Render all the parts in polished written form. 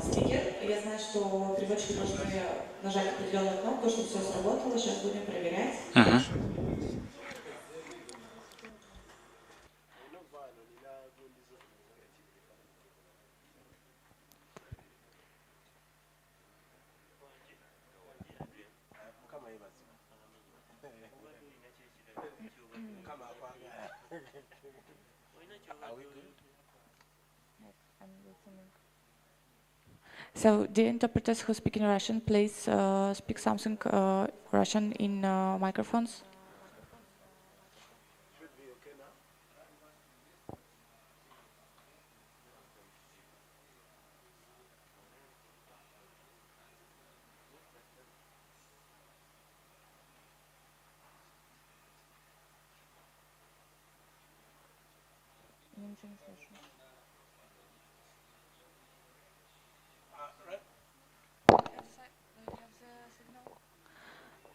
стикер. Я знаю, что переводчики должны нажать определенную кнопку, чтобы все сработало. Сейчас будем проверять. So, the interpreters who speak in Russian, please speak something Russian in microphones.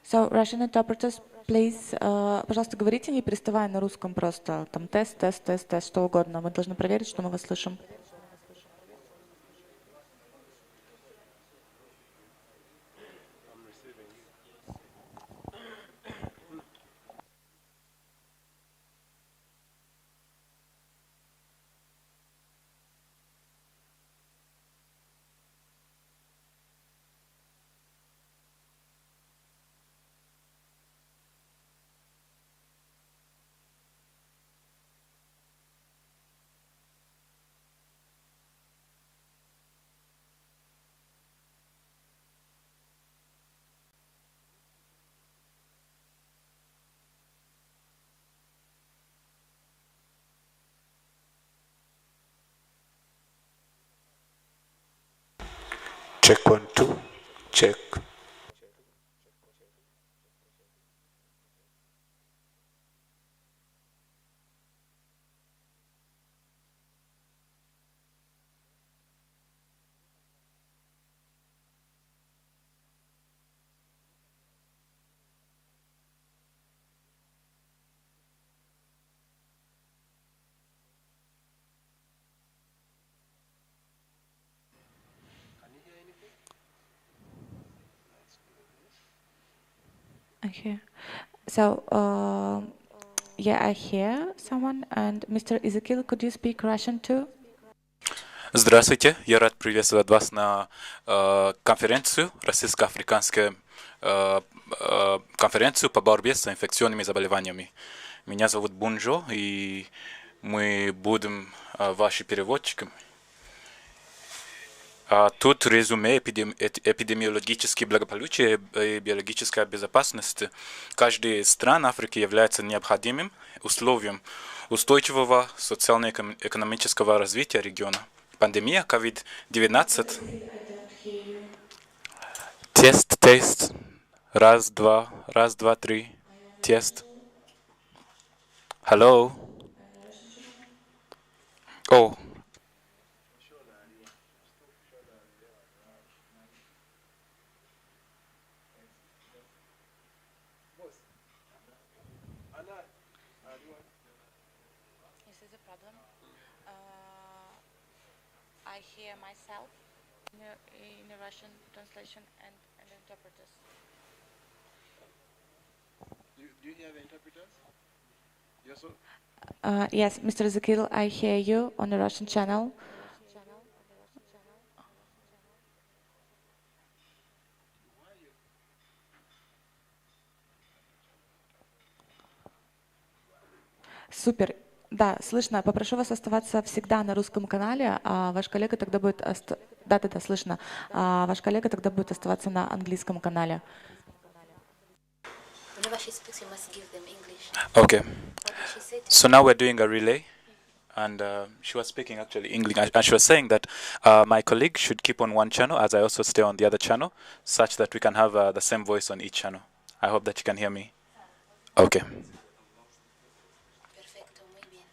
So, Russian interpreters, please, пожалуйста, говорите, не переставая на русском просто. Там тест, тест, тест, тест, что угодно. Мы должны проверить, что мы вас слышим. Check 1, 2. Check. I hear. So, yeah, I hear someone. And Mr. Ezekiel, could you speak Russian too? Здравствуйте, я рад приветствовать вас на конференцию, российско-африканскую конференцию по борьбе с инфекционными заболеваниями. Меня зовут Бунжо, и мы будем ваши переводчиками. Тут резюме эпидемиологическое благополучие и биологическая безопасность каждой из стран Африки является необходимым условием устойчивого социально-экономического развития региона. Пандемия COVID-19. Тест. Раз, два, три. Тест. Hello. Oh. This is a problem. I hear myself in a Russian translation and interpreters. Do you hear the interpreters? You also? Yes, Mr. Ezekiel, I hear you on the Russian channel. Супер. Да, слышно. Попрошу вас оставаться всегда на русском канале, а ваш коллега тогда будет... Да, слышно. А ваш коллега тогда будет оставаться на английском канале. Whenever she speaks, you must give them English. Okay. What did she say to So now we're doing a relay. And she was speaking actually English. And she was saying that my colleague should keep on one channel as I also stay on the other channel, such that we can have the same voice on each channel. I hope that you can hear me. Okay. Perfecto, muy bien.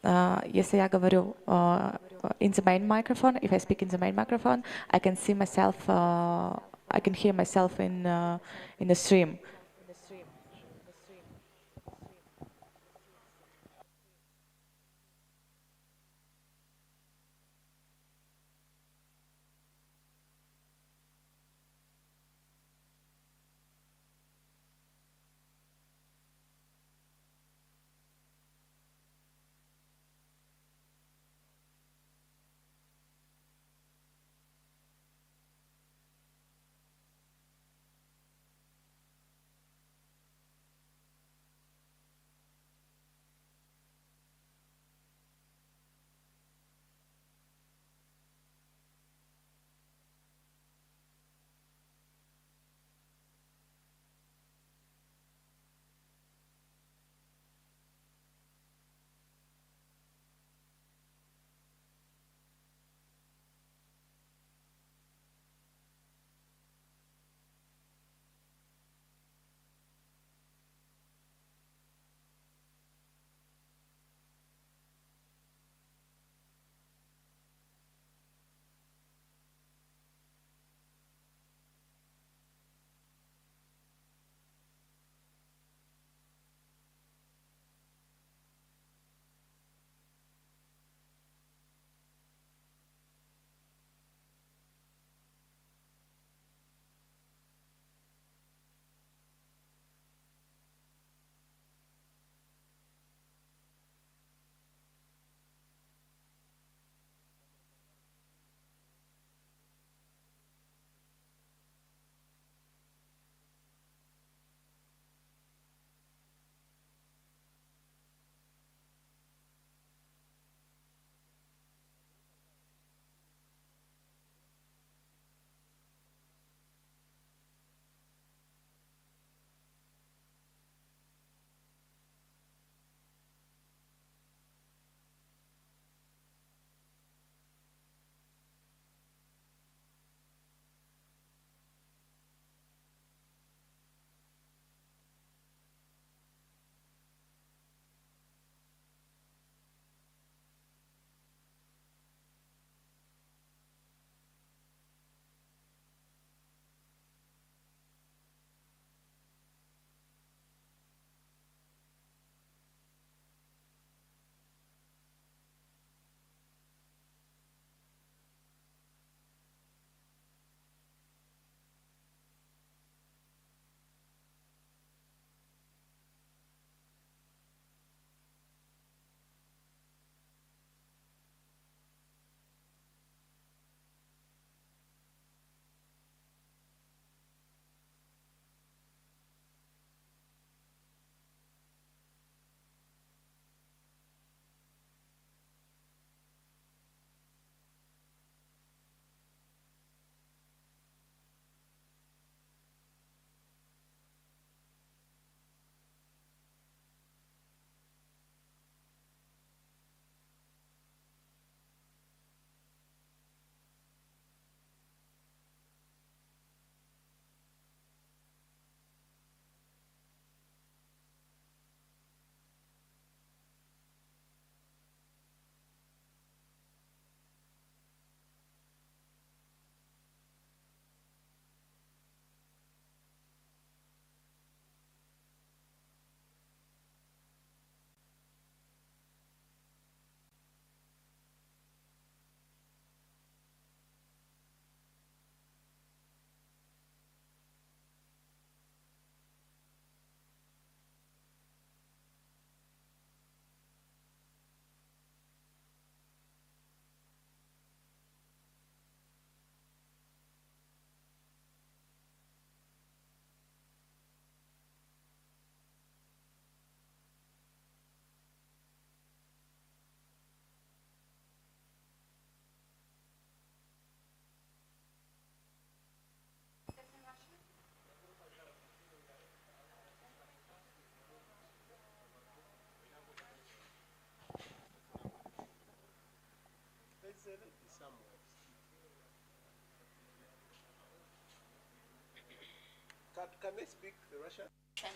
Если я говорю in the main microphone, if I speak in the main microphone, I can see myself, I can hear myself in the stream. Can they speak the Russian? Sure.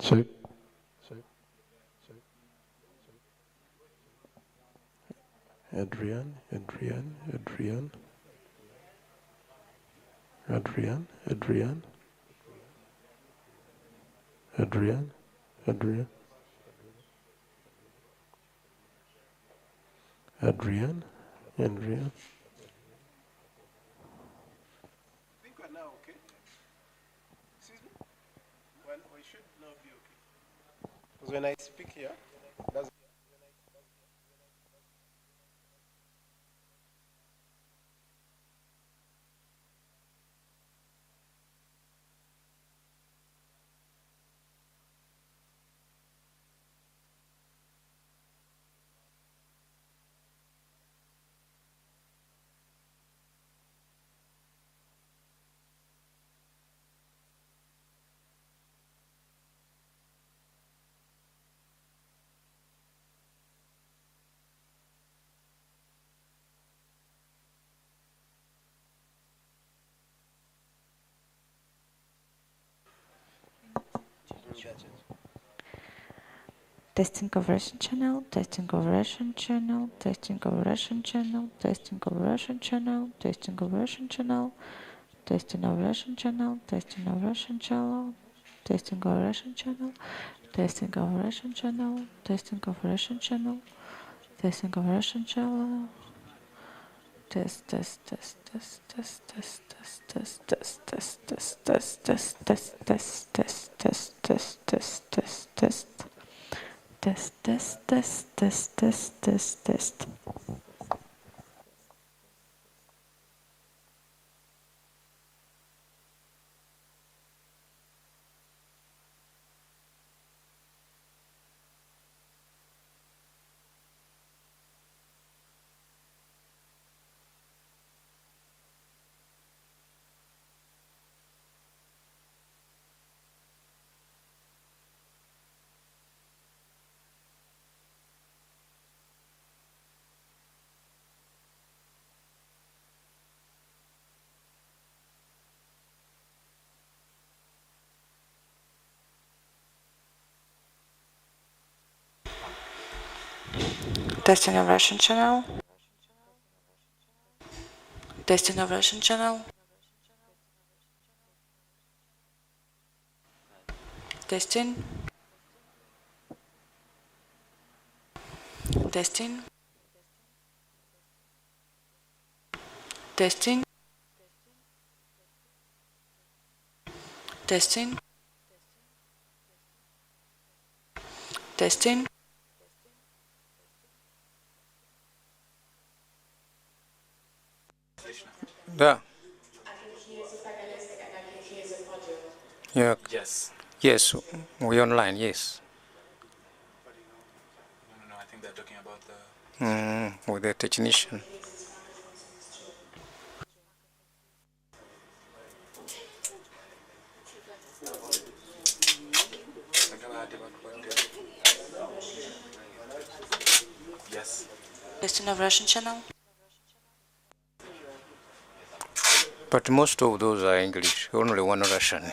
Check. Adrian, Adrian, Adrian, Adrian, Adrian, Adrian, Adrian, Adrian, Adrian. I think we're now okay. Excuse me? Well, we should now be okay. Because when I speak here, that's Testing of Russian channel, testing of Russian channel, testing of Russian channel, testing of Russian channel, testing of Russian channel, testing of Russian channel, testing of Russian channel, testing of Russian channel, testing of Russian channel, testing of Russian channel, testing of Russian channel. Test, test, test, test, test, test, test, test, test, test, test, test, test, test, test, test, test, test, test, test. Test, test, test, test, test, test, test. Testing of Russian channel. Testing of Russian channel. Testing. Testing. Testing. Testing. Testing. Да. Yeah. Yes. Yes. We online. Yes. No, I think they're talking about the. With the technician. Yes. Testing of Russian channel. But most of those are English. Only one Russian.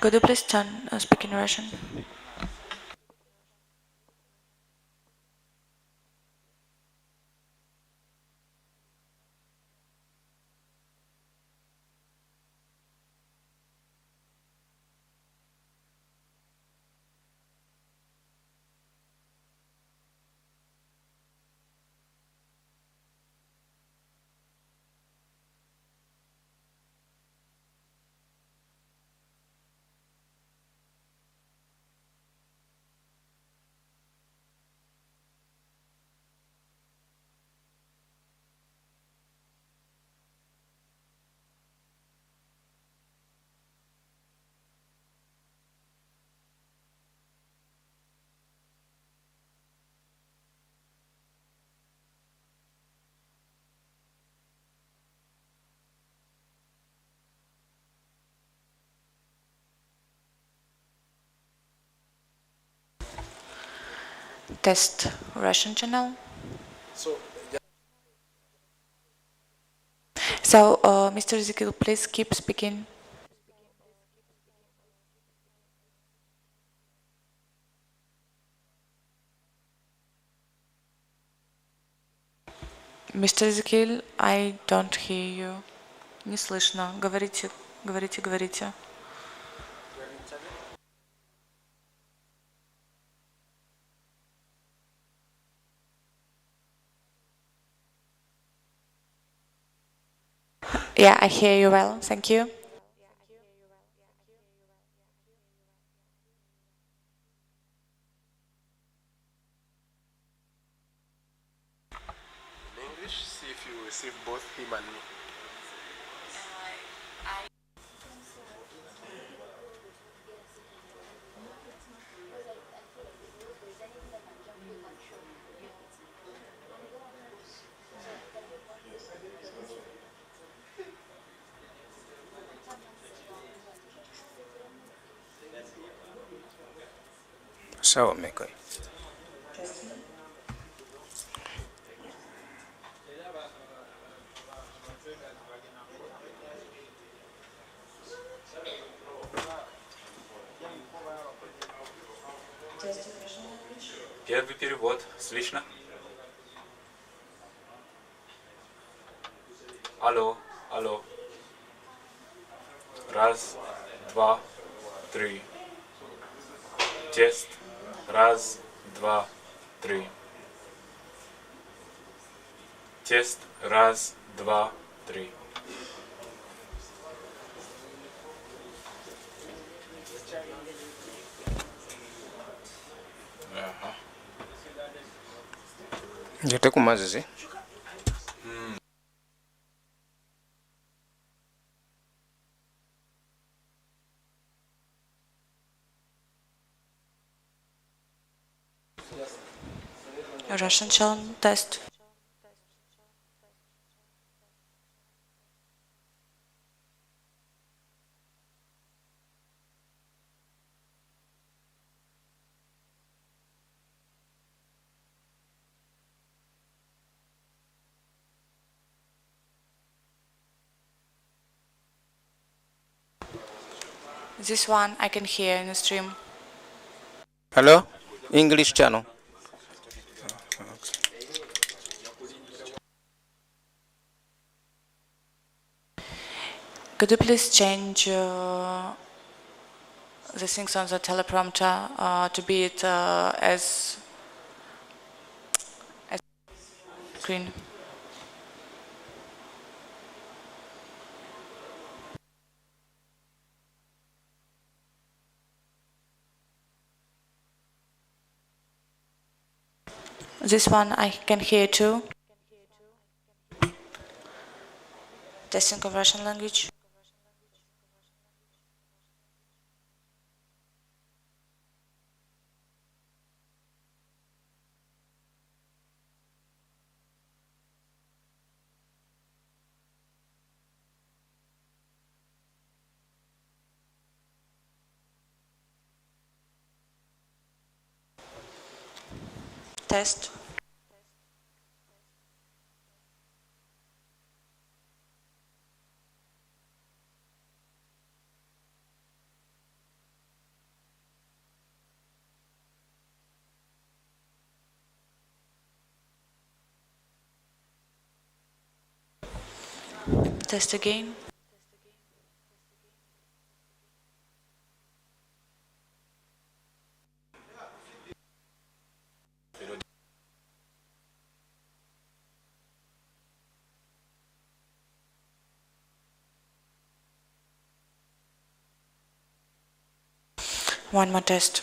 Could you please turn speak in Russian? Test Russian channel. So, So, Mr. Ezekiel, please keep speaking. Mr. Ezekiel, I don't hear you. Не слышно. Говорите, говорите, говорите. Yeah, I hear you well. Thank you. in English, see if you receive both him and me. Sawa Mekai. Первый перевод. Слышно? Алло, алло. Раз, два, три. Тест. Раз, два, три. Тест. Раз, два, три. Njete ku mazzi. Russian channel test. This one I can hear in the stream. Hello? English channel. Could you please change the things on the teleprompter to be it as screen? This one I can hear too. Testing of Russian language. Test. Test again. One more test.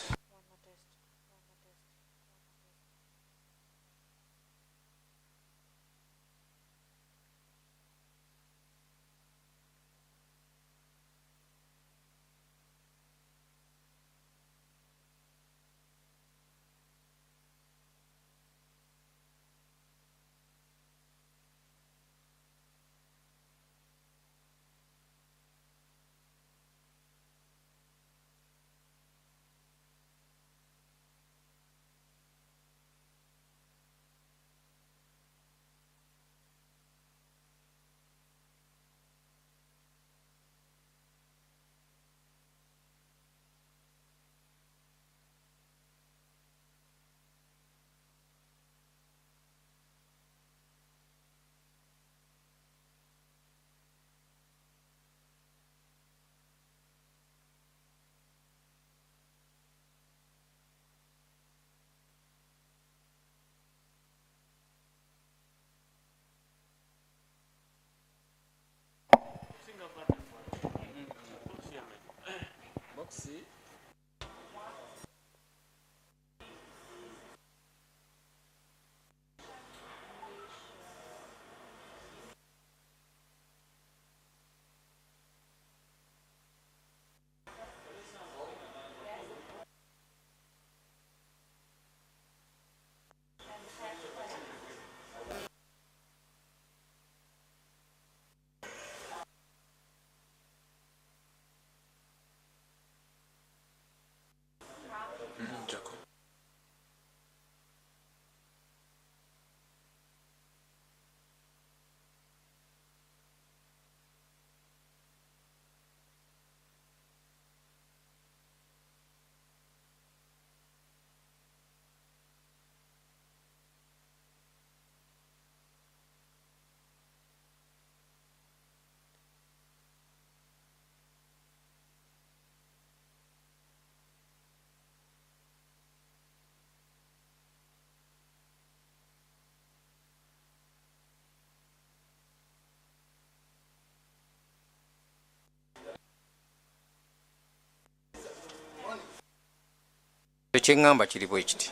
Ekyeŋŋamba kiri bwe kiti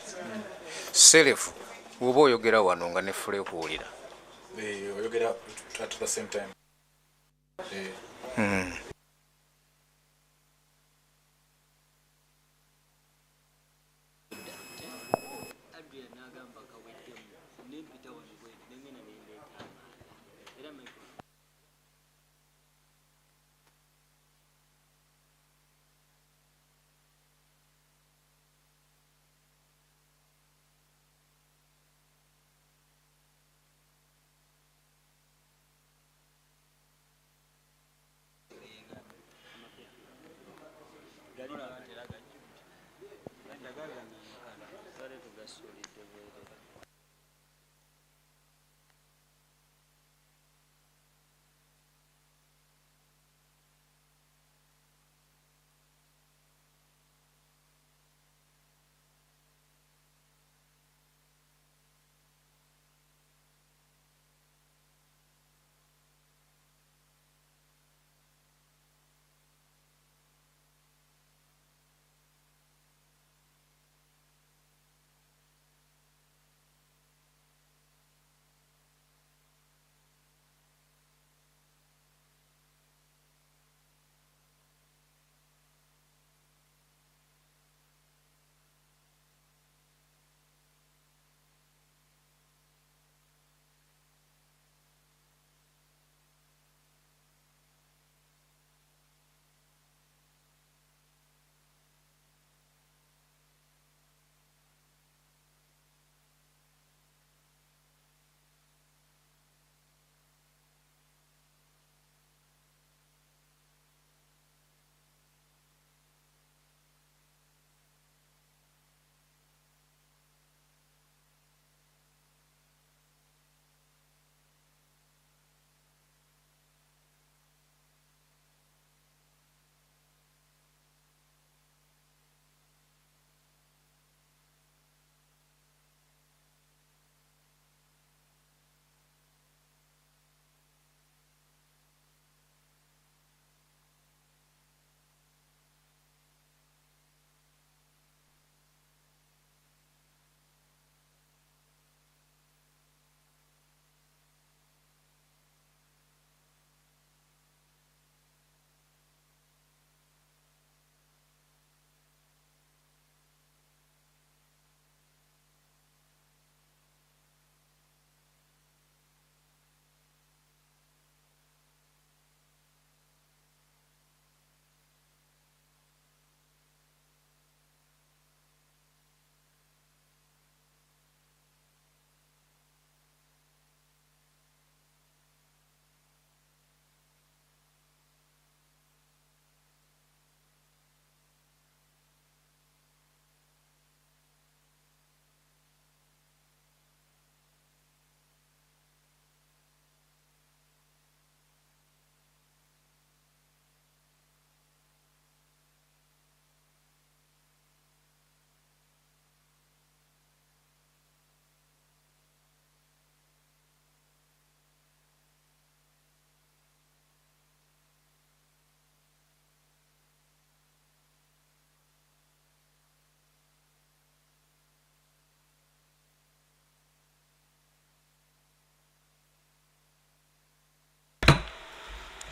serefu bw'oba oyogera wano nga ne fule kuwulira. oyogera at the same time.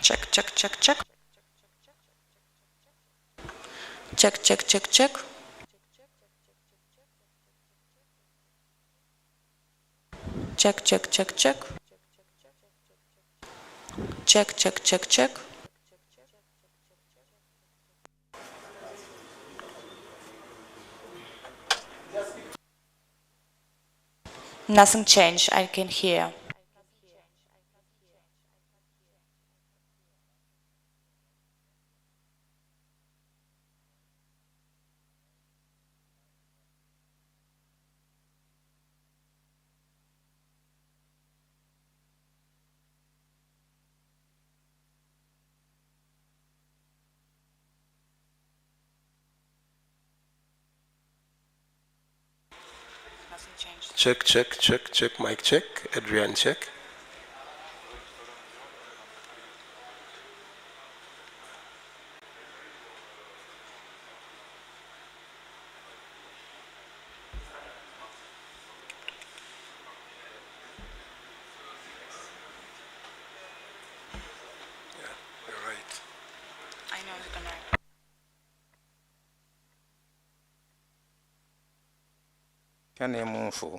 Check, check, check, check. Check, check, check, check. Check, check, check, check. Check, check, check, check. Nothing changed, I can hear. Nothing changed. Check, check, check, check, mic check. Adrian, check. Tya n'emunfu.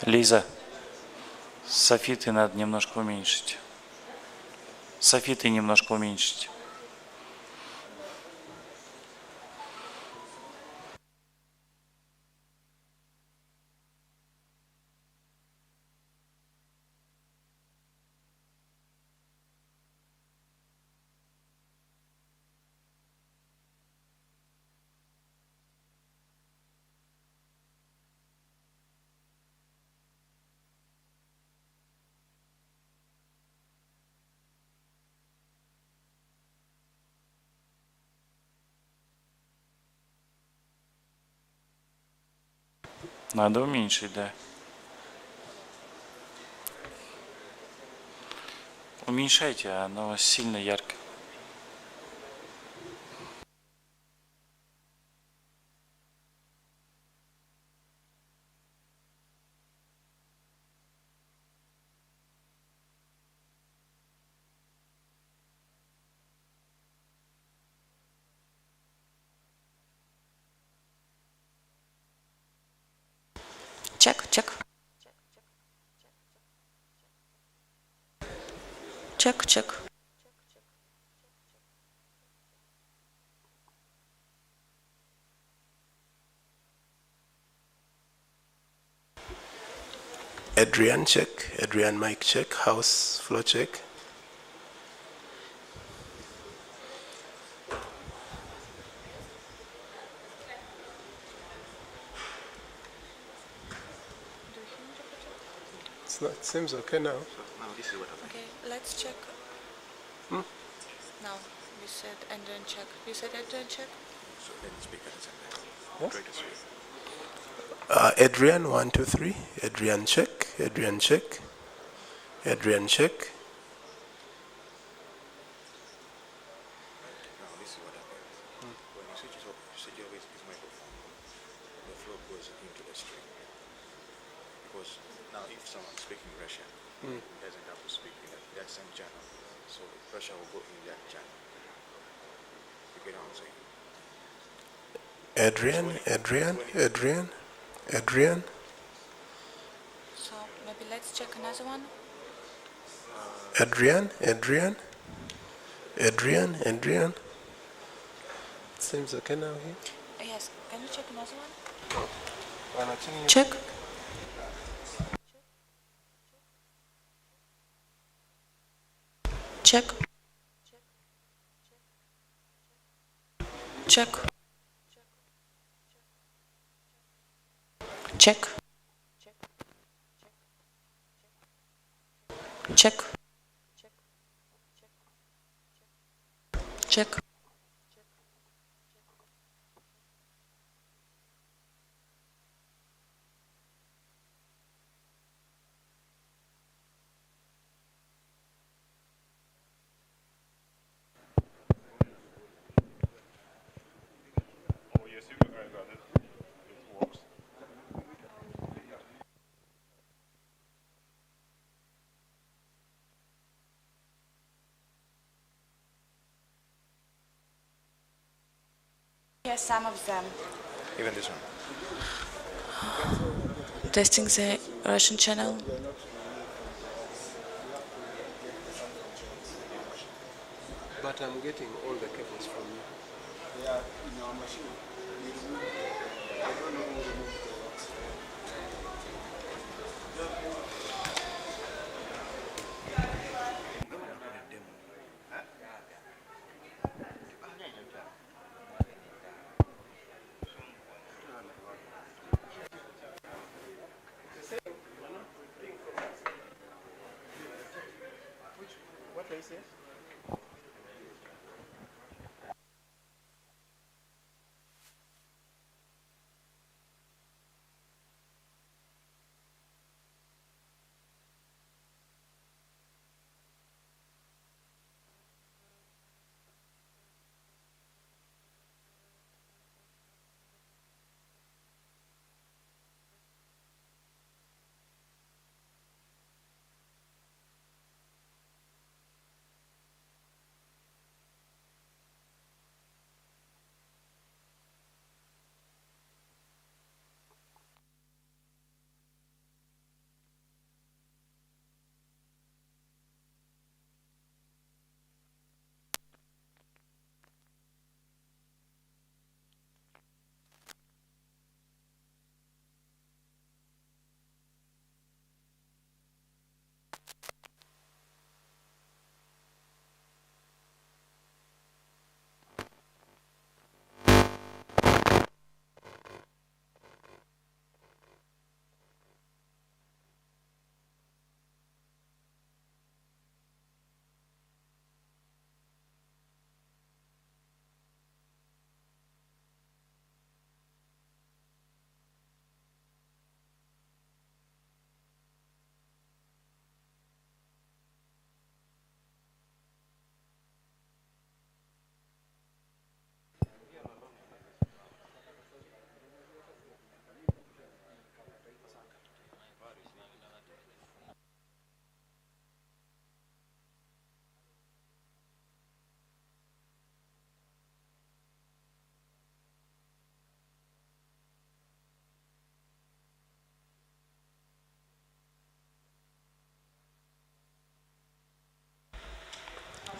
Лиза, софиты надо немножко уменьшить. Софиты немножко уменьшить. Надо уменьшить, да. Уменьшайте, оно сильно ярко. Check, check. Check, check. Adrian check. Adrian mic check. House floor check. It seems okay now. Okay, let's check. Hmm? Now, you said and then check. You said and then check? Adrian, 1, 2, 3. Adrian check. Adrian check. Adrian check. Now, if someone's speaking Russian, he doesn't have to speak in that same channel. So Russia will go in that channel. You get what I'm saying? Adrian. So maybe let's check another one. Adrian. Seems okay now here. Yes, can you check another one? Check. Check. Check. Check. Check. Check. Check. Yes, some of them. Even this one. Testing the Russian channel. But I'm getting all the cables from you. What do I say?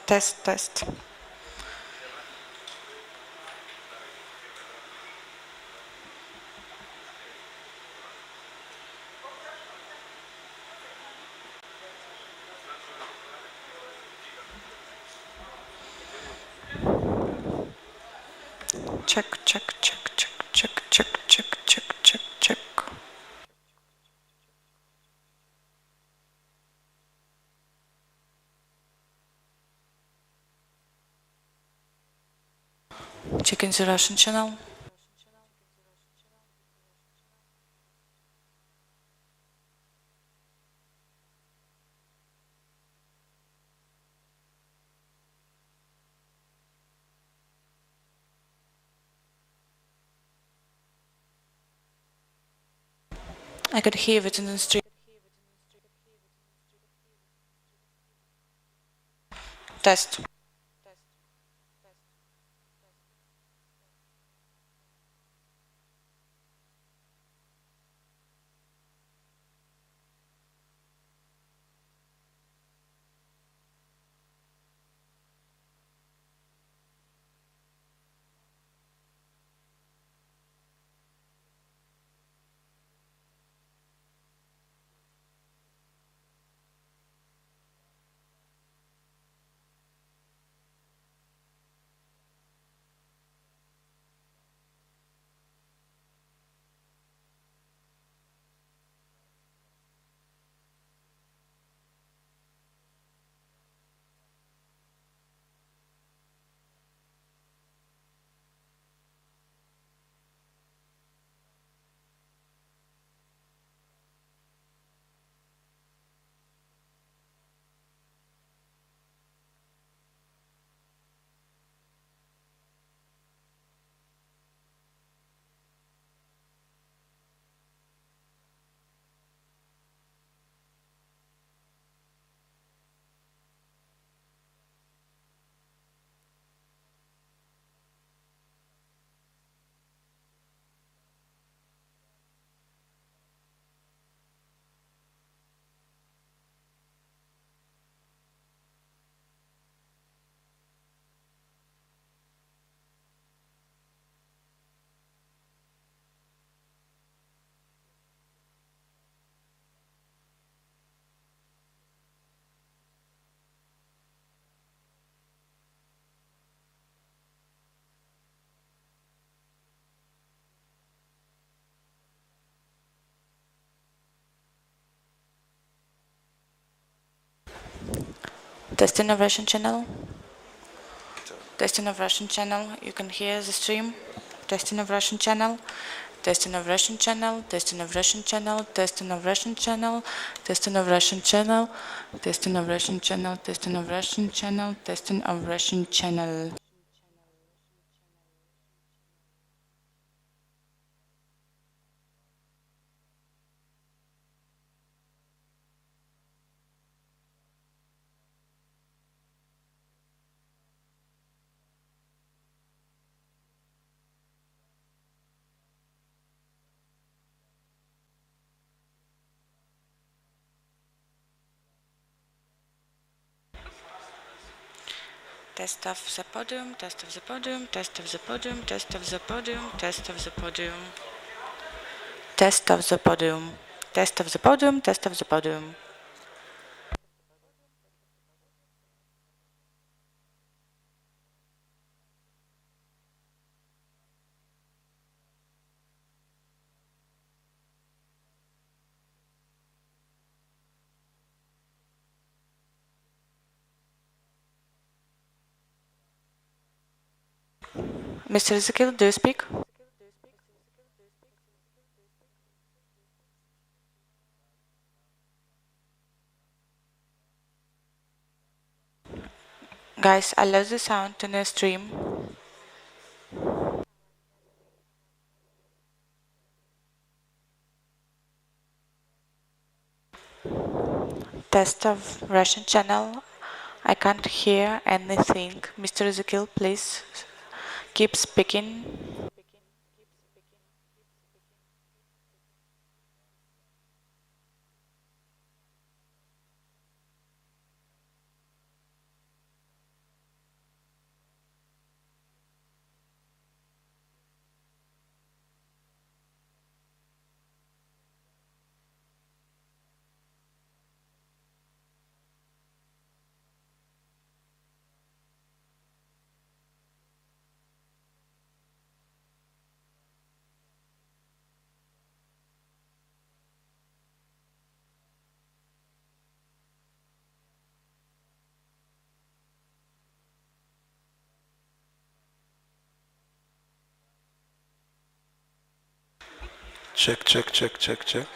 Test, test. Check, check, check, check, check, check, check, check, check, check. Checking the Russian channel. I could hear it in the street. Test. Testing of Russian channel. Testing of Russian channel. You can hear the stream. Testing of Russian channel. Testing of Russian channel. Testing of Russian channel. Testing of Russian channel. Testing of Russian channel. Testing of Russian channel. Testing of Russian channel. Testing of Russian channel. Test of the podium, test of the podium, test of the podium, test of the podium, test of the podium. Test of the podium, test of the podium, test of the podium. Mr. Ezekiel, do you speak? Guys, I lost the sound in the stream. Test of Russian channel. I can't hear anything. Mr. Ezekiel, please keep speaking. Check, check, check, check, check.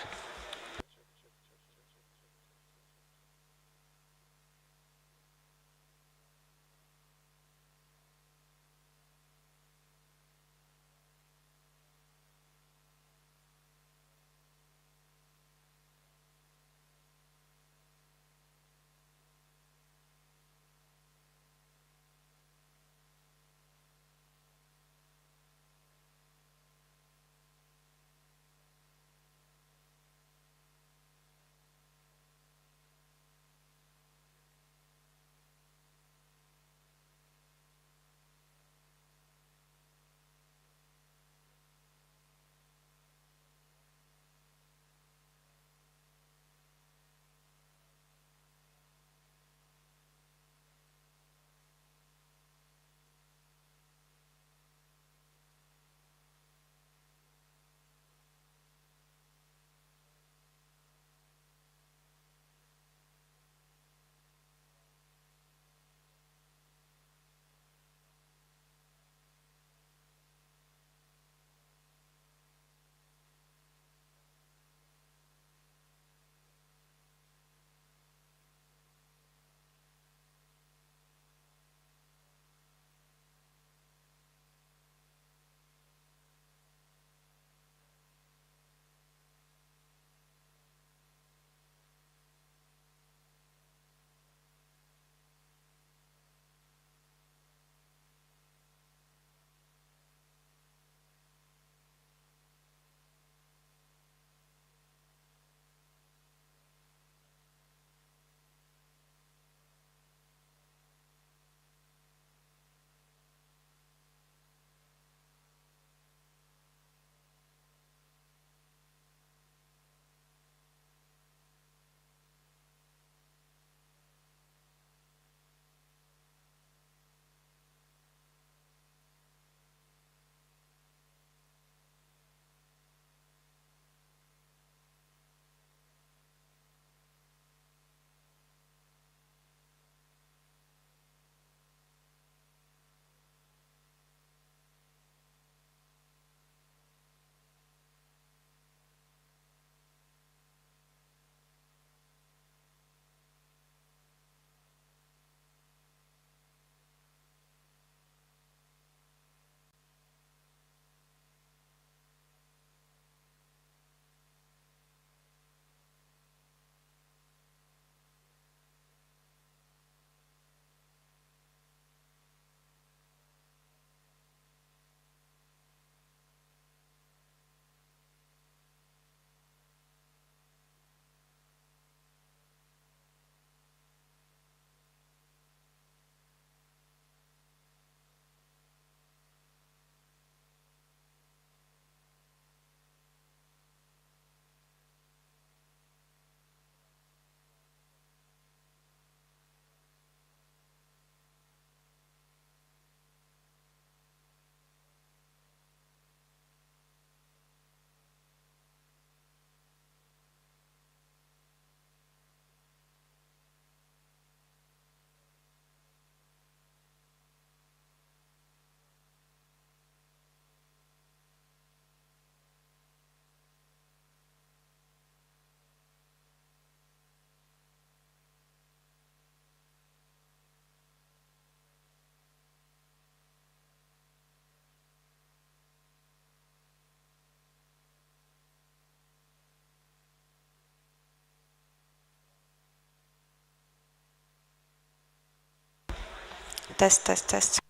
Test, test, test.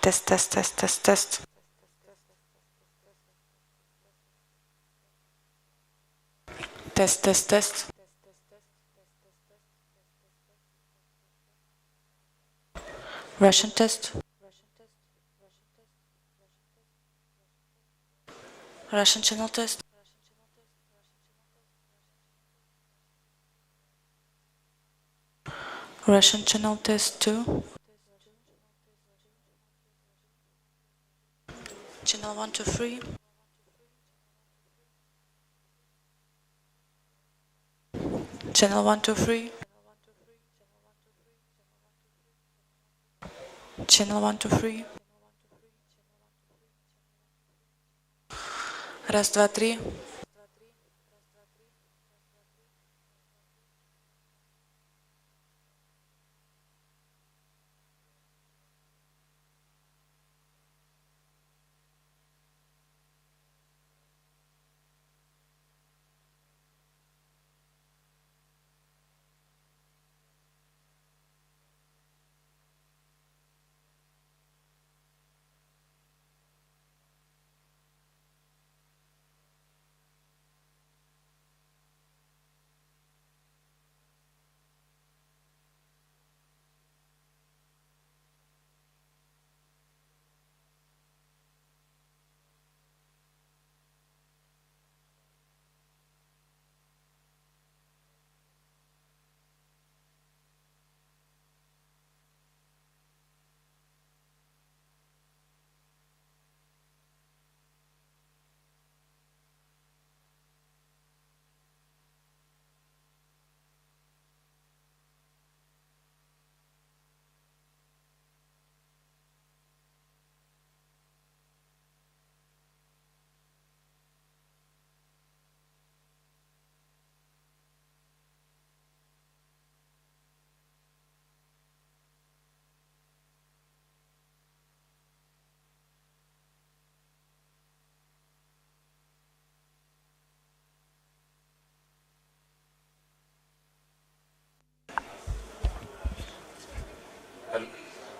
Test, test, test, test, test. Test, test, test. Russian test. Russian channel test. Russian channel test 2. Channel 1 to 3. Channel 1 to 3. Channel 1 to 3. Раз, два, три.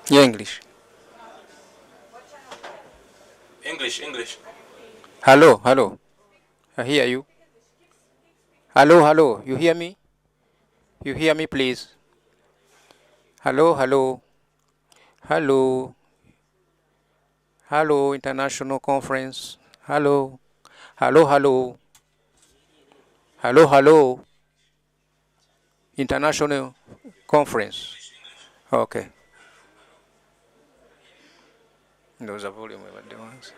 Yeah, English. English. Hello, hello. I hear you. Hello, hello. You hear me? You hear me, please? Hello, hello. Hello. Hello, international conference. Hello. Hello, hello. Hello, hello. International conference. Okay. Those are volume over the ones.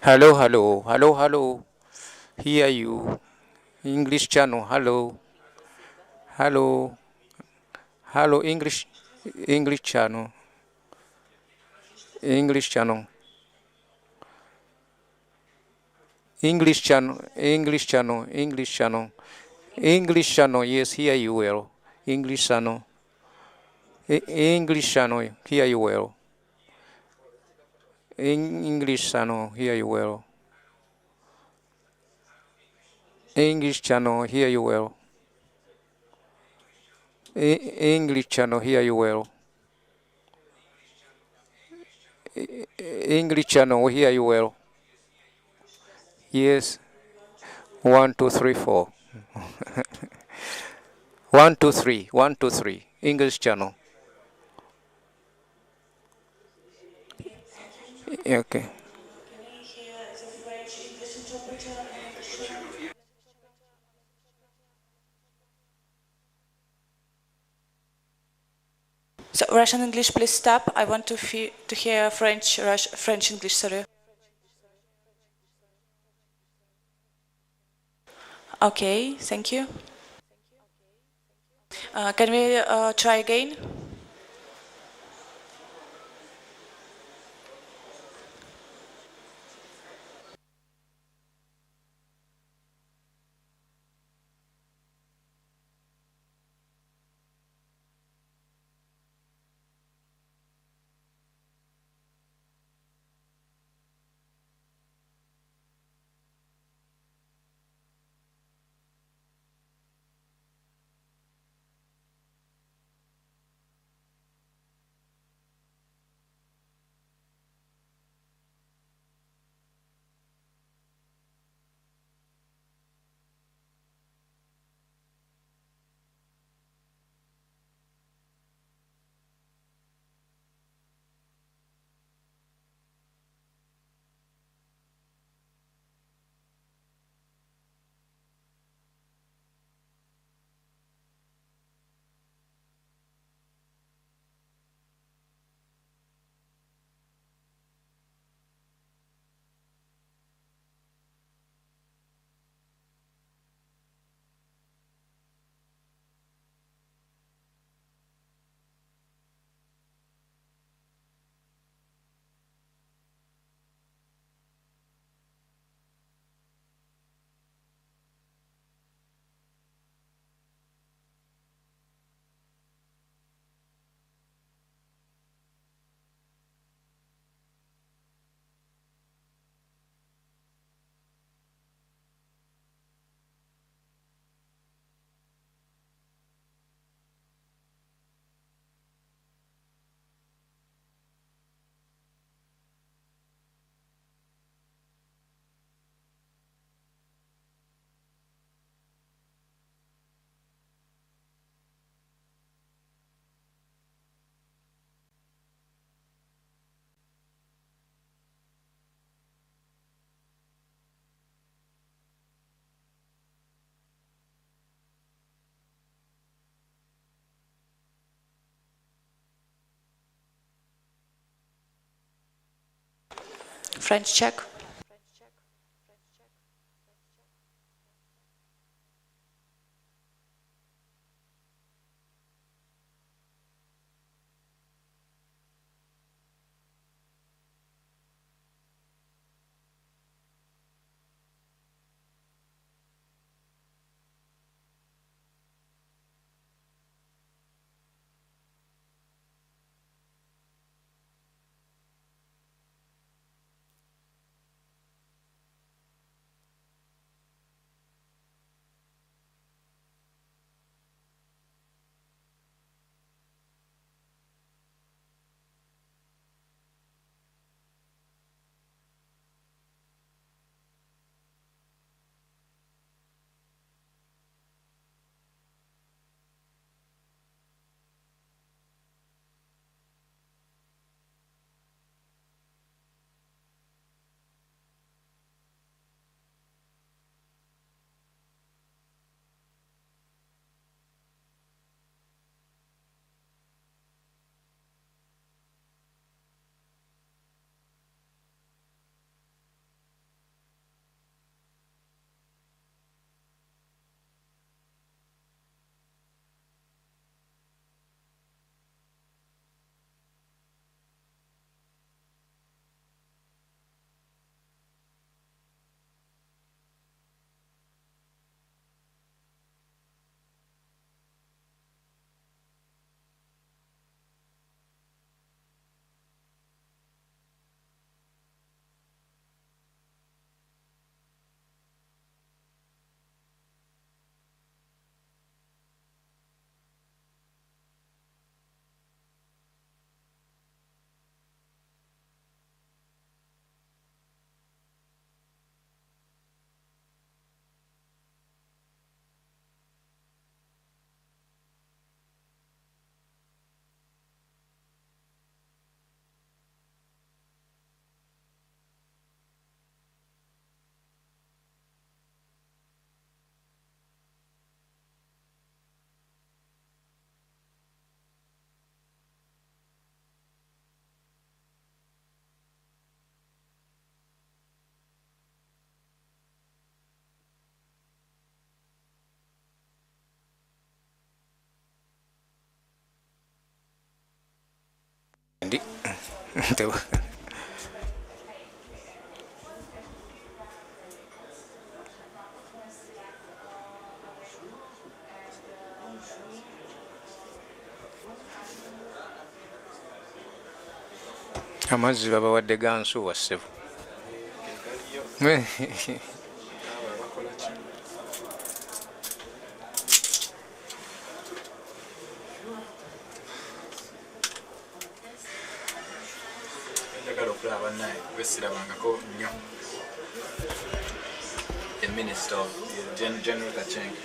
Hello, hello. Hello, hello. Hear you. English channel. Hello. Hello. Hello, English. English channel. English channel. English channel. English channel. English channel. English channel. Yes, hear you well. English channel. English channel. Hear you well. English channel. Hear you well. English channel. Hear you well. English channel. Hear you well. English channel. Hear you well. Yes. 1, 2, 3, 4. 1, 2, 3. 1, 2, 3. English channel. Okay. So Russian English, please stop. I want to hear French English. Sorry. Okay, thank you. Can we try again? French check. amazzi babawadde gansuwa ssebo. njagala okulaba bannaye besirabangako nnyo the minister of general Kachenge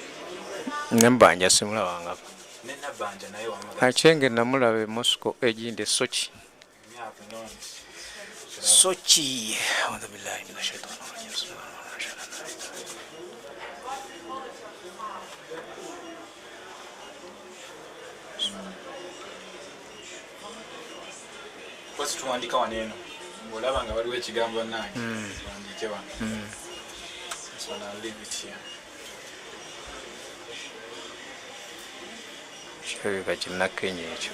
nembanja simulabangako. nenabanja naye Achenge namulaba e Moscow egindi e Sochi. Sochi. A'udhu billahi minash shaitani rajim. kwasi tuwandika wano eno ng'olaba nga waliwo ekigambo nange tuwandiike wano. So I'll leave it here. Kirabika kinnakenya ekyo.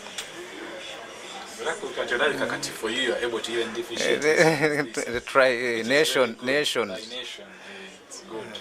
Kati for you, you are able to even differentiate. The nations. Nation, it's good.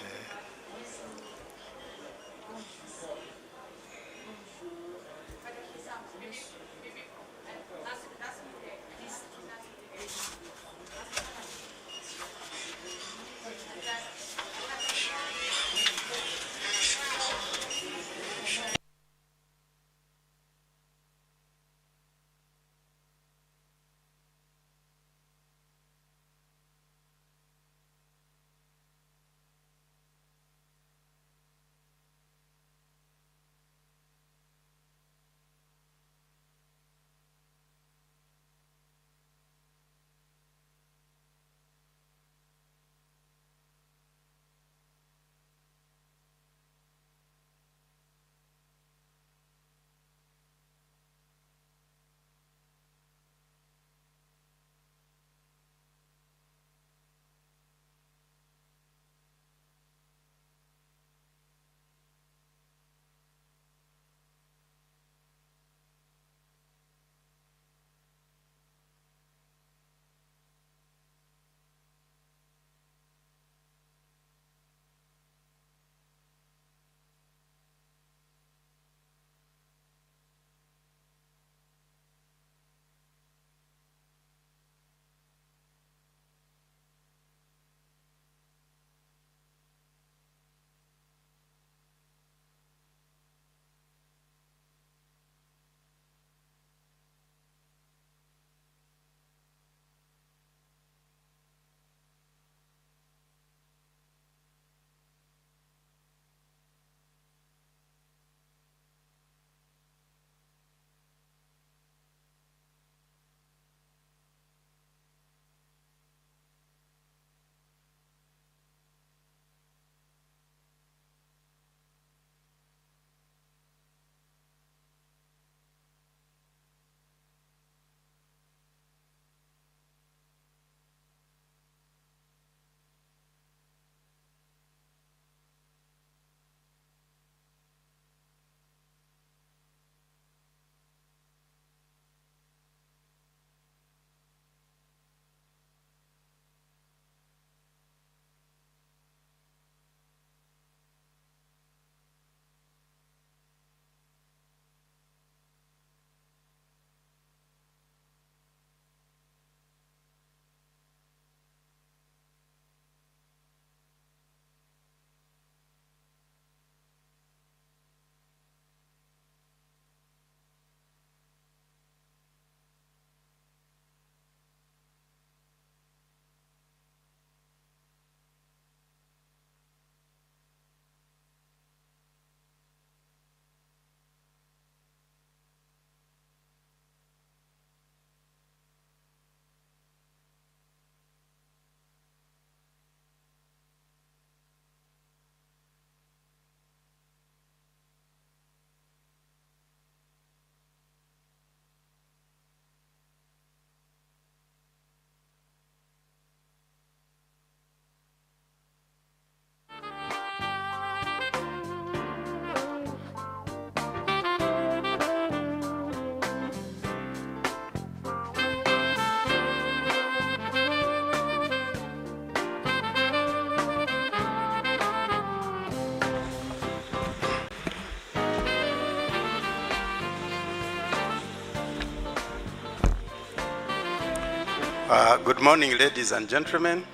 Good morning, ladies and gentlemen.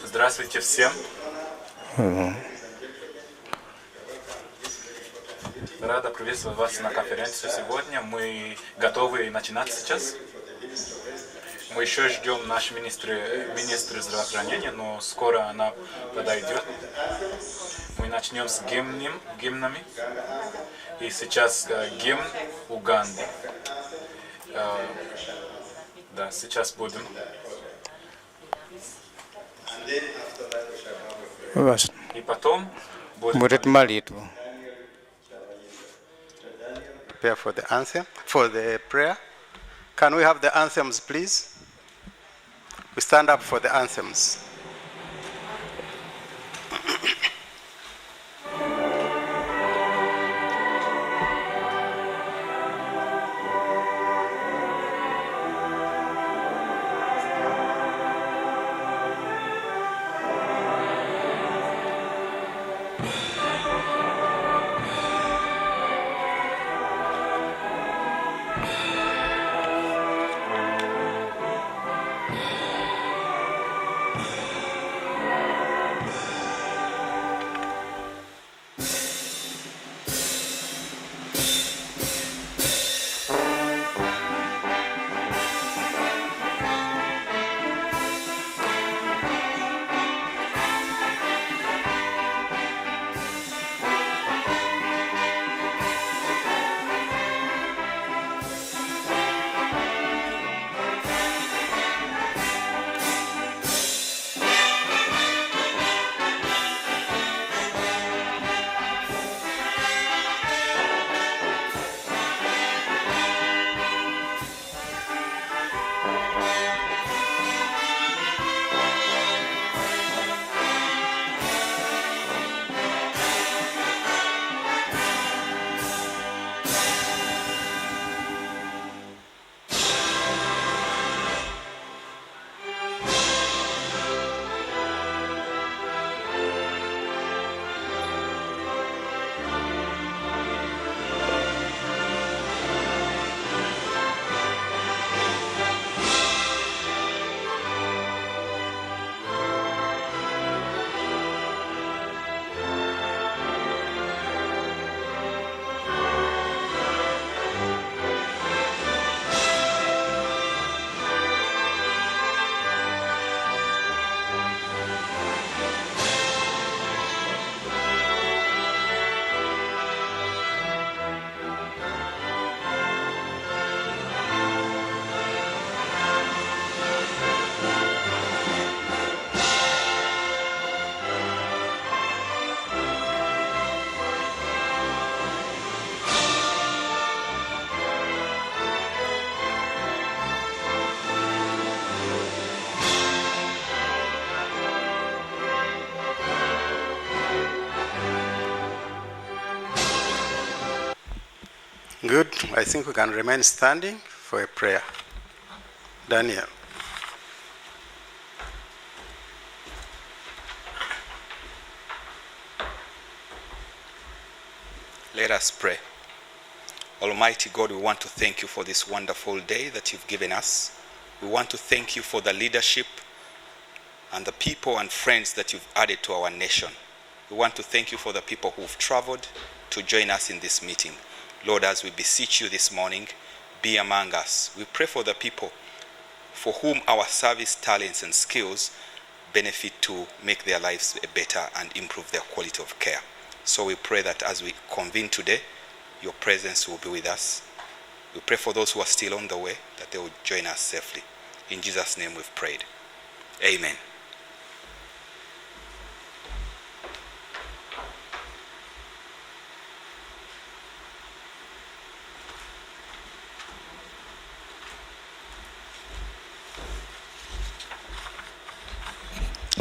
Здравствуйте всем. Рада приветствовать вас на конференции сегодня. Мы готовы начинать сейчас. Мы еще ждем наш министр здравоохранения, но скоро она подойдет. Мы начнем с гимнами. И сейчас гимн Уганды. Да, сейчас будем. И потом Будет молитва. Prepare for the anthem, for the prayer. Can we have the anthems, please? We stand up for the anthems. Good. I think we can remain standing for a prayer. Daniel. Let us pray. Almighty God, we want to thank you for this wonderful day that you've given us. We want to thank you for the leadership and the people and friends that you've added to our nation. We want to thank you for the people who've traveled to join us in this meeting. Lord, as we beseech you this morning, be among us. We pray for the people for whom our service, talents, and skills benefit to make their lives better and improve their quality of care. So we pray that as we convene today, your presence will be with us. We pray for those who are still on the way, that they will join us safely. In Jesus' name we've prayed. Amen.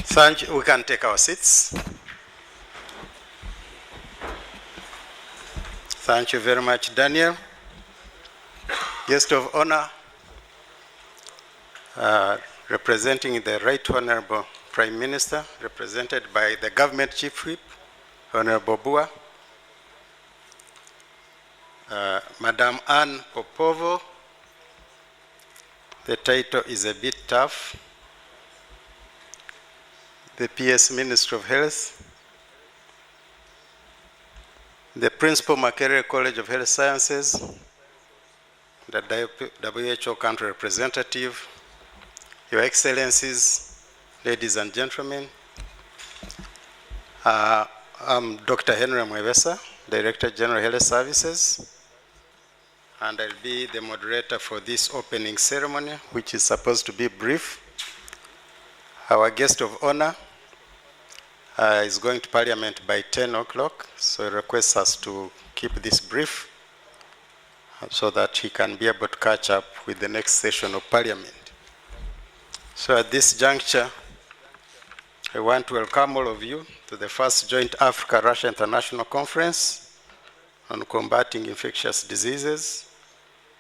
Thank you. We can take our seats. Thank you very much, Daniel. Guest of honor, representing the Right Honorable Prime Minister, represented by the Government Chief Whip, Honorable Bua, Madam Anne Popovo, The title is a bit tough. The PS Ministry of Health, the Principal Makerere College of Health Sciences, the WHO country representative, Your Excellencies, ladies and gentlemen, I'm Dr. Henry Mwevesa, Director General Health Services, and I'll be the moderator for this opening ceremony, which is supposed to be brief. Our guest of honor is going to Parliament by 10 o'clock, so he requests us to keep this brief so that he can be able to catch up with the next session of Parliament. So at this juncture, I want to welcome all of you to the first Joint Africa-Russia International Conference on Combating Infectious Diseases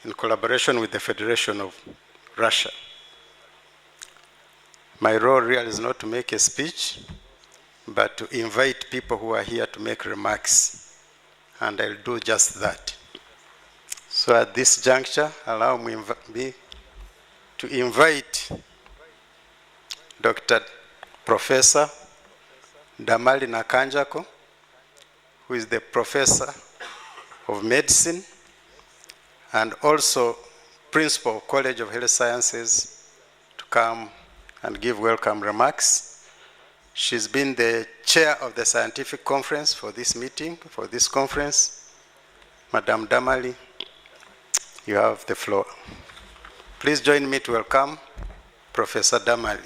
in collaboration with the Federation of Russia. My role really is not to make a speech, but to invite people who are here to make remarks, and I'll do just that. So at this juncture, allow me to invite Dr. Professor Damali Nakanjako, who is the Professor of Medicine and also Principal College of Health Sciences, to come and give welcome remarks. She's been the chair of the scientific conference for this meeting, for this conference. Madam Damali, you have the floor. Please join me to welcome Professor Damali.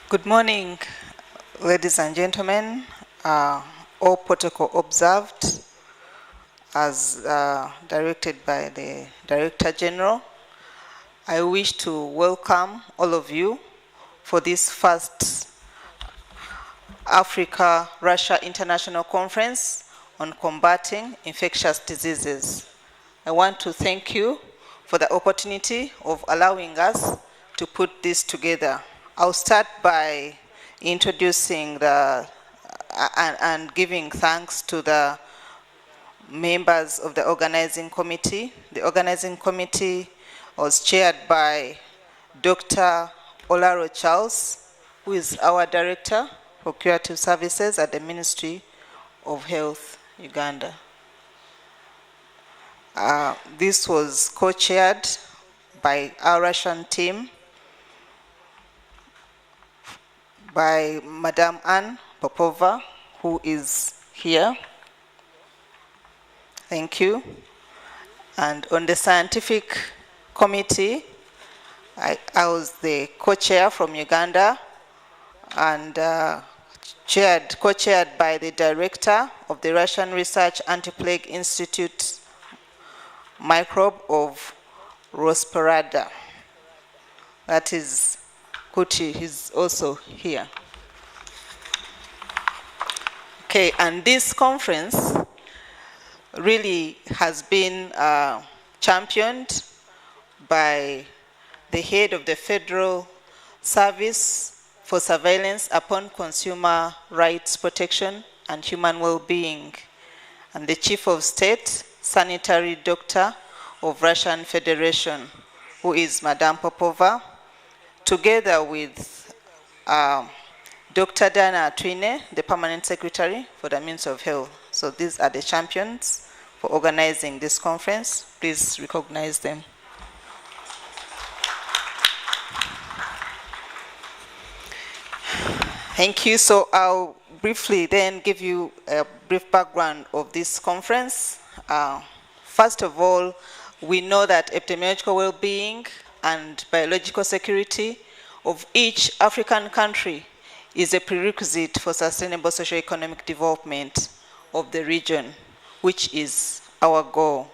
Good morning, ladies and gentlemen. All protocol observed as directed by the Director General. I wish to welcome all of you for this first Africa-Russia International Conference on Combating Infectious Diseases. I want to thank you for the opportunity of allowing us to put this together. I'll start by introducing and giving thanks to the members of the organizing committee. The organizing committee was chaired by Dr. Olaro Charles, who is our Director for Curative Services at the Ministry of Health, Uganda. This was co-chaired by our Russian team, by Madame Anne Popova, who is here. Thank you. And on the scientific committee, I was the co-chair from Uganda, and co-chaired by the director of the Russian Research Anti-Plague Institute microbe of Rosparada. That is Kuti, he's also here. Okay, and this conference really has been championed by the head of the Federal Service for Surveillance upon Consumer Rights Protection and Human Well-Being, and the Chief of State, Sanitary Doctor of Russian Federation, who is Madame Popova, together with Dr. Dana Twine, the Permanent Secretary for the Ministry of Health. So these are the champions for organizing this conference. Please recognize them. Thank you. So I'll briefly then give you a brief background of this conference. First of all, we know that epidemiological well-being and biological security of each African country is a prerequisite for sustainable socio-economic development of the region, which is our goal.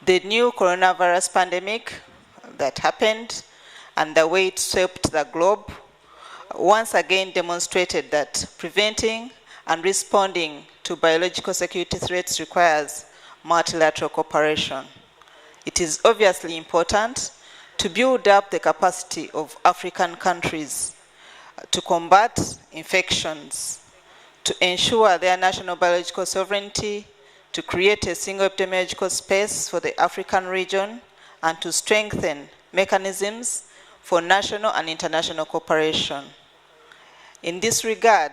The new coronavirus pandemic that happened and the way it swept the globe once again demonstrated that preventing and responding to biological security threats requires multilateral cooperation. It is obviously important to build up the capacity of African countries to combat infections, to ensure their national biological sovereignty, to create a single epidemiological space for the African region, and to strengthen mechanisms for national and international cooperation. In this regard,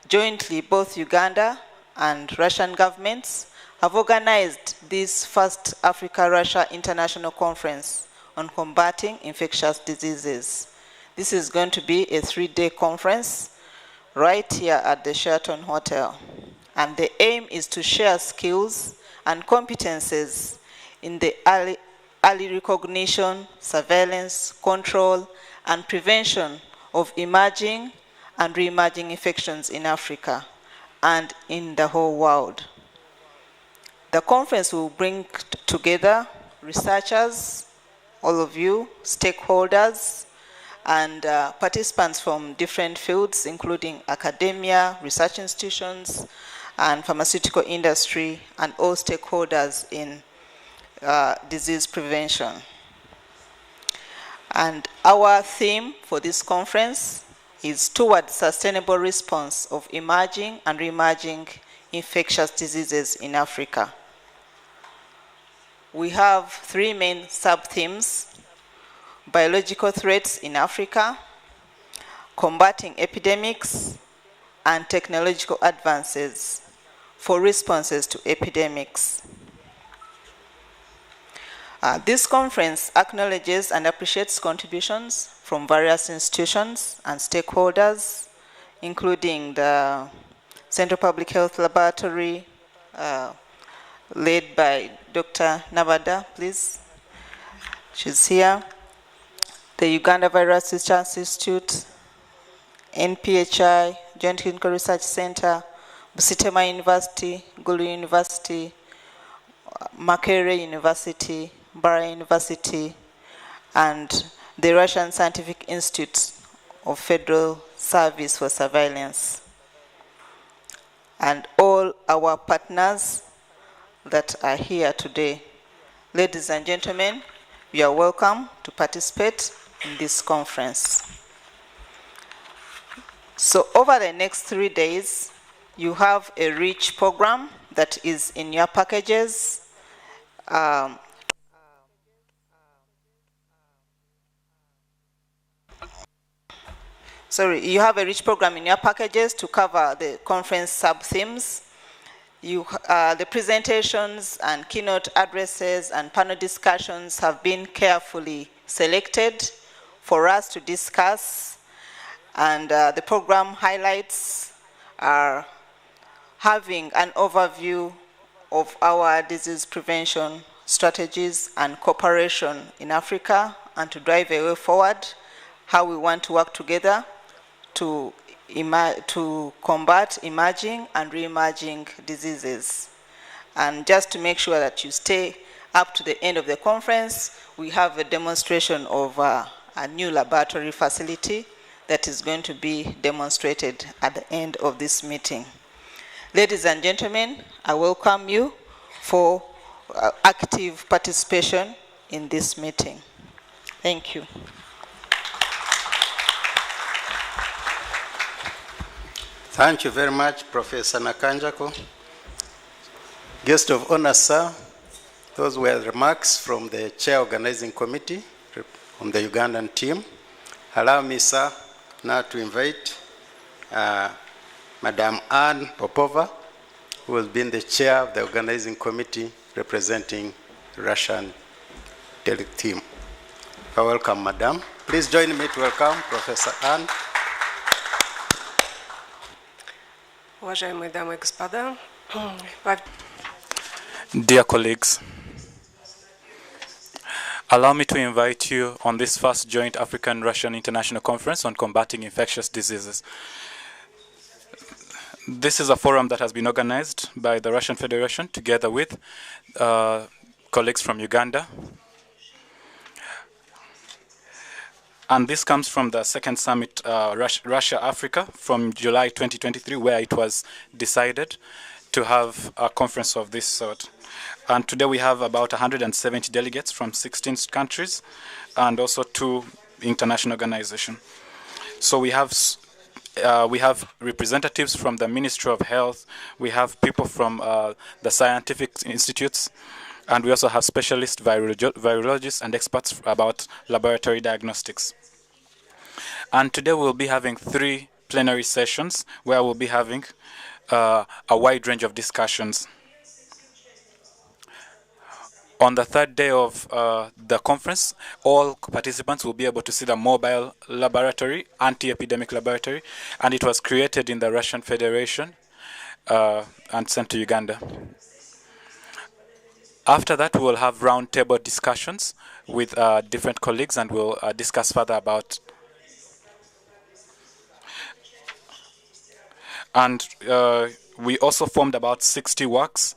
jointly, both Uganda and Russian governments have organized this first Africa-Russia International Conference on combating infectious diseases. This is going to be a 3-day conference right here at the Sheraton Hotel. And the aim is to share skills and competences in the early recognition, surveillance, control, and prevention of emerging and re-emerging infections in Africa and in the whole world. The conference will bring together researchers, all of you, stakeholders, and participants from different fields, including academia, research institutions, and pharmaceutical industry, and all stakeholders in disease prevention. And our theme for this conference is towards sustainable response of emerging and re-emerging infectious diseases in Africa. We have 3 main sub-themes: biological threats in Africa, combating epidemics, and technological advances for responses to epidemics. This conference acknowledges and appreciates contributions from various institutions and stakeholders, including the Central Public Health Laboratory, led by Dr. Nabada, please. She's here. The Uganda Virus Research Institute, NPHI, Joint Clinical Research Center, Busitema University, Gulu University, Makerere University, Bara University, and the Russian Scientific Institute of Federal Service for Surveillance. And all our partners that are here today. Ladies and gentlemen, you are welcome to participate in this conference. So over the next 3 days, you have a rich program that is in your packages. You have a rich program in your packages to cover the conference sub-themes. The presentations and keynote addresses and panel discussions have been carefully selected for us to discuss, and the program highlights are having an overview of our disease prevention strategies and cooperation in Africa, and to drive a way forward, how we want to work together to combat emerging and re-emerging diseases. And just to make sure that you stay up to the end of the conference, we have a demonstration of a new laboratory facility that is going to be demonstrated at the end of this meeting. Ladies and gentlemen, I welcome you for active participation in this meeting. Thank you. Thank you very much, Professor Nakanjako. Guest of honor, sir, those were remarks from the Chair Organizing Committee on the Ugandan team. Allow me, sir, now to invite Madam Anne Popova, who has been the Chair of the Organizing Committee representing the Russian delegate team. Welcome, Madam. Please join me to welcome Professor Anne. Уважаемые дамы и господа, Dear colleagues, allow me to invite you on this first joint African-Russian International Conference on combating infectious diseases. This is a forum that has been organized by the Russian Federation together with colleagues from Uganda. And this comes from the second summit, Russia-Africa, from July 2023, where it was decided to have a conference of this sort. And today we have about 170 delegates from 16 countries and also 2 international organizations. So we have we have representatives from the Ministry of Health, we have people from the scientific institutes, and we also have specialist virologists and experts about laboratory diagnostics. And today we'll be having 3 plenary sessions where we'll be having a wide range of discussions. On the 3rd day of the conference, all participants will be able to see the mobile laboratory, anti-epidemic laboratory, and it was created in the Russian Federation and sent to Uganda. After that, we will have roundtable discussions with different colleagues, and we'll discuss further about. And we also formed about 60 works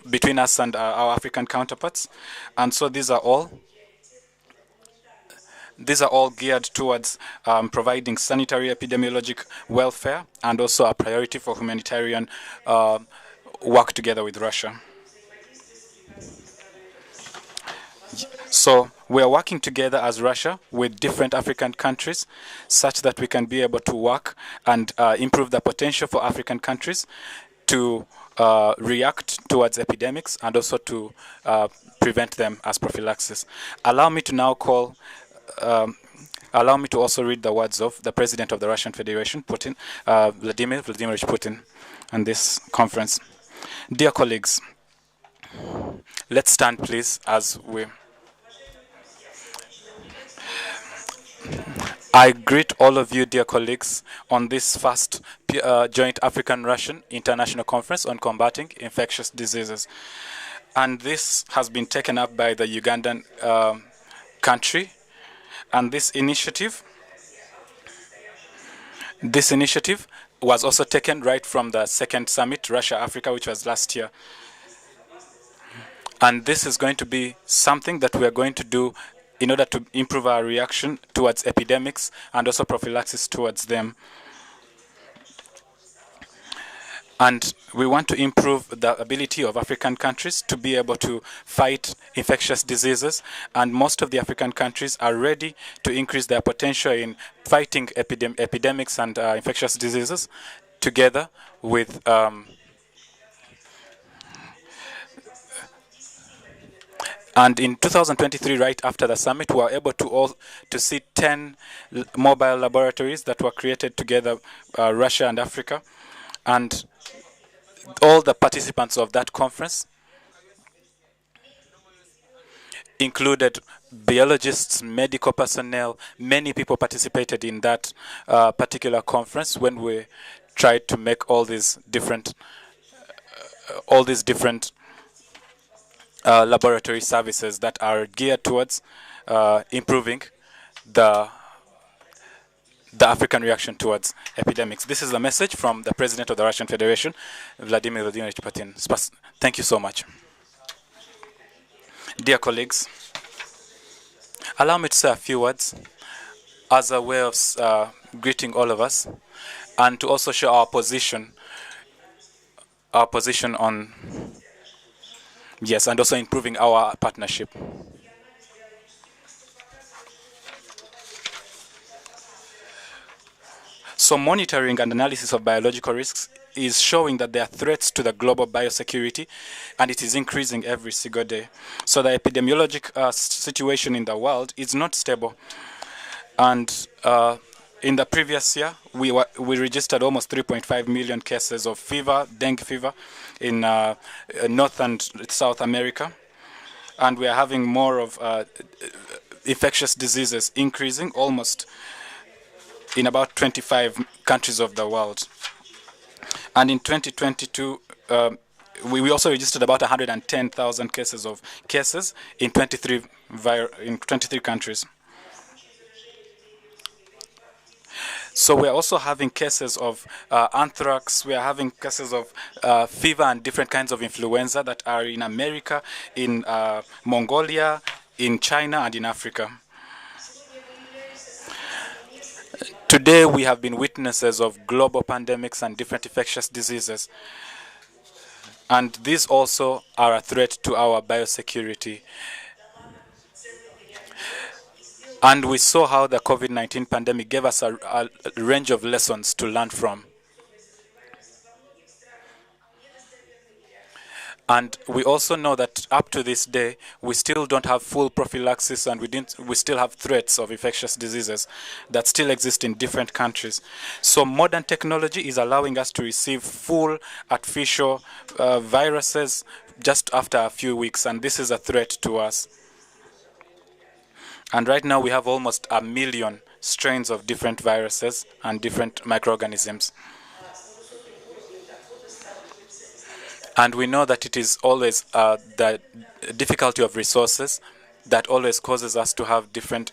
between us and our African counterparts. And so these are all geared towards providing sanitary epidemiologic welfare and also a priority for humanitarian work together with Russia. So we are working together as Russia with different African countries such that we can be able to work and improve the potential for African countries to react towards epidemics and also to prevent them as prophylaxis. Allow me to now call, allow me to also read the words of the President of the Russian Federation, Putin, Vladimir Vladimirovich Putin, on this conference. Dear colleagues, let's stand please as we... I greet all of you, dear colleagues, on this first joint African-Russian International Conference on Combating Infectious Diseases. And this has been taken up by the Ugandan country. And this initiative was also taken right from the second summit, Russia-Africa, which was last year. And this is going to be something that we are going to do in order to improve our reaction towards epidemics and also prophylaxis towards them. And we want to improve the ability of African countries to be able to fight infectious diseases. And most of the African countries are ready to increase their potential in fighting epidemics and infectious diseases together with and in 2023, right after the summit, we were able to see 10 mobile laboratories that were created together, Russia and Africa. And all the participants of that conference included biologists, medical personnel. Many people participated in that particular conference when we tried to make all these different laboratory services that are geared towards improving the African reaction towards epidemics. This is a message from the President of the Russian Federation, Vladimir Vladimirovich Putin. Thank you so much. Dear colleagues, allow me to say a few words as a way of greeting all of us and to also show our position on, yes, and also improving our partnership. So monitoring and analysis of biological risks is showing that there are threats to the global biosecurity, and it is increasing every single day. So the epidemiologic situation in the world is not stable. And in the previous year, we registered almost 3.5 million cases of fever, dengue fever, in North and South America. And we are having more of infectious diseases increasing almost in about 25 countries of the world. And in 2022, we also registered about 110,000 cases in 23 countries. So we're also having cases of anthrax, we are having cases of fever and different kinds of influenza that are in America, in Mongolia, in China, and in Africa. Today, we have been witnesses of global pandemics and different infectious diseases. And these also are a threat to our biosecurity. And we saw how the COVID-19 pandemic gave us a range of lessons to learn from. And we also know that up to this day, we still don't have full prophylaxis, and we still have threats of infectious diseases that still exist in different countries. So modern technology is allowing us to receive full artificial viruses just after a few weeks, and this is a threat to us. And right now we have almost 1 million strains of different viruses and different microorganisms. And we know that it is always the difficulty of resources that always causes us to have different,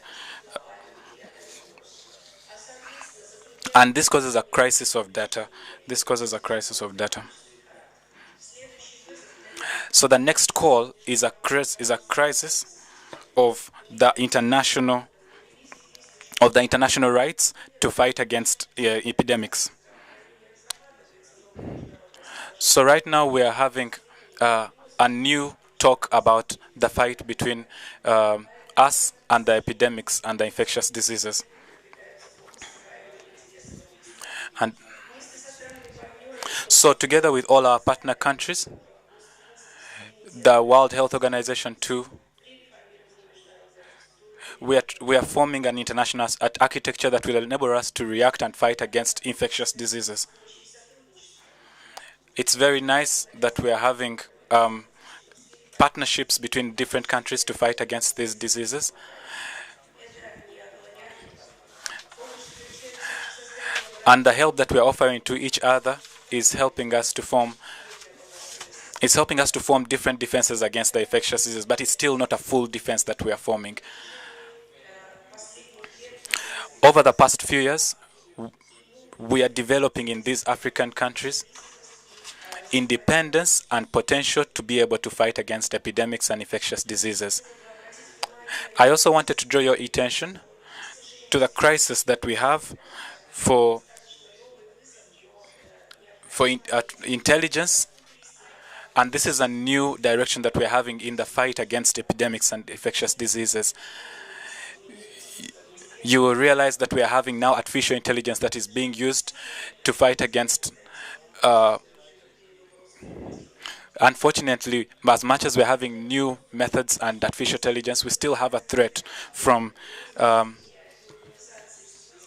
and this causes a crisis of data. This causes a crisis of data. So the next call is a crisis of the international rights to fight against epidemics. So right now we are having a new talk about the fight between us and the epidemics and the infectious diseases. And so together with all our partner countries, the World Health Organization too, we are forming an international architecture that will enable us to react and fight against infectious diseases. It's very nice that we are having partnerships between different countries to fight against these diseases. And the help that we are offering to each other is helping us to form different defenses against the infectious diseases, but it's still not a full defense that we are forming. Over the past few years, we are developing in these African countries independence and potential to be able to fight against epidemics and infectious diseases. I also wanted to draw your attention to the crisis that we have for intelligence, and this is a new direction that we're having in the fight against epidemics and infectious diseases. You will realize that we are having now artificial intelligence that is being used to fight against unfortunately, as much as we're having new methods and artificial intelligence, we still have a threat from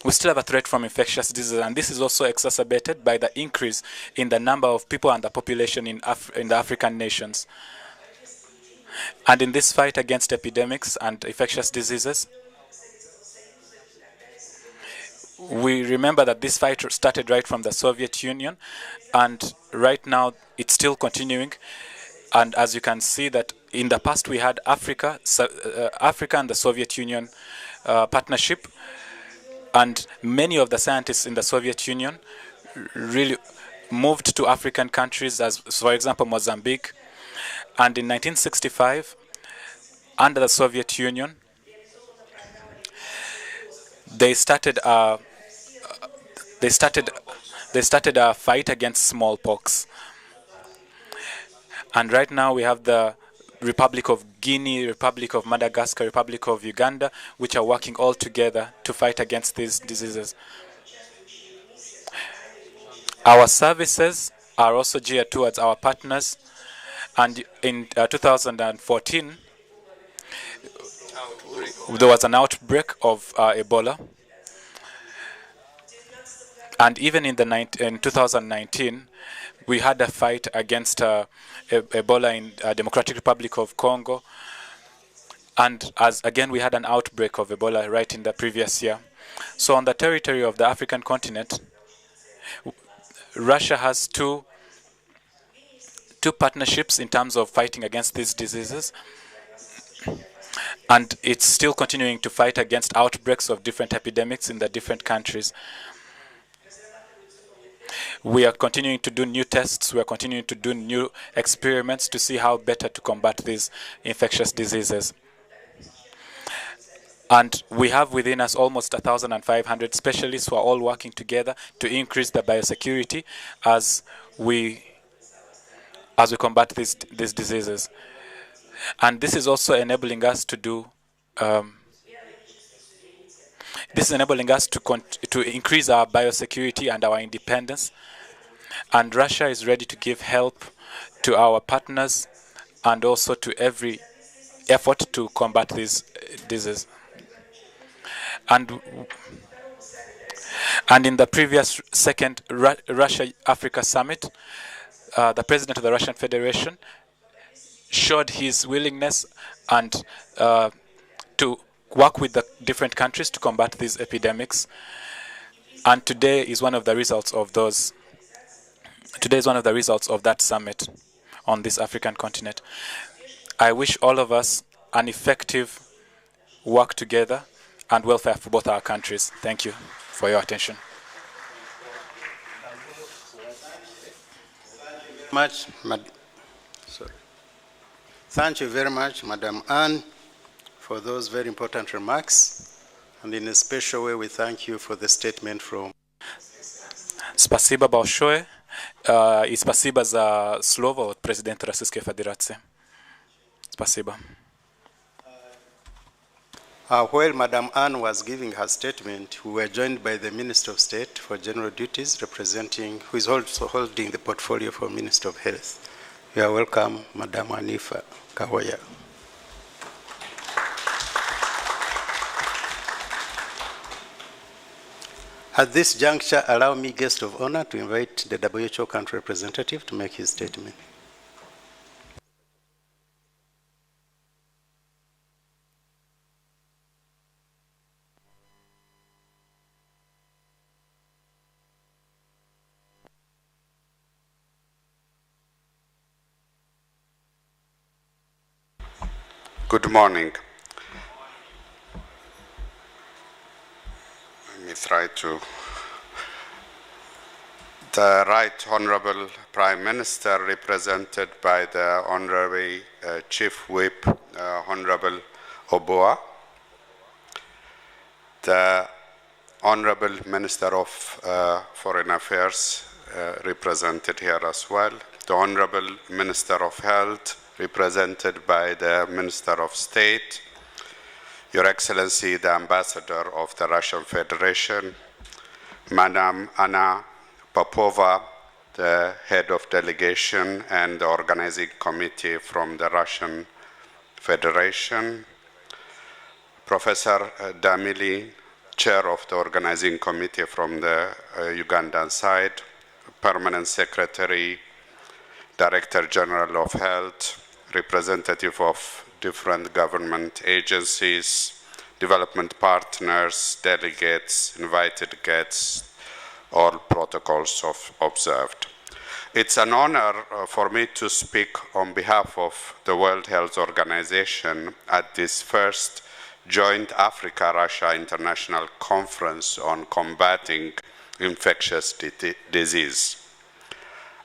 infectious diseases, and this is also exacerbated by the increase in the number of people and the population in the African nations. And in this fight against epidemics and infectious diseases, we remember that this fight started right from the Soviet Union, and right now it's still continuing. And as you can see that in the past we had Africa and the Soviet Union partnership, and many of the scientists in the Soviet Union really moved to African countries, as for example Mozambique. And in 1965, under the Soviet Union, they started a fight against smallpox. And right now we have the Republic of Guinea, Republic of Madagascar, Republic of Uganda, which are working all together to fight against these diseases. Our services are also geared towards our partners, and in 2014, there was an outbreak of Ebola. And even in 2019, we had a fight against Ebola in Democratic Republic of Congo. And again, we had an outbreak of Ebola right in the previous year. So on the territory of the African continent, Russia has two partnerships in terms of fighting against these diseases. And it's still continuing to fight against outbreaks of different epidemics in the different countries. We are continuing to do new tests. We are continuing to do new experiments to see how better to combat these infectious diseases. And we have within us almost 1,500 specialists who are all working together to increase the biosecurity as we combat these diseases. And this is also enabling us to do This is enabling us to increase our biosecurity and our independence. And Russia is ready to give help to our partners and also to every effort to combat this disease. And in the previous second Russia-Africa summit, the president of the Russian Federation showed his willingness and to work with the different countries to combat these epidemics. And today is one of the results of those. Today is one of the results of that summit on this African continent. I wish all of us an effective work together and welfare for both our countries. Thank you for your attention. Thank you very much, Madam Anne, for those very important remarks. And in a special way, we thank you for the statement from... Спасибо большое. И спасибо за слово от президента Российской Федерации. Спасибо. While Madam Anne was giving her statement, we were joined by the Minister of State for General Duties, who is also holding the portfolio for Minister of Health. You are welcome, Madam Anifa Kahoya. At this juncture, allow me, guest of honor, to invite the WHO country representative to make his statement. Good morning. Let me try to. The Right Honorable Prime Minister, represented by the Honorary Chief Whip, Honorable Oboa, the Honorable Minister of Foreign Affairs, represented here as well, the Honorable Minister of Health, represented by the Minister of State, Your Excellency, the Ambassador of the Russian Federation, Madam Anna Popova, the Head of Delegation and the Organizing Committee from the Russian Federation, Professor Damili, Chair of the Organizing Committee from the Ugandan side, Permanent Secretary, Director General of Health, representative of different government agencies, development partners, delegates, invited guests, all protocols observed. It's an honor for me to speak on behalf of the World Health Organization at this first joint Africa-Russia International Conference on combating infectious disease.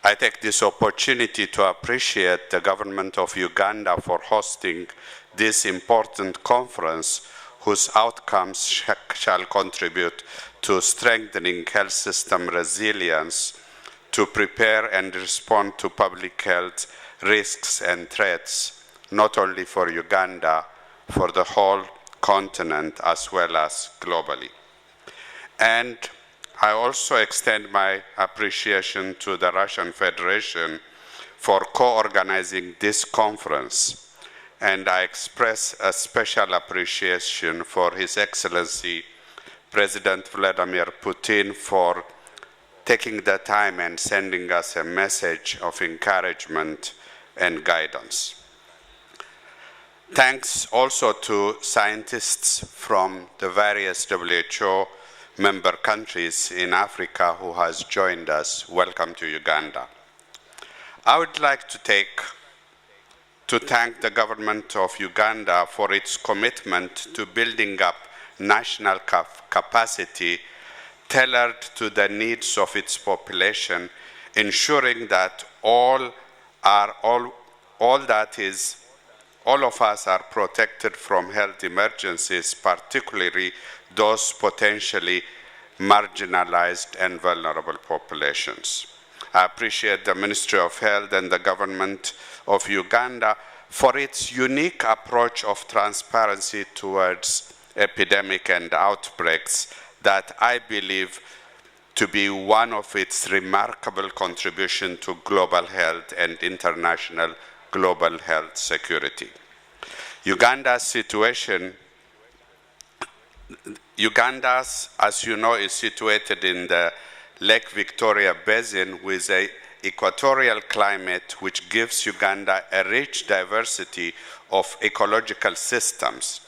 I take this opportunity to appreciate the government of Uganda for hosting this important conference, whose outcomes shall contribute to strengthening health system resilience, to prepare and respond to public health risks and threats, not only for Uganda, for the whole continent as well as globally. And I also extend my appreciation to the Russian Federation for co-organizing this conference, and I express a special appreciation for His Excellency President Vladimir Putin for taking the time and sending us a message of encouragement and guidance. Thanks also to scientists from the various WHO member countries in Africa who has joined us. Welcome to Uganda. I would like to thank the government of Uganda for its commitment to building up national capacity tailored to the needs of its population, ensuring that all of us are protected from health emergencies, particularly those potentially marginalized and vulnerable populations. I appreciate the Ministry of Health and the government of Uganda for its unique approach of transparency towards epidemic and outbreaks that I believe to be one of its remarkable contribution to global health and international global health security. Uganda's situation, as you know, is situated in the Lake Victoria Basin with an equatorial climate which gives Uganda a rich diversity of ecological systems.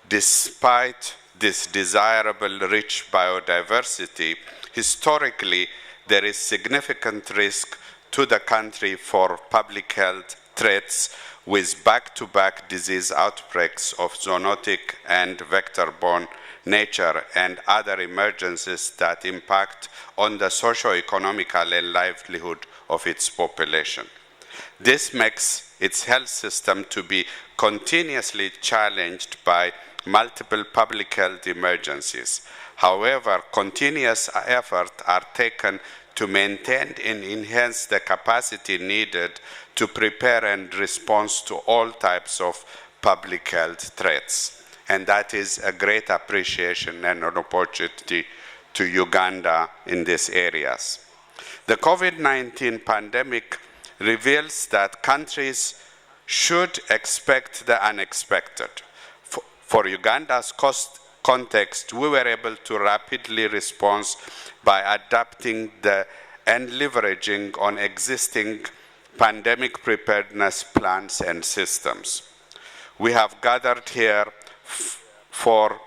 Despite this desirable rich biodiversity, historically there is significant risk to the country for public health threats with back-to-back disease outbreaks of zoonotic and vector-borne nature and other emergencies that impact on the socio-economical and livelihood of its population. This makes its health system to be continuously challenged by multiple public health emergencies. However, continuous efforts are taken to maintain and enhance the capacity needed to prepare and respond to all types of public health threats. And that is a great appreciation and an opportunity to Uganda in these areas. The COVID-19 pandemic reveals that countries should expect the unexpected. For Uganda's context, we were able to rapidly respond by adapting and leveraging on existing pandemic preparedness plans and systems. We have gathered here for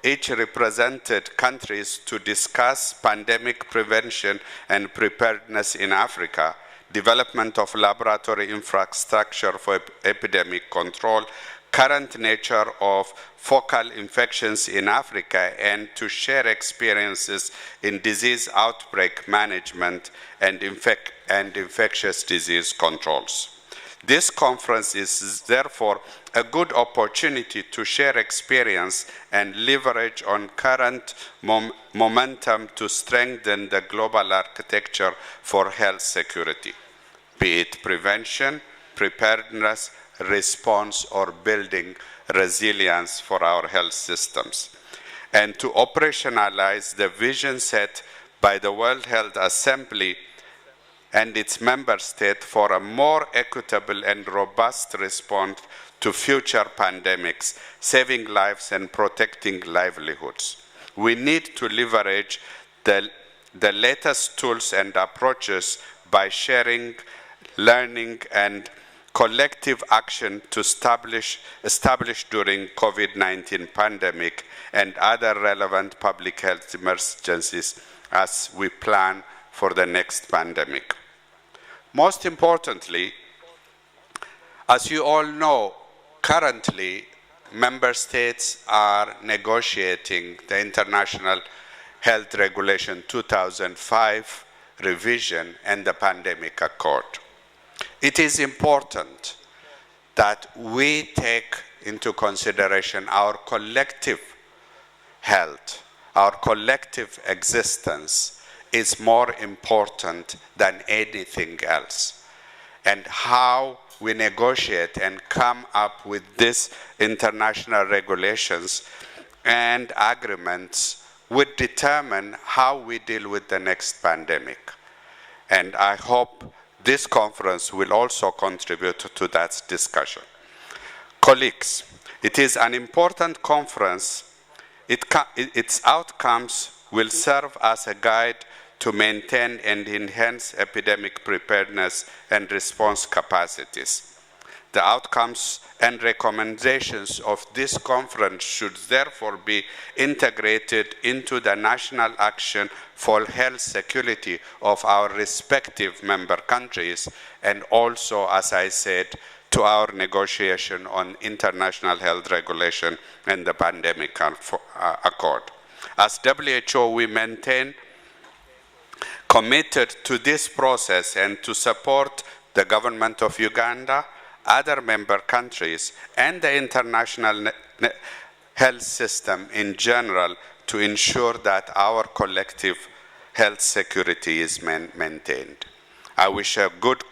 each represented countries to discuss pandemic prevention and preparedness in Africa, development of laboratory infrastructure for epidemic control, current nature of focal infections in Africa, and to share experiences in disease outbreak management and infectious disease controls. This conference is therefore a good opportunity to share experience and leverage on current momentum to strengthen the global architecture for health security, be it prevention, preparedness, response, or building resilience for our health systems, and to operationalize the vision set by the World Health Assembly and its member state for a more equitable and robust response to future pandemics, saving lives and protecting livelihoods. We need to leverage the latest tools and approaches by sharing, learning, and collective action to establish during COVID-19 pandemic and other relevant public health emergencies as we plan for the next pandemic. Most importantly, as you all know, currently member states are negotiating the International Health Regulation 2005 revision and the Pandemic Accord. It is important that we take into consideration our collective health, our collective existence is more important than anything else. And how we negotiate and come up with these international regulations and agreements would determine how we deal with the next pandemic. And I hope this conference will also contribute to that discussion. Colleagues, it is an important conference. Its outcomes will serve as a guide to maintain and enhance epidemic preparedness and response capacities. The outcomes and recommendations of this conference should therefore be integrated into the national action for health security of our respective member countries, and also, as I said, to our negotiation on international health regulation and the pandemic accord. As WHO, we maintain committed to this process and to support the government of Uganda, other member countries, and the international health system in general to ensure that our collective health security is maintained. I wish a good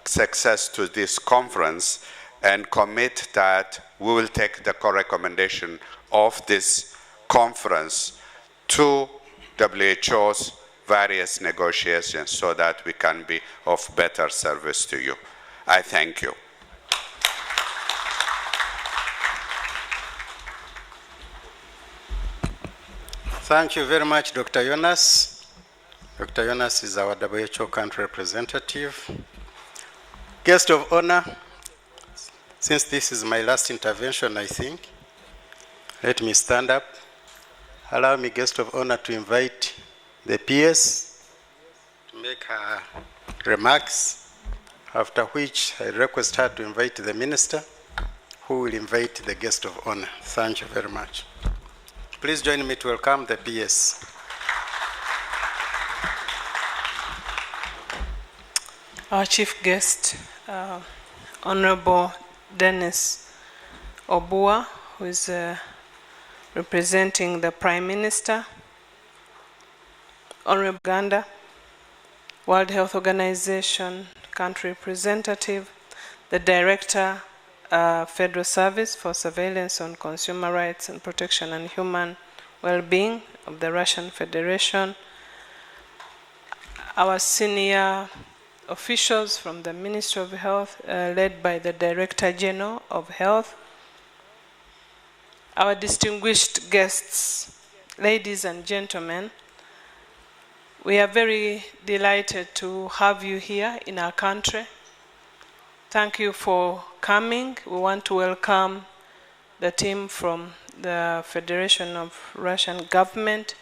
success to this conference. and commit that we will take the core recommendation of this conference to WHO's various negotiations so that we can be of better service to you. I thank you. Thank you very much, Dr. Jonas. Dr. Jonas is our WHO country representative. Guest of honor, since this is my last intervention, I think, let me stand up. Allow me, guest of honor, to invite the PS to make her remarks, after which I request her to invite the minister, who will invite the guest of honor. Thank you very much. Please join me to welcome the PS. Our chief guest, Honorable Dennis Obua, who is representing the Prime Minister, Honorable Uganda, World Health Organization country representative, the Director, Federal Service for Surveillance on Consumer Rights and Protection and Human Well-being of the Russian Federation, our senior officials from the Ministry of Health, led by the Director General of Health, our distinguished guests, ladies and gentlemen, we are very delighted to have you here in our country. Thank you for coming. We want to welcome the team from the Federation of Russian Government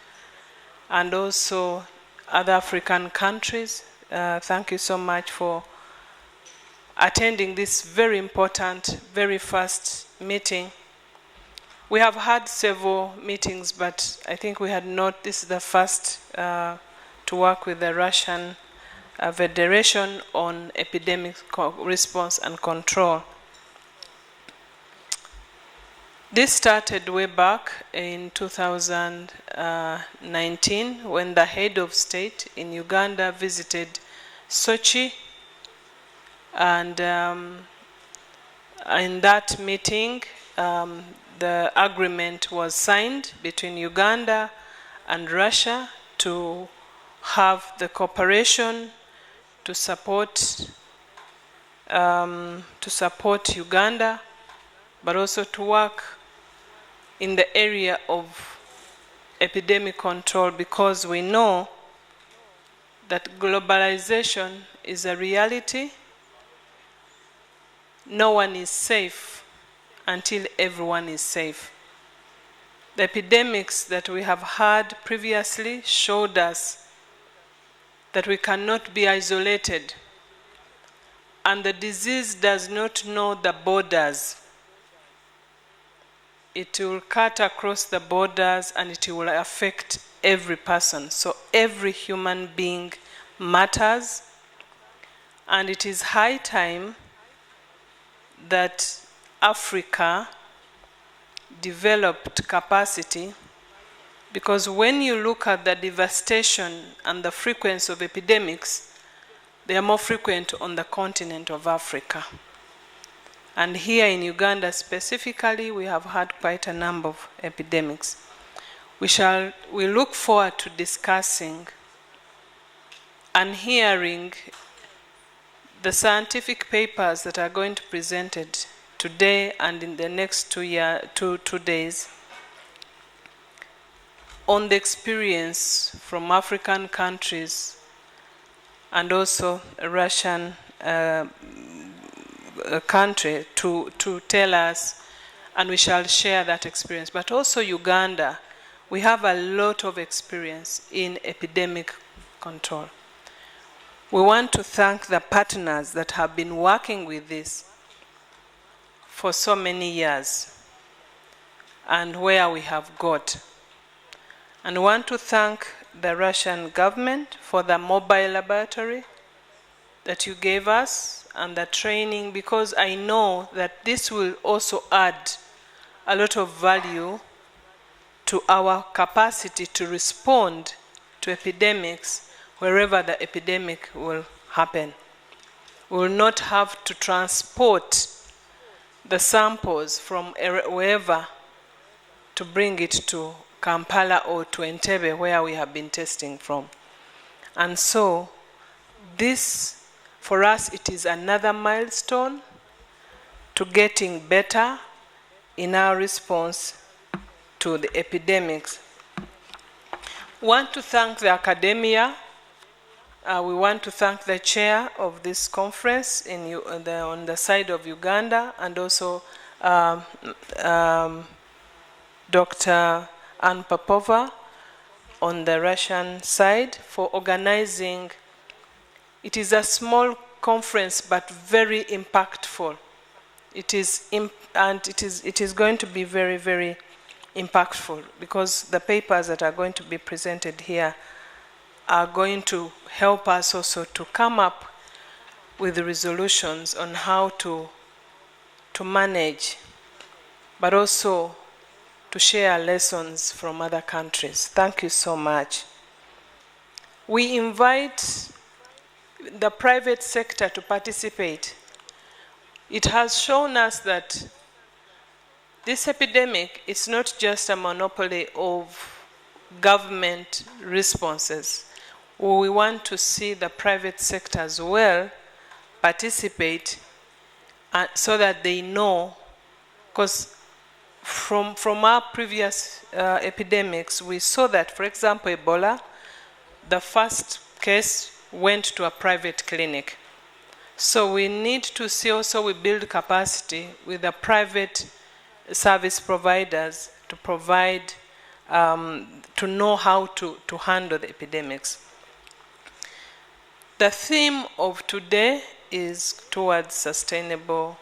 and also other African countries. Thank you so much for attending this very important, very first meeting. We have had several meetings, but I think we had not, this is the first to work with the Russian Federation on epidemic response and control. This started way back in 2019 when the head of state in Uganda visited Sochi, and in that meeting the agreement was signed between Uganda and Russia to have the cooperation to support Uganda, but also to work in the area of epidemic control, because we know that globalization is a reality. No one is safe until everyone is safe. The epidemics that we have had previously showed us that we cannot be isolated, and the disease does not know the borders. It will cut across the borders and it will affect every person. So every human being matters, and it is high time that Africa developed capacity, because when you look at the devastation and the frequency of epidemics, they are more frequent on the continent of Africa. And here in Uganda specifically, we have had quite a number of epidemics. We look forward to discussing and hearing the scientific papers that are going to be presented today and in the next 2 days on the experience from African countries and also a Russian country to tell us, and we shall share that experience. But also Uganda, we have a lot of experience in epidemic control. We want to thank the partners that have been working with this for so many years and where we have got. And we want to thank the Russian government for the mobile laboratory that you gave us and the training, because I know that this will also add a lot of value to our capacity to respond to epidemics wherever the epidemic will happen. We will not have to transport the samples from wherever to bring it to Kampala or to Entebbe, where we have been testing from. And so this, for us, it is another milestone to getting better in our response to the epidemics. Want to thank the academia. We want to thank the chair of this conference on the side of Uganda, and also Dr. Ann Popova on the Russian side for organizing. It is a small conference but very impactful. It is going to be very, very impactful, because the papers that are going to be presented here are going to help us also to come up with the resolutions on how to manage, but also to share lessons from other countries. Thank you so much. We invite the private sector to participate. It has shown us that this epidemic is not just a monopoly of government responses. We want to see the private sector as well participate, so that they know, because from our previous epidemics, we saw that, for example, Ebola, the first case went to a private clinic. So we need to see also we build capacity with the private service providers to provide, to know how to handle the epidemics. The theme of today is towards sustainable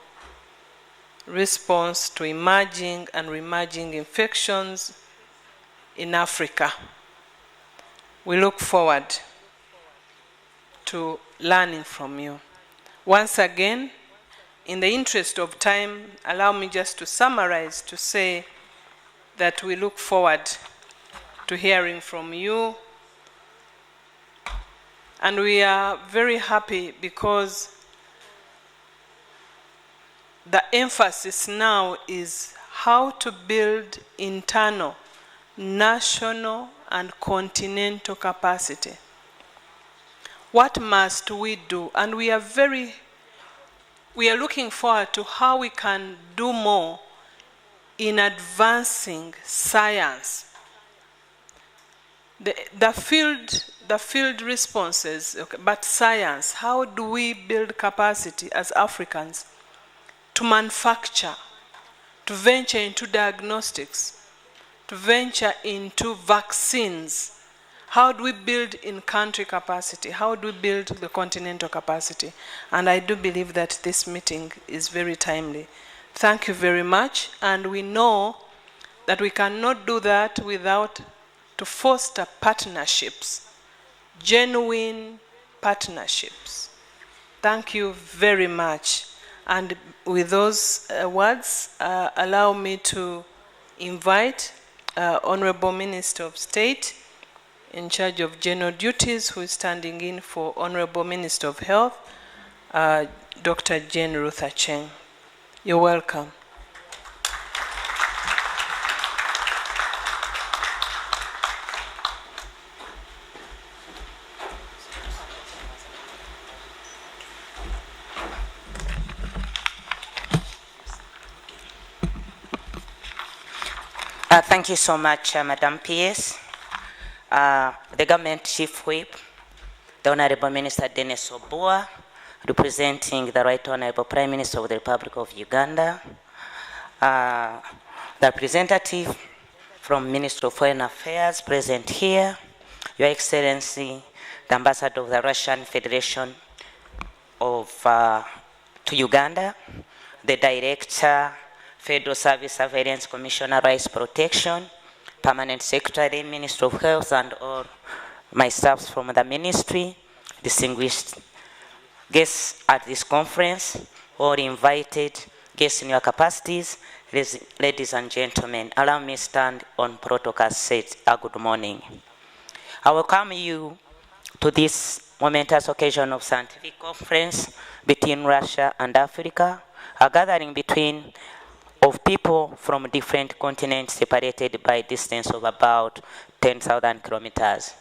response to emerging and re-emerging infections in Africa. We look forward to learning from you. Once again, in the interest of time, allow me just to summarize, to say that we look forward to hearing from you. And we are very happy because the emphasis now is how to build internal, national, and continental capacity. What must we do? And we are looking forward to how we can do more in advancing science. The field responses, okay, but science, how do we build capacity as Africans to manufacture, to venture into diagnostics, to venture into vaccines? How do we build in-country capacity? How do we build the continental capacity? And I do believe that this meeting is very timely. Thank you very much. And we know that we cannot do that without to foster partnerships, genuine partnerships. Thank you very much. And with those words, allow me to invite Honorable Minister of State in charge of general duties, who is standing in for Honorable Minister of Health, Dr. Jane Ruth Acheng. You're welcome. Thank you so much, Madam PS. The Government Chief Whip, the Honorable Minister Dennis Obua, representing the Right Honorable Prime Minister of the Republic of Uganda, the representative from Ministry of Foreign Affairs present here, Your Excellency, the Ambassador of the Russian Federation to Uganda, the Director, Federal Service Surveillance Commissioner, Rights Protection, Permanent Secretary, Minister of Health, and all my staffs from the ministry, distinguished guests at this conference, all invited guests in your capacities, ladies and gentlemen, allow me stand on protocol set. Good morning. I welcome you to this momentous occasion of scientific conference between Russia and Africa, a gathering between of people from different continents separated by a distance of about 10,000 kilometers.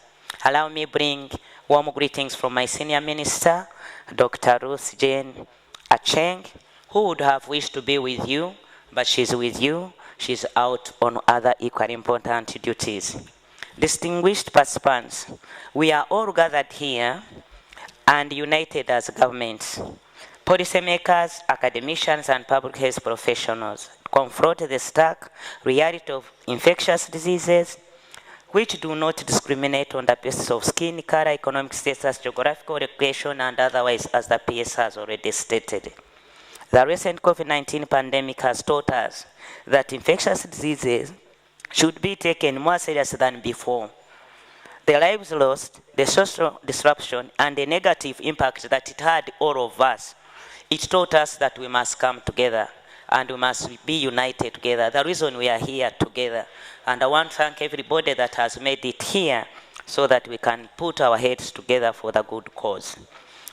Allow me bring warm greetings from my senior minister, Dr. Ruth Jane Acheng, who would have wished to be with you, but she's with you. She's out on other equally important duties. Distinguished participants, we are all gathered here and united as governments, policymakers, academicians, and public health professionals confront the stark reality of infectious diseases which do not discriminate on the basis of skin color, economic status, geographical location, and otherwise, as the PS has already stated. The recent COVID-19 pandemic has taught us that infectious diseases should be taken more seriously than before. The lives lost, the social disruption, and the negative impact that it had all of us, it taught us that we must come together and we must be united together. The reason we are here together. And I want to thank everybody that has made it here so that we can put our heads together for the good cause.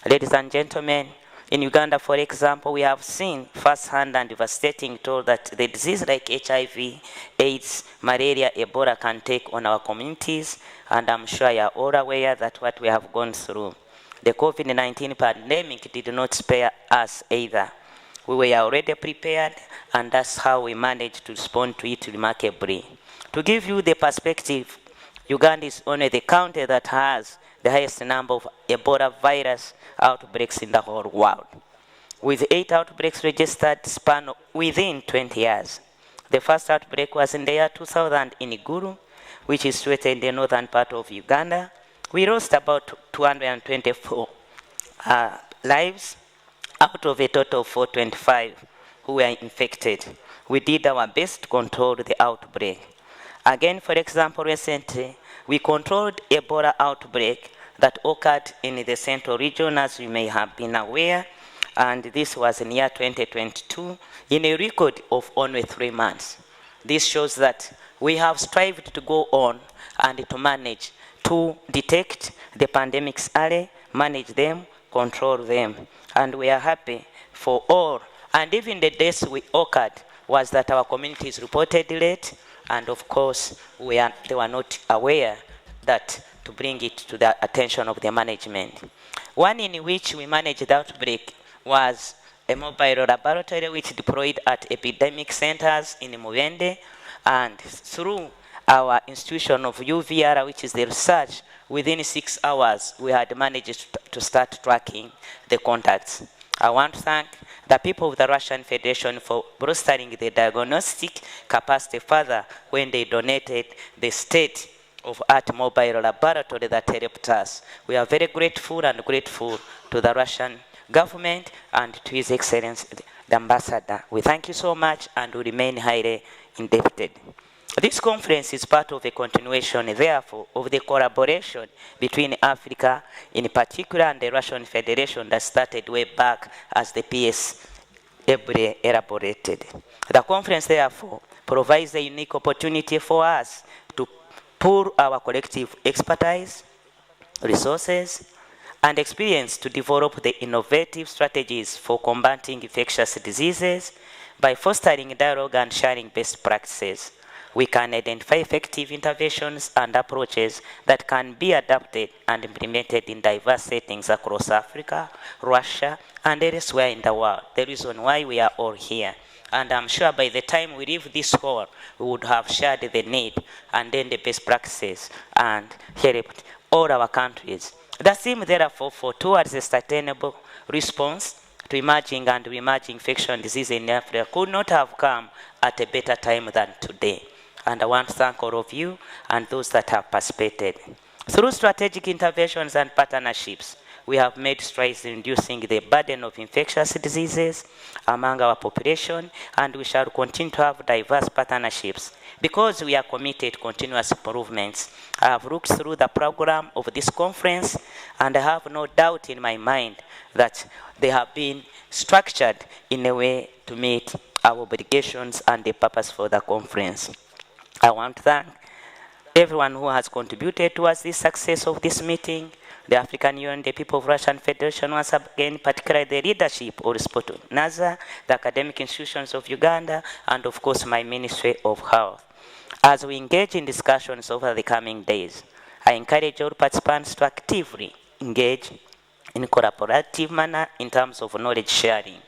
Ladies and gentlemen, in Uganda, for example, we have seen firsthand and devastating toll that the disease like HIV, AIDS, malaria, Ebola can take on our communities, and I'm sure you are all aware that what we have gone through. The COVID-19 pandemic did not spare us either. We were already prepared, and that's how we managed to respond to it remarkably. To give you the perspective, Uganda is only the country that has the highest number of Ebola virus outbreaks in the whole world, with 8 outbreaks registered span within 20 years. The first outbreak was in the year 2000 in Iguru, which is situated in the northern part of Uganda. We lost about 224 lives out of a total of 425 who were infected. We did our best to control the outbreak. Again, for example, recently, we controlled Ebola outbreak that occurred in the central region, as you may have been aware, and this was in year 2022, in a record of only 3 months. This shows that we have strived to go on and to manage, to detect the pandemics early, manage them, control them, and we are happy for all. And even the deaths we occurred was that our communities reported late, and of course, they were not aware that to bring it to the attention of the management. One in which we managed the outbreak was a mobile laboratory which deployed at epidemic centers in Mubende, and through our institution of UVR, which is the research, within 6 hours, we had managed to start tracking the contacts. I want to thank the people of the Russian Federation for bolstering the diagnostic capacity further when they donated the state of art mobile laboratory that helped us. We are very grateful to the Russian government and to His Excellency, the Ambassador. We thank you so much and we remain highly indebted. This conference is part of a continuation, therefore, of the collaboration between Africa in particular and the Russian Federation that started way back as the PS elaborated. The conference, therefore, provides a unique opportunity for us to pool our collective expertise, resources, and experience to develop the innovative strategies for combating infectious diseases by fostering dialogue and sharing best practices. We can identify effective interventions and approaches that can be adapted and implemented in diverse settings across Africa, Russia, and elsewhere in the world. The reason why we are all here. And I'm sure by the time we leave this hall, we would have shared the need and then the best practices and helped all our countries. The theme, therefore, towards a sustainable response to emerging and re-emerging infectious disease in Africa could not have come at a better time than today. And I want to thank all of you and those that have participated. Through strategic interventions and partnerships, we have made strides in reducing the burden of infectious diseases among our population, and we shall continue to have diverse partnerships because we are committed to continuous improvements. I have looked through the program of this conference, and I have no doubt in my mind that they have been structured in a way to meet our obligations and the purpose for the conference. I want to thank everyone who has contributed towards the success of this meeting, the African Union, the people of Russian Federation, once again, particularly the leadership of Sport NASA, the academic institutions of Uganda, and of course my Ministry of Health. As we engage in discussions over the coming days, I encourage all participants to actively engage in collaborative manner in terms of knowledge sharing.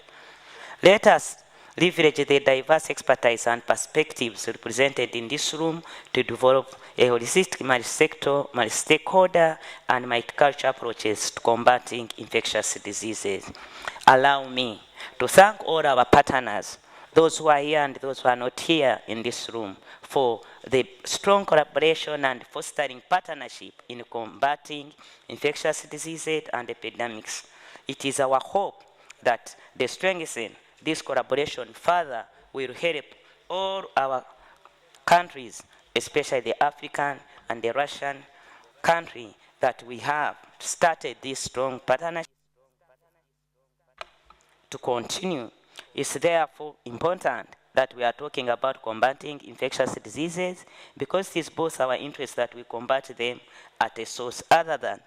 Let us leverage the diverse expertise and perspectives represented in this room to develop a holistic, multi-sector, multi-stakeholder, and multicultural approaches to combating infectious diseases. Allow me to thank all our partners, those who are here and those who are not here in this room, for the strong collaboration and fostering partnership in combating infectious diseases and epidemics. It is our hope that the strengthening this collaboration further will help all our countries, especially the African and the Russian country, that we have started this strong partnership to continue. It's therefore important that we are talking about combating infectious diseases, because it is both our interest that we combat them at a source, other than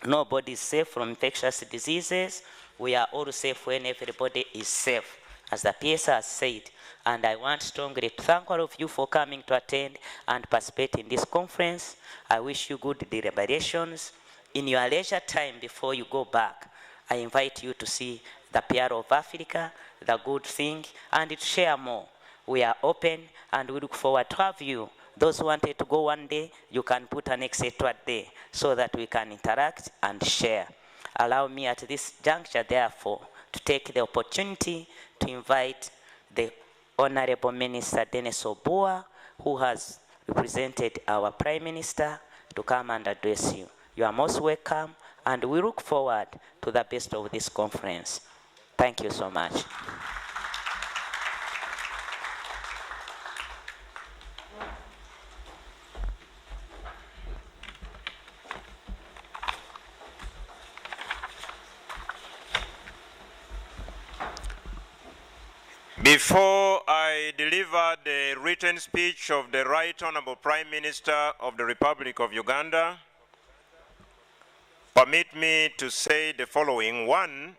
nobody is safe from infectious diseases. We are all safe when everybody is safe, as the PS has said. And I want strongly to thank all of you for coming to attend and participate in this conference. I wish you good deliberations. In your leisure time before you go back, I invite you to see the PR of Africa, the good thing, and to share more. We are open and we look forward to have you. Those who wanted to go one day, you can put an etc. there so that we can interact and share. Allow me at this juncture, therefore, to take the opportunity to invite the Honorable Minister Dennis Obua, who has represented our Prime Minister, to come and address you. You are most welcome, and we look forward to the best of this conference. Thank you so much. Before I deliver the written speech of the Right Honorable Prime Minister of the Republic of Uganda, permit me to say the following. One,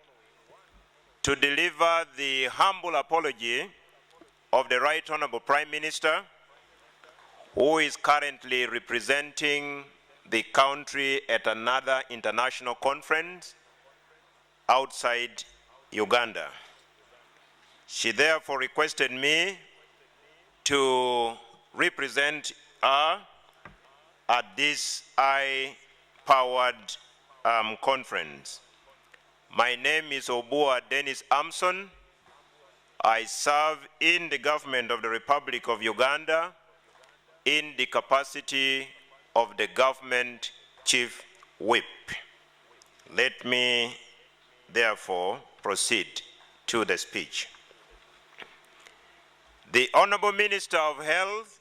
to deliver the humble apology of the Right Honorable Prime Minister, who is currently representing the country at another international conference outside Uganda. She therefore requested me to represent her at this high-powered conference. My name is Obua Dennis Amson. I serve in the government of the Republic of Uganda in the capacity of the government chief whip. Let me therefore proceed to the speech. The Honorable Minister of Health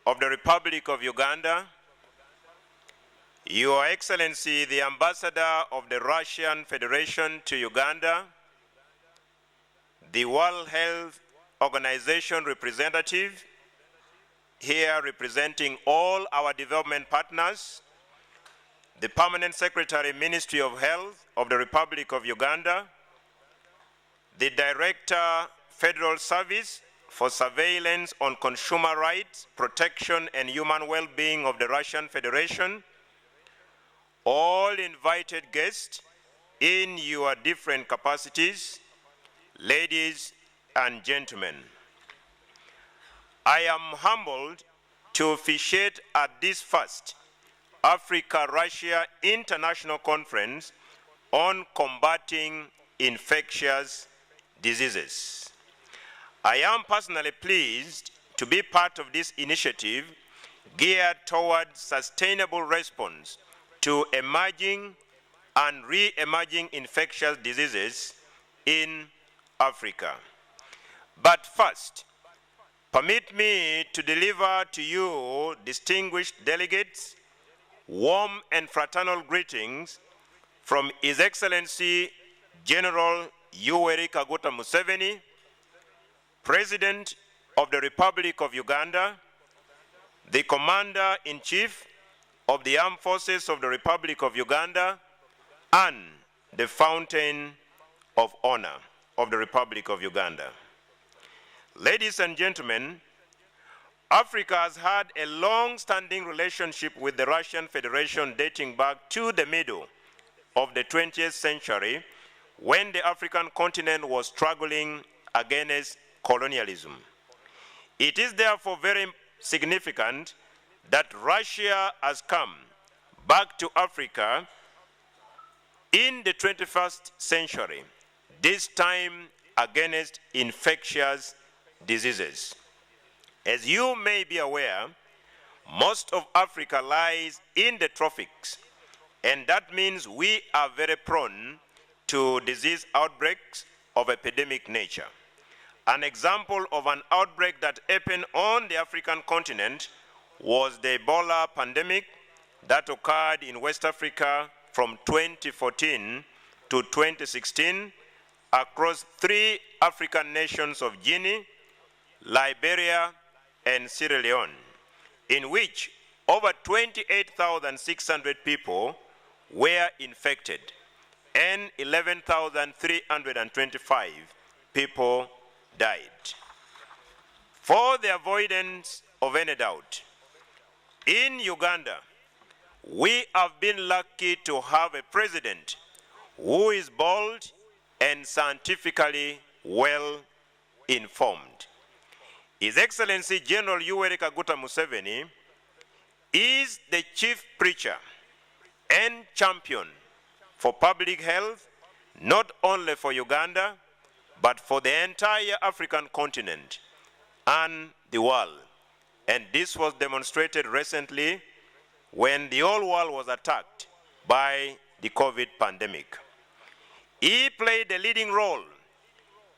of the Republic of Uganda, Your Excellency, the Ambassador of the Russian Federation to Uganda, the World Health Organization representative, here representing all our development partners, the Permanent Secretary, Ministry of Health of the Republic of Uganda, the Director, Federal Service for Surveillance on Consumer Rights, Protection and Human Well-being of the Russian Federation, all invited guests in your different capacities, ladies and gentlemen. I am humbled to officiate at this first Africa-Russia International Conference on combating infectious diseases. I am personally pleased to be part of this initiative geared towards sustainable response to emerging and re-emerging infectious diseases in Africa. But first, permit me to deliver to you, distinguished delegates, warm and fraternal greetings from His Excellency General Yoweri Kaguta Museveni, President of the Republic of Uganda, the Commander-in-Chief of the Armed Forces of the Republic of Uganda and the Fountain of Honor of the Republic of Uganda. Ladies and gentlemen, Africa has had a long-standing relationship with the Russian Federation dating back to the middle of the 20th century, when the African continent was struggling against colonialism. It is therefore very significant that Russia has come back to Africa in the 21st century, this time against infectious diseases. As you may be aware, most of Africa lies in the tropics, and that means we are very prone to disease outbreaks of epidemic nature. An example of an outbreak that happened on the African continent was the Ebola pandemic that occurred in West Africa from 2014 to 2016 across 3 African nations of Guinea, Liberia, and Sierra Leone, in which over 28,600 people were infected and 11,325 people died. For the avoidance of any doubt, in Uganda, we have been lucky to have a president who is bold and scientifically well informed. His Excellency General Yoweri Kaguta Museveni is the chief preacher and champion for public health, not only for Uganda, but for the entire African continent and the world. And this was demonstrated recently when the whole world was attacked by the COVID pandemic. He played a leading role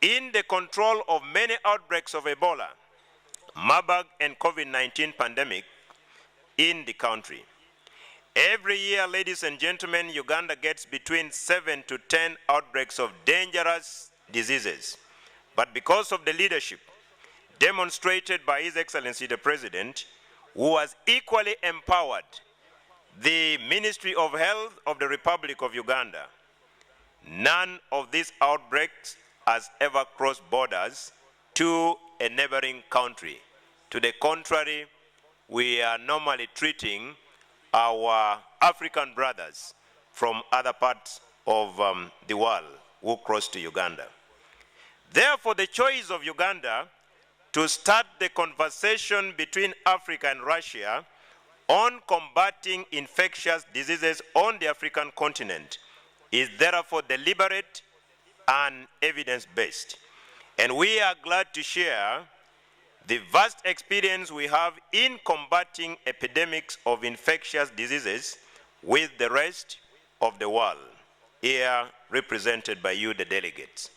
in the control of many outbreaks of Ebola, Marburg, and COVID-19 pandemic in the country. Every year, ladies and gentlemen, Uganda gets between 7 to 10 outbreaks of dangerous diseases. But because of the leadership demonstrated by His Excellency the President, who has equally empowered the Ministry of Health of the Republic of Uganda, none of these outbreaks has ever crossed borders to a neighboring country. To the contrary, we are normally treating our African brothers from other parts of the world who cross to Uganda. Therefore, the choice of Uganda to start the conversation between Africa and Russia on combating infectious diseases on the African continent is therefore deliberate and evidence-based. And we are glad to share the vast experience we have in combating epidemics of infectious diseases with the rest of the world, here represented by you, the delegates.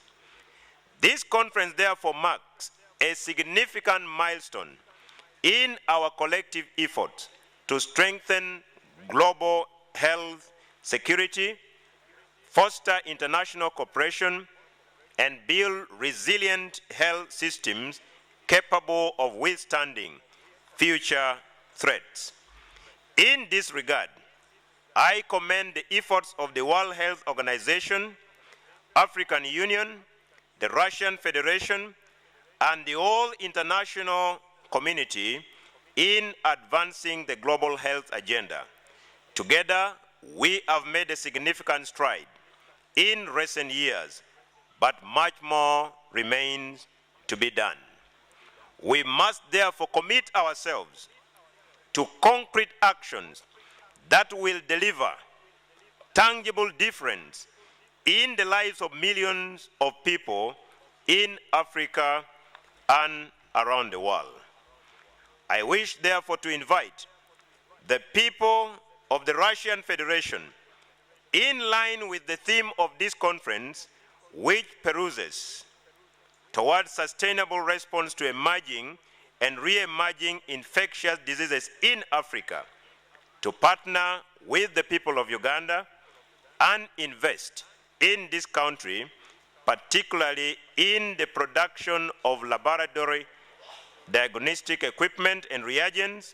This conference therefore marks a significant milestone in our collective effort to strengthen global health security, foster international cooperation, and build resilient health systems capable of withstanding future threats. In this regard, I commend the efforts of the World Health Organization, African Union, the Russian Federation, and the whole international community in advancing the global health agenda. Together, we have made a significant stride in recent years, but much more remains to be done. We must therefore commit ourselves to concrete actions that will deliver tangible difference in the lives of millions of people in Africa and around the world. I wish therefore to invite the people of the Russian Federation, in line with the theme of this conference, which peruses towards sustainable response to emerging and re-emerging infectious diseases in Africa, to partner with the people of Uganda and invest in this country, particularly in the production of laboratory diagnostic equipment and reagents,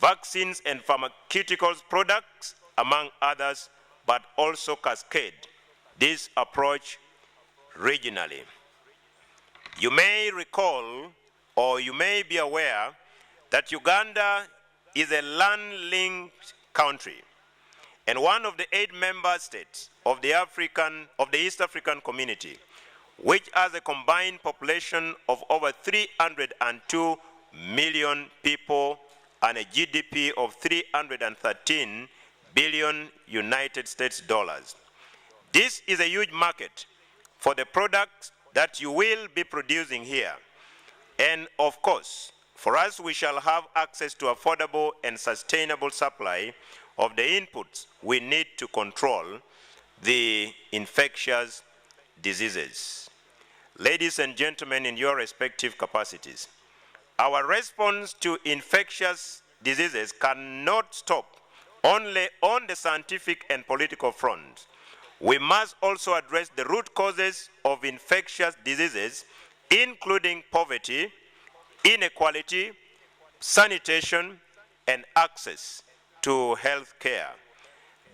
vaccines and pharmaceuticals products, among others, but also cascade this approach regionally. You may recall, or you may be aware, that Uganda is a land-linked country and one of the 8 member states of the East African Community, which has a combined population of over 302 million people and a GDP of 313 billion United States dollars. This is a huge market for the products that you will be producing here. And of course, for us, we shall have access to affordable and sustainable supply of the inputs we need to control the infectious diseases. Ladies and gentlemen, in your respective capacities, our response to infectious diseases cannot stop only on the scientific and political front. We must also address the root causes of infectious diseases, including poverty, inequality, sanitation, and access to health care.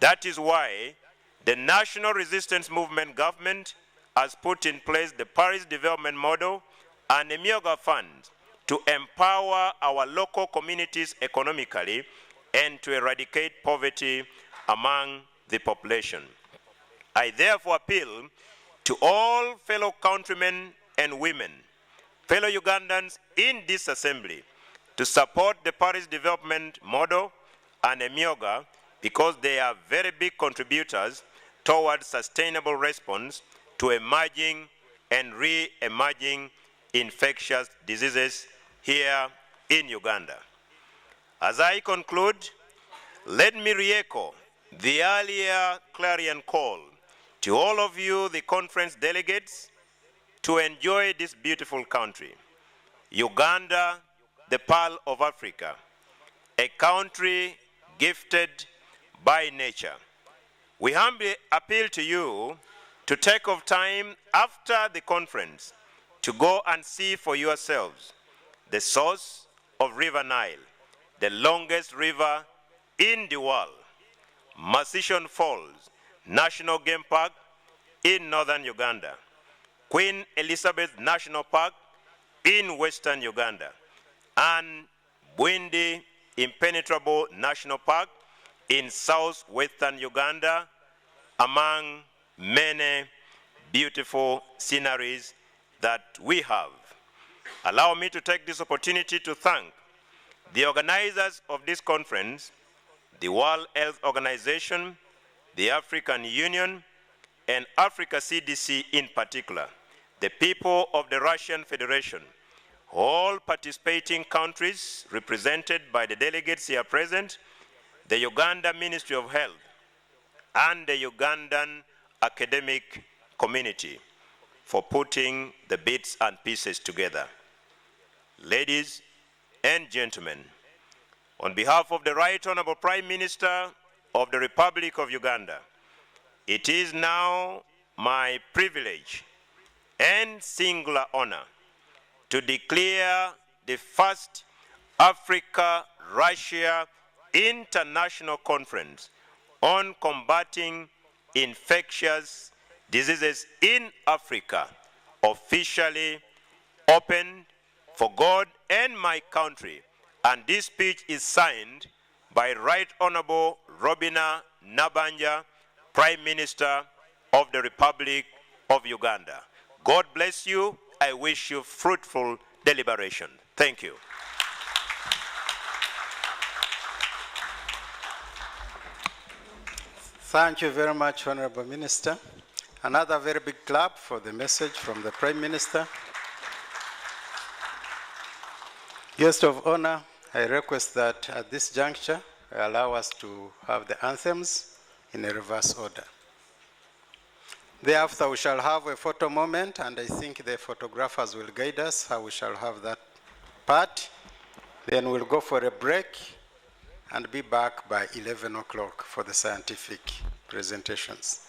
That is why the National Resistance Movement government has put in place the Paris Development Model and the Myoga Fund to empower our local communities economically and to eradicate poverty among the population. I therefore appeal to all fellow countrymen and women, fellow Ugandans in this assembly, to support the Paris Development Model and Myoga because they are very big contributors towards sustainable response to emerging and re-emerging infectious diseases here in Uganda. As I conclude, let me re-echo the earlier clarion call to all of you, the conference delegates, to enjoy this beautiful country. Uganda, the pearl of Africa, a country gifted by nature. We humbly appeal to you to take of time after the conference to go and see for yourselves the source of River Nile, the longest river in the world, Masishon Falls National Game Park in northern Uganda, Queen Elizabeth National Park in western Uganda, and Bwindi Impenetrable National Park in southwestern Uganda, among many beautiful sceneries that we have. Allow me to take this opportunity to thank the organizers of this conference, the World Health Organization, the African Union, and Africa CDC in particular, the people of the Russian Federation, all participating countries represented by the delegates here present, the Uganda Ministry of Health, and the Ugandan academic community for putting the bits and pieces together. Ladies and gentlemen, on behalf of the Right Honorable Prime Minister of the Republic of Uganda, it is now my privilege and singular honor to declare the first Africa-Russia International Conference on combating infectious diseases in Africa officially opened for God and my country. And this speech is signed by Right Honorable Robina Nabanja, Prime Minister of the Republic of Uganda. God bless you. I wish you fruitful deliberation. Thank you. Thank you very much, Honorable Minister. Another very big clap for the message from the Prime Minister. Guest of honor, I request that at this juncture, allow us to have the anthems in a reverse order. Thereafter, we shall have a photo moment, and I think the photographers will guide us how we shall have that part. Then we'll go for a break and be back by 11 o'clock for the scientific presentations.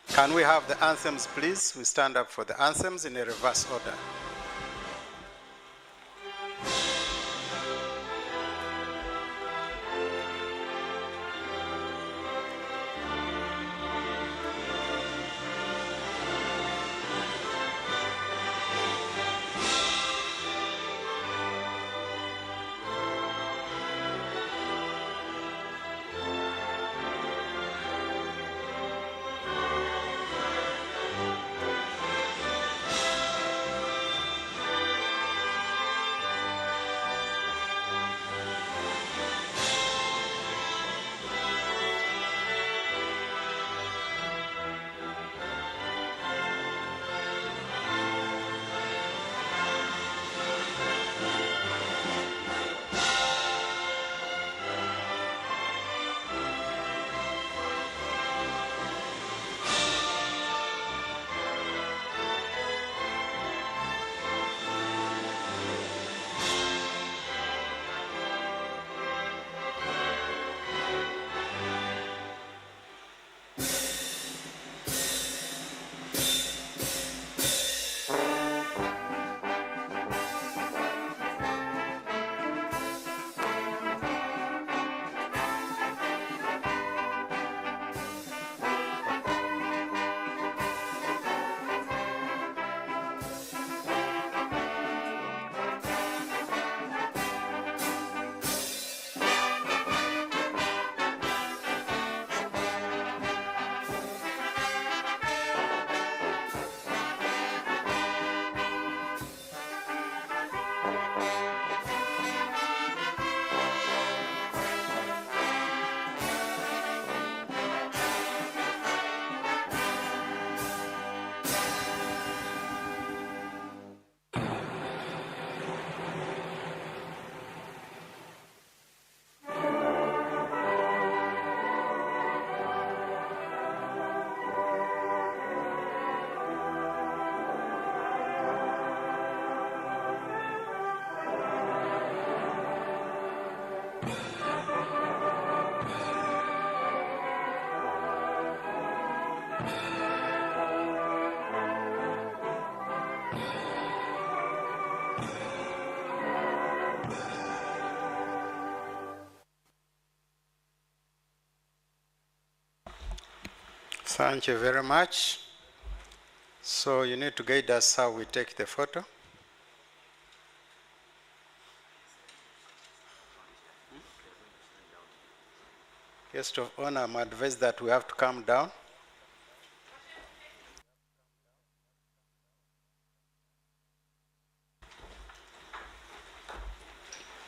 Can we have the anthems, please? We stand up for the anthems in a reverse order. Thank you very much. So you need to guide us how we take the photo. Guest of honor, I'm advised that we have to come down.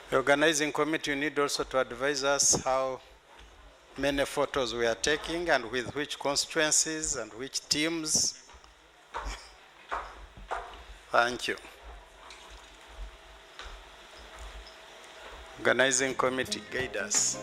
The organizing committee, you need also to advise us how many photos we are taking and with which constituencies and which teams. Thank you. Organizing committee, guide us.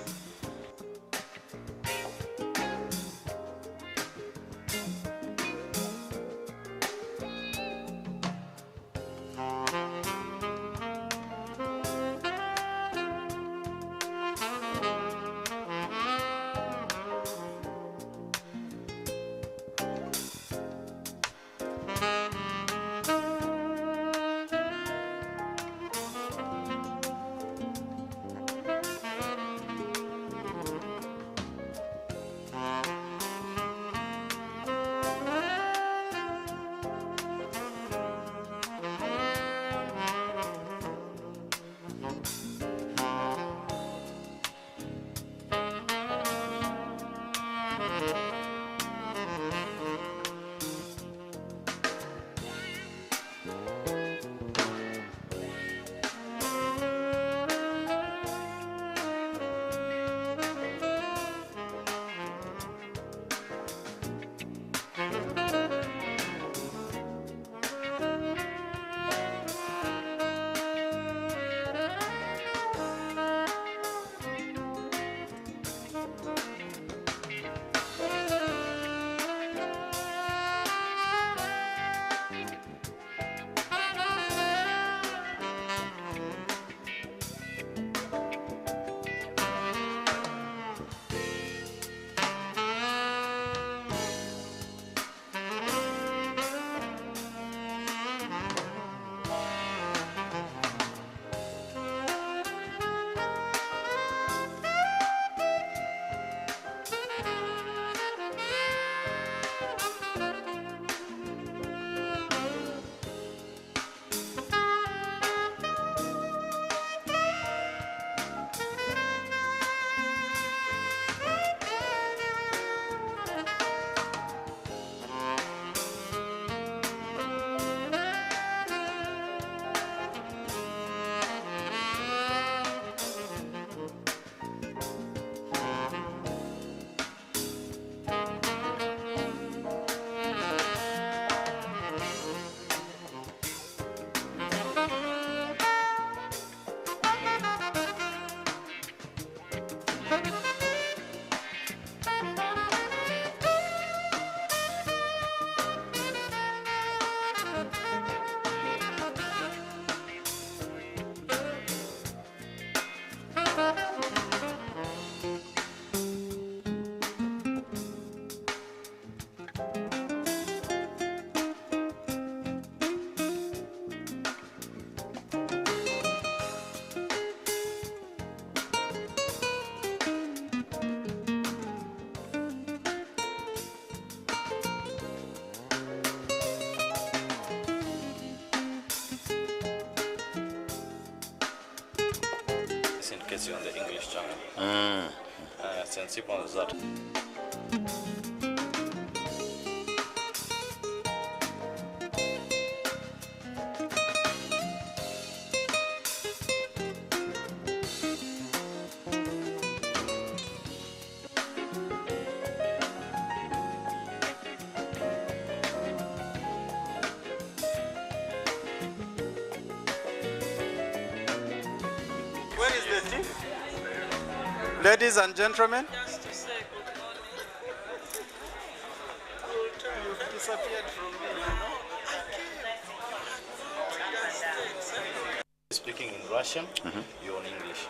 In case you're on the English channel. Sensible as that. Where is the team? Ladies and gentlemen. You've disappeared from me, you know? Speaking in Russian, you're in English.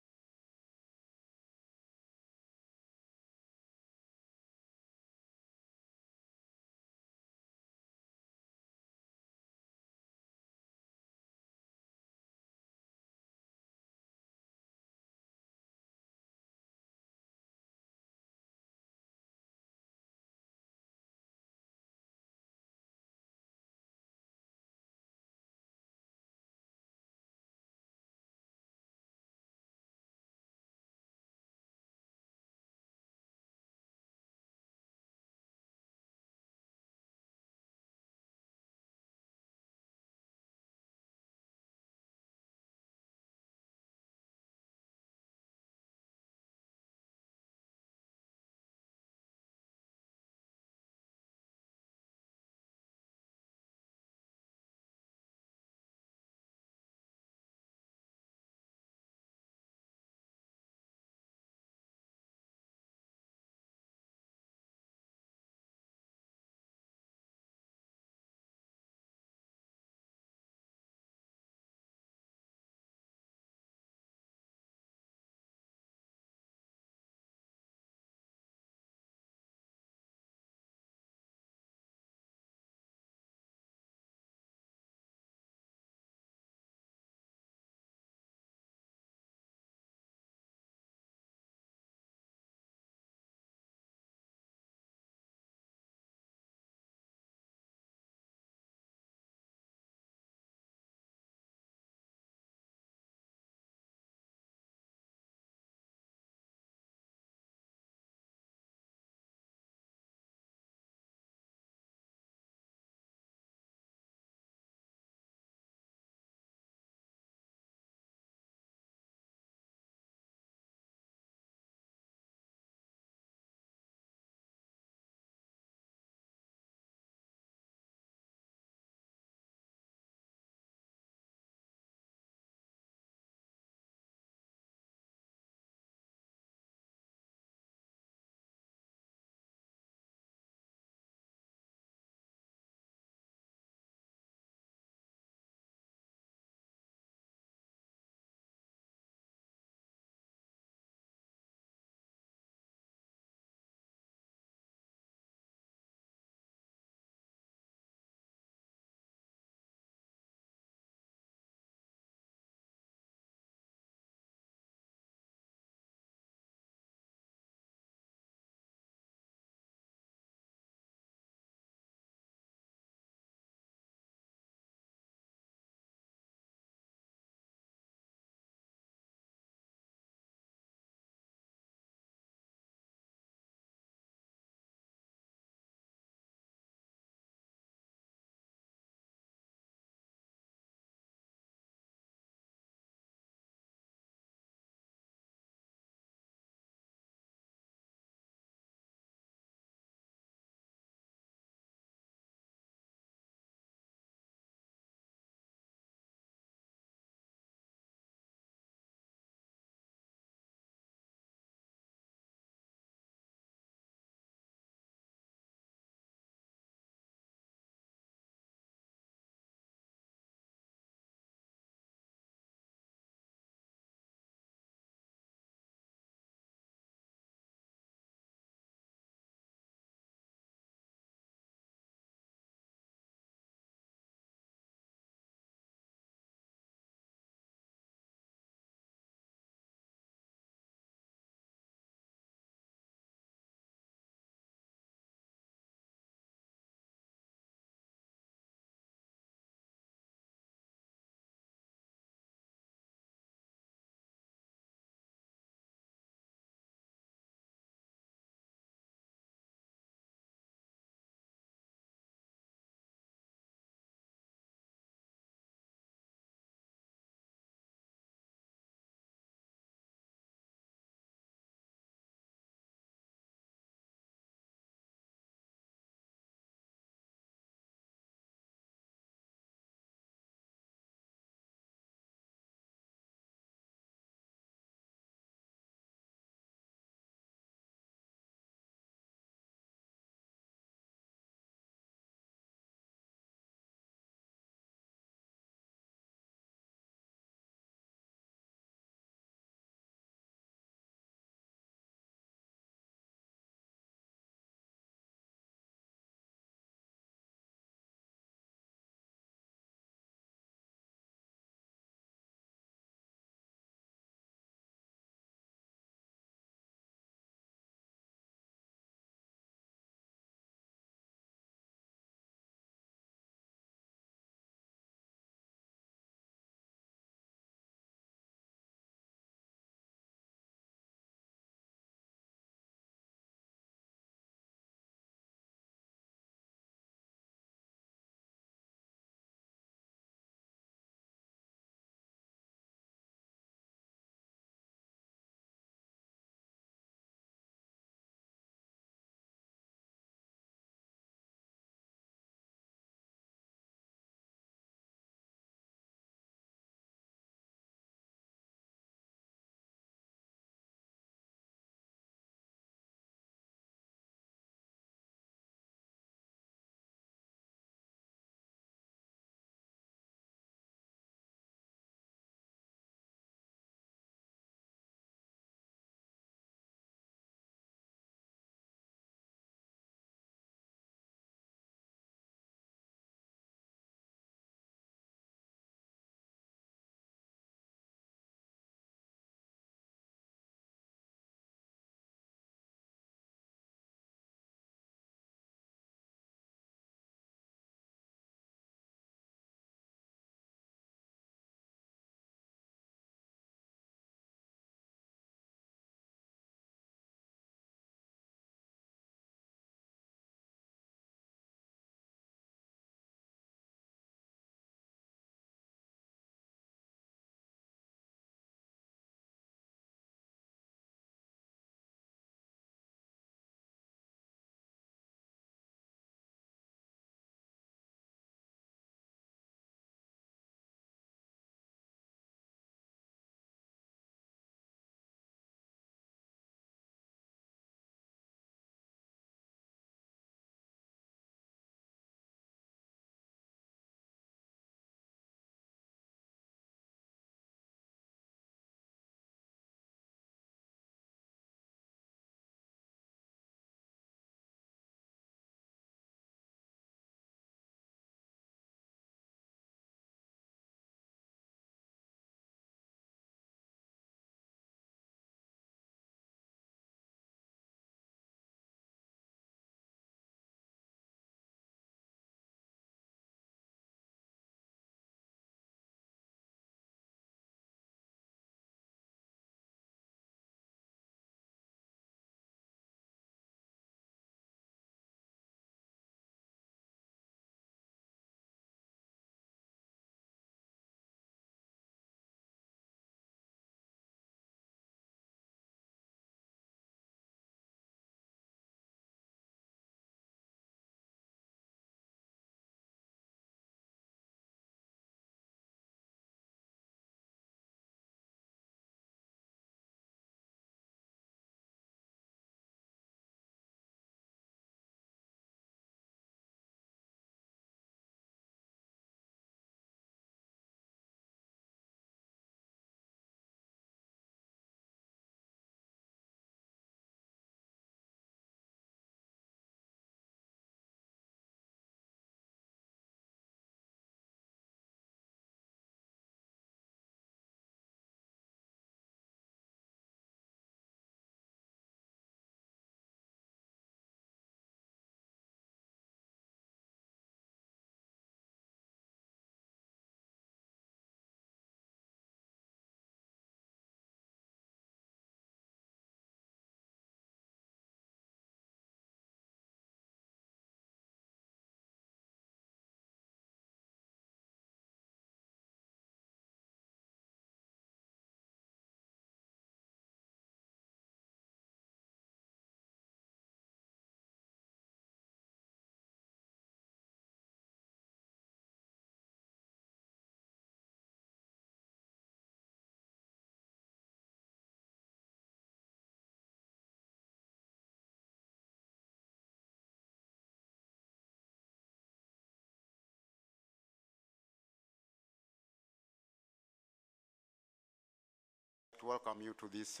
to welcome you to this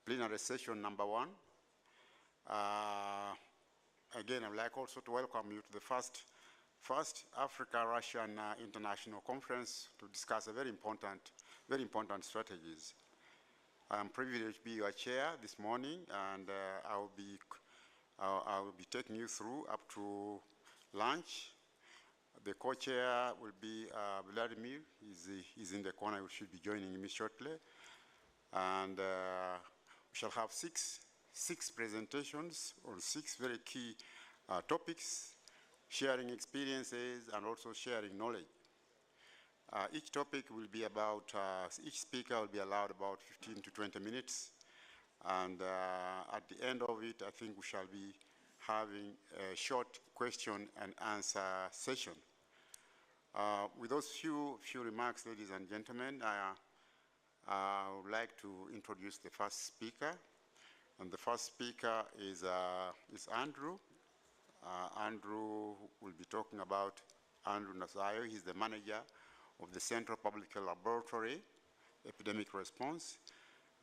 plenary session number 1. Again, I would like also to welcome you to the first Africa-Russian International Conference to discuss a very important strategies. I am privileged to be your chair this morning, and I will be taking you through up to lunch. The co-chair will be Vladimir. He's in the corner. He should be joining me shortly. And we shall have six presentations on 6 very key topics, sharing experiences and also sharing knowledge. Each topic will be about, each speaker will be allowed about 15 to 20 minutes. And at the end of it, I think we shall be having a short question and answer session. With those few remarks, ladies and gentlemen, I would like to introduce the first speaker. And the first speaker is Andrew. Andrew will be talking about Andrew Nazayo. He's the manager of the Central Public Health Laboratory, Epidemic Response.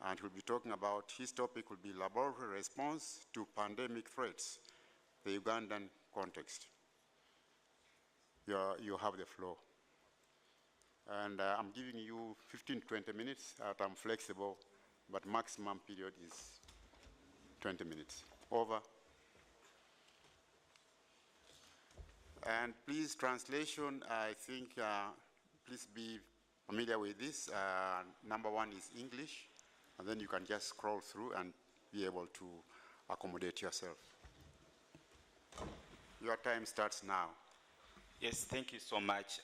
And he'll be talking about, his topic will be laboratory response to pandemic threats, the Ugandan context. You have the floor. And I'm giving you 15 to 20 minutes. I'm flexible, but maximum period is 20 minutes. Over. And please, translation, I think, please be familiar with this. Number 1 is English, and then you can just scroll through and be able to accommodate yourself. Your time starts now. Yes, thank you so much,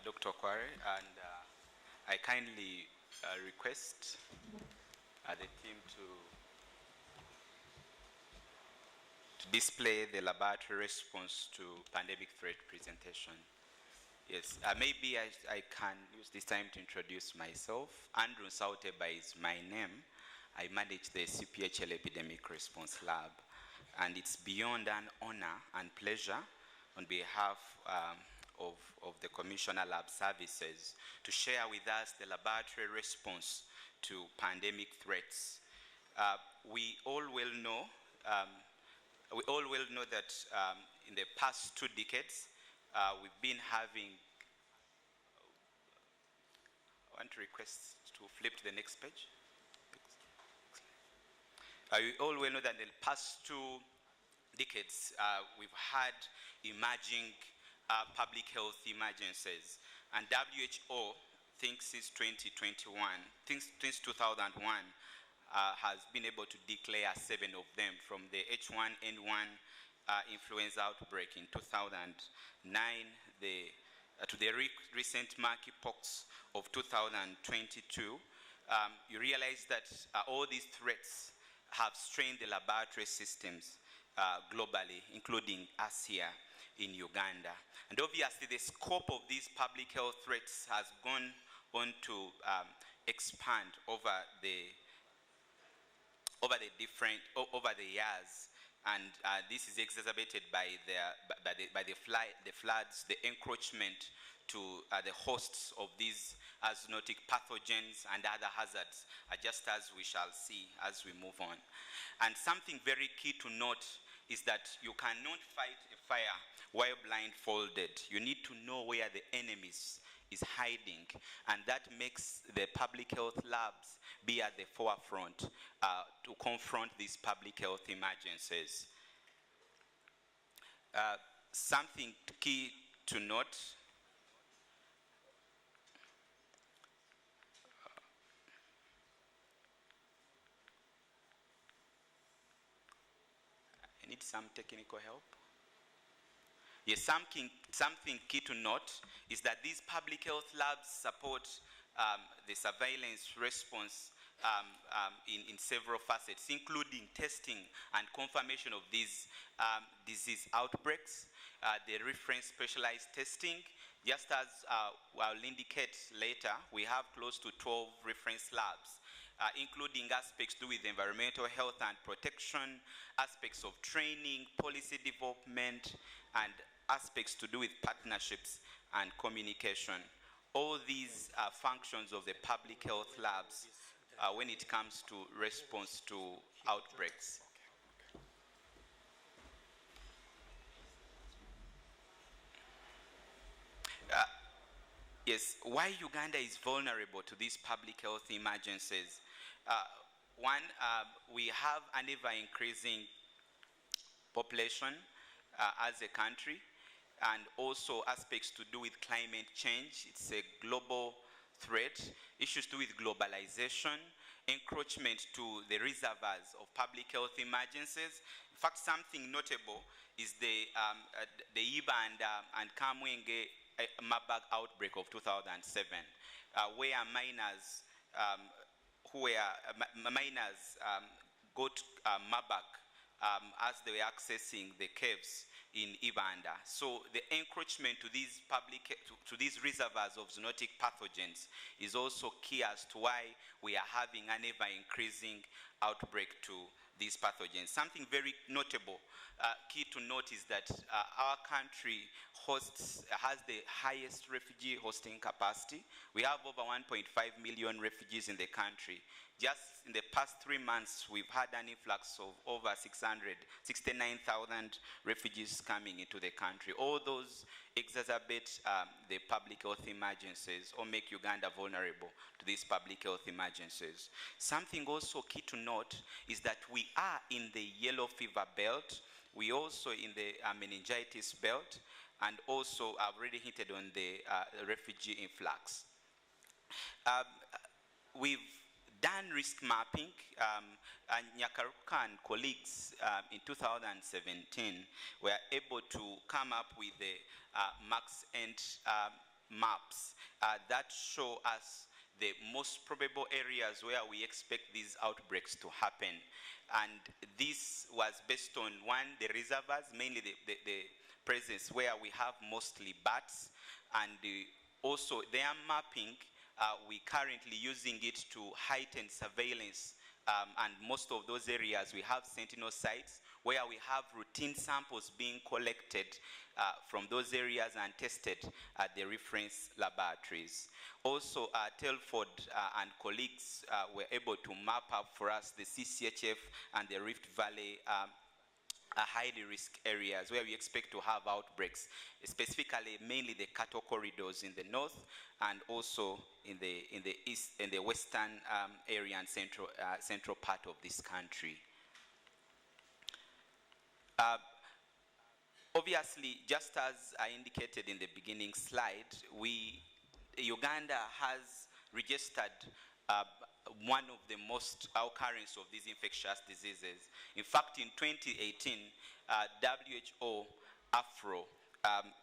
Dr. Kware, and I kindly request the team to display the laboratory response to pandemic threat presentation. Yes, maybe I can use this time to introduce myself. Andrew Sauteba is my name. I manage the CPHL Epidemic Response Lab, and it's beyond an honor and pleasure on behalf of the Commissioner Lab Services to share with us the laboratory response to pandemic threats. We all will know that in the past 2 decades, we've been having, I want to request to flip to the next page. We all will know that in the past 2 decades, we've had emerging public health emergencies, and WHO thinks since 2021, since 2001, has been able to declare 7 of them, from the H1N1 influenza outbreak in 2009 to the recent monkeypox of 2022. You realize that all these threats have strained the laboratory systems globally, including us here in Uganda. And obviously the scope of these public health threats has gone on to expand over the years, and this is exacerbated by the floods, the encroachment to the hosts of these zoonotic pathogens and other hazards, just as we shall see as we move on. And something very key to note is that you cannot fight a fire while blindfolded. You need to know where the enemy is hiding, and that makes the public health labs be at the forefront to confront these public health emergencies. Something key to note I need some technical help. Yes, something key to note is that these public health labs support the surveillance response in several facets, including testing and confirmation of these disease outbreaks, the reference specialized testing. Just as I'll indicate later, we have close to 12 reference labs, including aspects to do with environmental health and protection, aspects of training, policy development, and aspects to do with partnerships and communication. all these functions of the public health labs when it comes to response to outbreaks. Yes, why Uganda is vulnerable to these public health emergencies. One, we have an ever-increasing population as a country, and also aspects to do with climate change. It's a global threat. Issues to do with globalization, encroachment to the reservoirs of public health emergencies. In fact, something notable is the Iba and Kamwenge Marburg outbreak of 2007, where miners got Marburg as they were accessing the caves in Ibanda. So the encroachment to these to these reservoirs of zoonotic pathogens is also key as to why we are having an ever-increasing outbreak to these pathogens. Something very notable, key to note, is that our country has the highest refugee hosting capacity. We have over 1.5 million refugees in the country. Just in the past 3 months, we've had an influx of over 69,000 refugees coming into the country. All those exacerbate the public health emergencies or make Uganda vulnerable to these public health emergencies. Something also key to note is that we are in the yellow fever belt. We also in the meningitis belt, and also I've already hinted on the refugee influx. We've done risk mapping, and Nyakaruka and colleagues in 2017 were able to come up with the max end maps that show us the most probable areas where we expect these outbreaks to happen. And this was based on, one, the reservoirs, mainly the presence where we have mostly bats, and also their mapping, we currently using it to heighten surveillance, and most of those areas we have sentinel sites where we have routine samples being collected from those areas and tested at the reference laboratories. Also, Telford and colleagues were able to map up for us the CCHF and the Rift Valley highly risk areas where we expect to have outbreaks, specifically mainly the cattle corridors in the north, and also in the east, in the western area and central part of this country. Obviously, just as I indicated in the beginning slide, Uganda has registered one of the most occurrence of these infectious diseases. In fact, in 2018, WHO AFRO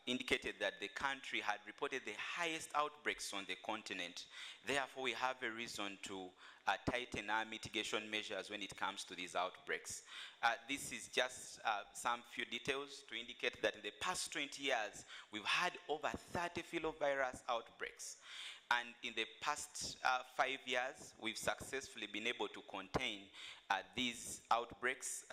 indicated that the country had reported the highest outbreaks on the continent. Therefore, we have a reason to tighten our mitigation measures when it comes to these outbreaks. This is just some few details to indicate that in the past 20 years, we've had over 30 filovirus outbreaks. And in the past 5 years, we've successfully been able to contain these outbreaks,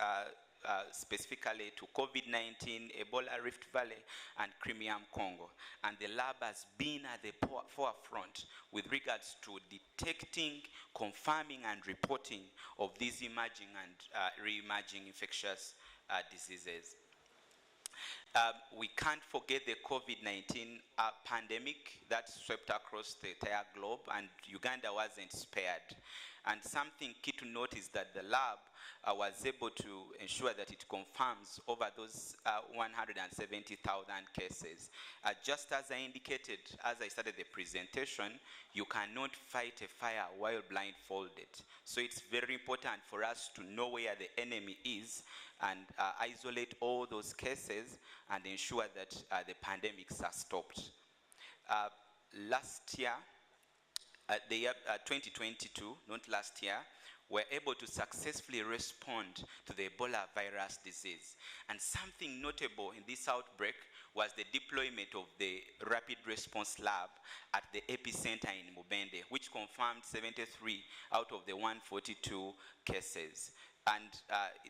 specifically to COVID-19, Ebola, Rift Valley, and Crimean Congo. And the lab has been at the forefront with regards to detecting, confirming, and reporting of these emerging and re-emerging infectious diseases. We can't forget the COVID-19 pandemic that swept across the entire globe, and Uganda wasn't spared. And something key to note is that the lab was able to ensure that it confirms over those 170,000 cases. Just as I indicated as I started the presentation, you cannot fight a fire while blindfolded. So it's very important for us to know where the enemy is and isolate all those cases and ensure that the pandemics are stopped. Last year, the year 2022, not last year, were able to successfully respond to the Ebola virus disease. And something notable in this outbreak was the deployment of the Rapid Response Lab at the epicenter in Mubende, which confirmed 73 out of the 142 cases. And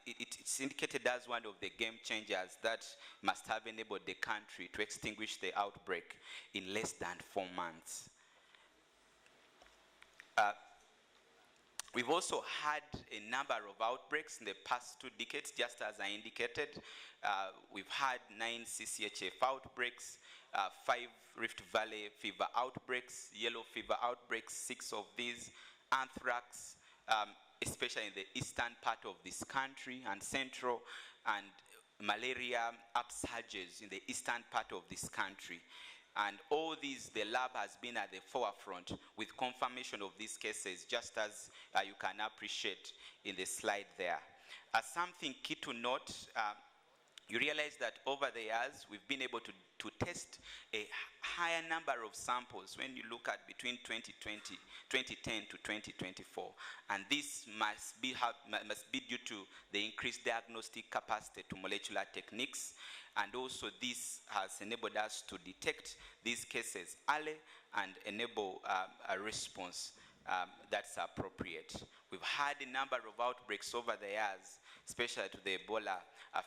it's indicated as one of the game changers that must have enabled the country to extinguish the outbreak in less than 4 months. We've also had a number of outbreaks in the past 2 decades, just as I indicated. We've had 9 CCHF outbreaks, 5 Rift Valley fever outbreaks, yellow fever outbreaks, 6 of these, anthrax, especially in the eastern part of this country and central, and malaria upsurges in the eastern part of this country. And all these, the lab has been at the forefront with confirmation of these cases, just as you can appreciate in the slide there. Something key to note, you realize that over the years, we've been able to test a higher number of samples when you look at between 2010 to 2024. And this must be due to the increased diagnostic capacity to molecular techniques. And also this has enabled us to detect these cases early and enable a response that's appropriate. We've had a number of outbreaks over the years, especially to the Ebola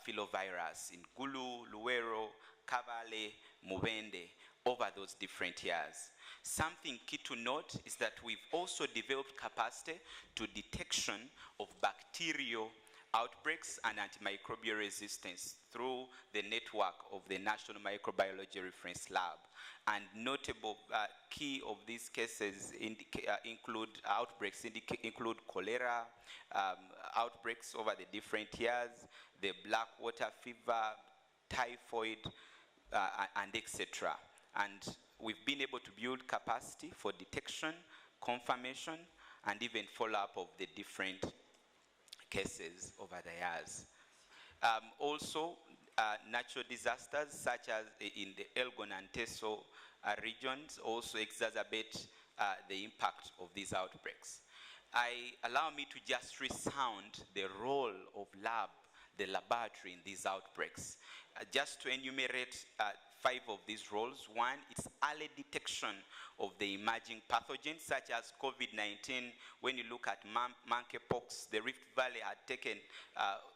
filovirus in Gulu, Luero, Kabale, Mubende, over those different years. Something key to note is that we've also developed capacity to detection of bacterial outbreaks and antimicrobial resistance through the network of the National Microbiology Reference Lab. And notable key of these cases include outbreaks, include cholera outbreaks over the different years, the black water fever, typhoid, and etc. And we've been able to build capacity for detection, confirmation, and even follow-up of the different cases over the years. Also, natural disasters such as in the Elgon and Teso regions also exacerbate the impact of these outbreaks. Allow me to just resound the role of the laboratory in these outbreaks. Just to enumerate 5 of these roles. One, it's early detection of the emerging pathogens such as COVID-19. When you look at monkeypox, the Rift Valley had taken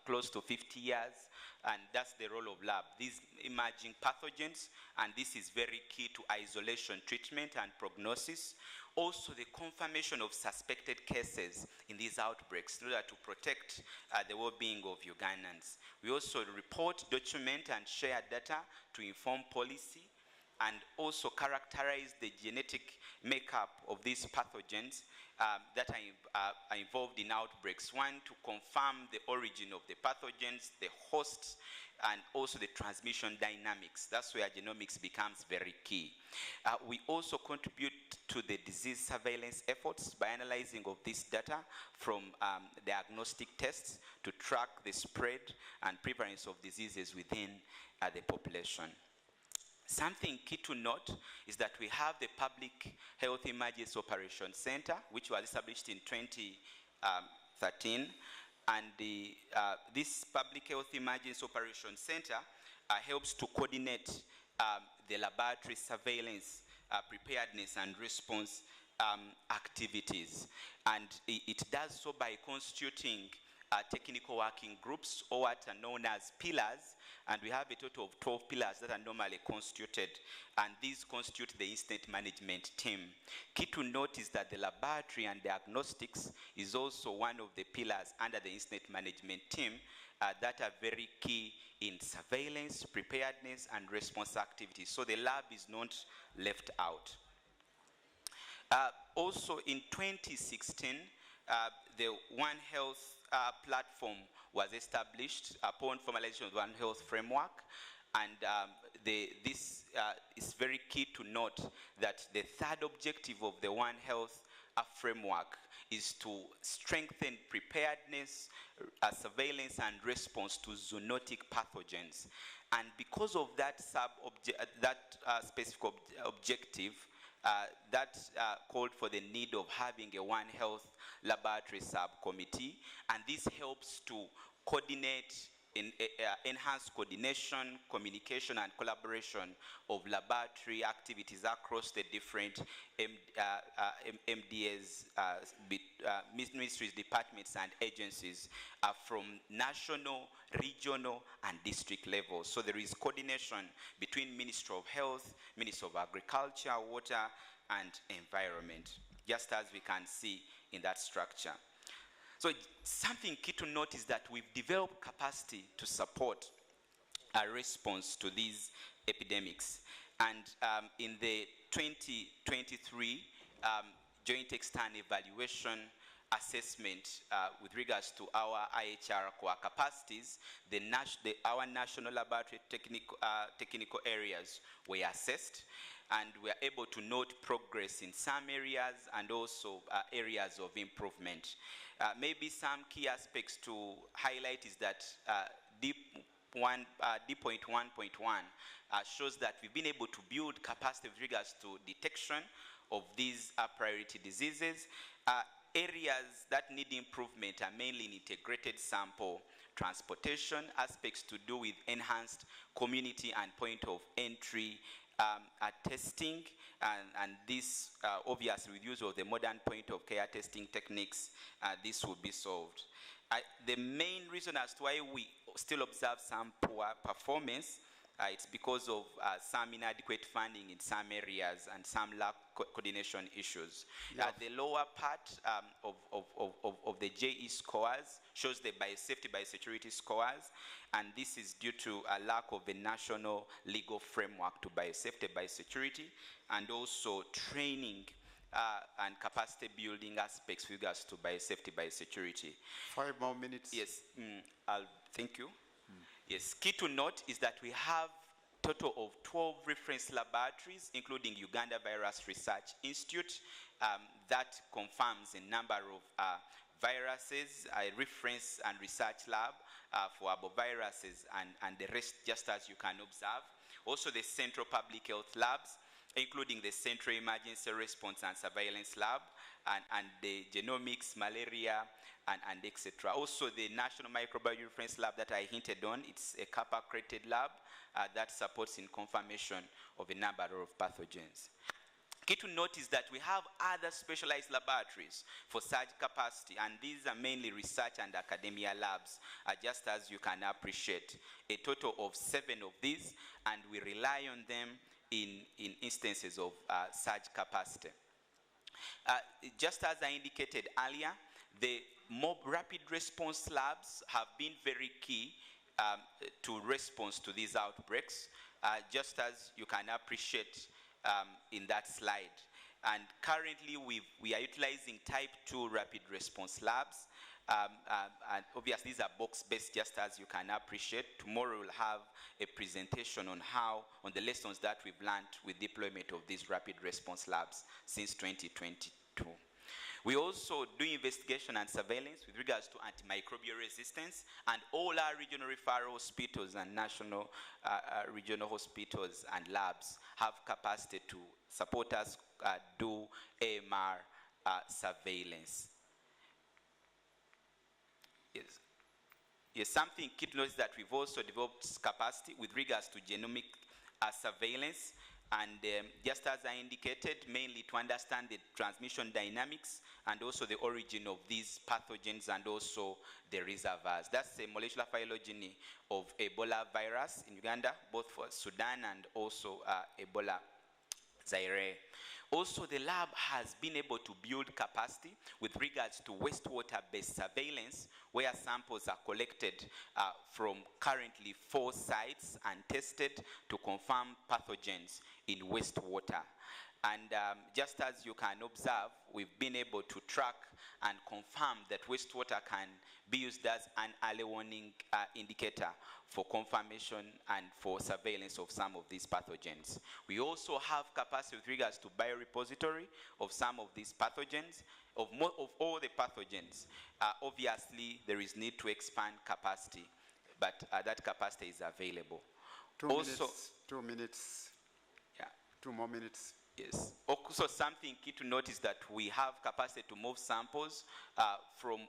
close to 50 years, and that's the role of lab. These emerging pathogens, and this is very key to isolation, treatment, and prognosis. Also, the confirmation of suspected cases in these outbreaks in order to protect the well-being of Ugandans. We also report, document, and share data to inform policy, and also characterize the genetic makeup of these pathogens that are involved in outbreaks. One, to confirm the origin of the pathogens, the hosts, and also the transmission dynamics. That's where genomics becomes very key. We also contribute to the disease surveillance efforts by analyzing of this data from diagnostic tests to track the spread and prevalence of diseases within the population. Something key to note is that we have the Public Health Emergency Operations Center, which was established in 2013. And this Public Health Emergency Operations Center helps to coordinate the laboratory surveillance, preparedness, and response activities. And it does so by constituting technical working groups, or what are known as pillars, and we have a total of 12 pillars that are normally constituted, and these constitute the incident management team. Key to note is that the laboratory and diagnostics is also one of the pillars under the incident management team that are very key in surveillance, preparedness, and response activities. So the lab is not left out. Also in 2016, the One Health platform was established upon formalization of the One Health framework, and this is very key to note that the third objective of the One Health framework is to strengthen preparedness, surveillance, and response to zoonotic pathogens. And because of that specific objective, that called for the need of having a One Health laboratory subcommittee, and this helps to coordinate, enhance coordination, communication, and collaboration of laboratory activities across the different MDAs, ministries, departments, and agencies from national, regional, and district levels. So there is coordination between Ministry of Health, Ministry of Agriculture, Water, and Environment. just as we can see in that structure. So something key to note is that we've developed capacity to support a response to these epidemics. And in the 2023 joint external evaluation assessment with regards to our IHR core capacities, our national laboratory technical areas were assessed, and we are able to note progress in some areas and also areas of improvement. Maybe some key aspects to highlight is that D.1.1 shows that we've been able to build capacity with regards to detection of these priority diseases. Areas that need improvement are mainly in integrated sample transportation, aspects to do with enhanced community and point of entry testing, and this obviously with use of the modern point of care testing techniques, this will be solved. The main reason as to why we still observe some poor performance, it's because of some inadequate funding in some areas and some lack coordination issues. The lower part of the JE scores shows the biosafety, biosecurity scores, and this is due to a lack of a national legal framework to biosafety, biosecurity, and also training and capacity building aspects with regards to biosafety, biosecurity. 5 more minutes. Yes, thank you. Yes, key to note is that we have total of 12 reference laboratories, including Uganda Virus Research Institute, that confirms a number of viruses, a reference and research lab for arboviruses and the rest, just as you can observe. Also the Central Public Health Labs, including the Central Emergency Response and Surveillance Lab, and the genomics, malaria, and etc. Also the National Microbiology Reference Lab that I hinted on, it's a CAPA-accredited lab that supports in confirmation of a number of pathogens. Key to note is that we have other specialized laboratories for such capacity, and these are mainly research and academia labs, just as you can appreciate. A total of 7 of these, and we rely on them in instances of such capacity. Just as I indicated earlier, the more rapid response labs have been very key to response to these outbreaks, just as you can appreciate in that slide. And currently we are utilizing type 2 rapid response labs. And obviously these are box-based, just as you can appreciate. Tomorrow we'll have a presentation on on the lessons that we've learned with deployment of these rapid response labs since 2022. We also do investigation and surveillance with regards to antimicrobial resistance, and all our regional referral hospitals and national regional hospitals and labs have capacity to support us do AMR surveillance. Yes, something key to note is that we've also developed capacity with regards to genomic surveillance, and just as I indicated, mainly to understand the transmission dynamics and also the origin of these pathogens and also the reservoirs. That's the molecular phylogeny of Ebola virus in Uganda, both for Sudan and also Ebola Zaire. Also, the lab has been able to build capacity with regards to wastewater-based surveillance, where samples are collected from currently 4 sites and tested to confirm pathogens in wastewater. And just as you can observe, we've been able to track and confirm that wastewater can be used as an early warning indicator for confirmation and for surveillance of some of these pathogens. We also have capacity with regards to biorepository of some of these pathogens, of all the pathogens. Obviously, there is need to expand capacity, but that capacity is available. 2 minutes. 2 minutes. Yeah. 2 more minutes. Yes. Also, something key to note is that we have capacity to move samples from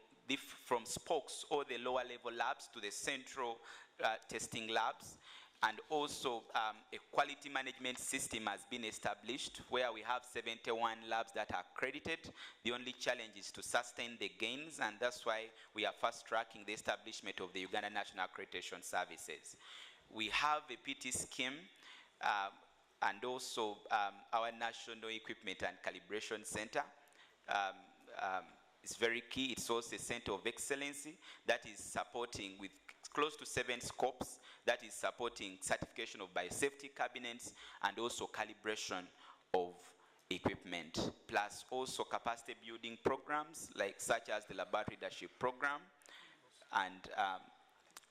spokes or the lower level labs to the central testing labs. And also a quality management system has been established where we have 71 labs that are accredited. The only challenge is to sustain the gains, and that's why we are fast tracking the establishment of the Uganda National Accreditation Services. We have a PT scheme and also our National Equipment and Calibration Center is very key. It's also a center of excellency that is supporting with close to 7 scopes that is supporting certification of biosafety cabinets and also calibration of equipment, plus also capacity building programs such as the laboratory leadership program, and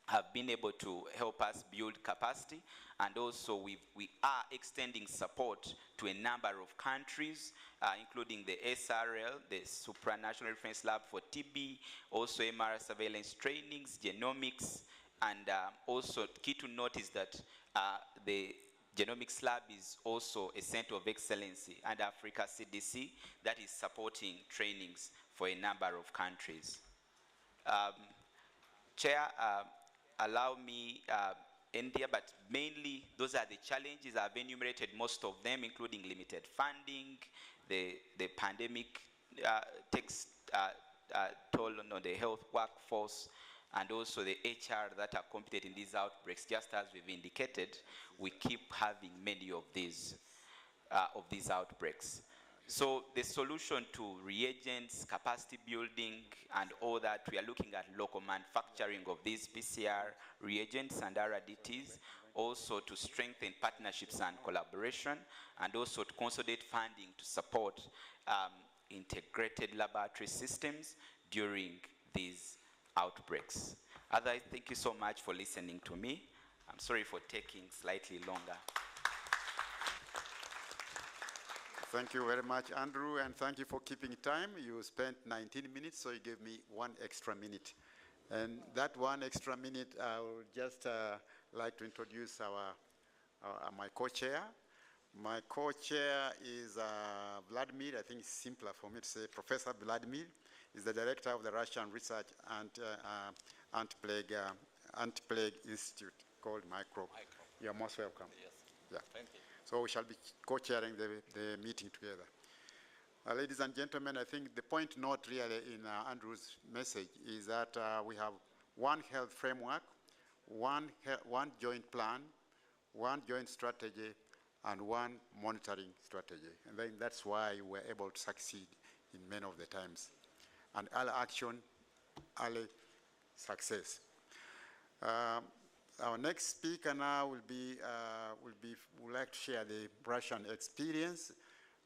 have been able to help us build capacity. And also we are extending support to a number of countries, including the SRL, the Supranational Reference Lab for TB, also MR surveillance trainings, genomics, and also key to note is that the Genomics Lab is also a center of excellency under Africa CDC that is supporting trainings for a number of countries. Chair, allow me end here, but mainly those are the challenges. I've enumerated most of them, including limited funding, the pandemic takes toll on the health workforce, and also the HR that are competent in these outbreaks. Just as we've indicated, we keep having many of these outbreaks. So the solution to reagents, capacity building, and all that, we are looking at local manufacturing of these PCR reagents and RDTs, also to strengthen partnerships and collaboration, and also to consolidate funding to support integrated laboratory systems during these outbreaks. Otherwise, thank you so much for listening to me. I'm sorry for taking slightly longer. Thank you very much, Andrew, and thank you for keeping time. You spent 19 minutes, so you gave me 1 extra minute. And that 1 extra minute, I would just like to introduce my co-chair. My co-chair is Vladimir. I think it's simpler for me to say Professor Vladimir. He's the director of the Russian Research Anti-Plague Institute called Microbe. You're most welcome. Yes. Yeah. Thank you. So we shall be co-chairing the meeting together. Ladies and gentlemen, I think the point not really in Andrew's message is that we have one health framework, one joint plan, one joint strategy, and one monitoring strategy. And then that's why we're able to succeed in many of the times. And early action, early success. Our next speaker now would like to share the Russian experience.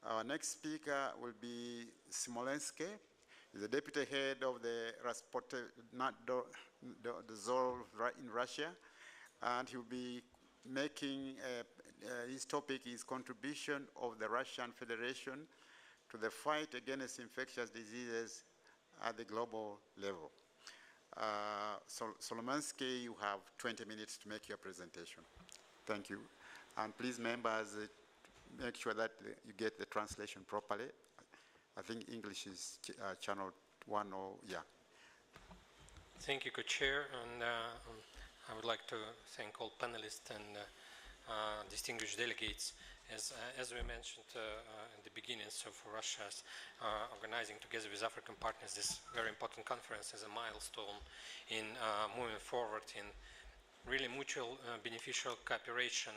Our next speaker will be Smolensky. He's the deputy head of the ZOR in Russia, and he will be making his topic is contribution of the Russian Federation to the fight against infectious diseases at the global level. Solomansky, you have 20 minutes to make your presentation. Thank you. And please, members, make sure that you get the translation properly. I think English is channel 1 or, yeah. Thank you, Co-Chair, and I would like to thank all panelists and distinguished delegates. As we mentioned in the beginning, so for Russia's organizing together with African partners this very important conference is a milestone in moving forward in really mutual beneficial cooperation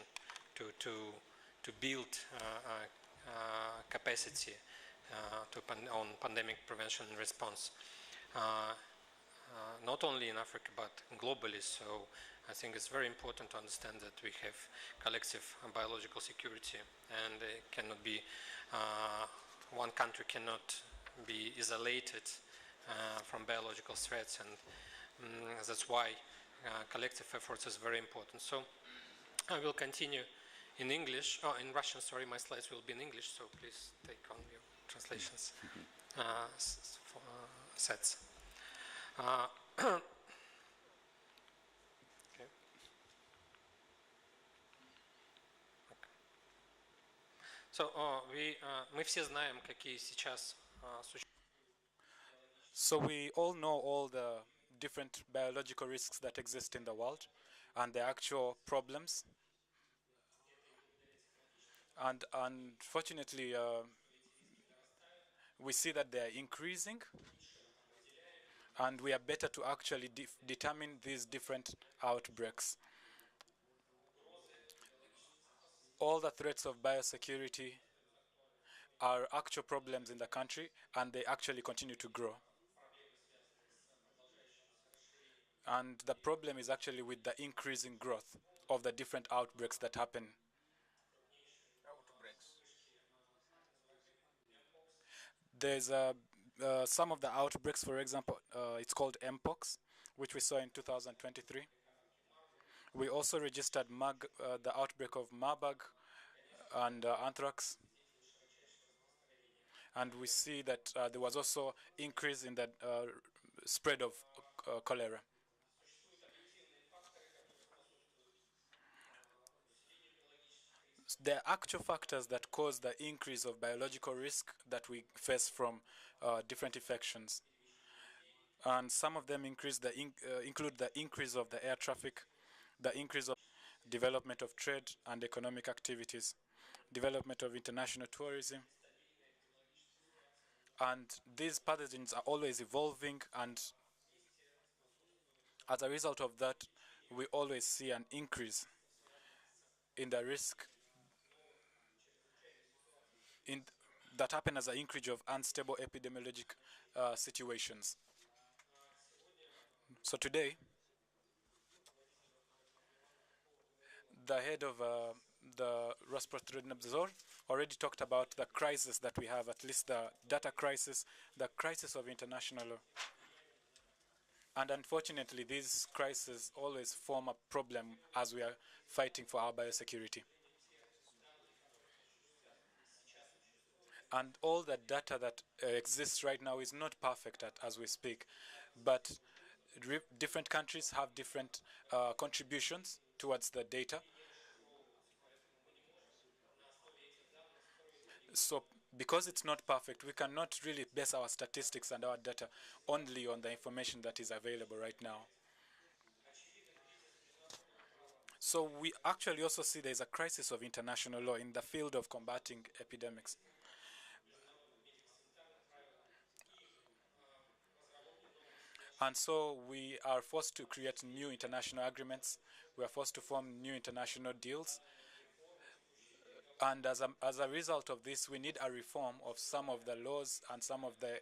to build capacity on pandemic prevention and response. Not only in Africa but globally. So I think it's very important to understand that we have collective biological security, and it cannot be one country cannot be isolated from biological threats, and that's why collective efforts is very important. So I will continue in English. Oh, in Russian. Sorry, my slides will be in English. So please take on your translations sets. Okay. So мы все знаем, какие сейчас So we all know all the different biological risks that exist in the world and the actual problems. And unfortunately, we see that they are increasing, and we are better to actually determine these different outbreaks. All the threats of biosecurity are actual problems in the country, and they actually continue to grow. And the problem is actually with the increasing growth of the different outbreaks that happen. There's some of the outbreaks, for example, it's called Mpox, which we saw in 2023. We also registered the outbreak of Marburg and anthrax. And we see that there was also increase in the spread of cholera. The actual factors that cause the increase of biological risk that we face from different infections. And some of them include the increase of the air traffic, the increase of development of trade and economic activities, development of international tourism. And these pathogens are always evolving, and as a result of that, we always see an increase in the risk that happen as an increase of unstable epidemiologic situations. So today, the head of the Rosprostrednobzor already talked about the crisis that we have, at least the data crisis, the crisis of international law. And unfortunately, these crises always form a problem as we are fighting for our biosecurity. And all the data that exists right now is not perfect as we speak, but different countries have different contributions towards the data. So because it's not perfect, we cannot really base our statistics and our data only on the information that is available right now. So we actually also see there's a crisis of international law in the field of combating epidemics. And so we are forced to create new international agreements. We are forced to form new international deals. And as a result of this, we need a reform of some of the laws and some of the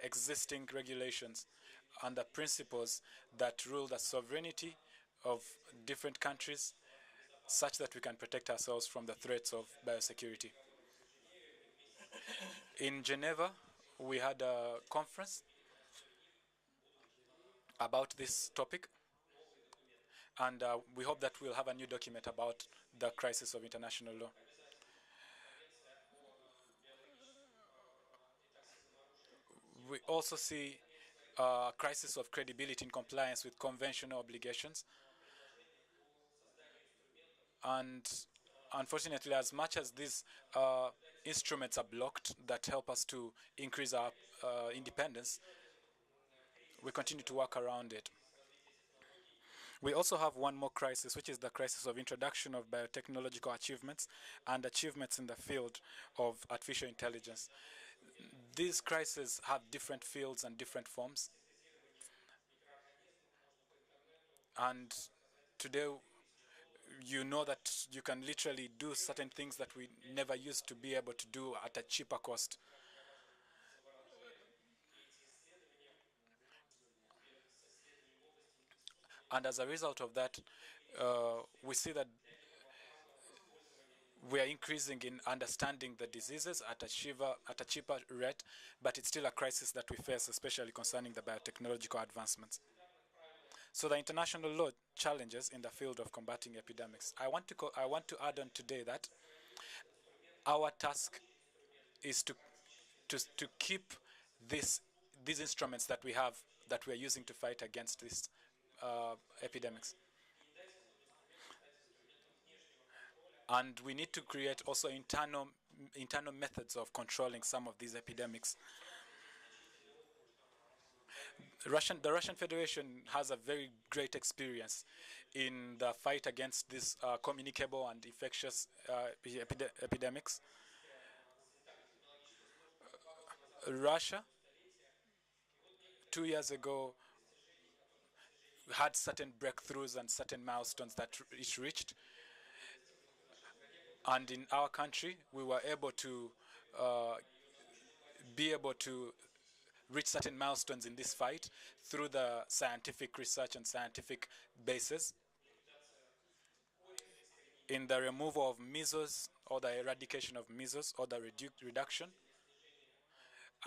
existing regulations and the principles that rule the sovereignty of different countries, such that we can protect ourselves from the threats of biosecurity. In Geneva, we had a conference about this topic, and we hope that we'll have a new document about the crisis of international law. We also see a crisis of credibility in compliance with conventional obligations. And unfortunately, as much as these instruments are blocked that help us to increase our independence, we continue to work around it. We also have one more crisis, which is the crisis of introduction of biotechnological achievements and achievements in the field of artificial intelligence. These crises have different fields and different forms. And today, you know that you can literally do certain things that we never used to be able to do at a cheaper cost. And as a result of that, we see that we are increasing in understanding the diseases at a cheaper rate, but it's still a crisis that we face, especially concerning the biotechnological advancements. So the international law challenges in the field of combating epidemics. I want to add on today that our task is to keep these instruments that we have, that we are using to fight against these epidemics. And we need to create also internal methods of controlling some of these epidemics. The Russian Federation has a very great experience in the fight against these communicable and infectious epidemics. Russia, 2 years ago, had certain breakthroughs and certain milestones that it reached. And in our country, we were able to be able to reach certain milestones in this fight through the scientific research and scientific basis in the removal of measles or the eradication of measles or the reduction.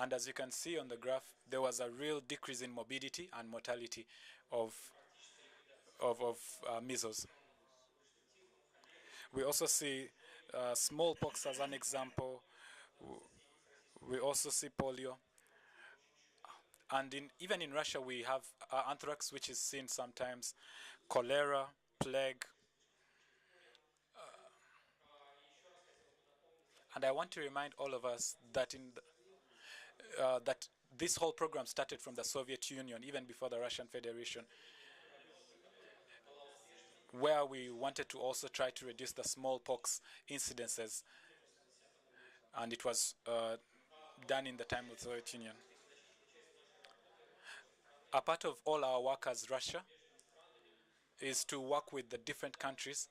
And as you can see on the graph, there was a real decrease in morbidity and mortality of measles. We also see smallpox as an example. We also see polio. And even in Russia, we have anthrax, which is seen sometimes, cholera, plague. And I want to remind all of us that that this whole program started from the Soviet Union, even before the Russian Federation, where we wanted to also try to reduce the smallpox incidences. And it was done in the time of the Soviet Union. A part of all our work as Russia is to work with the different countries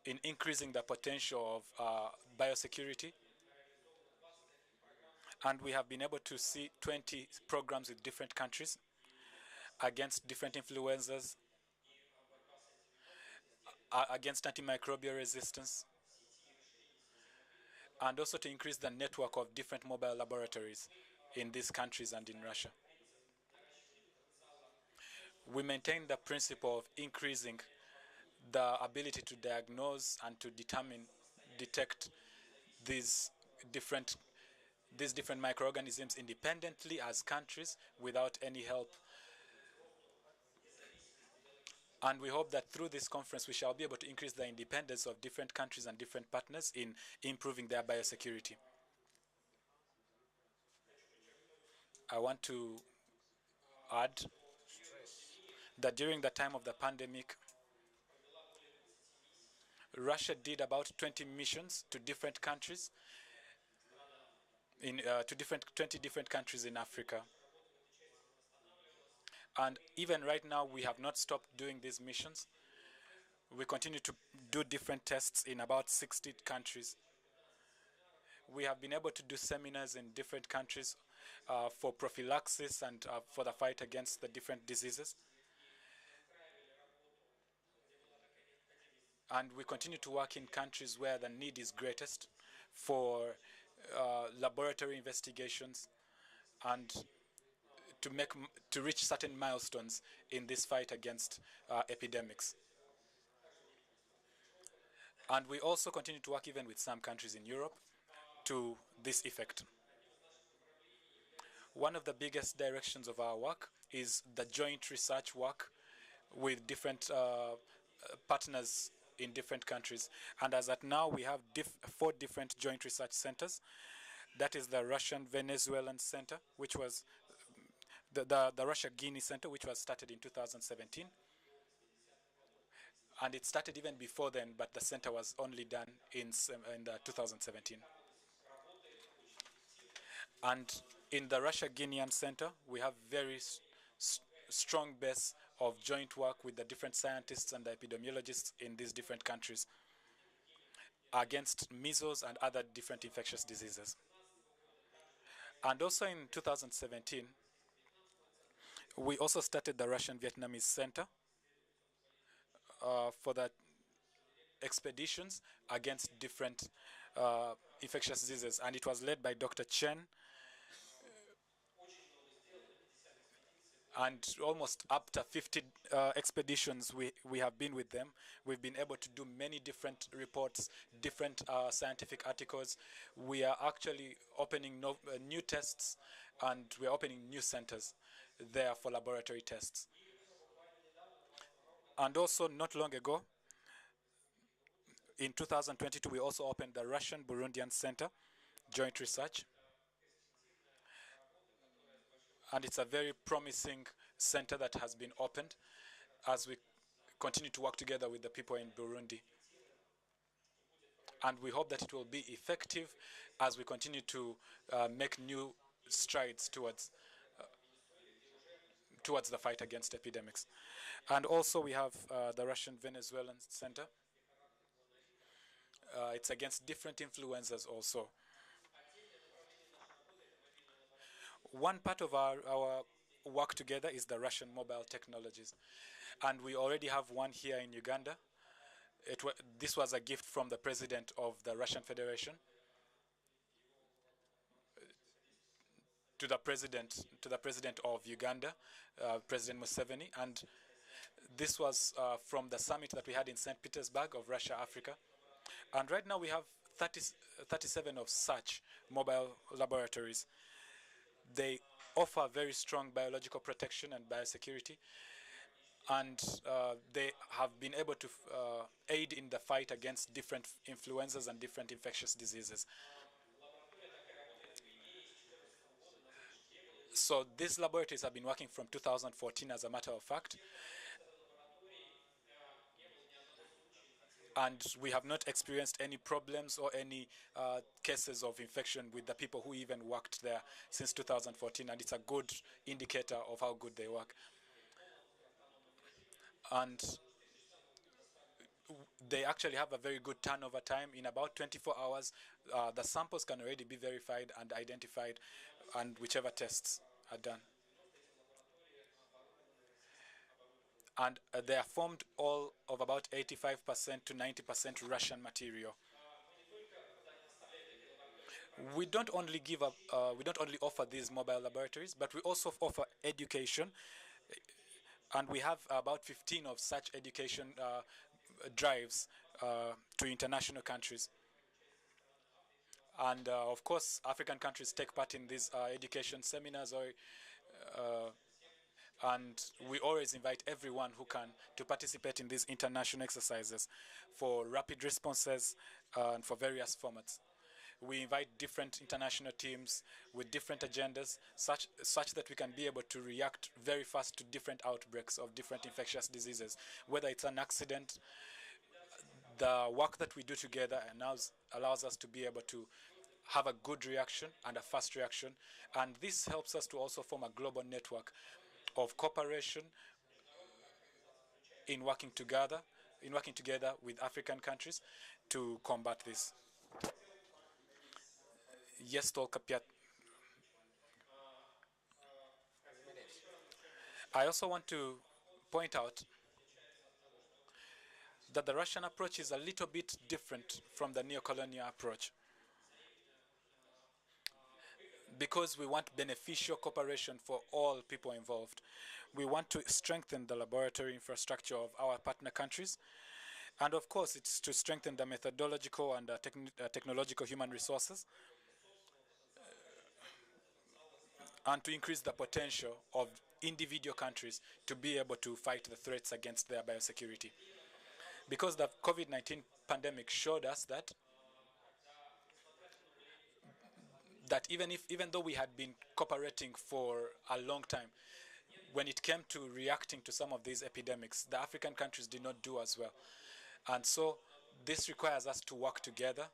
in increasing the potential of biosecurity. And we have been able to see 20 programs with different countries against different influenzas, against antimicrobial resistance, and also to increase the network of different mobile laboratories in these countries and in Russia. We maintain the principle of increasing the ability to diagnose and to detect these different microorganisms independently as countries without any help. And we hope that through this conference we shall be able to increase the independence of different countries and different partners in improving their biosecurity. I want to add that during the time of the pandemic, Russia did about 20 missions to different countries, to 20 different countries in Africa. And even right now, we have not stopped doing these missions. We continue to do different tests in about 60 countries. We have been able to do seminars in different countries for prophylaxis and for the fight against the different diseases. And we continue to work in countries where the need is greatest for laboratory investigations and to reach certain milestones in this fight against epidemics. And we also continue to work even with some countries in Europe to this effect. One of the biggest directions of our work is the joint research work with different partners in different countries. And as at now, we have 4 different joint research centers. That is the Russian-Venezuelan Center, which was the Russia-Guinea Center, which was started in 2017. And it started even before then, but the center was only done in 2017. And in the Russia-Guinean Center, we have very strong base of joint work with the different scientists and the epidemiologists in these different countries against measles and other different infectious diseases. And also in 2017, we also started the Russian-Vietnamese Center for the expeditions against different infectious diseases. And it was led by Dr. Chen. And almost up to 50 expeditions we have been with them. We've been able to do many different reports, different scientific articles. We are actually opening new tests, and we're opening new centers there for laboratory tests. And also not long ago, in 2022, we also opened the Russian-Burundian Center, joint research. And it's a very promising center that has been opened as we continue to work together with the people in Burundi. And we hope that it will be effective as we continue to make new strides towards the fight against epidemics. And also we have the Russian-Venezuelan Center. It's against different influenzas also. One part of our work together is the Russian mobile technologies. And we already have one here in Uganda. This was a gift from the president of the Russian Federation to the president of Uganda, President Museveni, and this was from the summit that we had in St. Petersburg of Russia, Africa. And right now we have 37 of such mobile laboratories. They offer very strong biological protection and biosecurity, and they have been able to aid in the fight against different influenzas and different infectious diseases. So these laboratories have been working from 2014, as a matter of fact, and we have not experienced any problems or any cases of infection with the people who even worked there since 2014, and it's a good indicator of how good they work. And they actually have a very good turnover time. In about 24 hours, the samples can already be verified and identified, and whichever tests are done. And they are formed all of about 85% to 90% Russian material. We don't only offer these mobile laboratories, but we also offer education, and we have about 15 of such education drives to international countries. And of course, African countries take part in these education seminars, and we always invite everyone who can to participate in these international exercises for rapid responses and for various formats. We invite different international teams with different agendas, such that we can be able to react very fast to different outbreaks of different infectious diseases. Whether it's an accident, the work that we do together allows us to be able to have a good reaction and a fast reaction. And this helps us to also form a global network of cooperation in working together with African countries to combat this. Yes, Tolkapiat. I also want to point out that the Russian approach is a little bit different from the neo-colonial approach, because we want beneficial cooperation for all people involved. We want to strengthen the laboratory infrastructure of our partner countries, and of course it's to strengthen the methodological and technological human resources, and to increase the potential of individual countries to be able to fight the threats against their biosecurity. Because the COVID-19 pandemic showed us that even though we had been cooperating for a long time, when it came to reacting to some of these epidemics, the African countries did not do as well. And so this requires us to work together,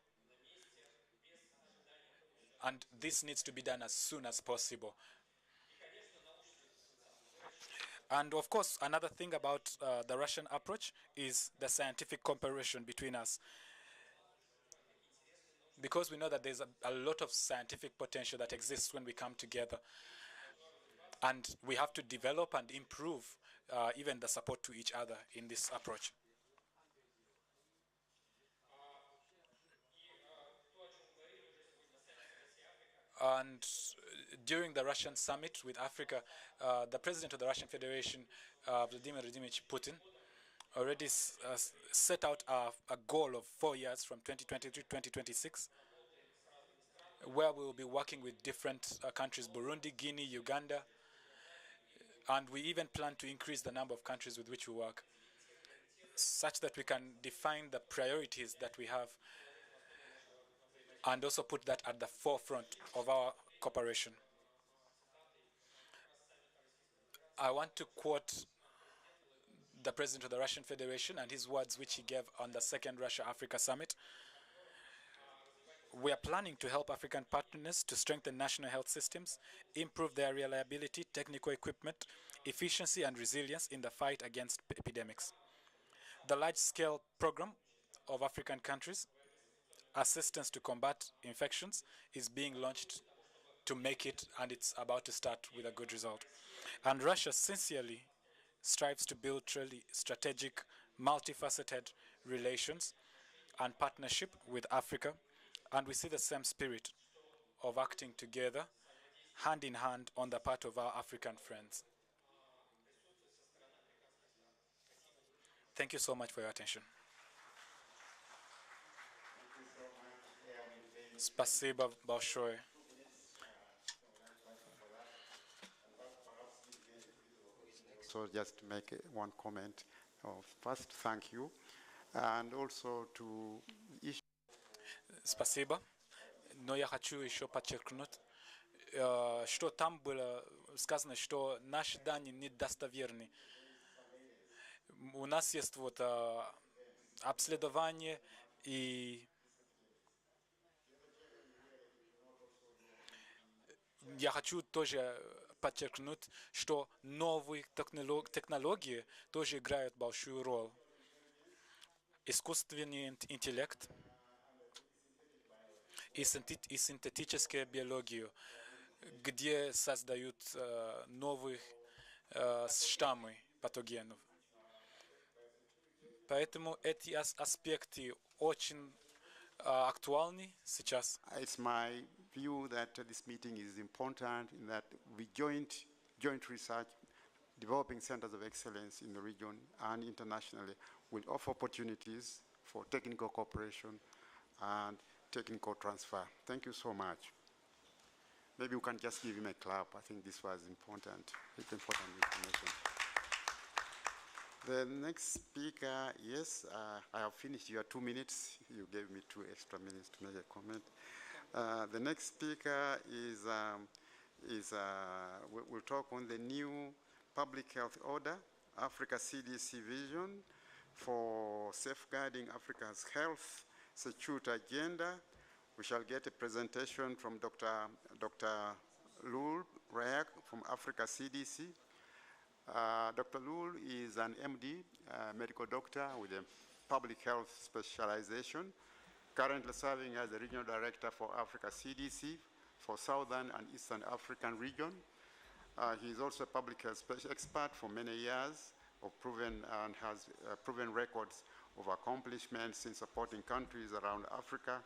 and this needs to be done as soon as possible. And of course, another thing about the Russian approach is the scientific cooperation between us, because we know that there's a lot of scientific potential that exists when we come together, and we have to develop and improve even the support to each other in this approach. And during the Russian summit with Africa, the president of the Russian Federation, Vladimir Vladimirovich Putin, already set out a goal of 4 years from 2020 to 2026, where we will be working with different countries, Burundi, Guinea, Uganda, and we even plan to increase the number of countries with which we work, such that we can define the priorities that we have and also put that at the forefront of our cooperation. I want to quote the president of the Russian Federation and his words which he gave on the second Russia-Africa summit. We are planning to help African partners to strengthen national health systems, improve their reliability, technical equipment, efficiency and resilience in the fight against epidemics. The large-scale program of African countries, Assistance to Combat Infections, is being launched to make it, and it's about to start with a good result. And Russia sincerely strives to build truly strategic, multifaceted relations and partnership with Africa, and we see the same spirit of acting together, hand in hand, on the part of our African friends. Thank you so much for your attention. Спасибо большое. So just make one comment. First, thank you, and also to issue. Спасибо. Но я хочу еще подчеркнуть, что там было сказано, что наши данные недостоверны. У нас есть вот обследование и я хочу тоже подчеркнуть, что новые технологии тоже играют большую роль. Искусственный интеллект и синтетическая биология, где создают новые штаммы патогенов. Поэтому эти аспекты очень актуальны сейчас. It's my view that this meeting is important in that we joint research, developing centers of excellence in the region and internationally will offer opportunities for technical cooperation and technical transfer. Thank you so much. Maybe we can just give him a clap. I think this was important. It's important information. The next speaker, yes, I have finished your 2 minutes. You gave me 2 extra minutes to make a comment. The next speaker we'll talk on the new public health order, Africa CDC vision for safeguarding Africa's health security agenda. We shall get a presentation from Dr. Lul Rayak from Africa CDC. Dr. Lul is an MD, medical doctor with a public health specialization, currently serving as the regional director for Africa CDC for Southern and Eastern African region. He is also a public health expert for many years and has proven records of accomplishments in supporting countries around Africa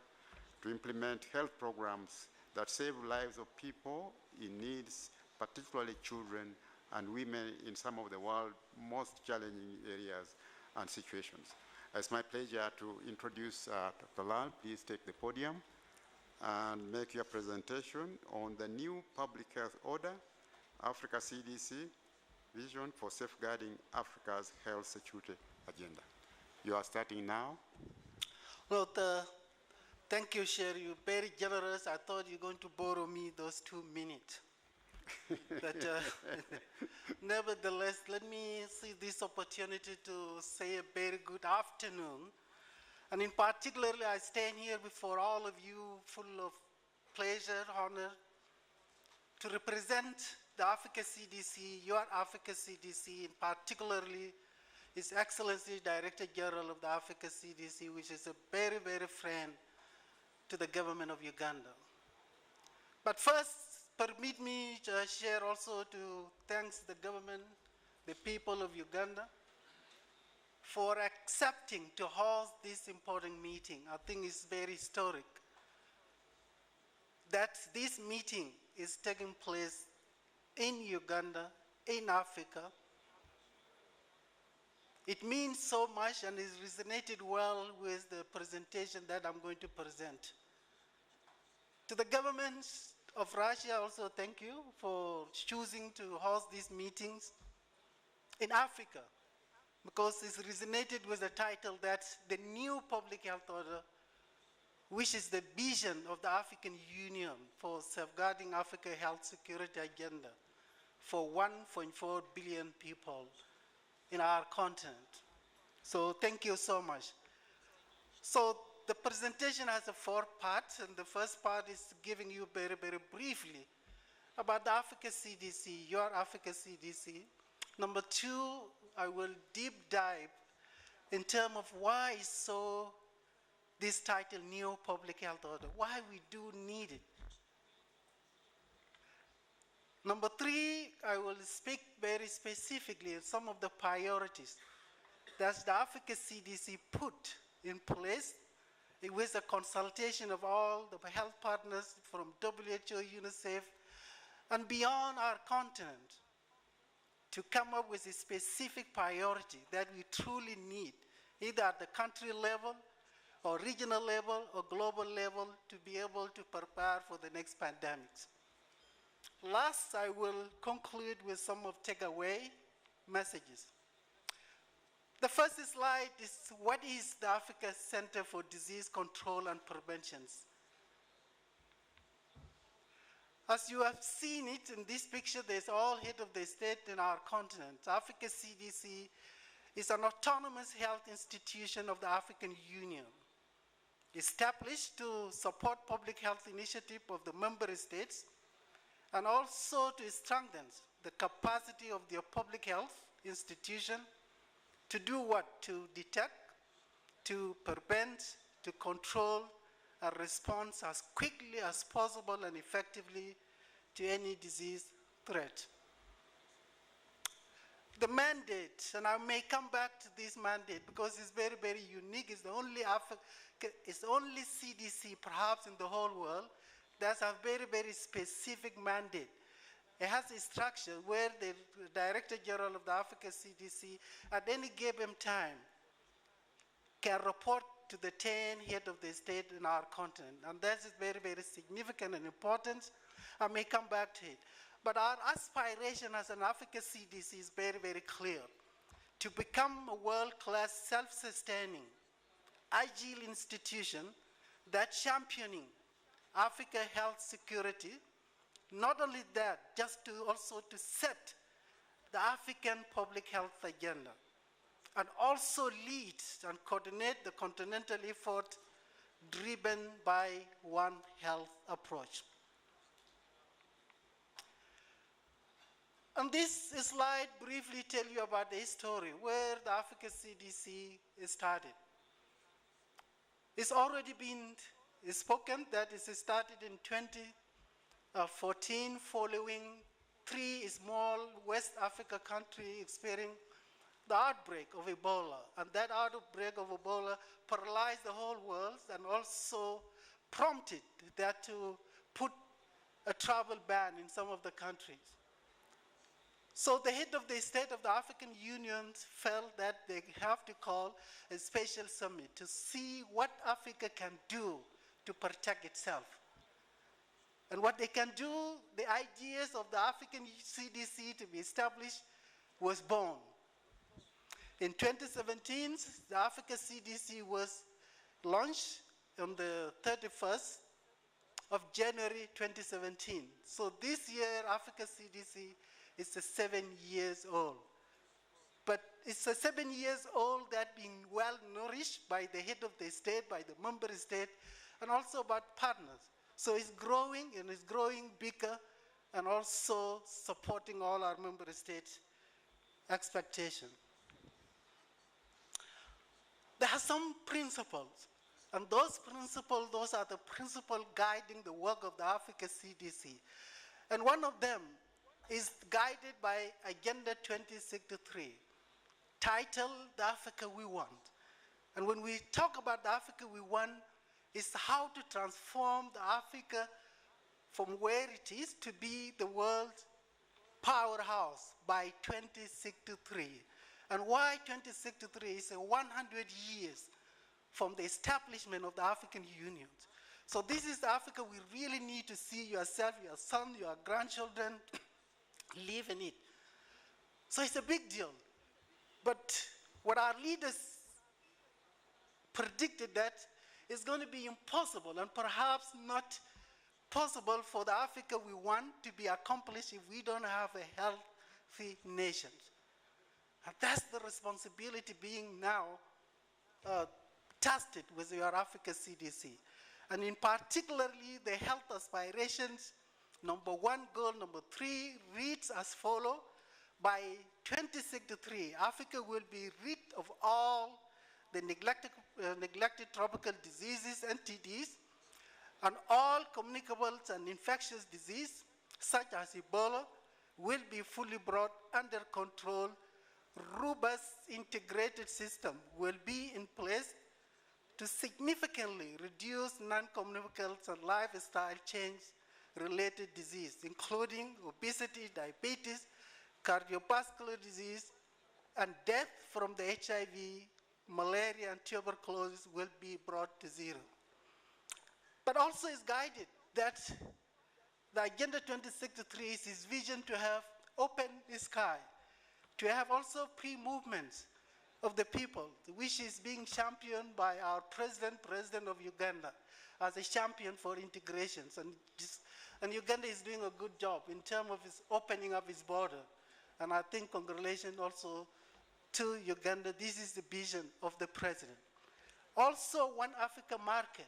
to implement health programs that save lives of people in needs, particularly children and women in some of the world's most challenging areas and situations. It's my pleasure to introduce Dr. Lal. Please take the podium and make your presentation on the new public health order, Africa CDC vision for safeguarding Africa's health security agenda. You are starting now. Well, thank you, Sherry. You're very generous. I thought you were going to borrow me those 2 minutes. But nevertheless, let me see this opportunity to say a very good afternoon. And in particular, I stand here before all of you full of pleasure, honor, to represent the Africa CDC, your Africa CDC, and particularly His Excellency Director General of the Africa CDC, which is a very, very friend to the government of Uganda. But first, permit me to share also to thank the government, the people of Uganda, for accepting to host this important meeting. I think it's very historic that this meeting is taking place in Uganda, in Africa. It means so much and it resonated well with the presentation that I'm going to present. To the government of Russia, also thank you for choosing to host these meetings in Africa, because it's resonated with the title that the new public health order, which is the vision of the African Union for safeguarding Africa's health security agenda for 1.4 billion people in our continent. So thank you so much. So the presentation has 4 parts, and the first part is giving you very, very briefly about the Africa CDC, your Africa CDC. Number 2, I will deep dive in terms of why so this title, New Public Health Order, why we do need it. Number three, I will speak very specifically on some of the priorities that the Africa CDC put in place with the consultation of all the health partners from WHO, UNICEF, and beyond our continent to come up with a specific priority that we truly need, either at the country level or regional level or global level, to be able to prepare for the next pandemics. Last, I will conclude with some of takeaway messages. The first slide is what is the Africa Center for Disease Control and Prevention? As you have seen it in this picture, there's all head of the state in our continent. Africa CDC is an autonomous health institution of the African Union, established to support public health initiative of the member states and also to strengthen the capacity of their public health institution to do what? To detect, to prevent, to control, and respond as quickly as possible and effectively to any disease threat. The mandate, and I may come back to this mandate because it's very, very unique. It's the only CDC perhaps in the whole world that has a very, very specific mandate. It has a structure where the Director General of the Africa CDC at any given time can report to the 10 head of the state in our continent. And that is very, very significant and important. I may come back to it. But our aspiration as an Africa CDC is very, very clear. To become a world-class, self-sustaining, agile institution that championing Africa health security. Not only that, just to also to set the African public health agenda and also lead and coordinate the continental effort driven by One Health approach. And this slide briefly tell you about the history where the Africa CDC started. It's already been spoken that it started in 2014 following 3 small West Africa countries experiencing the outbreak of Ebola. And that outbreak of Ebola paralyzed the whole world and also prompted that to put a travel ban in some of the countries. So the head of the state of the African Union felt that they have to call a special summit to see what Africa can do to protect itself. And what they can do, the ideas of the African CDC to be established was born. In 2017, the Africa CDC was launched on the 31st of January 2017. So this year, Africa CDC is 7 years old. But it's 7 years old that being well nourished by the head of the state, by the member state, and also by partners. So it's growing and it's growing bigger and also supporting all our member states' expectations. There are some principles, and those principles, those are the principles guiding the work of the Africa CDC. And one of them is guided by Agenda 2063, titled The Africa We Want. And when we talk about the Africa we want, it's how to transform the Africa from where it is to be the world's powerhouse by 2063. And why 2063 is 100 years from the establishment of the African Union. So this is the Africa we really need to see yourself, your son, your grandchildren live in it. So it's a big deal. But what our leaders predicted that it's going to be impossible and perhaps not possible for the Africa we want to be accomplished if we don't have a healthy nation. And that's the responsibility being now tasked with your Africa CDC. And in particularly the health aspirations, number 1 goal, number 3 reads as follow. By 2063, Africa will be rid of all the neglected tropical diseases, NTDs, and all communicable and infectious disease, such as Ebola, will be fully brought under control. Robust integrated system will be in place to significantly reduce non-communicable and lifestyle change-related disease, including obesity, diabetes, cardiovascular disease, and death from the HIV, malaria, and tuberculosis will be brought to zero. But also is guided that the Agenda 2063 is his vision to have open sky, to have also pre-movements of the people, which is being championed by our President of Uganda, as a champion for integrations. And Uganda is doing a good job in terms of its opening up its border. And I think congratulations also to Uganda. This is the vision of the President. Also, One Africa market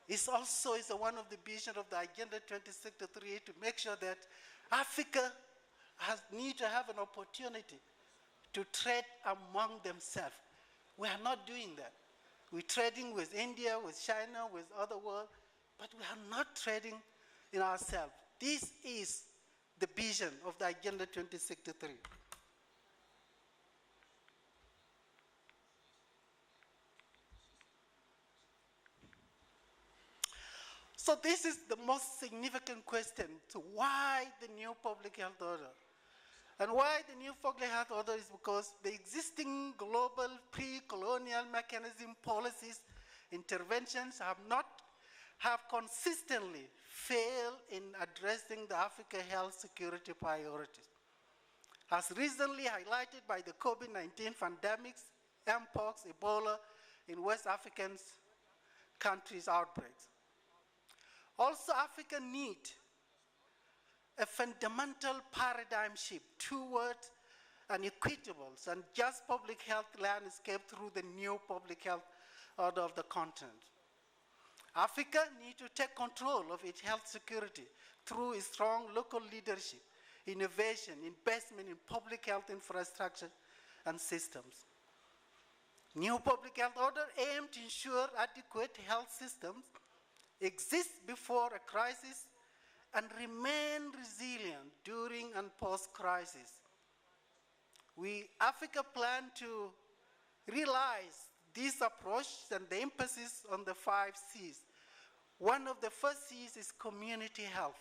is also one of the visions of the Agenda 2063 to make sure that Africa need to have an opportunity to trade among themselves. We are not doing that. We're trading with India, with China, with other world, but we are not trading in ourselves. This is the vision of the Agenda 2063. So this is the most significant question to why the new public health order. And why the new public health order is because the existing global pre-colonial mechanism policies, interventions have consistently failed in addressing the Africa health security priorities. As recently highlighted by the COVID-19 pandemics, Mpox, Ebola in West African countries outbreaks. Also, Africa needs a fundamental paradigm shift toward an equitable and just public health landscape through the new public health order of the continent. Africa needs to take control of its health security through a strong local leadership, innovation, investment in public health infrastructure and systems. New public health order aims to ensure adequate health systems exist before a crisis and remain resilient during and post-crisis. Africa plan to realize this approach and the emphasis on the 5 C's. One of the first C's is community health.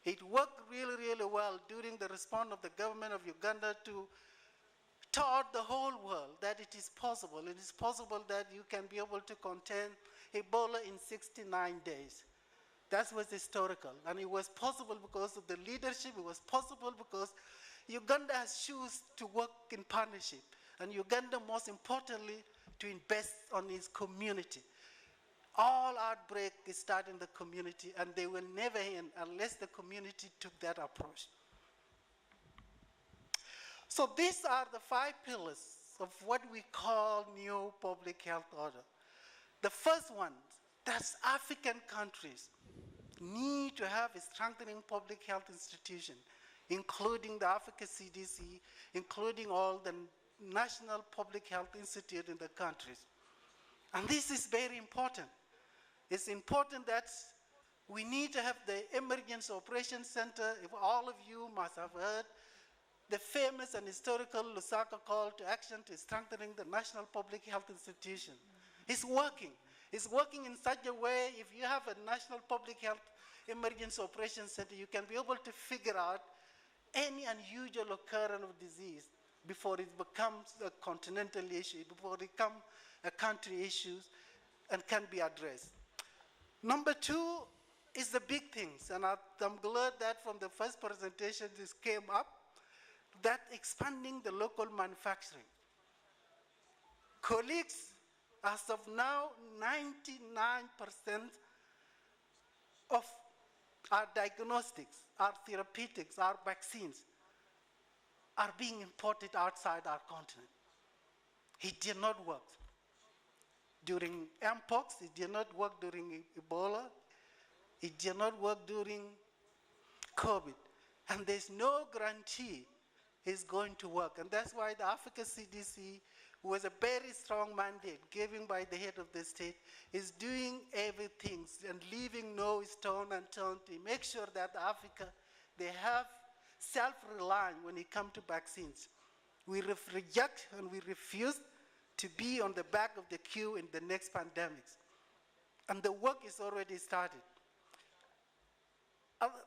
It worked really, really well during the response of the government of Uganda to taught the whole world that it is possible. It is possible that you can be able to contain Ebola in 69 days. That was historical. And it was possible because of the leadership. It was possible because Uganda has chosen to work in partnership. And Uganda, most importantly, to invest on its community. All outbreaks start in the community, and they will never end unless the community took that approach. So these are the 5 pillars of what we call new public health order. The first one, that's African countries need to have a strengthening public health institution, including the Africa CDC, including all the national public health institute in the countries. And this is very important. It's important that we need to have the Emergency Operations Center. If all of you must have heard the famous and historical Lusaka call to action to strengthening the national public health institution. It's working. It's working in such a way, if you have a national public health emergency operations center, you can be able to figure out any unusual occurrence of disease before it becomes a continental issue, before it becomes a country issue, and can be addressed. Number 2 is the big things, and I'm glad that from the first presentation this came up, that expanding the local manufacturing. Colleagues, as of now, 99% of our diagnostics, our therapeutics, our vaccines are being imported outside our continent. It did not work during Mpox, it did not work during Ebola, it did not work during COVID. And there's no guarantee it's going to work. And that's why the Africa CDC was a very strong mandate given by the head of the state, is doing everything and leaving no stone unturned to make sure that Africa they have self-reliance when it comes to vaccines. We reject and we refuse to be on the back of the queue in the next pandemics. And the work is already started.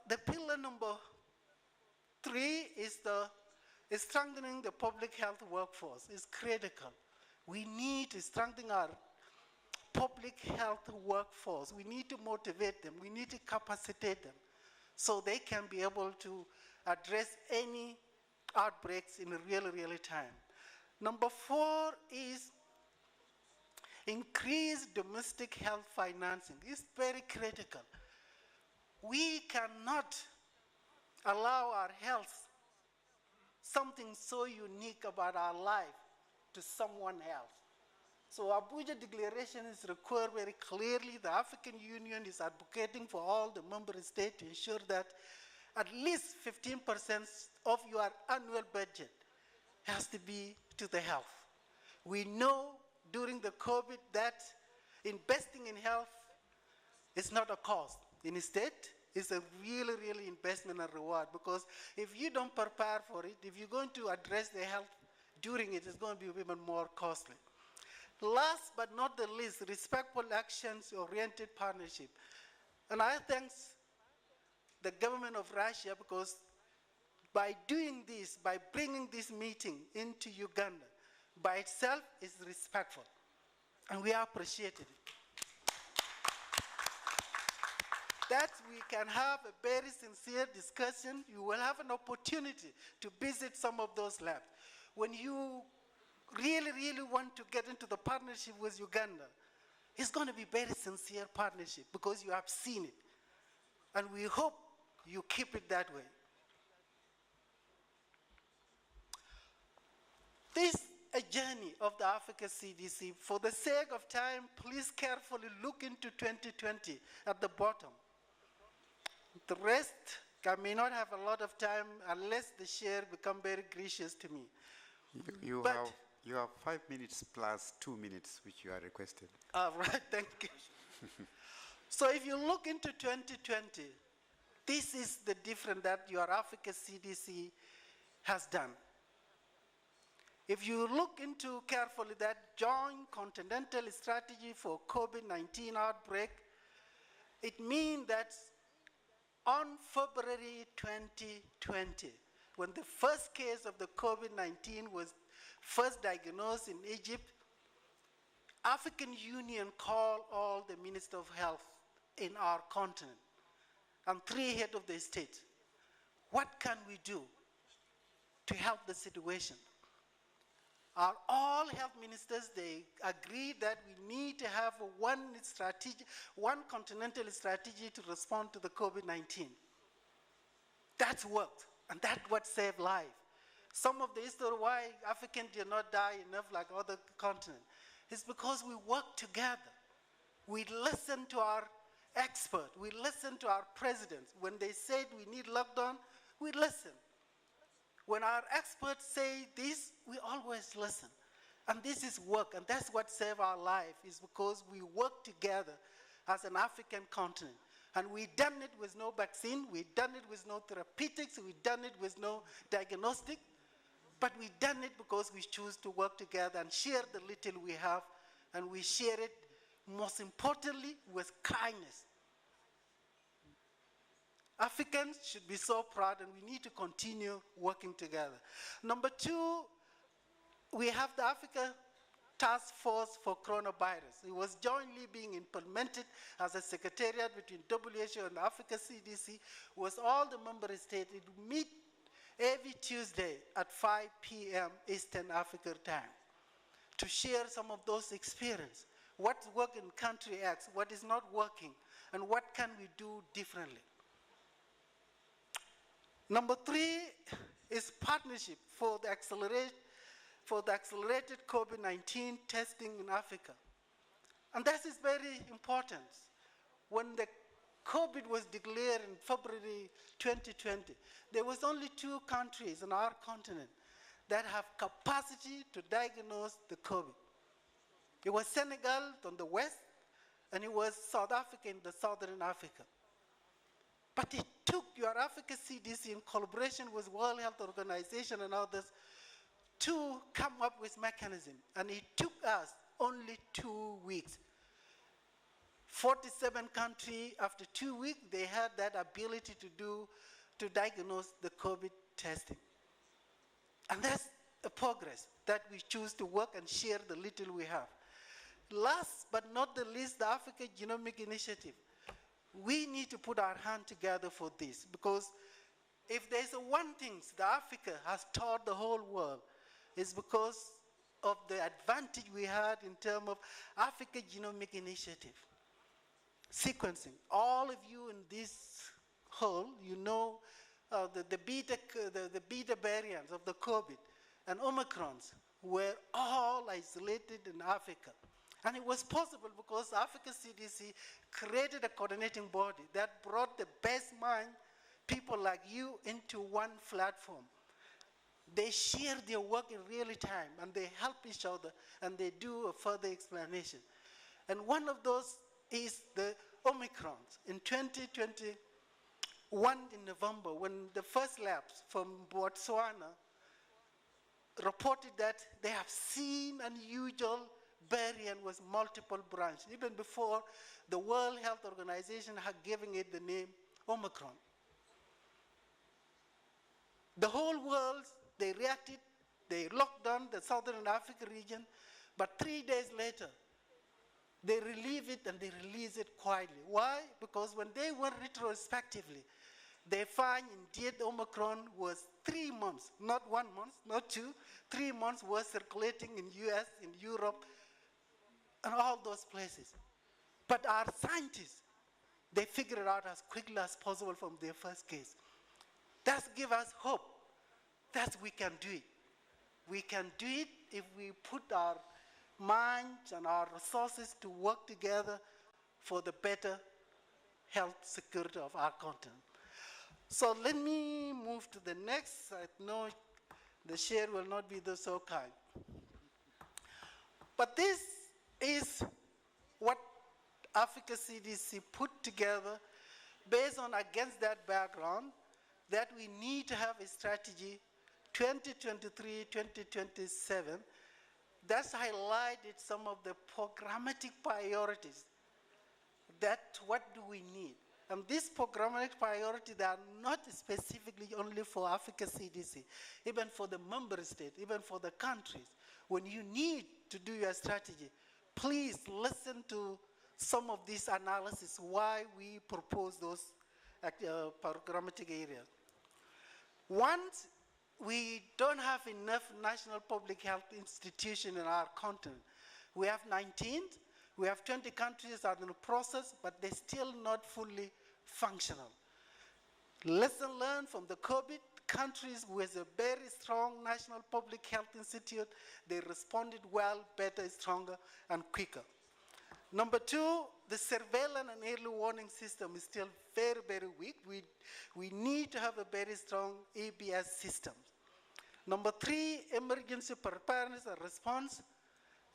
The pillar number 3 is strengthening the public health workforce. It's critical. We need to strengthen our public health workforce. We need to motivate them. We need to capacitate them so they can be able to address any outbreaks in real time. Number 4 is increased domestic health financing. It's very critical. We cannot allow our health, something so unique about our life, to someone else. So Abuja Declaration is required very clearly. The African Union is advocating for all the member states to ensure that at least 15% of your annual budget has to be to the health. We know during the COVID that investing in health is not a cost. Instead, it's a really investment and reward, because if you don't prepare for it, if you're going to address the health during it, it's going to be even more costly. Last but not the least, respectful actions-oriented partnership. And I thank the government of Russia, because by doing this, by bringing this meeting into Uganda, by itself is respectful. And we appreciate it. That we can have a very sincere discussion. You will have an opportunity to visit some of those labs. When you really want to get into the partnership with Uganda, it's going to be very sincere partnership, because you have seen it. And we hope you keep it that way. This is a journey of the Africa CDC. For the sake of time, please carefully look into 2020 at the bottom. The rest, I may not have a lot of time unless the share become very gracious to me. You have 5 minutes plus 2 minutes, which you are requested. All right, thank you. So if you look into 2020, this is the difference that your Africa CDC has done. If you look into carefully that joint continental strategy for COVID-19 outbreak, it means that on February 2020, when the first case of the COVID-19 was first diagnosed in Egypt, African Union called all the ministers of health in our continent and 3 heads of the state. What can we do to help the situation? All health ministers, they agreed that we need to have one continental strategy to respond to the COVID-19. That's worked, and that's what saved life. Some of the history why Africans did not die enough like other continents is because we work together. We listen to our experts. We listen to our presidents. When they said we need lockdown, we listen. When our experts say this, we always listen. And this is work, and that's what saved our life, is because we work together as an African continent. And we done it with no vaccine, we done it with no therapeutics, we done it with no diagnostic, but we done it because we choose to work together and share the little we have, and we share it, most importantly, with kindness. Africans should be so proud, and we need to continue working together. Number 2, we have the Africa Task Force for Coronavirus. It was jointly being implemented as a secretariat between WHO and Africa CDC, with all the member states. It meet every Tuesday at 5 p.m. Eastern Africa time to share some of those experiences. What's working in country X, what is not working, and what can we do differently. Number 3 is partnership for the accelerated COVID-19 testing in Africa. And that is very important. When the COVID was declared in February 2020, there was only 2 countries on our continent that have capacity to diagnose the COVID. It was Senegal on the west, and it was South Africa in the southern Africa. But it took your Africa CDC in collaboration with World Health Organization and others to come up with mechanism. And it took us only 2 weeks. 47 countries, after 2 weeks, they had that ability to diagnose the COVID testing. And that's a progress that we choose to work and share the little we have. Last but not the least, the Africa Genomic Initiative. We need to put our hand together for this, because if there's one thing that Africa has taught the whole world, it's because of the advantage we had in terms of Africa Genomic Initiative. Sequencing. All of you in this hall, you know the beta variants of the COVID and Omicrons were all isolated in Africa. And it was possible because Africa CDC created a coordinating body that brought the best mind, people like you, into one platform. They share their work in real time, and they help each other, and they do a further explanation. And one of those is the Omicrons. In 2021, in November, when the first labs from Botswana reported that they have seen unusual variant with multiple branches, even before the World Health Organization had given it the name Omicron. The whole world, they reacted, they locked down the Southern Africa region, but 3 days later, they relieve it and they release it quietly. Why? Because when they went retrospectively, they find indeed Omicron was 3 months, not 1 month, not 2, 3 months was circulating in US, in Europe, and all those places. But our scientists, they figured it out as quickly as possible from their first case. That gives us hope that we can do it. We can do it if we put our minds and our resources to work together for the better health security of our continent. So let me move to the next. I know the share will not be so kind. But this is what Africa CDC put together based on against that background, that we need to have a strategy 2023-2027 that's highlighted some of the programmatic priorities. That what do we need? And these programmatic priorities, they are not specifically only for Africa CDC, even for the member states, even for the countries. When you need to do your strategy, please listen to some of these analysis, why we propose those programmatic areas. Once we don't have enough national public health institutions in our continent. We have 19, we have 20 countries that are in the process, but they're still not fully functional. Lesson learned from the COVID, countries with a very strong national public health institute, they responded well, better, stronger, and quicker. Number two, the surveillance and early warning system is still very, very weak. We need to have a very strong ABS system. Number three, emergency preparedness and response.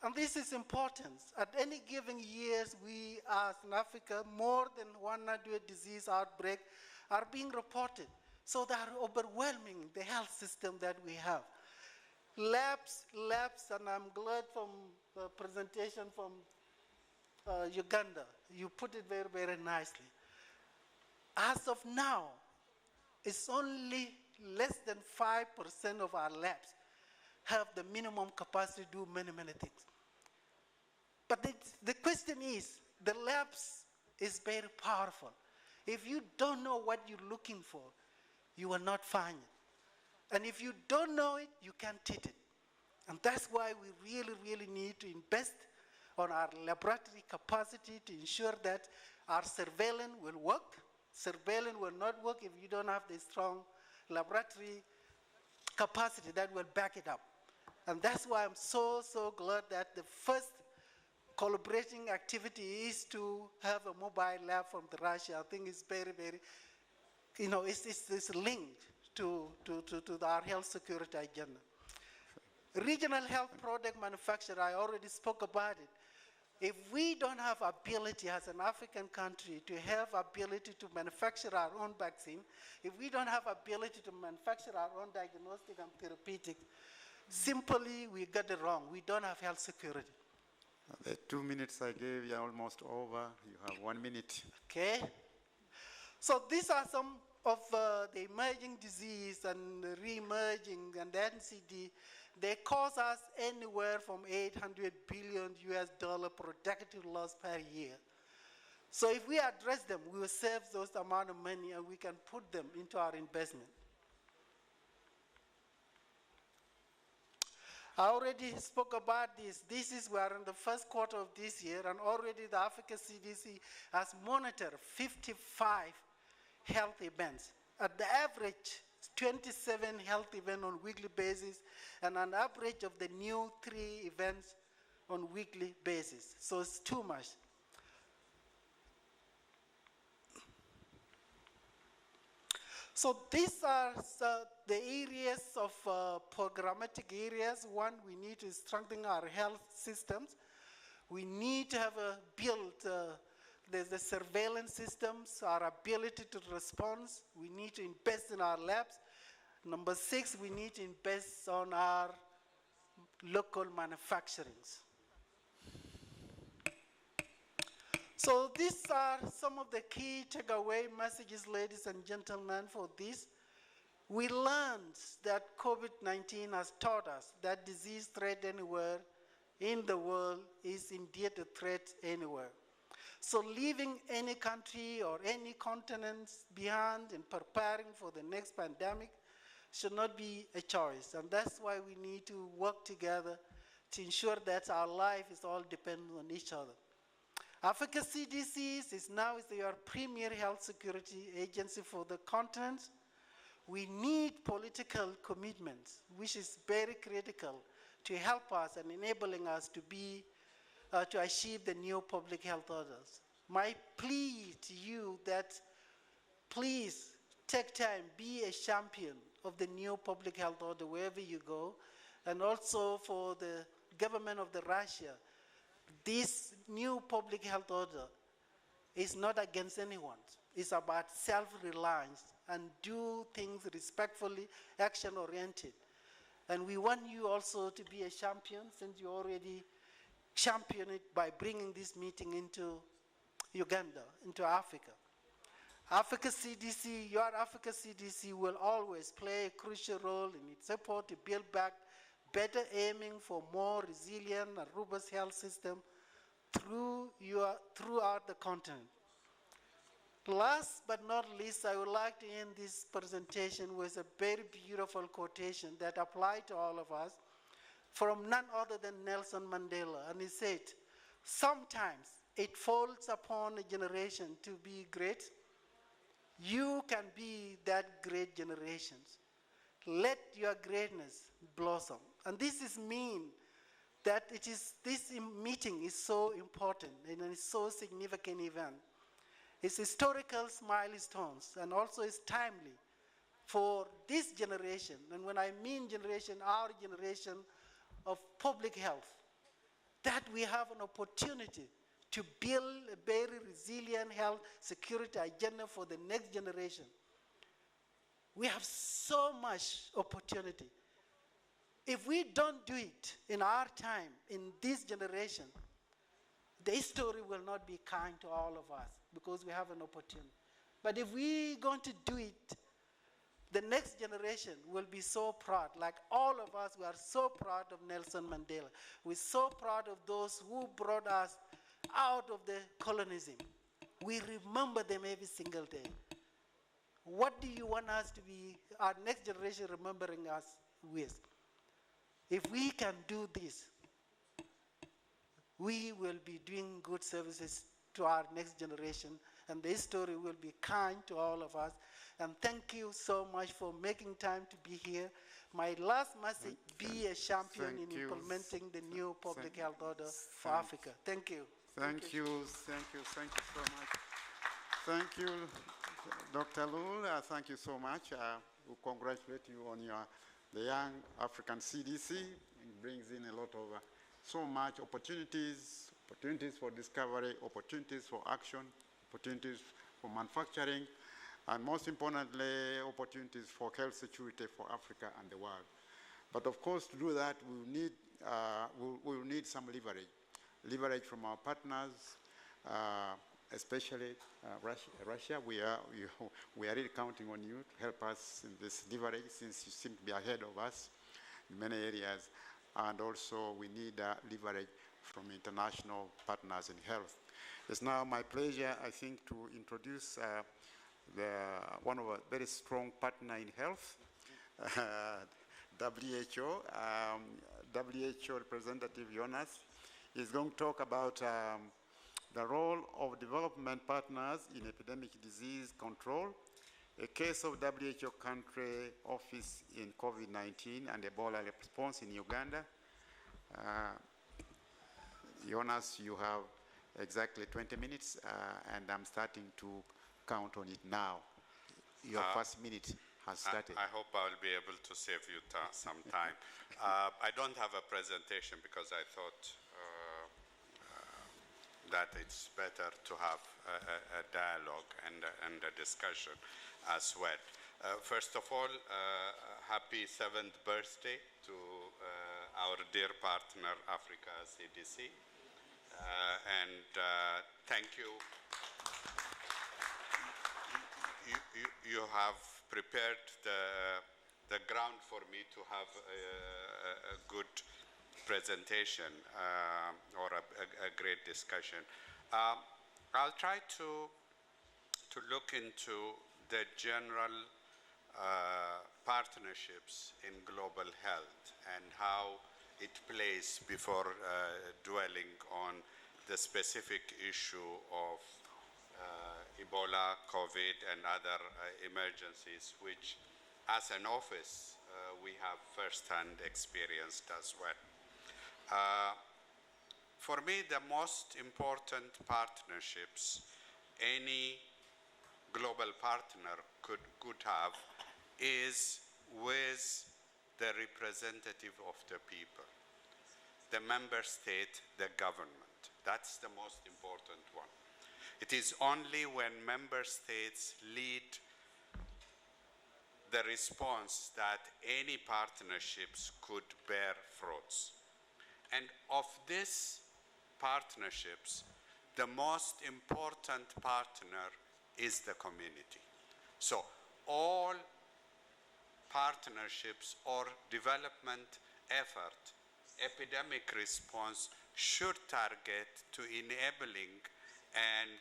And this is important. At any given year, we as in Africa, more than 100 disease outbreaks are being reported. So they are overwhelming the health system that we have. Labs, and I'm glad from the presentation from Uganda, you put it very, very nicely. As of now, it's only less than 5% of our labs have the minimum capacity to do many, many things. But the question is, the labs is very powerful. If you don't know what you're looking for, you will not find it. And if you don't know it, you can't treat it. And that's why we really, really need to invest on our laboratory capacity to ensure that our surveillance will work. Surveillance will not work if you don't have the strong laboratory capacity that will back it up. And that's why I'm so, so glad that the first collaborating activity is to have a mobile lab from Russia. I think it's very, very, it's linked to our health security agenda. Regional health product manufacturer, I already spoke about it. If we don't have ability as an African country to have ability to manufacture our own vaccine, if we don't have ability to manufacture our own diagnostic and therapeutic, simply we got it wrong. We don't have health security. The 2 minutes I gave you are almost over. You have 1 minute. Okay? So these are some of the emerging disease and re-emerging and the NCD. They cause us anywhere from 800 billion US dollar productive loss per year. So if we address them, we will save those amount of money and we can put them into our investment. I already spoke about this. We are in the first quarter of this year, and already the Africa CDC has monitored 55 health events. At the average, 27 health events on weekly basis, and an average of the new 3 events on weekly basis. So it's too much. So these are the areas of programmatic areas. One, we need to strengthen our health systems. We need to have build the surveillance systems, our ability to respond. We need to invest in our labs. Number 6, we need to invest on our local manufacturings. So these are some of the key takeaway messages, ladies and gentlemen, for this. We learned that COVID-19 has taught us that disease threat anywhere in the world is indeed a threat anywhere. So leaving any country or any continent behind and preparing for the next pandemic should not be a choice. And that's why we need to work together to ensure that our life is all dependent on each other. Africa CDC is now your premier health security agency for the continent. We need political commitment, which is very critical to help us and enabling us to to achieve the new public health orders. My plea to you that please take time, be a champion of the new public health order wherever you go, and also for the government of Russia. This new public health order is not against anyone. It's about self-reliance and do things respectfully, action-oriented. And we want you also to be a champion, since you already championed it by bringing this meeting into Uganda, into Africa. Africa CDC, your Africa CDC will always play a crucial role in its effort to build back better, aiming for more resilient and robust health system throughout the continent. Last but not least, I would like to end this presentation with a very beautiful quotation that applies to all of us from none other than Nelson Mandela. And he said, "Sometimes it falls upon a generation to be great. You can be that great generation. Let your greatness blossom." And this is mean that this meeting is so important and it's so significant event. It's historical milestones and also it's timely for this generation. And when I mean generation, our generation of public health, that we have an opportunity to build a very resilient health security agenda for the next generation. We have so much opportunity. If we don't do it in our time, in this generation, the history will not be kind to all of us because we have an opportunity. But if we're going to do it, the next generation will be so proud. Like all of us, we are so proud of Nelson Mandela. We're so proud of those who brought us out of the colonialism. We remember them every single day. What do you want us to be, our next generation remembering us with? If we can do this, we will be doing good services to our next generation, and the history will be kind to all of us. And thank you so much for making time to be here. My last message, be a champion in implementing the new public health order for Africa. Thank you. Thank you so much. Thank you, Dr. Lul. Thank you so much. We congratulate you on the Young African CDC. It brings in a lot of so much opportunities opportunities for discovery, opportunities for action, opportunities for manufacturing, and most importantly, opportunities for health security for Africa and the world. But of course, to do that, we'll need some leverage from our partners, especially Russia. We are really counting on you to help us in this leverage, since you seem to be ahead of us in many areas. And also, we need leverage from international partners in health. It's now my pleasure, I think, to introduce one of our very strong partner in health, WHO. WHO representative Jonas is going to talk about the role of development partners in epidemic disease control, a case of WHO country office in COVID-19 and Ebola response in Uganda. Jonas, you have exactly 20 minutes, and I'm starting to count on it now. Your first minute has started. I hope I'll be able to save you some time. I don't have a presentation because I thought that it's better to have a dialogue and a discussion as well. First of all, happy 7th birthday to our dear partner, Africa CDC. And thank you. You have prepared the ground for me to have a good presentation or a great discussion. I'll try to look into the general partnerships in global health and how it plays before dwelling on the specific issue of Ebola, COVID, and other emergencies, which as an office we have first-hand experienced as well. For me, the most important partnerships any global partner could have is with the representative of the people, the member state, the government. That's the most important one. It is only when member states lead the response that any partnerships could bear fruits. And of these partnerships, the most important partner is the community. So all partnerships or development effort, epidemic response should target to enabling and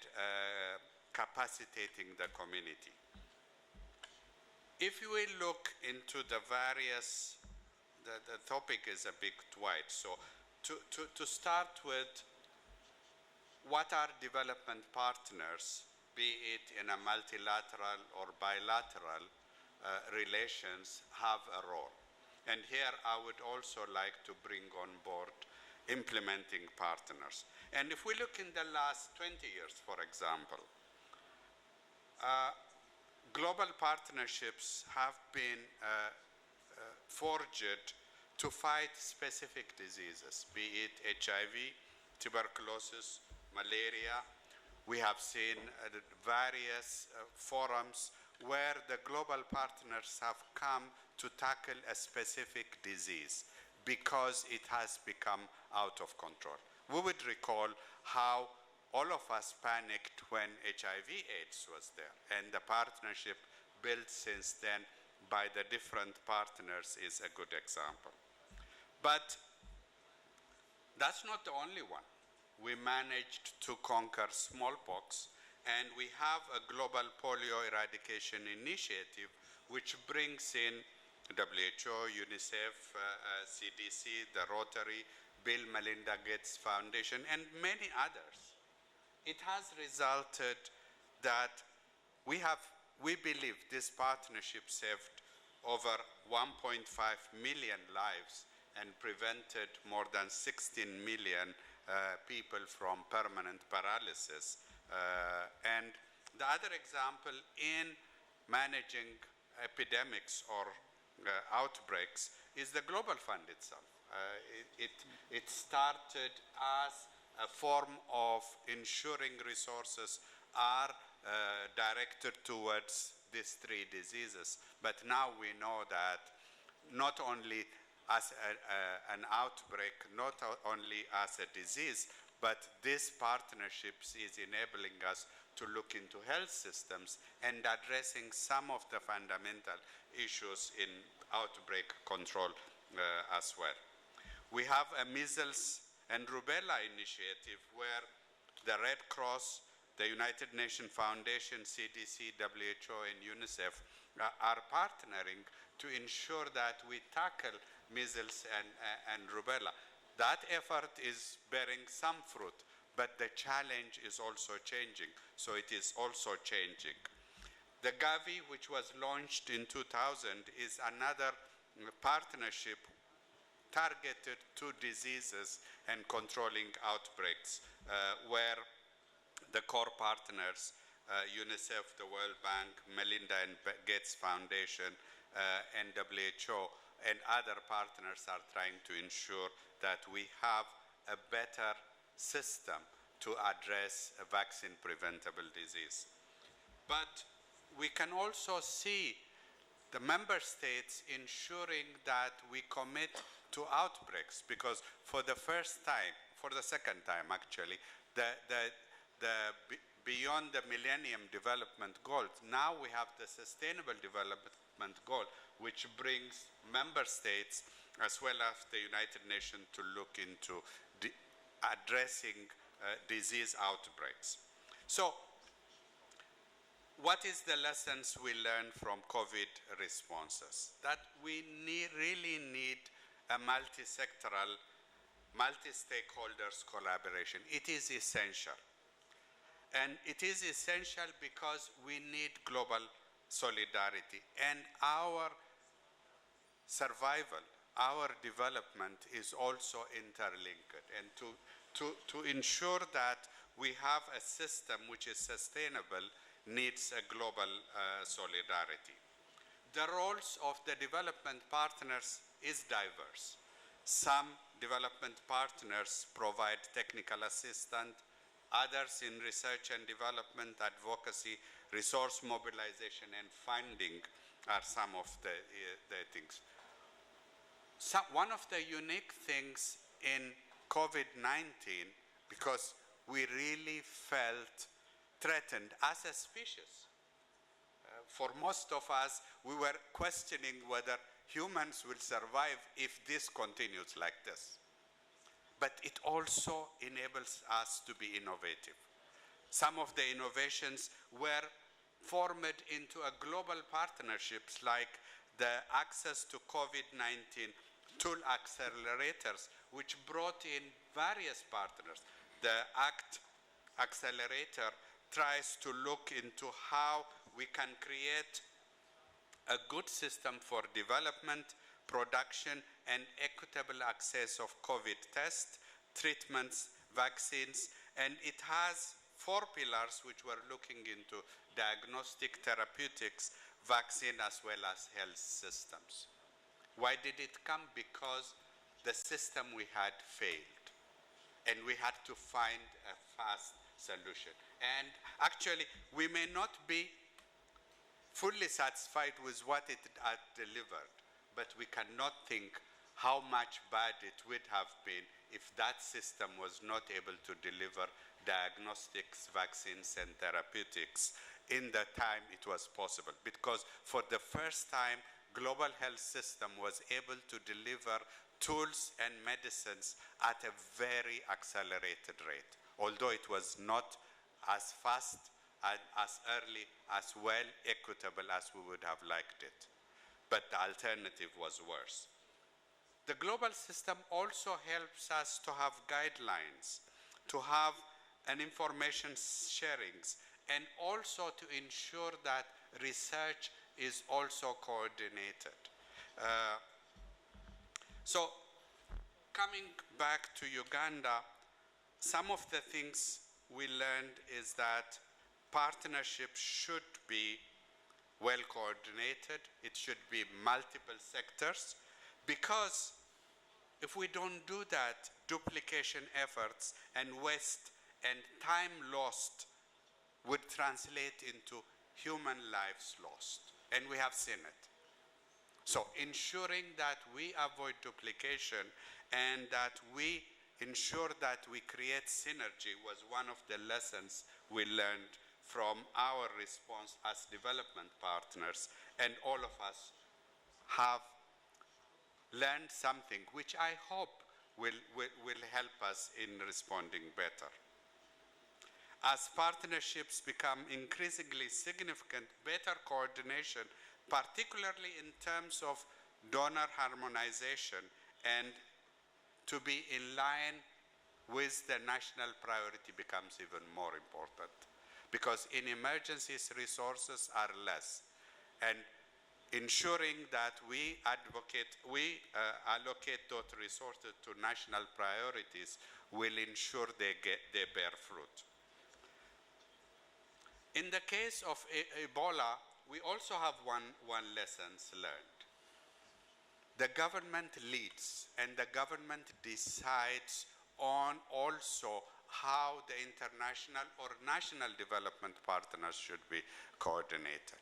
capacitating the community. If we look into the various, the topic is a bit wide, so to start with, what are development partners, be it in a multilateral or bilateral relations, have a role. And here I would also like to bring on board implementing partners. And if we look in the last 20 years, for example, global partnerships have been forged to fight specific diseases, be it HIV, tuberculosis, malaria. We have seen various forums where the global partners have come to tackle a specific disease because it has become out of control. We would recall how all of us panicked when HIV/AIDS was there, and the partnership built since then by the different partners is a good example. But that's not the only one. We managed to conquer smallpox, and we have a global polio eradication initiative which brings in WHO, UNICEF, CDC, the Rotary, Bill Melinda Gates Foundation, and many others. It has resulted that we believe this partnership saved over 1.5 million lives and prevented more than 16 million people from permanent paralysis. And the other example in managing epidemics or outbreaks is the Global Fund itself. It started as a form of ensuring resources are directed towards these three diseases. But now we know that not only as an outbreak, not only as a disease, but these partnerships is enabling us to look into health systems and addressing some of the fundamental issues in outbreak control as well. We have a measles and rubella initiative where the Red Cross, the United Nations Foundation, CDC, WHO, and UNICEF are partnering to ensure that we tackle measles and rubella. That effort is bearing some fruit, but the challenge is also changing. So it is also changing. The Gavi, which was launched in 2000, is another partnership targeted to diseases and controlling outbreaks, where the core partners, UNICEF, the World Bank, Melinda and Gates Foundation, and WHO, and other partners are trying to ensure that we have a better system to address a vaccine-preventable disease. But we can also see the member states ensuring that we commit to outbreaks, because for the first time, for the second time actually, beyond the Millennium Development Goals, now we have the Sustainable Development Goal, which brings member states as well as the United Nations to look into addressing disease outbreaks. So, what is the lessons we learned from COVID responses? That we really need a multi-sectoral, multi-stakeholders collaboration. It is essential. And it is essential because we need global solidarity. And our survival, our development is also interlinked. And to ensure that we have a system which is sustainable needs a global solidarity. The roles of the development partners is diverse. Some development partners provide technical assistance, others in research and development, advocacy, resource mobilization, and funding are some of the things. One of the unique things in COVID-19, because we really felt threatened as a species. For most of us, we were questioning whether humans will survive if this continues like this. But it also enables us to be innovative. Some of the innovations were formed into a global partnerships, like the Access to COVID-19 Tool Accelerators, which brought in various partners. The ACT Accelerator tries to look into how we can create a good system for development, production, and equitable access of COVID tests, treatments, vaccines, and it has 4 pillars which we're looking into: diagnostic, therapeutics, vaccine, as well as health systems. Why did it come? Because the system we had failed, and we had to find a fast solution. And actually, we may not be fully satisfied with what it had delivered, but we cannot think how much bad it would have been if that system was not able to deliver diagnostics, vaccines, and therapeutics in the time it was possible. Because for the first time, global health system was able to deliver tools and medicines at a very accelerated rate, although it was not as fast and as early, as well equitable as we would have liked it. But the alternative was worse. The global system also helps us to have guidelines, to have an information sharings, and also to ensure that research is also coordinated. So coming back to Uganda, some of the things we learned is that partnerships should be well coordinated. It should be multiple sectors, because if we don't do that, duplication efforts and waste and time lost would translate into human lives lost. And we have seen it. So ensuring that we avoid duplication and that we ensure that we create synergy was one of the lessons we learned from our response as development partners. And all of us have learned something which I hope will help us in responding better. As partnerships become increasingly significant, better coordination, particularly in terms of donor harmonization and to be in line with the national priority becomes even more important. Because in emergencies, resources are less. And ensuring that we allocate those resources to national priorities will ensure they bear fruit. In the case of Ebola, we also have one lessons learned. The government leads and the government decides on also how the international or national development partners should be coordinated.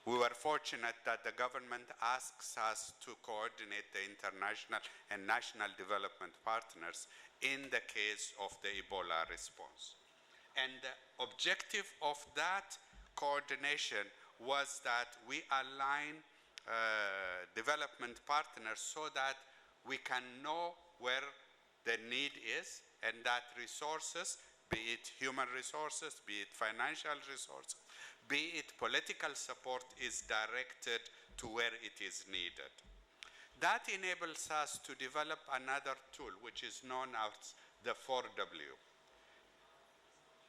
We were fortunate that the government asks us to coordinate the international and national development partners in the case of the Ebola response. And the objective of that coordination was that we align development partners so that we can know where the need is and that resources, be it human resources, be it financial resources, be it political support, is directed to where it is needed. That enables us to develop another tool which is known as the 4W.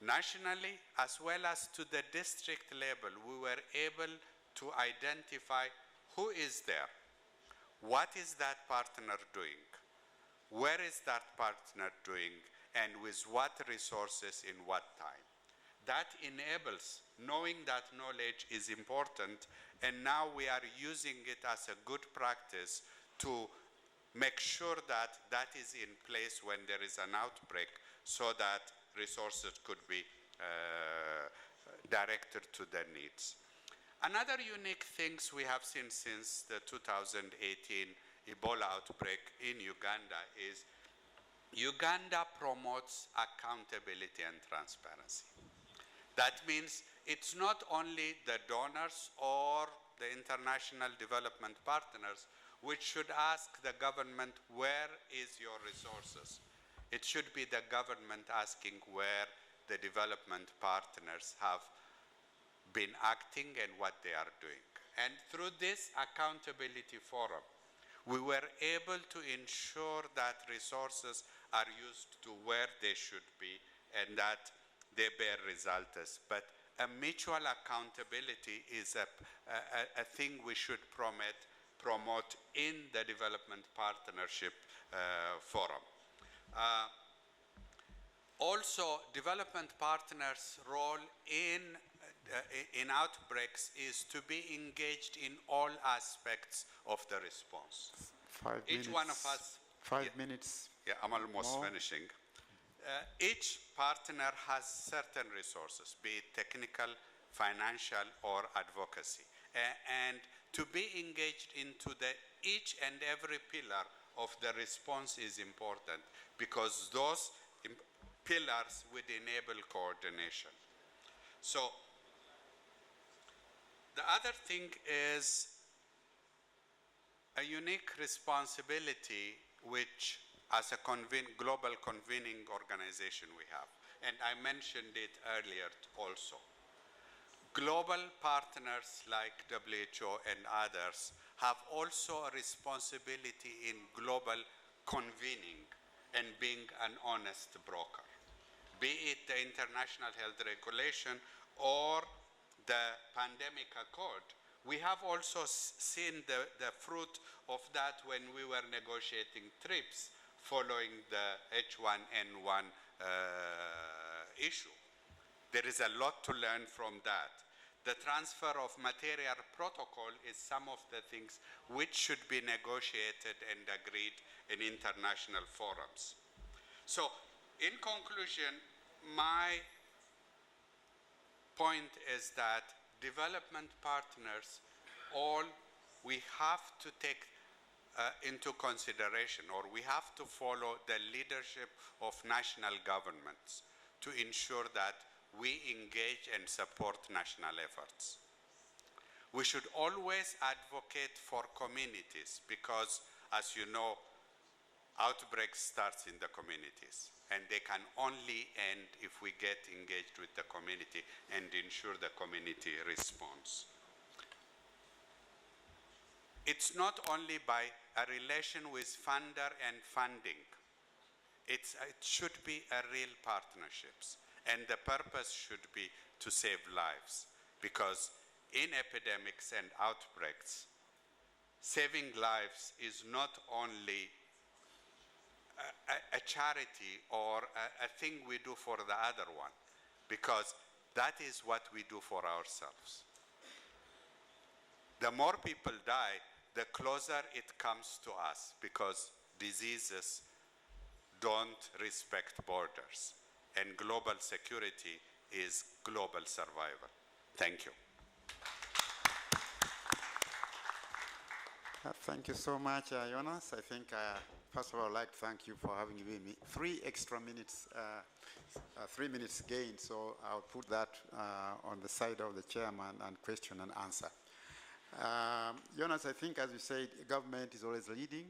Nationally, as well as to the district level, we were able to identify who is there, what is that partner doing, where is that partner doing, and with what resources in what time. That enables, knowing that knowledge is important, and now we are using it as a good practice to make sure that that is in place when there is an outbreak so that resources could be directed to their needs. Another unique things we have seen since the 2018 Ebola outbreak in Uganda is Uganda promotes accountability and transparency. That means it's not only the donors or the international development partners which should ask the government, where is your resources? It should be the government asking where the development partners have been acting and what they are doing. And through this accountability forum, we were able to ensure that resources are used to where they should be and that they bear results. But a mutual accountability is a thing we should promote in the development partnership forum. Also, development partners' role in outbreaks is to be engaged in all aspects of the response. Each one of us. 5 minutes. Yeah, I'm almost more. finishing. Each partner has certain resources, be it technical, financial, or advocacy. And to be engaged into each and every pillar of the response is important because those pillars would enable coordination. So the other thing is a unique responsibility which as a global convening organization we have. And I mentioned it earlier also. Global partners like WHO and others have also a responsibility in global convening and being an honest broker. Be it the International Health Regulation or the Pandemic Accord. We have also seen the fruit of that when we were negotiating TRIPS following the H1N1 issue. There is a lot to learn from that. The transfer of material protocol is some of the things which should be negotiated and agreed in international forums. So, in conclusion, my point is that development partners, all we have to take into consideration, or we have to follow the leadership of national governments to ensure that we engage and support national efforts. We should always advocate for communities because, as you know, outbreaks starts in the communities, and they can only end if we get engaged with the community and ensure the community response. It's not only by a relation with funder and funding. It should be a real partnerships, and the purpose should be to save lives, because in epidemics and outbreaks, saving lives is not only a charity or a thing we do for the other one, because that is what we do for ourselves. The more people die, the closer it comes to us, because diseases don't respect borders, and global security is global survival. Thank you. Thank you so much, Jonas. I think, first of all, I'd like to thank you for having given me 3 extra minutes, 3 minutes gain. So I'll put that on the side of the chairman and question and answer. Jonas, I think, as you said, government is always leading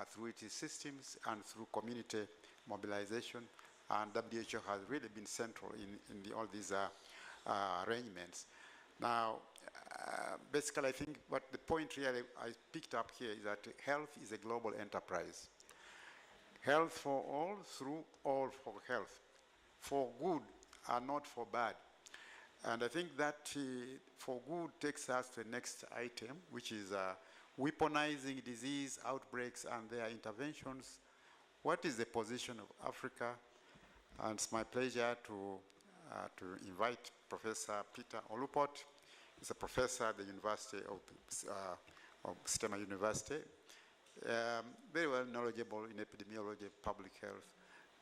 through its systems and through community mobilization, and WHO has really been central in all these arrangements. Now, basically, I think what the point really I picked up here is that health is a global enterprise. Health for all, through all for health, for good and not for bad. And I think that for good takes us to the next item, which is weaponizing disease outbreaks and their interventions. What is the position of Africa? And it's my pleasure to invite Professor Peter Olupot. He's a professor at the University of Stema University. Very well knowledgeable in epidemiology, public health,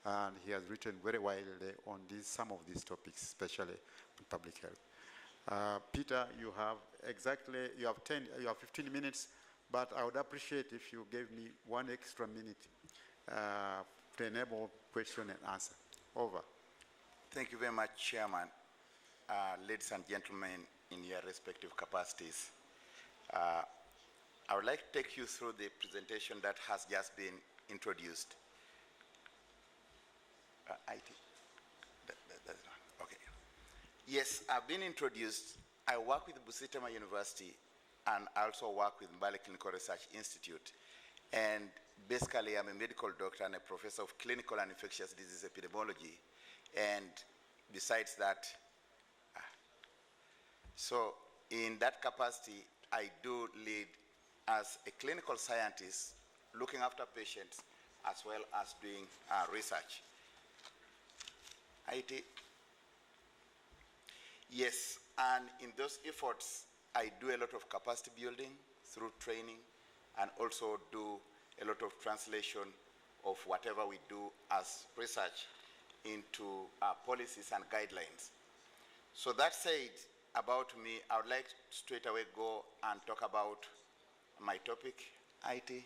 and he has written very widely on some of these topics, especially on public health. Peter, you have 15 minutes, but I would appreciate if you gave me 1 extra minute to enable question and answer. Over. Thank you very much, Chairman. Ladies and gentlemen in your respective capacities. I would like to take you through the presentation that has just been introduced. Okay. Yes, I've been introduced. I work with Busitama University, and I also work with Mbale Clinical Research Institute. And basically, I'm a medical doctor and a professor of clinical and infectious disease epidemiology. And besides that, so in that capacity, I do lead as a clinical scientist, looking after patients, as well as doing research. IT. Yes, and in those efforts, I do a lot of capacity building through training, and also do a lot of translation of whatever we do as research into policies and guidelines. So that said about me, I would like to straight away go and talk about my topic, IT.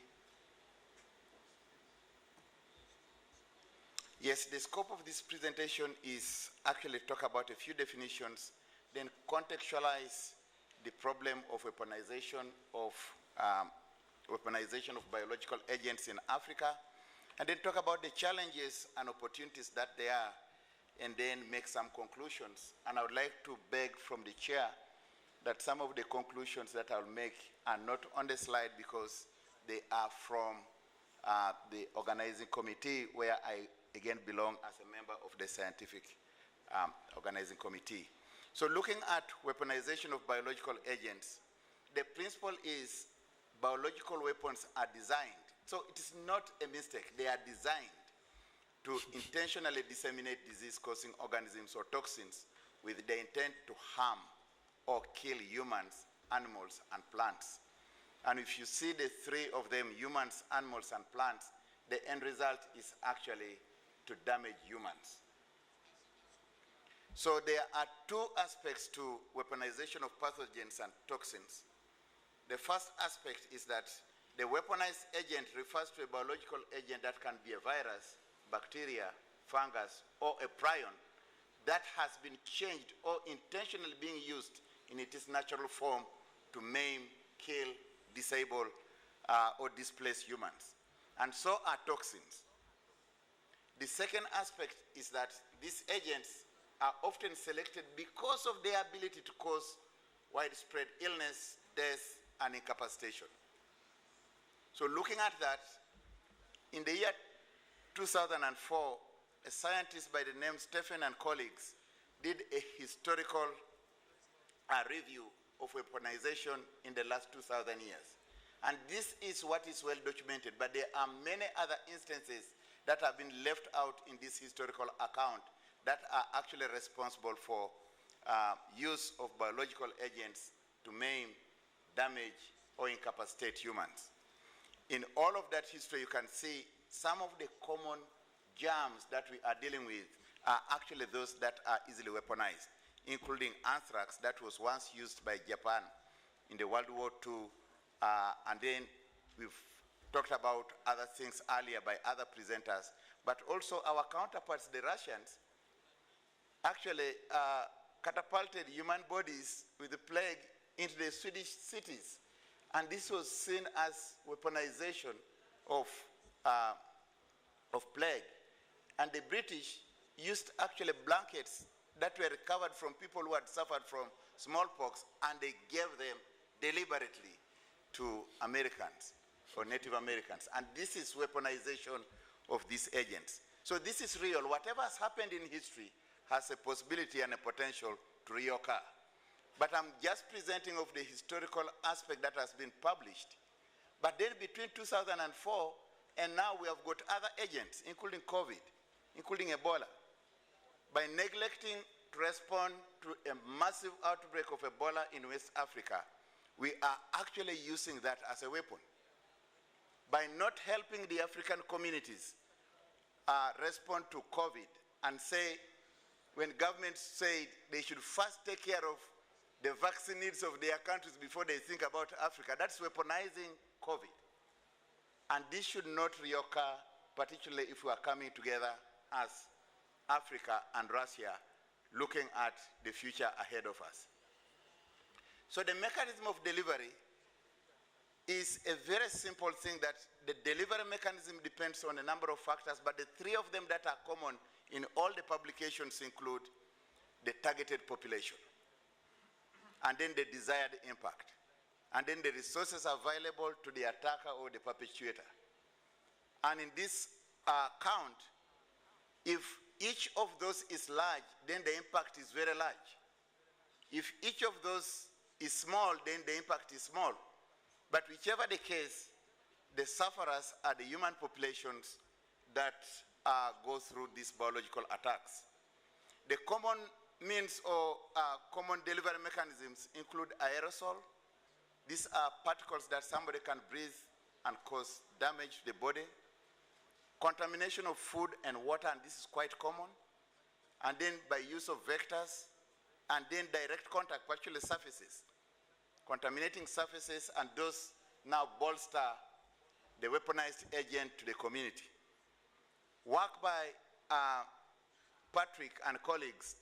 Yes, the scope of this presentation is actually talk about a few definitions, then contextualize the problem of weaponization of biological agents in Africa, and then talk about the challenges and opportunities that there are, and then make some conclusions. And I would like to beg from the chair that some of the conclusions that I'll make are not on the slide because they are from the organizing committee, where I again belong as a member of the scientific organizing committee. So looking at weaponization of biological agents, the principle is biological weapons are designed. So it is not a mistake. They are designed to intentionally disseminate disease-causing organisms or toxins with the intent to harm or kill humans, animals, and plants. And if you see the three of them, humans, animals, and plants, the end result is actually to damage humans. So there are two aspects to weaponization of pathogens and toxins. The first aspect is that the weaponized agent refers to a biological agent that can be a virus, bacteria, fungus, or a prion that has been changed or intentionally being used in its natural form to maim, kill, disable, or displace humans. And so are toxins. The second aspect is that these agents are often selected because of their ability to cause widespread illness, death, and incapacitation. So looking at that, in the year 2004, a scientist by the name Stephen and colleagues did a historical review of weaponization in the last 2,000 years. And this is what is well documented, but there are many other instances that have been left out in this historical account that are actually responsible for use of biological agents to maim, damage, or incapacitate humans. In all of that history, you can see some of the common germs that we are dealing with are actually those that are easily weaponized, including anthrax that was once used by Japan in the World War II, and then we've talked about other things earlier by other presenters, but also our counterparts, the Russians, actually catapulted human bodies with the plague into the Swedish cities. And this was seen as weaponization of plague. And the British used actually blankets that were recovered from people who had suffered from smallpox, and they gave them deliberately to Americans or Native Americans. And this is weaponization of these agents. So this is real. Whatever has happened in history has a possibility and a potential to reoccur. But I'm just presenting of the historical aspect that has been published. But then between 2004 and now, we have got other agents, including COVID, including Ebola. By neglecting to respond to a massive outbreak of Ebola in West Africa, we are actually using that as a weapon. By not helping the African communities respond to COVID and say, when governments say they should first take care of the vaccine needs of their countries before they think about Africa, that's weaponizing COVID. And this should not reoccur, particularly if we are coming together as Africa and Russia, looking at the future ahead of us. So the mechanism of delivery is a very simple thing, that the delivery mechanism depends on a number of factors, but the three of them that are common in all the publications include the targeted population, and then the desired impact, and then the resources available to the attacker or the perpetuator. And in this count, if each of those is large, then the impact is very large. If each of those is small, then the impact is small. But whichever the case, the sufferers are the human populations that go through these biological attacks. The common means or common delivery mechanisms include aerosol. These are particles that somebody can breathe and cause damage to the body. Contamination of food and water, and this is quite common. And then by use of vectors, and then direct contact, actually surfaces. Contaminating surfaces, and those now bolster the weaponized agent to the community. Work by Patrick and colleagues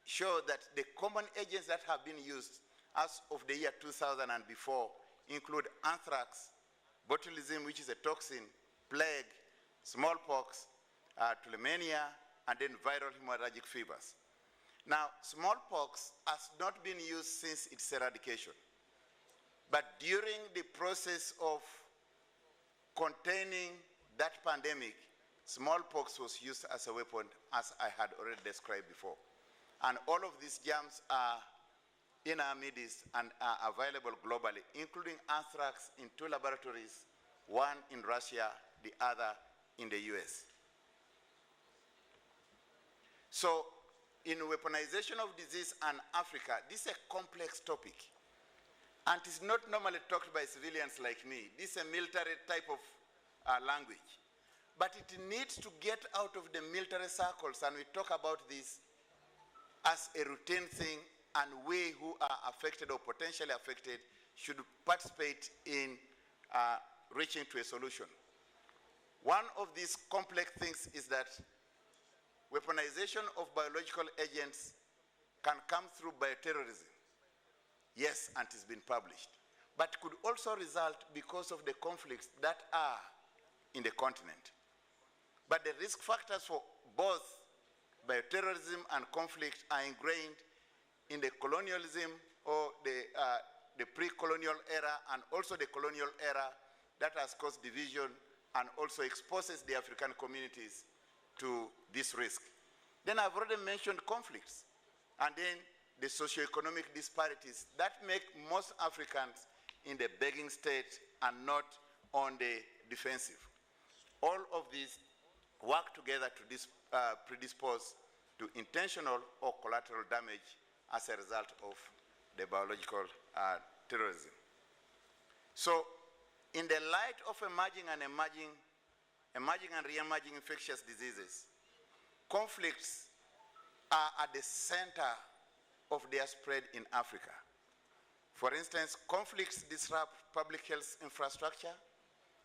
show that the common agents that have been used as of the year 2000 and before include anthrax, botulism, which is a toxin, plague, smallpox, tularemia, and then viral hemorrhagic fevers. Now, smallpox has not been used since its eradication. But during the process of containing that pandemic, smallpox was used as a weapon, as I had already described before. And all of these germs are in our midst and are available globally, including anthrax in 2 laboratories, one in Russia, the other in the US. So in weaponization of disease and Africa, this is a complex topic. And it's not normally talked by civilians like me. This is a military type of language. But it needs to get out of the military circles, and we talk about this as a routine thing, and we who are affected or potentially affected should participate in reaching to a solution. One of these complex things is that weaponization of biological agents can come through bioterrorism. Yes, and it's been published. But could also result because of the conflicts that are in the continent. But the risk factors for both bioterrorism and conflict are ingrained in the colonialism or the pre-colonial era and also the colonial era that has caused division and also exposes the African communities to this risk. Then I've already mentioned conflicts, and then the socioeconomic disparities that make most Africans in the begging state and not on the defensive. All of these work together to predispose to intentional or collateral damage as a result of the biological terrorism. So, in the light of emerging and re-emerging infectious diseases, conflicts are at the center of their spread in Africa. For instance, conflicts disrupt public health infrastructure,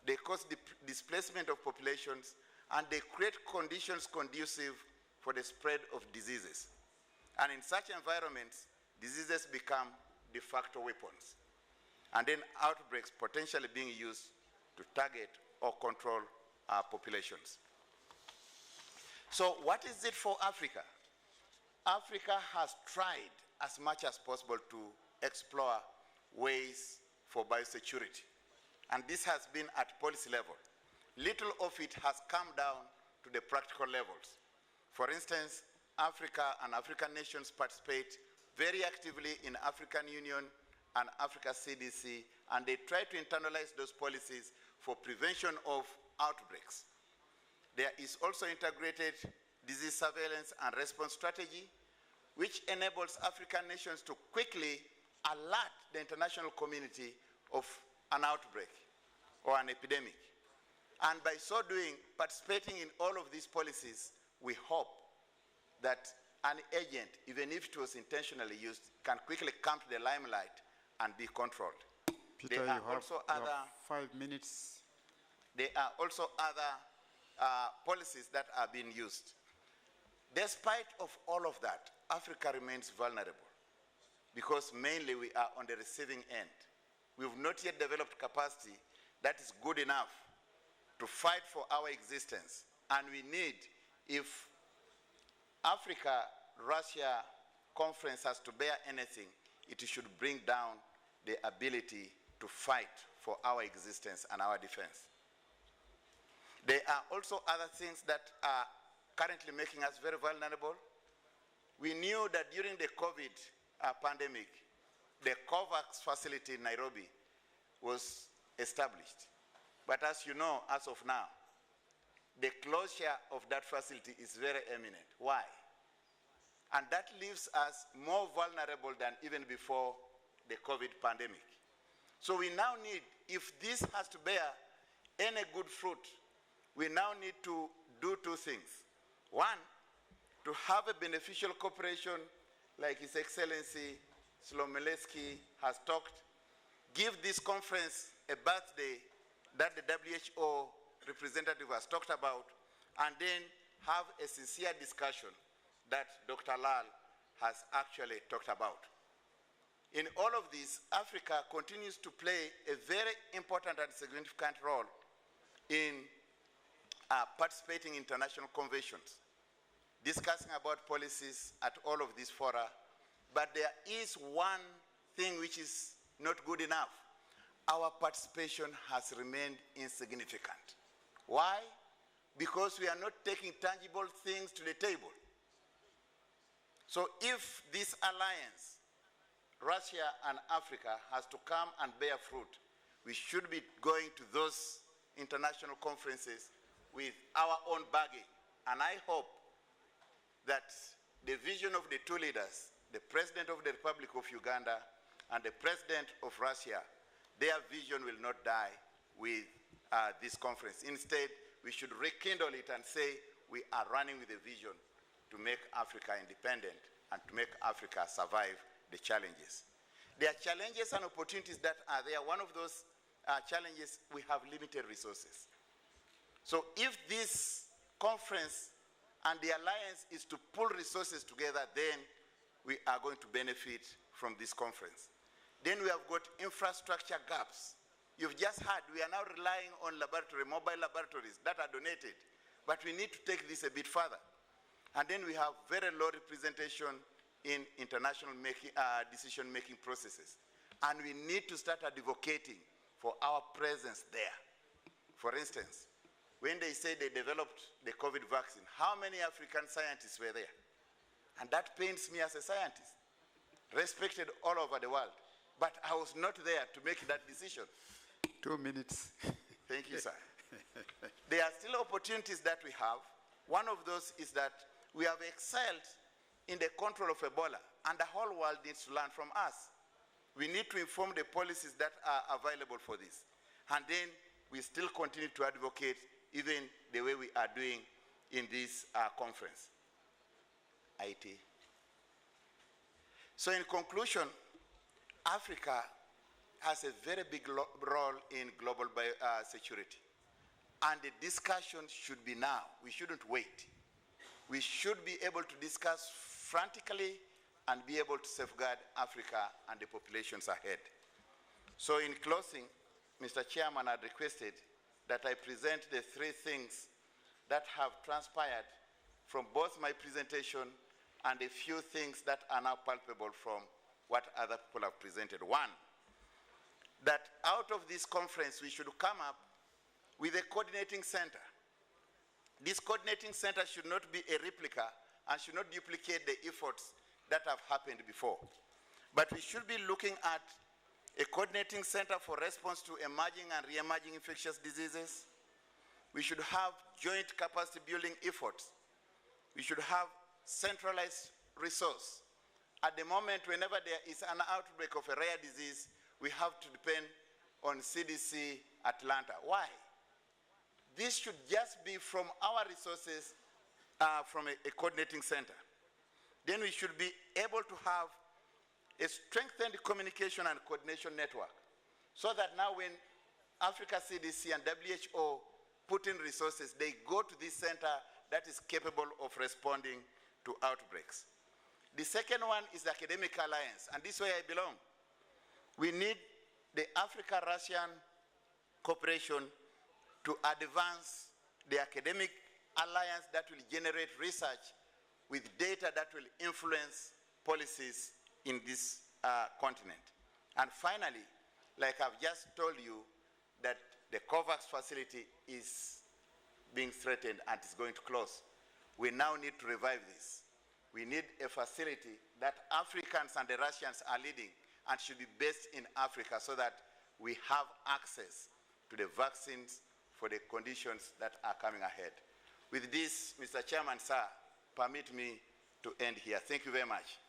they cause displacement of populations, and they create conditions conducive for the spread of diseases. And in such environments, diseases become de facto weapons. And then outbreaks potentially being used to target or control our populations. So what is it for Africa? Africa has tried as much as possible to explore ways for biosecurity. And this has been at policy level. Little of it has come down to the practical levels. For instance, Africa and African nations participate very actively in African Union and Africa CDC, and they try to internalize those policies for prevention of outbreaks. There is also integrated disease surveillance and response strategy, which enables African nations to quickly alert the international community of an outbreak or an epidemic. And by so doing, participating in all of these policies, we hope that an agent, even if it was intentionally used, can quickly come to the limelight and be controlled. Peter, there you are have, also you other, have 5 minutes. There are also other policies that are being used. Despite of all of that, Africa remains vulnerable because mainly we are on the receiving end. We have not yet developed capacity that is good enough to fight for our existence. And we need, if Africa-Russia conference has to bear anything, it should bring down the ability to fight for our existence and our defense. There are also other things that are currently making us very vulnerable. We knew that during the COVID pandemic, the COVAX facility in Nairobi was established. But as you know, as of now, the closure of that facility is very imminent. Why? And that leaves us more vulnerable than even before the COVID pandemic. So we now need, if this has to bear any good fruit, we now need to do two things. One, to have a beneficial cooperation like His Excellency Slomeleski has talked, give this conference a birthday that the WHO representative has talked about, and then have a sincere discussion that Dr. Lal has actually talked about. In all of this, Africa continues to play a very important and significant role in participating in international conventions, discussing about policies at all of these fora, but there is one thing which is not good enough. Our participation has remained insignificant. Why? Because we are not taking tangible things to the table. So if this alliance, Russia and Africa, has to come and bear fruit, we should be going to those international conferences with our own baggage. And I hope that the vision of the two leaders, the President of the Republic of Uganda and the President of Russia, their vision will not die with this conference. Instead, we should rekindle it and say we are running with a vision to make Africa independent and to make Africa survive the challenges. There are challenges and opportunities that are there. One of those challenges, we have limited resources. So if this conference and the alliance is to pull resources together, then we are going to benefit from this conference. Then we have got infrastructure gaps. You've just heard we are now relying on mobile laboratories that are donated, but we need to take this a bit further. And then we have very low representation in international decision-making processes. And we need to start advocating for our presence there. For instance, when they say they developed the COVID vaccine, how many African scientists were there? And that pains me as a scientist, respected all over the world. But I was not there to make that decision. 2 minutes. Thank you, sir. There are still opportunities that we have. One of those is that we have excelled in the control of Ebola, and the whole world needs to learn from us. We need to inform the policies that are available for this. And then we still continue to advocate even the way we are doing in this conference. IT. So in conclusion, Africa has a very big role in global security. And the discussion should be now. We shouldn't wait. We should be able to discuss frantically and be able to safeguard Africa and the populations ahead. So in closing, Mr. Chairman had requested that I present the 3 things that have transpired from both my presentation and a few things that are now palpable from what other people have presented. One, that out of this conference we should come up with a coordinating center. This coordinating center should not be a replica and should not duplicate the efforts that have happened before. But we should be looking at a coordinating center for response to emerging and re-emerging infectious diseases. We should have joint capacity building efforts. We should have centralized resource. At the moment, whenever there is an outbreak of a rare disease, we have to depend on CDC Atlanta. Why? This should just be from our resources, from a coordinating center. Then we should be able to have a strengthened communication and coordination network so that now when Africa CDC and WHO put in resources, they go to this center that is capable of responding to outbreaks. The second one is the academic alliance, and this is where I belong. We need the Africa-Russian cooperation to advance the academic alliance that will generate research with data that will influence policies in this continent. And finally, like I've just told you, that the COVAX facility is being threatened and is going to close. We now need to revive this. We need a facility that Africans and the Russians are leading and should be based in Africa so that we have access to the vaccines for the conditions that are coming ahead. With this, Mr. Chairman, sir, permit me to end here. Thank you very much.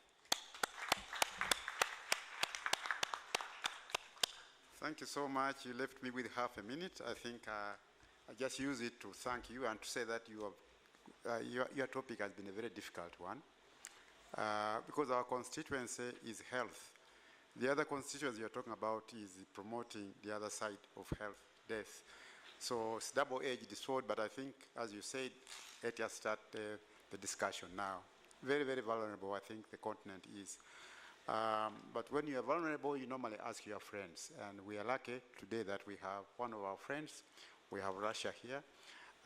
Thank you so much. You left me with half a minute. I think I just use it to thank you and to say that you have, your topic has been a very difficult one because our constituency is health. The other constituency you're talking about is promoting the other side of health, death. So it's double-edged sword, but I think, as you said, let us start the discussion now. Very, very vulnerable, I think the continent is. But when you are vulnerable, you normally ask your friends. And we are lucky today that we have one of our friends. We have Russia here.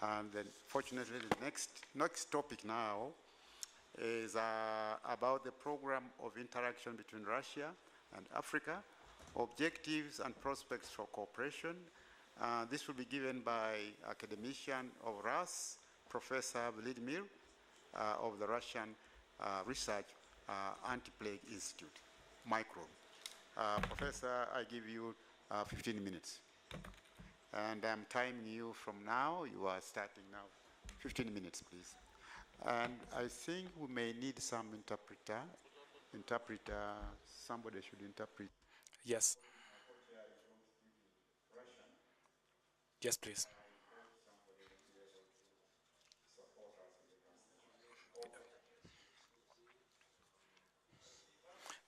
And then fortunately, the next topic now is about the program of interaction between Russia and Africa, objectives and prospects for cooperation. This will be given by academician of RAS, Professor Vladimir of the Russian Research Anti-Plague Institute, microbe. Professor, I give you 15 minutes. And I'm timing you from now. You are starting now. 15 minutes, please. And I think we may need some interpreter. Somebody should interpret. Yes. Yes, please.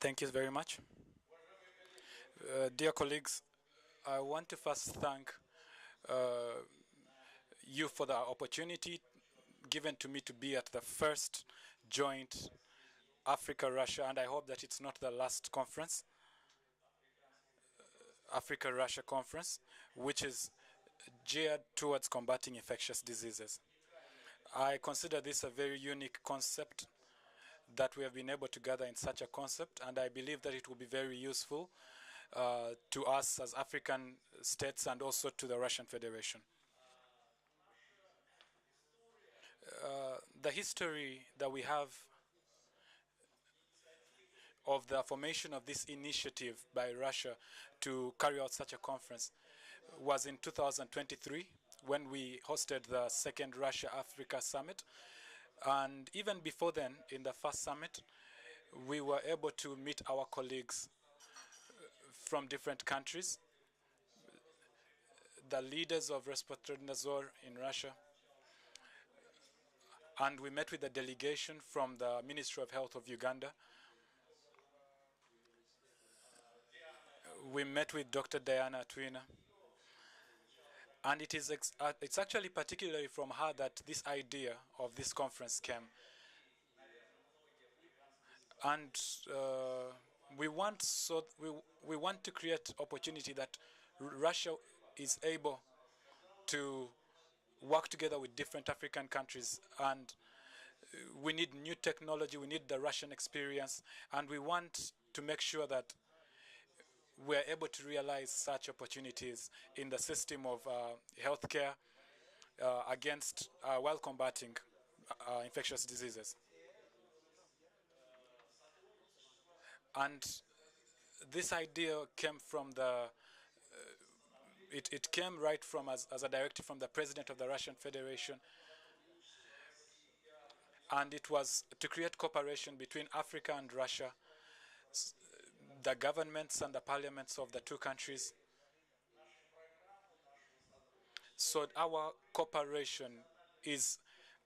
Thank you very much. Dear colleagues, I want to first thank you for the opportunity given to me to be at the first joint Africa-Russia, and I hope that it's not the last conference, Africa-Russia conference, which is geared towards combating infectious diseases. I consider this a very unique concept that we have been able to gather in such a concept, and I believe that it will be very useful to us as African states and also to the Russian Federation. The history that we have of the formation of this initiative by Russia to carry out such a conference was in 2023 when we hosted the second Russia-Africa Summit. And even before then, in the first summit, we were able to meet our colleagues from different countries, the leaders of Respiratory in Russia, and we met with the delegation from the Ministry of Health of Uganda. We met with Dr. Diana Twina, and it's actually particularly from her that this idea of this conference came. And we want to create opportunity that Russia is able to work together with different African countries, and we need new technology, we need the Russian experience, and we want to make sure that we're able to realize such opportunities in the system of healthcare against while combating infectious diseases. And this idea came from the it came right from as a directive from the President of the Russian Federation, and it was to create cooperation between Africa and Russia, the governments and the parliaments of the two countries. So our cooperation is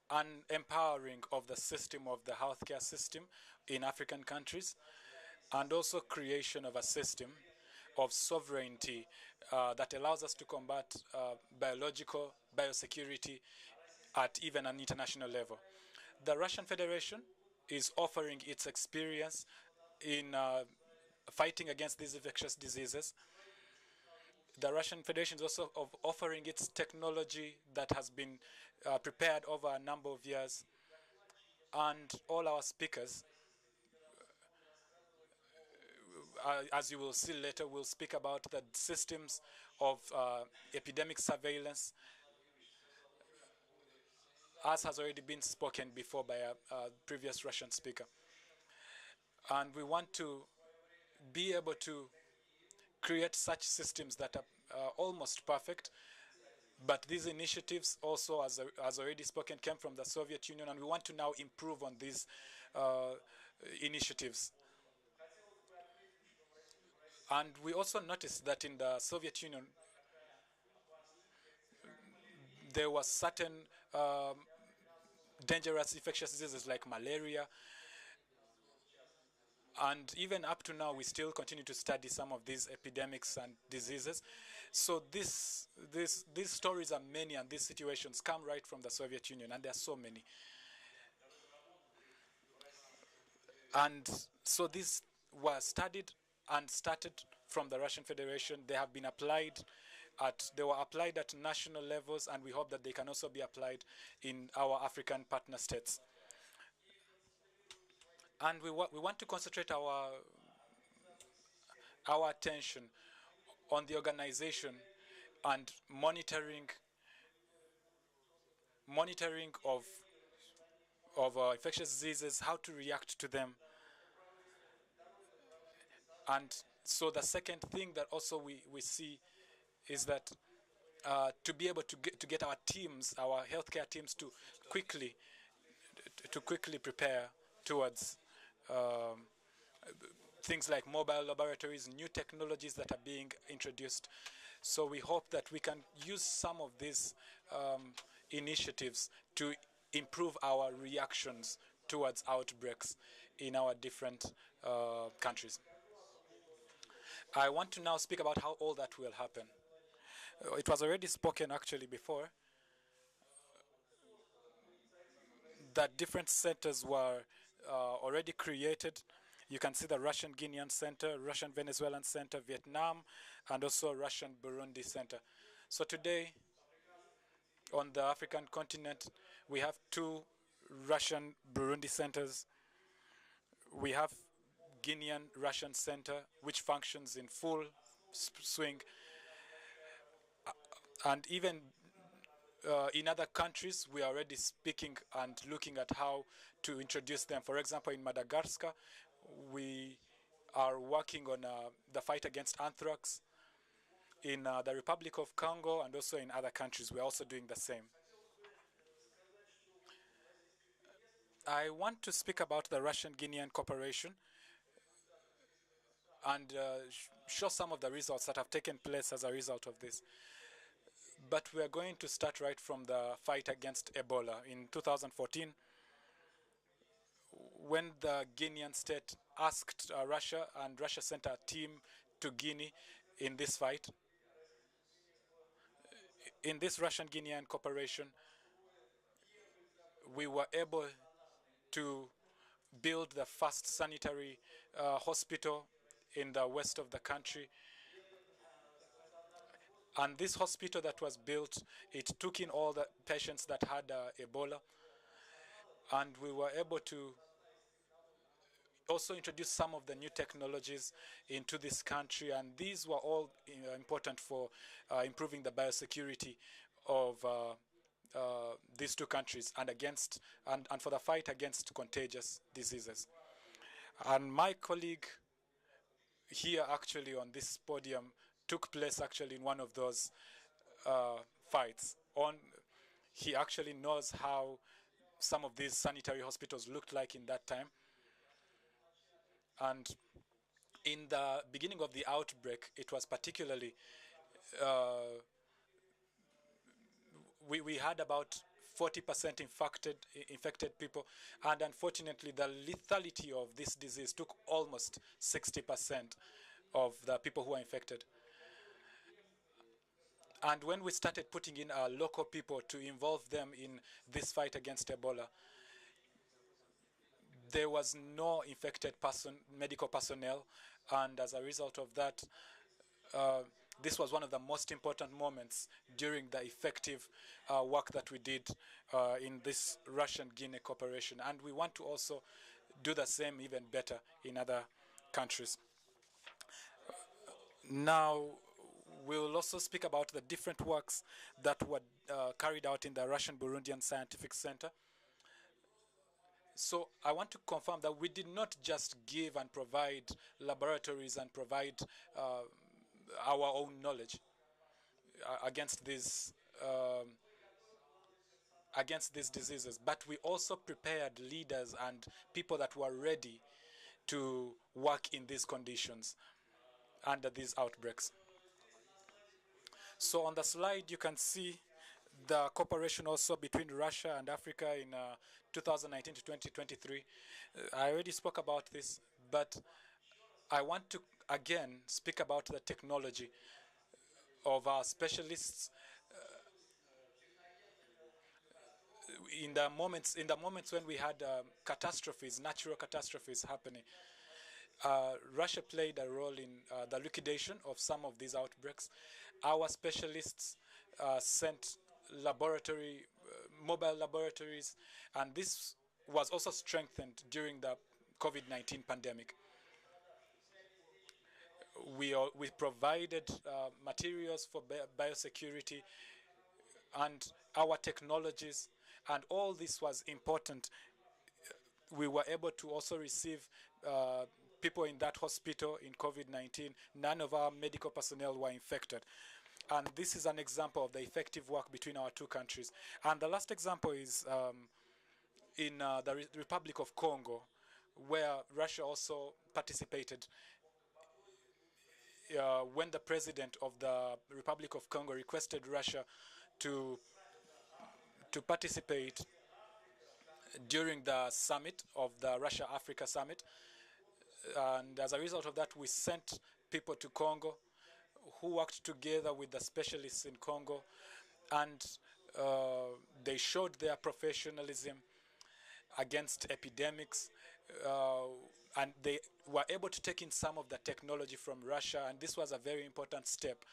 an empowering of the system of the healthcare system in African countries, and also creation of a system of sovereignty that allows us to combat biological biosecurity at even an international level. The Russian Federation is offering its experience in fighting against these infectious diseases. The Russian Federation is also offering its technology that has been prepared over a number of years. And all our speakers, as you will see later, will speak about the systems of epidemic surveillance, as has already been spoken before by a previous Russian speaker. And we want to be able to create such systems that are almost perfect. But these initiatives also, as already spoken, came from the Soviet Union, and we want to now improve on these initiatives. And we also noticed that in the Soviet Union, there were certain dangerous infectious diseases like malaria. And even up to now, we still continue to study some of these epidemics and diseases. So these stories are many, and these situations come right from the Soviet Union, and there are so many. And so these were studied and started from the Russian Federation. They have been applied they were applied at national levels, and we hope that they can also be applied in our African partner states. And we want to concentrate our attention on the organization and monitoring of infectious diseases, how to react to them. And so the second thing that also we see is that to be able to get our teams, our healthcare teams, to quickly to quickly prepare towards things like mobile laboratories, new technologies that are being introduced. So we hope that we can use some of these initiatives to improve our reactions towards outbreaks in our different countries. I want to now speak about how all that will happen. It was already spoken actually before that different centers were already created. You can see the Russian Guinean Center, Russian Venezuelan Center, Vietnam, and also Russian Burundi Center. So today, on the African continent, we have 2 Russian Burundi centers. We have Guinean Russian Center, which functions in full swing. And even in other countries, we are already speaking and looking at how to introduce them. For example, in Madagascar, we are working on the fight against anthrax. In the Republic of Congo and also in other countries, we're also doing the same. I want to speak about the Russian-Guinean cooperation and show some of the results that have taken place as a result of this. But we are going to start right from the fight against Ebola. In 2014, when the Guinean state asked Russia, and Russia sent a team to Guinea in this fight, in this Russian-Guinean cooperation, we were able to build the first sanitary hospital in the west of the country. And this hospital that was built, it took in all the patients that had Ebola. And we were able to also introduce some of the new technologies into this country. And these were all important for improving the biosecurity of these 2 countries and for the fight against contagious diseases. And my colleague here actually on this podium took place actually in one of those fights. He actually knows how some of these sanitary hospitals looked like in that time. And in the beginning of the outbreak, it was particularly, we had about 40% infected people, and unfortunately the lethality of this disease took almost 60% of the people who were infected. And when we started putting in our local people to involve them in this fight against Ebola, there was no infected medical personnel, and as a result of that, this was one of the most important moments during the effective work that we did in this Russian-Guinea cooperation. And we want to also do the same even better in other countries. Now, we'll also speak about the different works that were carried out in the Russian-Burundian Scientific Center. So I want to confirm that we did not just give and provide laboratories and provide our own knowledge against these diseases, but we also prepared leaders and people that were ready to work in these conditions under these outbreaks. So on the slide you can see the cooperation also between Russia and Africa in 2019 to 2023. I already spoke about this, but I want to again speak about the technology of our specialists in the moments when we had catastrophes, natural catastrophes happening. Russia played a role in the liquidation of some of these outbreaks. Our specialists sent mobile laboratories, and this was also strengthened during the COVID-19 pandemic. We provided materials for biosecurity and our technologies, and all this was important. We were able to also receive people in that hospital in COVID-19. None of our medical personnel were infected. And this is an example of the effective work between our 2 countries. And the last example is in the Republic of Congo, where Russia also participated. When the president of the Republic of Congo requested Russia to participate during the summit of the Russia-Africa summit, and as a result of that, we sent people to Congo who worked together with the specialists in Congo, and they showed their professionalism against epidemics, and they were able to take in some of the technology from Russia, and this was a very important step,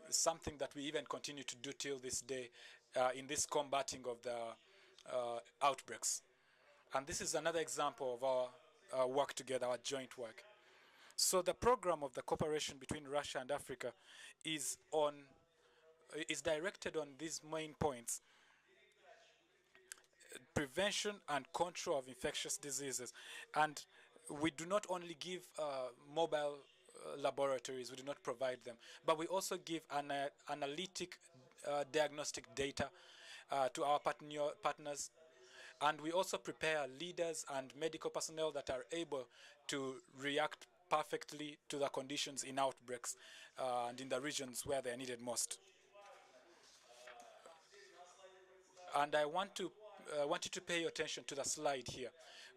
something that we even continue to do till this day in this combating of the outbreaks. And this is another example of our work together, our joint work. So the program of the cooperation between Russia and Africa is directed on these main points: prevention and control of infectious diseases. And we do not only give mobile laboratories, we do not provide them, but we also give analytic diagnostic data to our partners. And we also prepare leaders and medical personnel that are able to react perfectly to the conditions in outbreaks and in the regions where they are needed most. And I want you to pay attention to the slide here.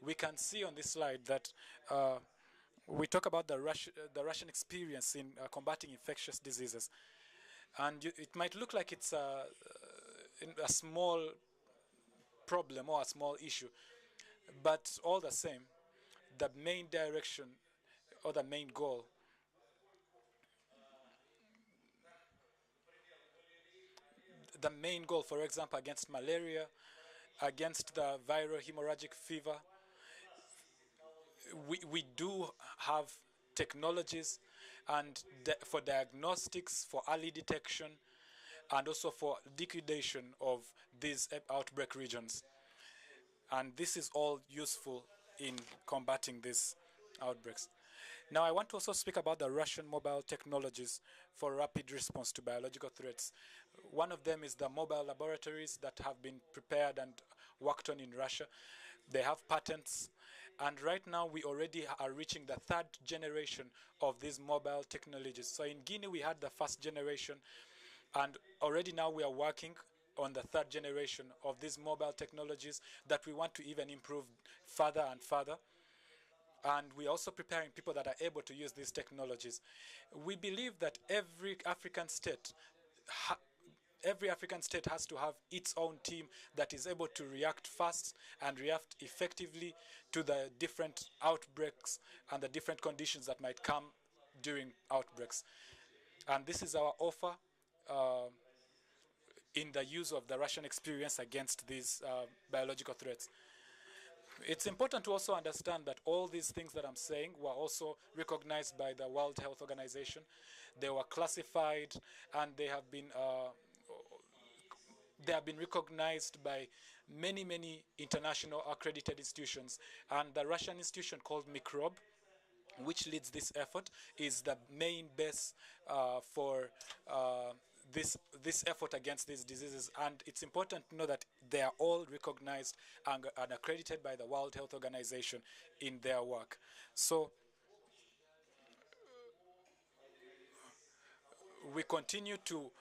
We can see on this slide that we talk about the Russian experience in combating infectious diseases. And it might look like it's a small problem or a small issue, but all the same, the main direction or the main goal for example, against malaria, against the viral hemorrhagic fever, we do have technologies and for diagnostics, for early detection, and also for liquidation of these outbreak regions. And this is all useful in combating these outbreaks. Now, I want to also speak about the Russian mobile technologies for rapid response to biological threats. One of them is the mobile laboratories that have been prepared and worked on in Russia. They have patents, and right now we already are reaching the third generation of these mobile technologies. So in Guinea, we had the first generation, and already now we are working on the third generation of these mobile technologies that we want to even improve further and further. And we're also preparing people that are able to use these technologies. We believe that every African state has to have its own team that is able to react fast and react effectively to the different outbreaks and the different conditions that might come during outbreaks. And this is our offer in the use of the Russian experience against these biological threats. It's important to also understand that all these things that I'm saying were also recognized by the World Health Organization. They were classified, and they have been recognized by many, many international accredited institutions. And the Russian institution called Microbe, which leads this effort, is the main base for this effort against these diseases. And it's important to know that they are all recognized and accredited by the World Health Organization in their work. So we continue to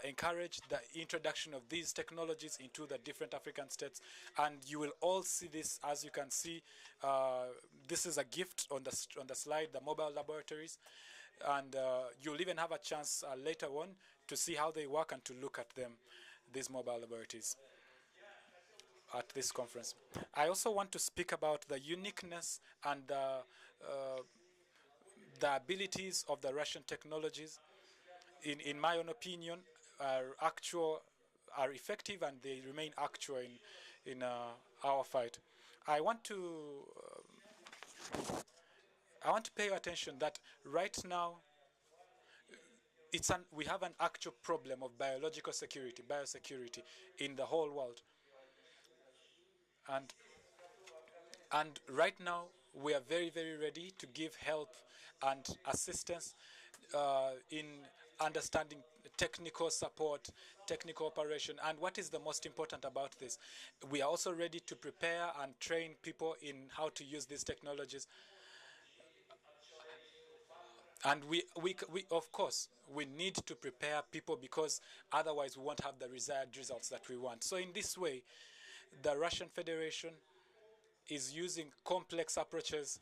encourage the introduction of these technologies into the different African states, and you will all see this. As you can see, this is a gift on the slide, the mobile laboratories, and you'll even have a chance later on to see how they work and to look at them, these mobile laboratories, at this conference. I also want to speak about the uniqueness and the abilities of the Russian technologies. In my own opinion, are effective, and they remain actual in our fight. I want to pay attention that right now we have an actual problem of biological security, biosecurity in the whole world, and right now we are very, very ready to give help and assistance in understanding technical support, technical operation. And what is the most important about this? We are also ready to prepare and train people in how to use these technologies. And we of course, we need to prepare people because otherwise we won't have the desired results that we want. So in this way, the Russian Federation is using complex approaches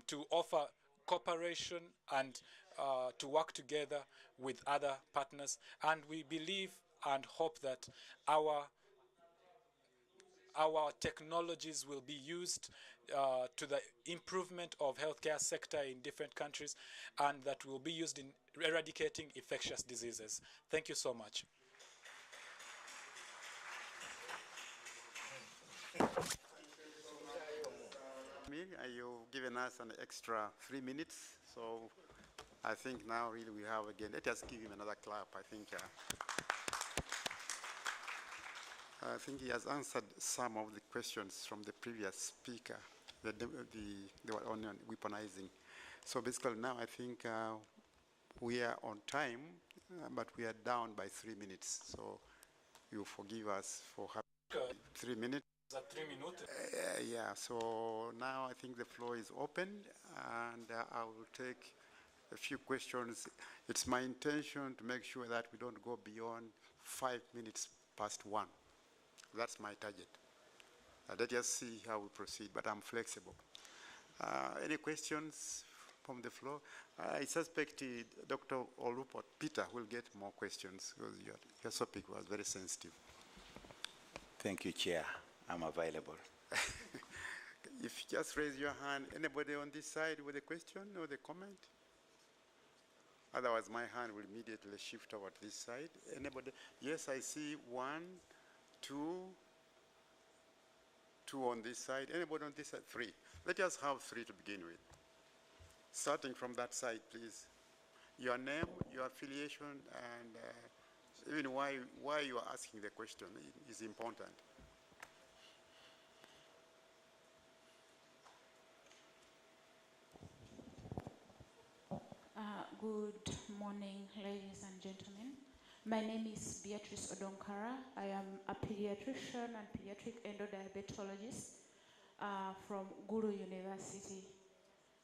to offer cooperation and to work together with other partners. And we believe and hope that our technologies will be used to the improvement of healthcare sector in different countries, and that will be used in eradicating infectious diseases. Thank you so much. You've given us an extra 3 minutes, so I think now really we have again. Let us give him another clap. I think he has answered some of the questions from the previous speaker. They were on weaponizing. So basically now I think we are on time, but we are down by 3 minutes. So you forgive us for having 3 minutes. Yeah, so now I think the floor is open, and I will take a few questions. It's my intention to make sure that we don't go beyond 5 minutes past 1. That's my target. Let us see how we proceed, but I'm flexible. Any questions from the floor? I suspect Dr. Olupot, Peter, will get more questions because your topic was very sensitive. Thank you, Chair. I'm available. If you just raise your hand, anybody on this side with a question or the comment? Otherwise, my hand will immediately shift over to this side. Anybody? Yes, I see 1, 2 on this side. Anybody on this side? 3. Let us have 3 to begin with. Starting from that side, please. Your name, your affiliation, and even why you are asking the question is important. Good morning, ladies and gentlemen. My name is Beatrice Odonkara. I am a pediatrician and pediatric endodiabetologist from Guru University,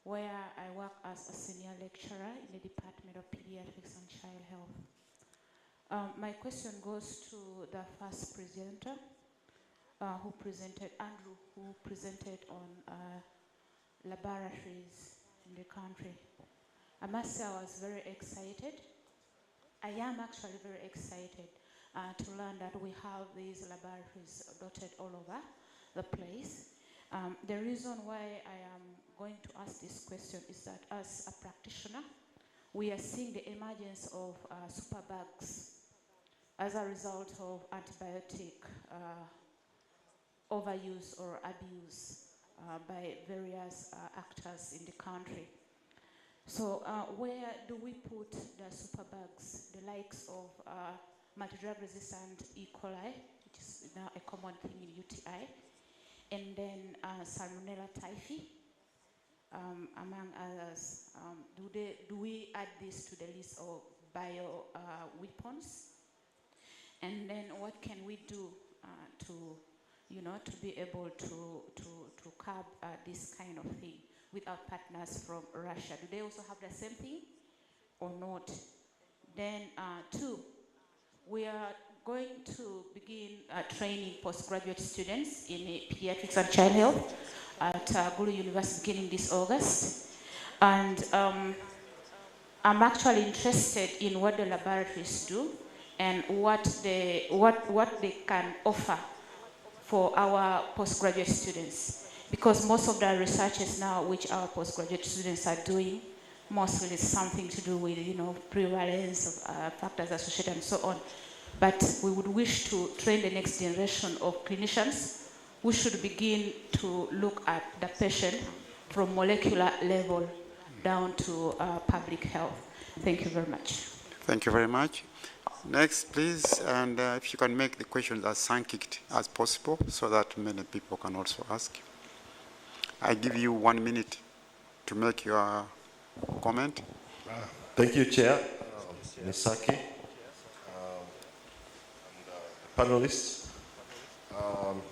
where I work as a senior lecturer in the Department of Pediatrics and Child Health. My question goes to the first presenter, Andrew, who presented on laboratories in the country. I must say I was very excited. I am actually very excited to learn that we have these laboratories dotted all over the place. The reason why I am going to ask this question is that as a practitioner, we are seeing the emergence of superbugs as a result of antibiotic overuse or abuse by various actors in the country. So where do we put the superbugs, the likes of multi-drug resistant E. coli, which is now a common thing in UTI, and then Salmonella typhi, among others? Do we add this to the list of bio weapons? And then what can we do to be able to curb this kind of thing with our partners from Russia? Do they also have the same thing or not? Then 2, we are going to begin training postgraduate students in pediatrics and child health at Guru University beginning this August. And I'm actually interested in what the laboratories do and what they can offer for our postgraduate students, because most of the researches now which our postgraduate students are doing mostly is something to do with prevalence of factors associated and so on. But we would wish to train the next generation of clinicians who should begin to look at the patient from molecular level down to public health. Thank you very much. Thank you very much. Next, please, and if you can make the questions as succinct as possible so that many people can also ask. I give you 1 minute to make your comment. Thank you, Chair, Misaki, and panelists.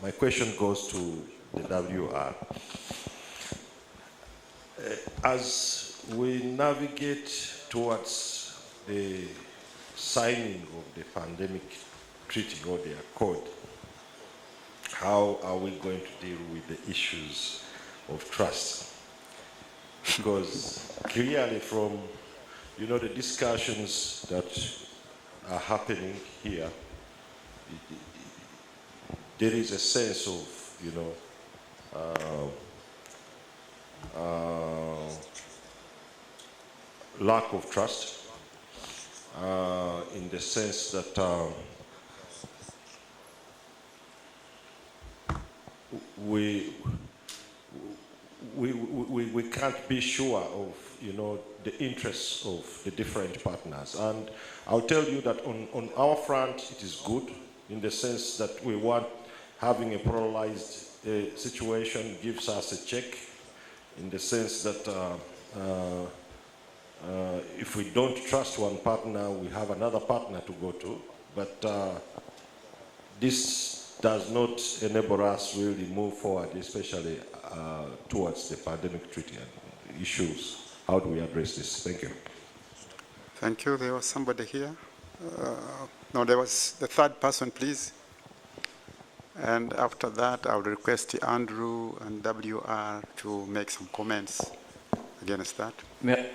My question goes to the WR. As we navigate towards the signing of the pandemic treaty or the accord, how are we going to deal with the issues of trust? Because clearly from, the discussions that are happening here, there is a sense of, lack of trust, in the sense that we can't be sure of, the interests of the different partners. And I'll tell you that on our front, it is good in the sense that we want having a pluralized situation gives us a check in the sense that if we don't trust one partner, we have another partner to go to. But this does not enable us really move forward, especially towards the pandemic treaty and issues. How do we address this? Thank you. Thank you. There was somebody here. No, there was the third person, please. And after that, I would request Andrew and WR to make some comments against that. Merci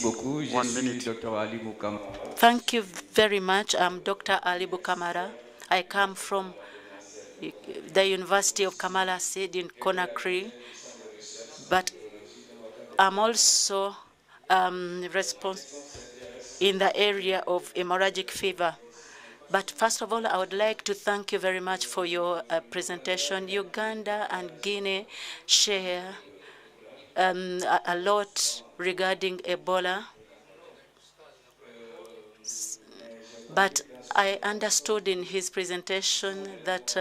beaucoup. Je suis Dr. Ali Boukam. Thank you very much. I'm Dr. Ali Bukamara. I come from the University of Kamala Sid in Conakry, but I'm also responsible in the area of hemorrhagic fever. But first of all, I would like to thank you very much for your presentation. Uganda and Guinea share a lot regarding Ebola. But I understood in his presentation that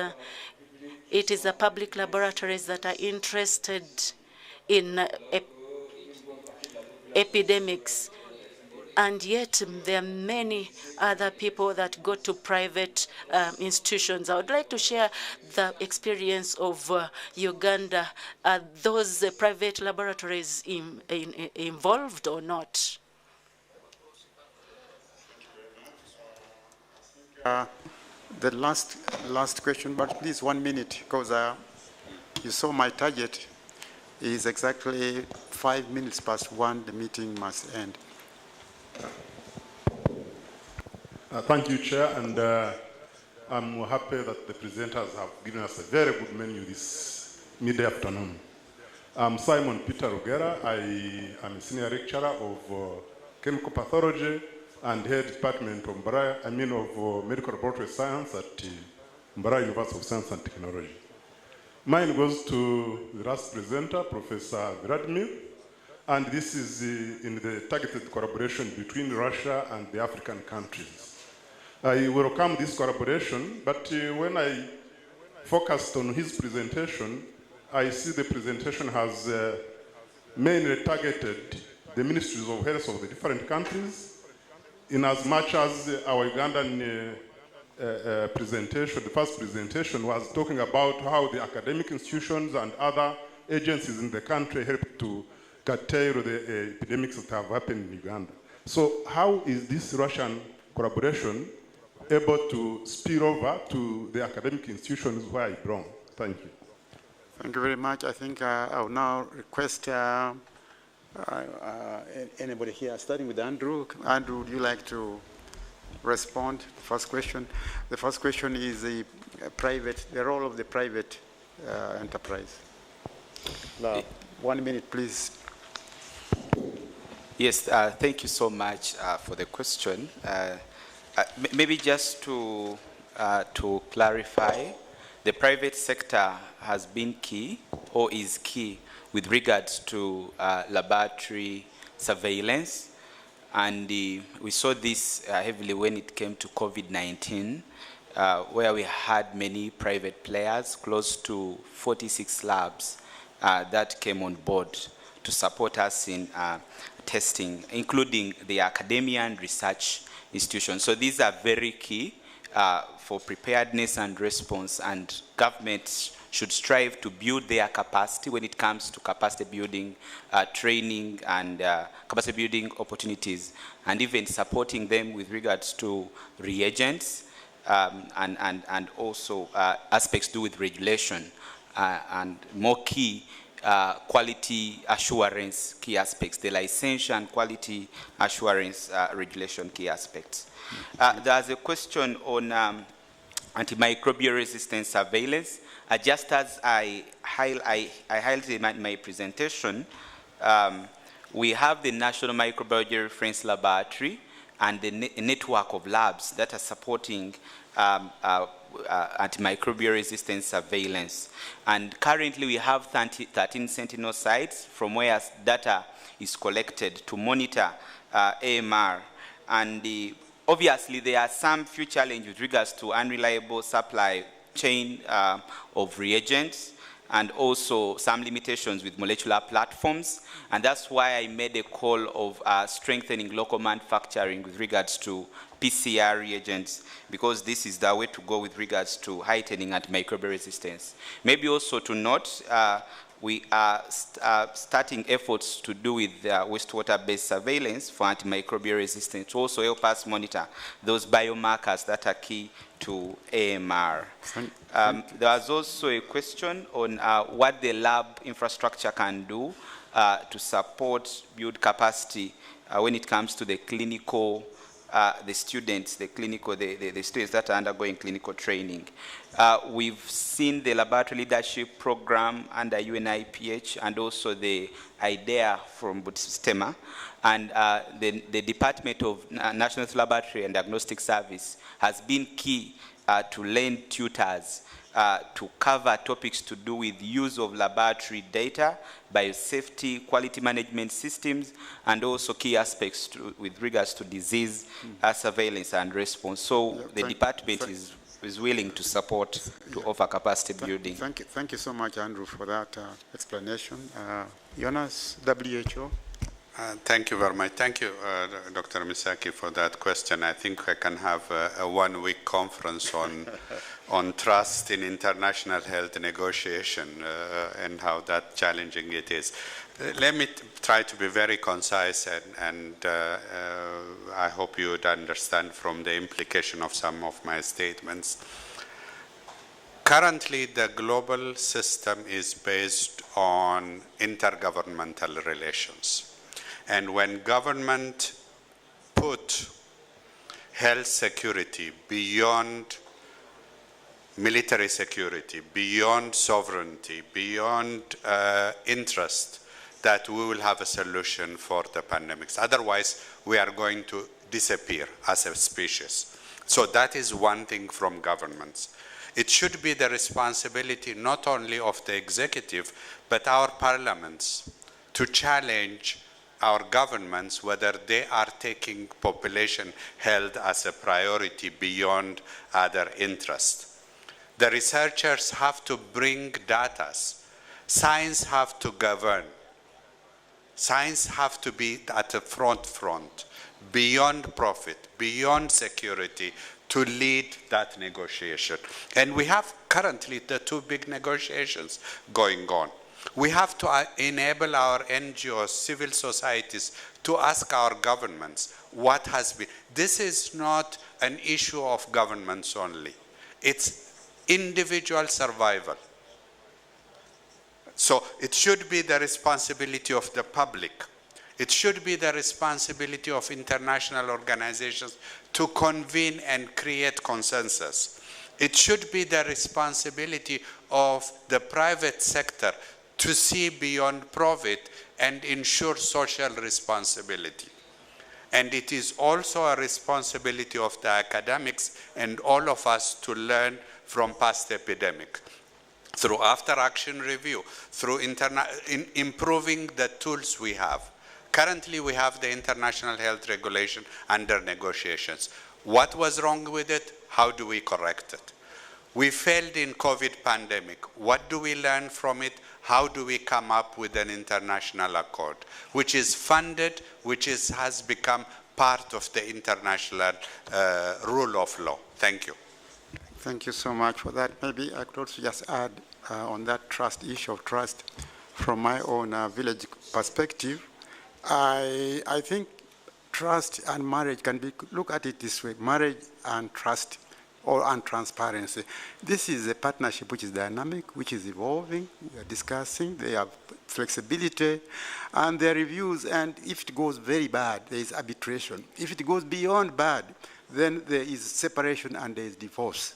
it is the public laboratories that are interested in epidemics. And yet there are many other people that go to private institutions. I would like to share the experience of Uganda. Are those private laboratories involved or not? The last question, but please 1 minute, because you saw my target is exactly 5 minutes past 1. The meeting must end. Thank you, Chair, and I'm happy that the presenters have given us a very good menu this mid-afternoon. I'm Simon Peter Rugera. I am a senior lecturer of chemical pathology and head department of medical laboratory science at Mbara University of Science and Technology. Mine goes to the last presenter, Professor Vladimir, and this is in the targeted collaboration between Russia and the African countries. I welcome this collaboration, but when I focused on his presentation, I see the presentation has mainly targeted the ministries of health of the different countries, in as much as our Ugandan presentation, the first presentation, was talking about how the academic institutions and other agencies in the country help to curtail the epidemics that have happened in Uganda. So how is this Russian collaboration able to spill over to the academic institutions where I belong? Thank you. Thank you very much. I think I will now request anybody here, starting with Andrew. Andrew, would you like to respond to the first question? The first question is the role of the private enterprise. Now, 1 minute, please. Yes, thank you so much for the question. Maybe just to clarify, the private sector has been key or is key with regards to laboratory surveillance. And we saw this heavily when it came to COVID-19, where we had many private players, close to 46 labs that came on board to support us in testing, including the academia and research institutions. So these are very key for preparedness and response, and governments should strive to build their capacity when it comes to capacity building, training, and capacity building opportunities, and even supporting them with regards to reagents and also aspects to do with regulation and more key quality assurance key aspects, the licensure and quality assurance regulation key aspects. There's a question on antimicrobial resistance surveillance. Just as I highlighted in my presentation, we have the National Microbiology Reference Laboratory and the network of labs that are supporting antimicrobial resistance surveillance. And currently we have 13 Sentinel sites from where data is collected to monitor AMR. And obviously there are some few challenges with regards to unreliable supply chain of reagents, and also some limitations with molecular platforms. And that's why I made a call of strengthening local manufacturing with regards to PCR reagents, because this is the way to go with regards to heightening antimicrobial resistance. Maybe also to note, we are starting efforts to do with wastewater-based surveillance for antimicrobial resistance to also help us monitor those biomarkers that are key to AMR. There was also a question on what the lab infrastructure can do to support, build capacity when it comes to the clinical, the students, the students that are undergoing clinical training. We've seen the laboratory leadership program under UNIPH and also the IDEA from Butstema, and the Department of National Laboratory and Diagnostic Service has been key to lend tutors to cover topics to do with use of laboratory data, biosafety, quality management systems, and also key aspects with regards to disease surveillance and response. So the department is willing to support, to offer capacity building. Thank you so much, Andrew, for that explanation. Jonas, WHO. Thank you very much. Thank you, Dr. Misaki, for that question. I think I can have a one-week conference on trust in international health negotiation and how that challenging it is. Let me try to be very concise, and I hope you would understand from the implication of some of my statements. Currently, the global system is based on intergovernmental relations. And when government put health security beyond military security, beyond sovereignty, beyond interest, that we will have a solution for the pandemics. Otherwise, we are going to disappear as a species. So that is one thing from governments. It should be the responsibility not only of the executive, but our parliaments to challenge our governments whether they are taking population health as a priority beyond other interests. The researchers have to bring data. Science have to govern. Science have to be at the front, beyond profit, beyond security, to lead that negotiation. And we have currently the two big negotiations going on. We have to enable our NGOs, civil societies, to ask our governments what has been. This is not an issue of governments only. It's individual survival. So it should be the responsibility of the public. It should be the responsibility of international organizations to convene and create consensus. It should be the responsibility of the private sector to see beyond profit and ensure social responsibility. And it is also a responsibility of the academics and all of us to learn from past epidemics. Through after-action review, through improving the tools we have. Currently, we have the international health regulation under negotiations. What was wrong with it? How do we correct it? We failed in COVID pandemic. What do we learn from it? how do we come up with an international accord, which is funded, which has become part of the international rule of law. Thank you. Thank you so much for that. Maybe I could also just add on that trust issue of trust from my own village perspective. I think trust and marriage can be, look at it this way, marriage and trust and transparency. This is a partnership which is dynamic, which is evolving, we are discussing, they have flexibility, and their reviews, and if it goes very bad, there is arbitration. If it goes beyond bad, then there is separation and there is divorce.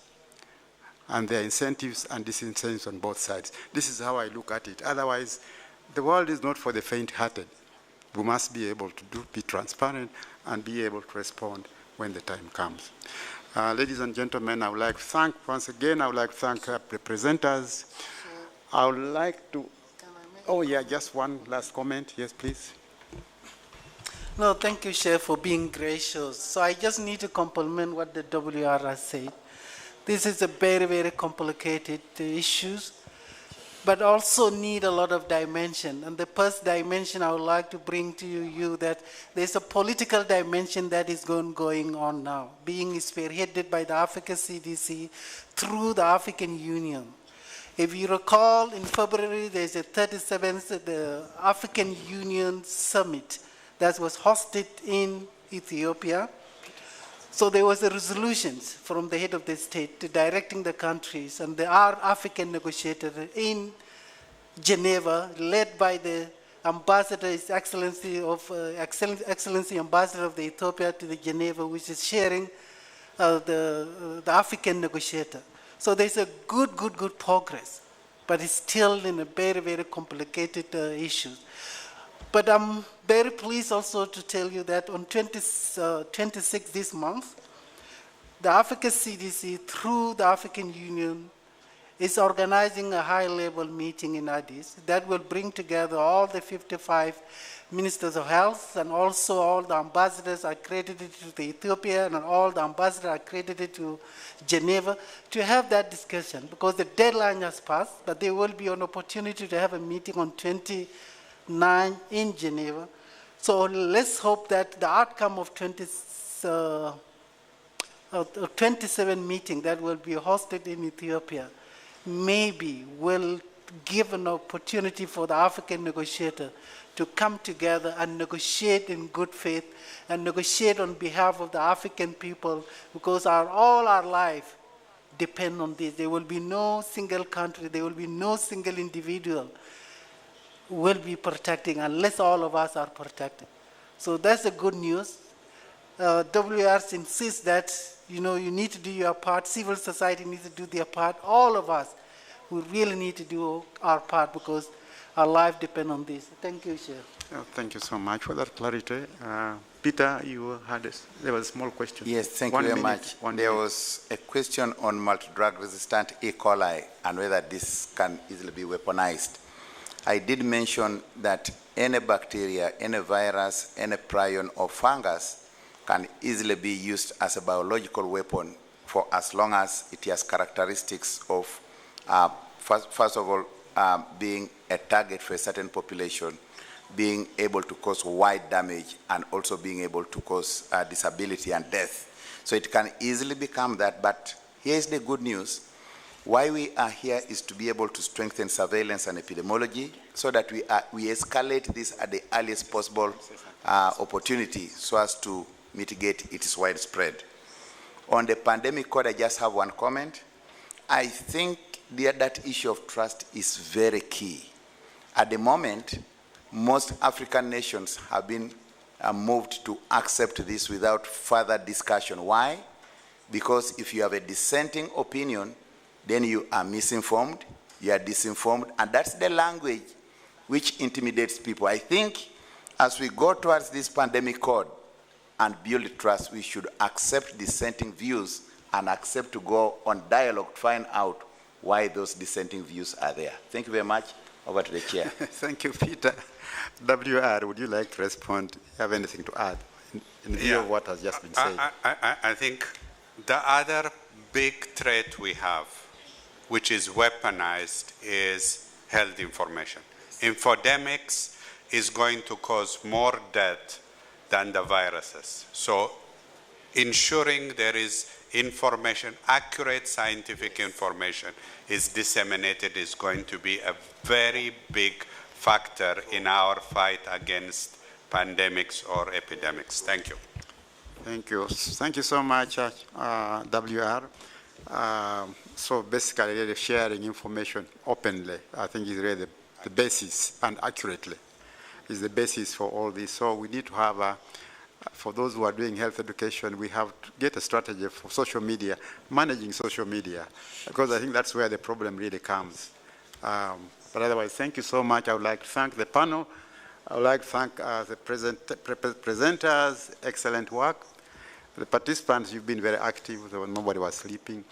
And there are incentives and disincentives on both sides. This is how I look at it. Otherwise, the world is not for the faint-hearted. We must be able to be transparent and be able to respond when the time comes. Ladies and gentlemen, I would like to thank, once again, I would like to thank the presenters. I would like to, oh yeah, just one last comment. Yes, please. No, thank you, Chair, for being gracious. So I just need to compliment what the WR has said. This is a very, very complicated issues, but also need a lot of dimension. And the first dimension I would like to bring to you that there's a political dimension that is going on now, being spearheaded by the Africa CDC through the African Union. If you recall, in February, there's a 37th the African Union Summit that was hosted in Ethiopia. So there was a resolutions from the head of the state directing the countries, and there are African negotiators in Geneva, led by the ambassador, His Excellency Ambassador of the Ethiopia to the Geneva, which is sharing the African negotiator. So there's a good progress, but it's still in a very, very complicated issue. But I'm very pleased also to tell you that on 26 this month, the Africa CDC, through the African Union, is organizing a high-level meeting in Addis that will bring together all the 55 ministers of health and also all the ambassadors accredited to Ethiopia and all the ambassadors accredited to Geneva to have that discussion, because the deadline has passed, but there will be an opportunity to have a meeting on 29 in Geneva. So let's hope that the outcome of 27 meeting that will be hosted in Ethiopia maybe will give an opportunity for the African negotiator to come together and negotiate in good faith and negotiate on behalf of the African people, because all our life depend on this. There will be no single country, there will be no single individual will be protecting unless all of us are protected. So that's the good news. WRs insist that you need to do your part, civil society needs to do their part, all of us, we really need to do our part because our life depends on this. Thank you, Chair. Thank you so much for that clarity. Peter, there was a small question. Yes, thank you very much. There was a question on multi-drug resistant E. coli and whether this can easily be weaponized. I did mention that any bacteria, any virus, any prion or fungus can easily be used as a biological weapon for as long as it has characteristics of, first of all, being a target for a certain population, being able to cause wide damage, and also being able to cause disability and death. So it can easily become that, but here's the good news. Why we are here is to be able to strengthen surveillance and epidemiology so that we escalate this at the earliest possible opportunity so as to mitigate its widespread. On the pandemic code, I just have one comment. I think that issue of trust is very key. At the moment, most African nations have been moved to accept this without further discussion. Why? Because if you have a dissenting opinion, then you are misinformed, you are disinformed, and that's the language which intimidates people. I think as we go towards this pandemic code and build trust, we should accept dissenting views and accept to go on dialogue to find out why those dissenting views are there. Thank you very much. Over to the chair. Thank you, Peter. WR, would you like to respond? Do you have anything to add in view of what has just been said? I think the other big threat we have, which is weaponized, is health information. Infodemics is going to cause more death than the viruses. So ensuring there is information, accurate scientific information is disseminated is going to be a very big factor in our fight against pandemics or epidemics. Thank you. Thank you. Thank you so much, WR. So basically, really sharing information openly, I think is really the basis, and accurately, is the basis for all this. So we need to have, for those who are doing health education, we have to get a strategy for social media, managing social media, because I think that's where the problem really comes. But otherwise, thank you so much. I would like to thank the panel. I would like to thank the presenters, excellent work. The participants, you've been very active, nobody was sleeping.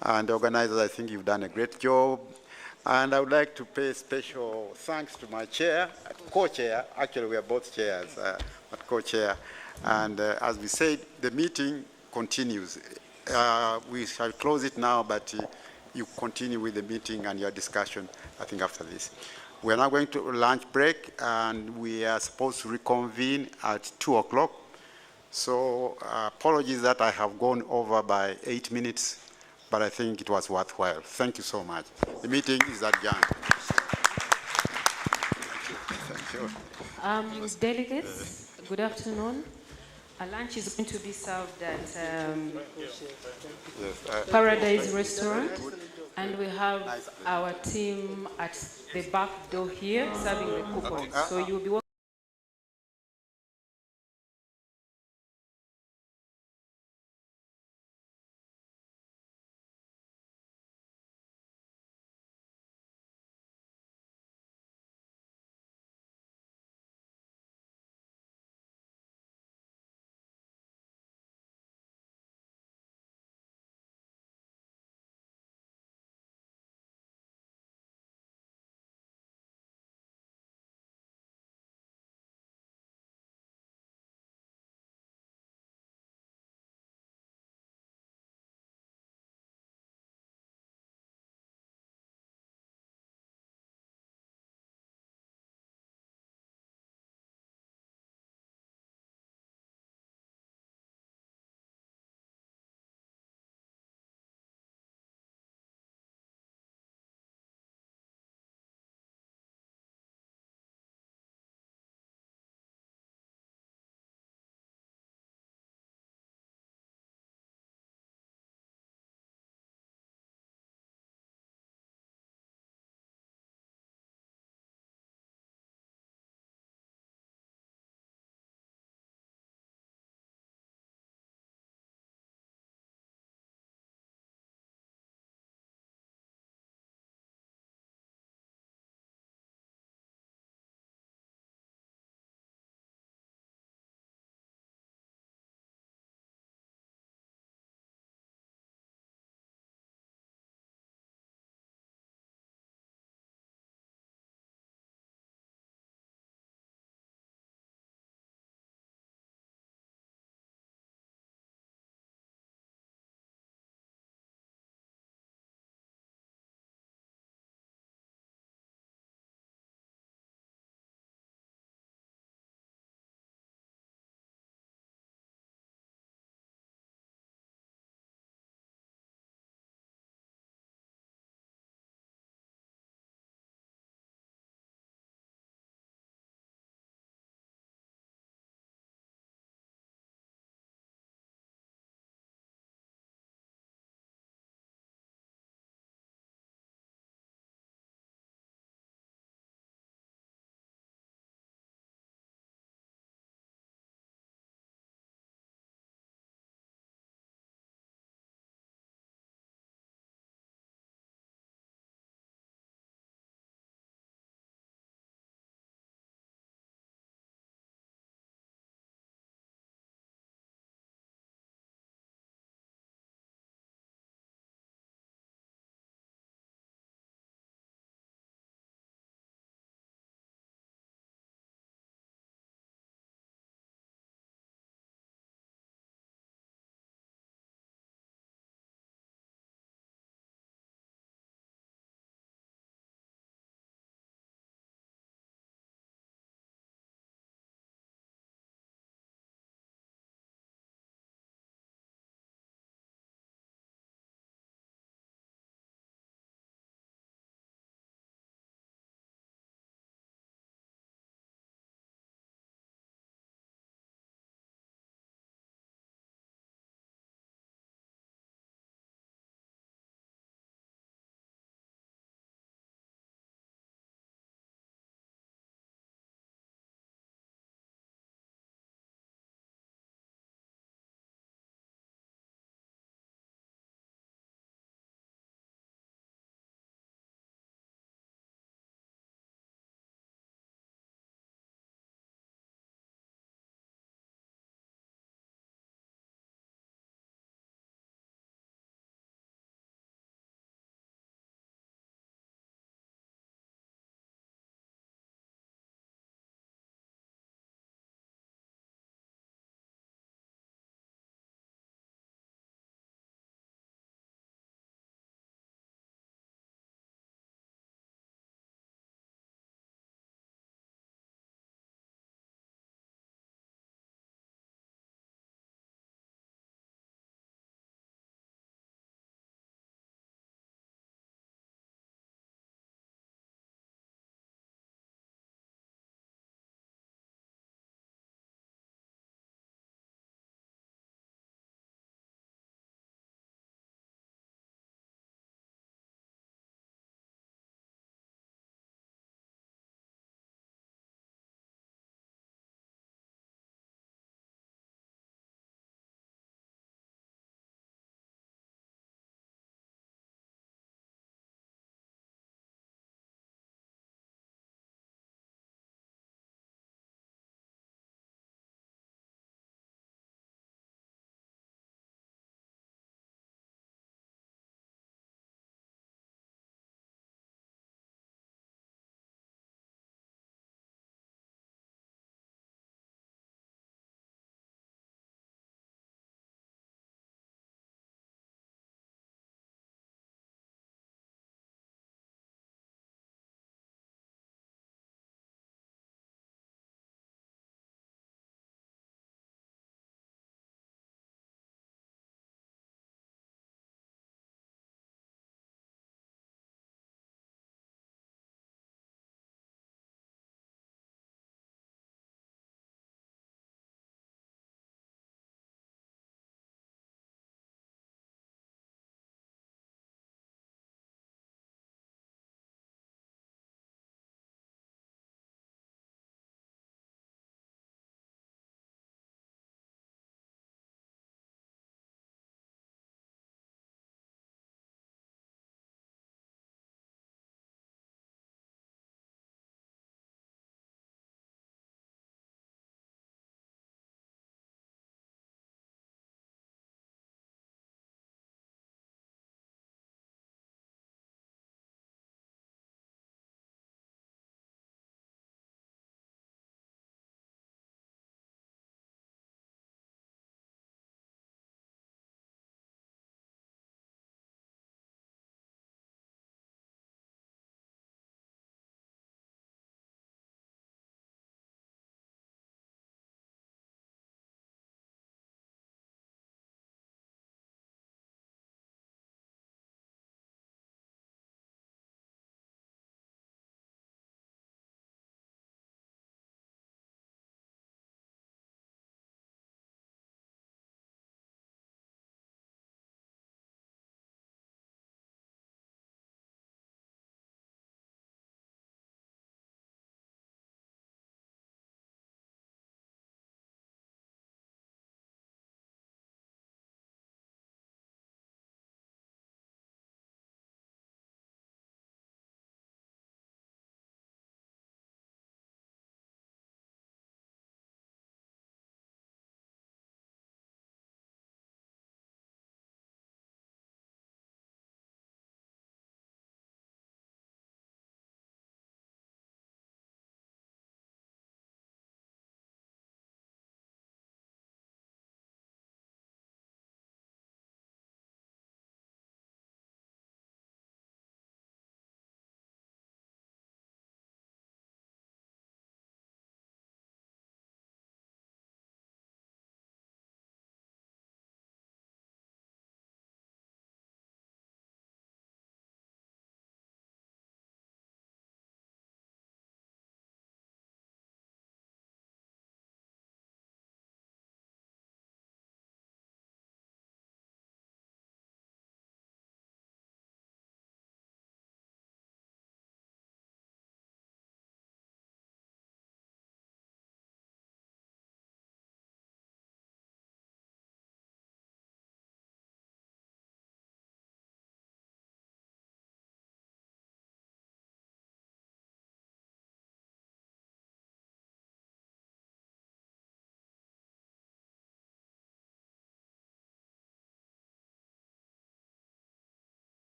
And the organizers, I think you've done a great job. And I would like to pay special thanks to my chair, co-chair. Actually, we are both chairs, but co-chair. And as we said, the meeting continues. We shall close it now, but you continue with the meeting and your discussion, I think, after this. We are now going to lunch break, and we are supposed to reconvene at 2 o'clock. So apologies that I have gone over by 8 minutes, but I think it was worthwhile. Thank you so much. The meeting is adjourned. Thank you. Delegates, good afternoon. A lunch is going to be served at Paradise Restaurant, and we have our team at the back door here serving the coupons. So you'll be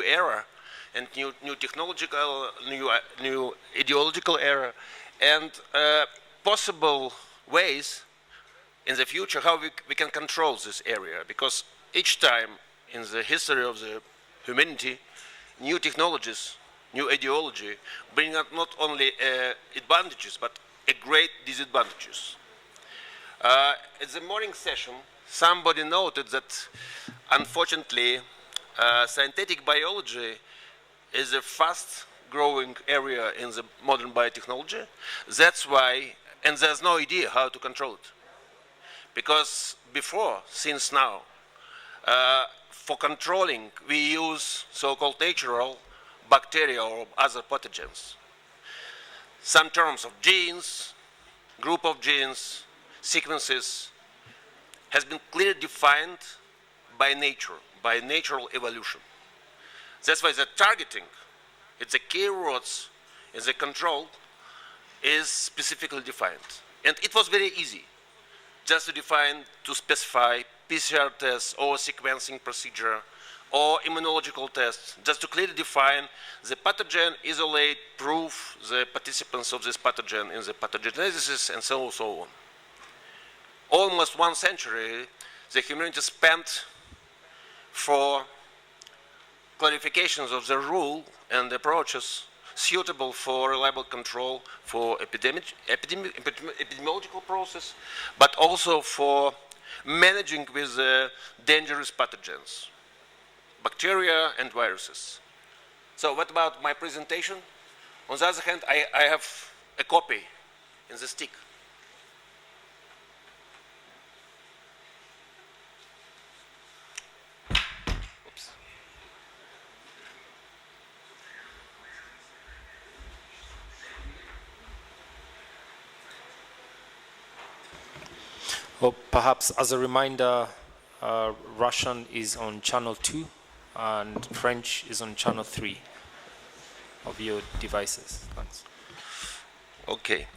era and new technological, new ideological era, and possible ways in the future how we can control this area, because each time in the history of the humanity, new technologies, new ideology bring up not only advantages but a great disadvantages. At the morning session, somebody noted that unfortunately synthetic biology is a fast growing area in the modern biotechnology. That's why, and there's no idea how to control it. Because before, since now, for controlling, we use so-called natural bacteria or other pathogens. Some terms of genes, group of genes, sequences has been clearly defined by nature, by natural evolution. That's why the targeting, it's the keywords in the control, is specifically defined. And it was very easy just to define, to specify PCR tests or sequencing procedure or immunological tests, just to clearly define the pathogen, isolate, prove the participants of this pathogen in the pathogenesis, and so on. Almost 1 century, the humanity spent for clarifications of the rule and approaches suitable for reliable control for epidemiological process, but also for managing with dangerous pathogens, bacteria and viruses. So what about my presentation? On the other hand, I have a copy in the stick. Oops. Well, perhaps as a reminder, Russian is on channel 2 and French is on channel 3 of your devices. Thanks. Okay.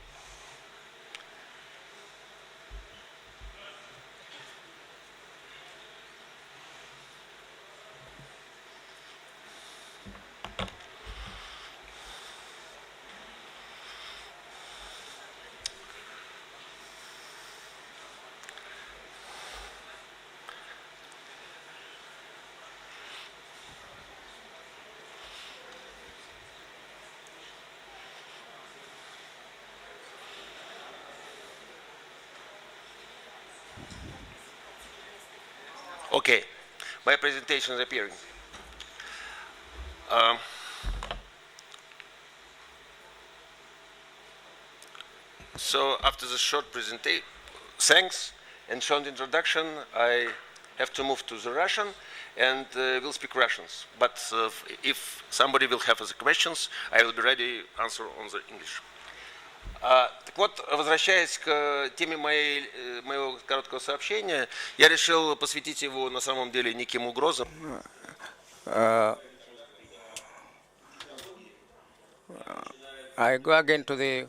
Okay, my presentation is appearing. So after the short presentation, thanks, and short introduction, I have to move to the Russian, and will speak Russians. But if somebody will have other questions, I will be ready to answer on the English. Так вот, возвращаясь к теме моего короткого сообщения, я решил посвятить его на самом деле неким угрозам. I go again to the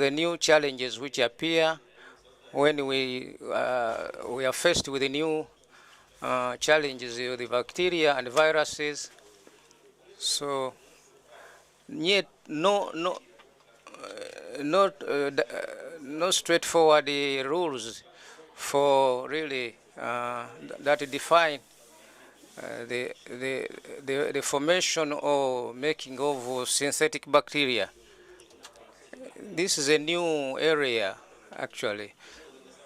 new challenges which appear when we are faced with the new challenges of the bacteria and viruses. So, yet no straightforward rules for really that define the formation or making of synthetic bacteria. This is a new area, actually,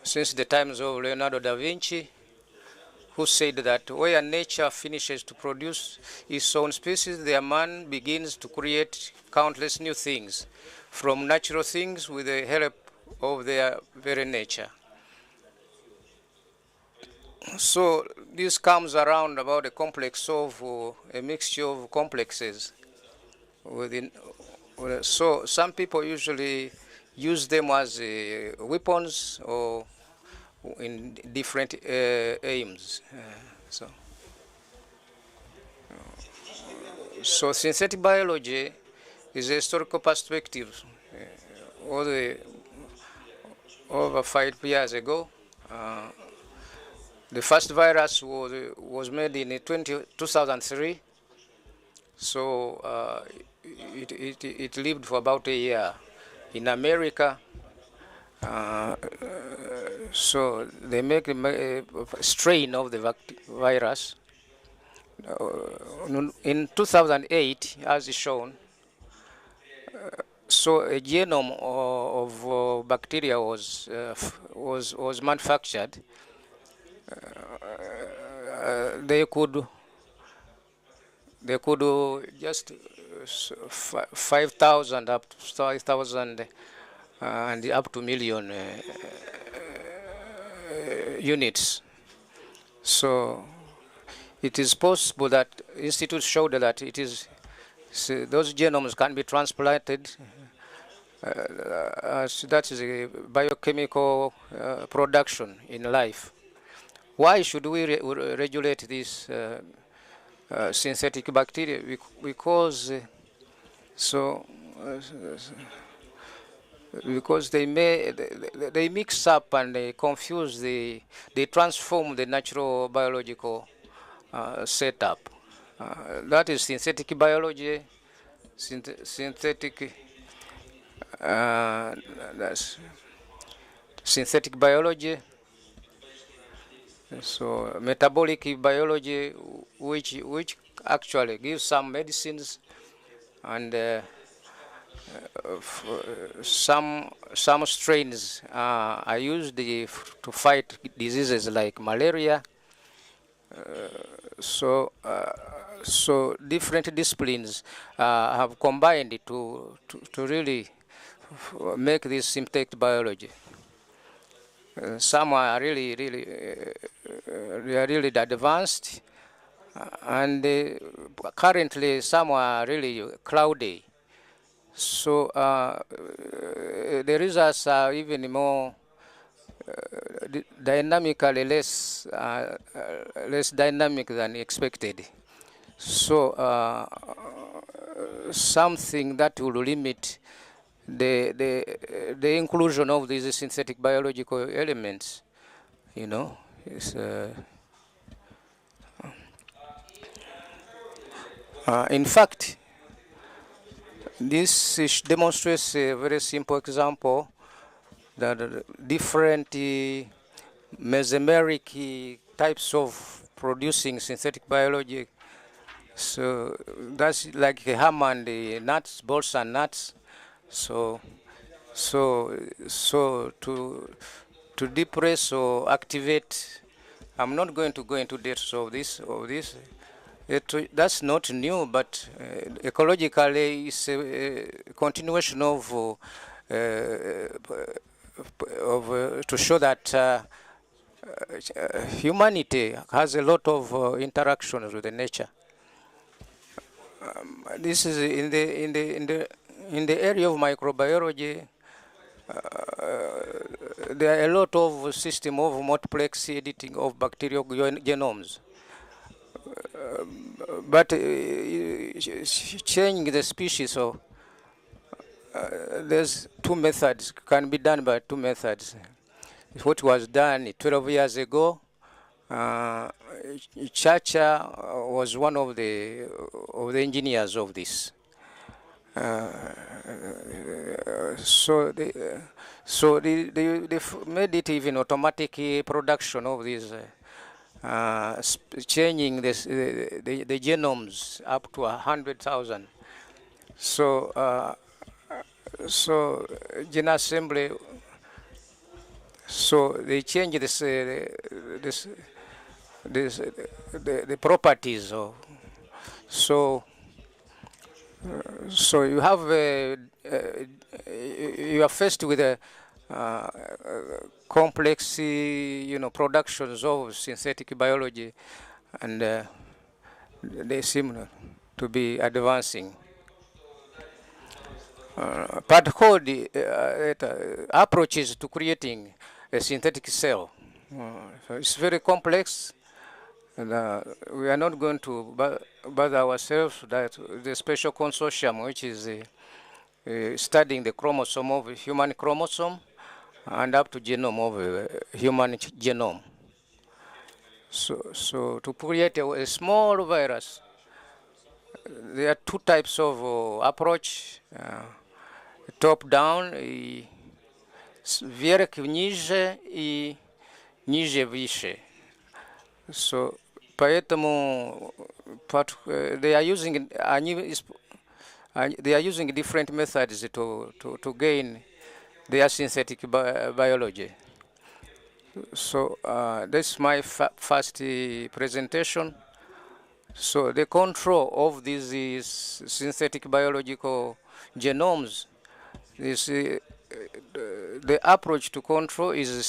since the times of Leonardo da Vinci, who said that where nature finishes to produce its own species, there man begins to create countless new things, from natural things with the help of their very nature. So this comes around about a complex of a mixture of complexes within. So some people usually use them as weapons or in different aims. So synthetic biology is a historical perspective. Over 5 years ago, the first virus was made in 2003 So it lived for about a year. In America, so they make a strain of the virus. In 2008, as shown, so a genome of bacteria was manufactured. They could just 5,000 up to 5,000 and up to million units. So it is possible that institutes showed that it is those genomes can be transplanted. That is a biochemical production in life. Why should we regulate this synthetic bacteria? Because because they mix up and they confuse they transform the natural biological setup. That is synthetic biology, that's synthetic biology. So metabolic biology, which actually gives some medicines, and some strains are used to fight diseases like malaria. So different disciplines have combined to really make this synthetic biology. Some are really they are really advanced, and currently some are really cloudy. So the results are even more dynamically less dynamic than expected. So something that will limit the inclusion of these synthetic biological elements, you know, is in fact, this demonstrates a very simple example that different mesomeric types of producing synthetic biology. So that's like ham and nuts, bolts and nuts. So to depress or activate, I'm not going to go into details of this. That's not new, but ecologically it's a continuation of to show that humanity has a lot of interactions with the nature. This is in the area of microbiology. There are a lot of system of multiplex editing of bacterial genomes. But changing the species of there's two methods, can be done by two methods. What was done 12 years ago, Chacha was one of the engineers of this. So they made it even automatic production of these, changing this, the genomes up to 100,000. So gene assembly. So they change the properties of. So you have you are faced with a complex, productions of synthetic biology, and they seem to be advancing. Part code approaches to creating a synthetic cell. So it's very complex, and we are not going to bother ourselves that the special consortium, which is studying the chromosome of human chromosome and up to genome of human genome. So to create a small virus there are two types of approach. Top-down и вверх ниже и ниже выше. So, поэтому they are using they are using different methods to gain their synthetic biology. So this is my first presentation. So the control of these synthetic biological genomes, the approach to control is a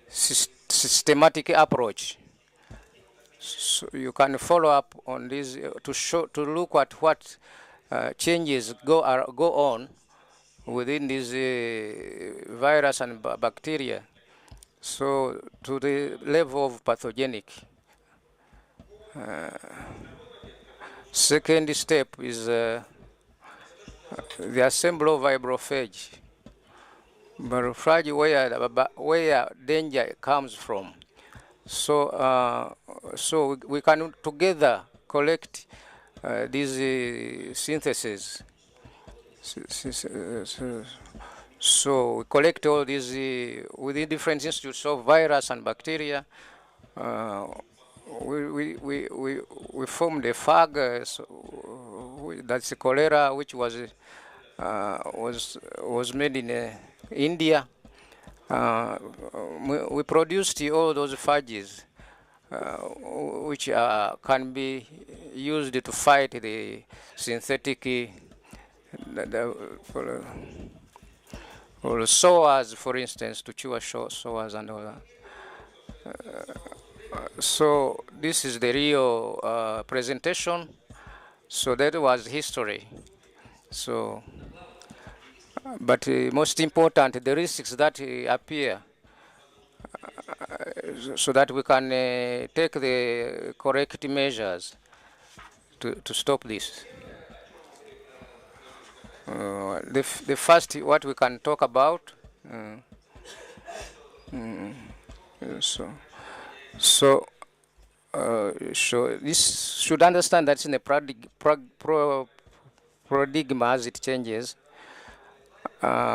systematic approach. So you can follow up on this to look at what changes go on within this virus and bacteria. So to the level of pathogenic. Second step is the assembly of vibrophage. Vibrophage where danger comes from. So, so we can together collect these syntheses. So we collect all these within different institutes of virus and bacteria. We formed a FAG, that's cholera, which was made in India. We produced all those phages, which can be used to fight the synthetic or sores, for instance, to cure sores and all that. So this is the real presentation. So that was history. So, but most important, the risks that appear, so that we can take the correct measures to stop this. The first, what we can talk about. So this should understand that in a paradigm as it changes,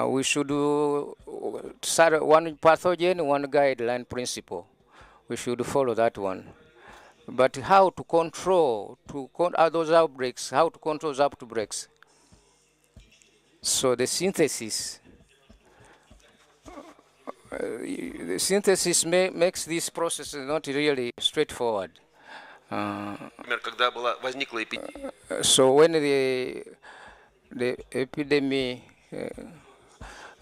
we should do one pathogen, one guideline principle. We should follow that one. But how to control those outbreaks? How to control those outbreaks? So the synthesis. The synthesis makes this process not really straightforward. So when the epidemic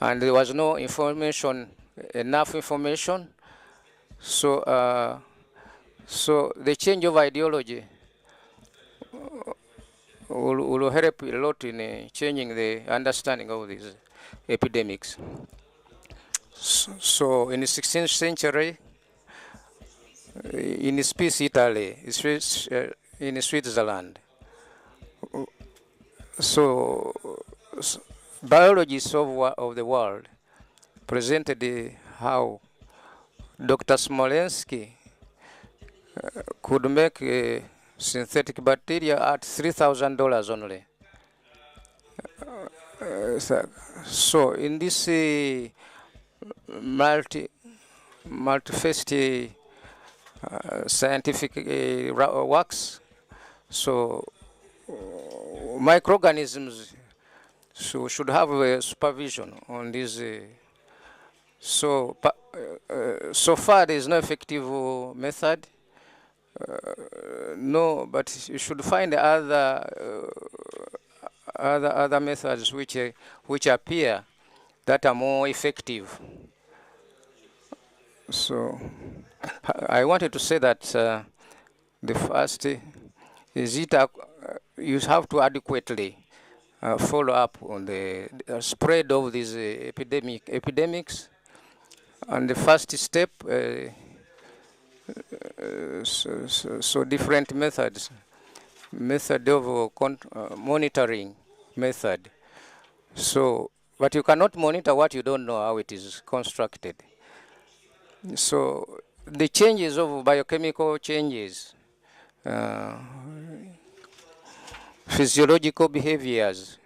and there was no information, enough information, so so the change of ideology will help a lot in changing the understanding of these epidemics. So in the 16th century, in Spice, Italy, in Switzerland, so biologists of the world presented how Dr. Smolensky could make a synthetic bacteria at $3,000 only. So in this multi-faceted scientific works, so microorganisms should have a supervision on this. So far there is no effective method. No, but you should find other methods which appear that are more effective. So I wanted to say that the first is you have to adequately follow up on the spread of these epidemics, and the first step. So different methods, method of monitoring method. So, but you cannot monitor what you don't know how it is constructed. So the changes of biochemical changes, physiological behaviors,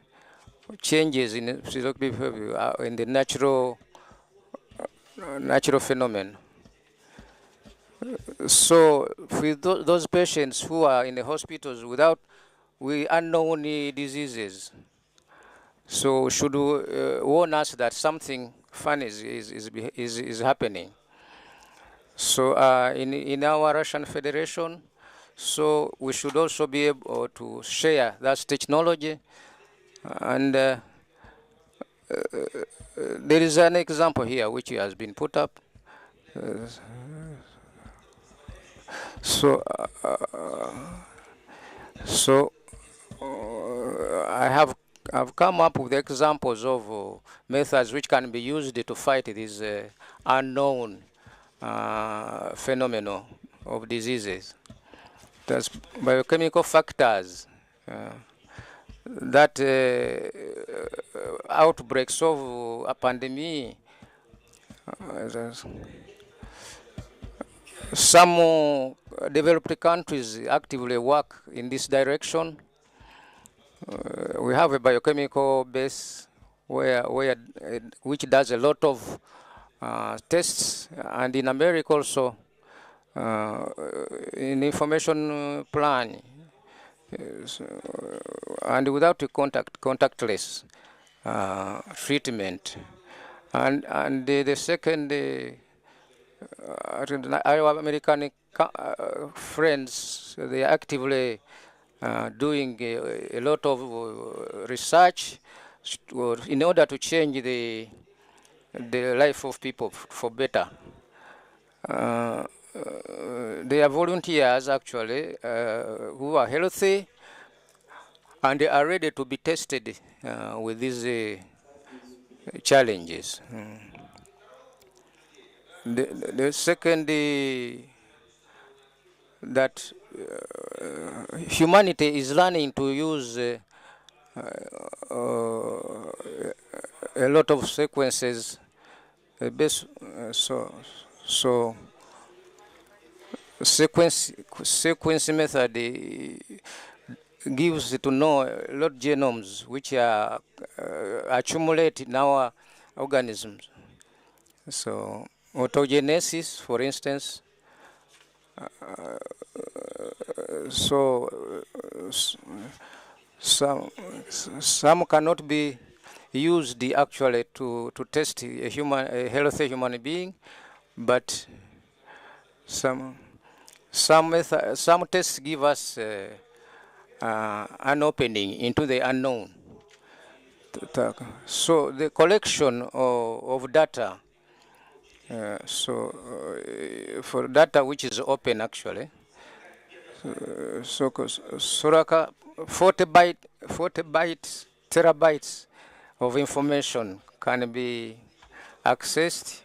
changes in physiological behavior in the natural phenomenon. So with those patients who are in the hospitals with unknown diseases, so should warn us that something funny is happening. So in our Russian Federation, so we should also be able to share that technology. And there is an example here which has been put up. I've come up with examples of methods which can be used to fight these unknown phenomena of diseases. There's biochemical factors that outbreaks of a pandemic. Some developed countries actively work in this direction. We have a biochemical base which does a lot of tests, and in America also, in information plan, and without a contactless treatment. And the second, our American friends, they are actively doing a lot of research in order to change the life of people for better. They are volunteers actually who are healthy and they are ready to be tested with these challenges. The second, that humanity is learning to use a lot of sequences. So sequence method gives to know a lot of genomes which are accumulate in our organisms. So autogenesis, for instance. Some cannot be used actually to test a healthy human being, but some tests give us an opening into the unknown. So the collection of data, for data which is open actually, Soraka 40 terabytes of information can be accessed.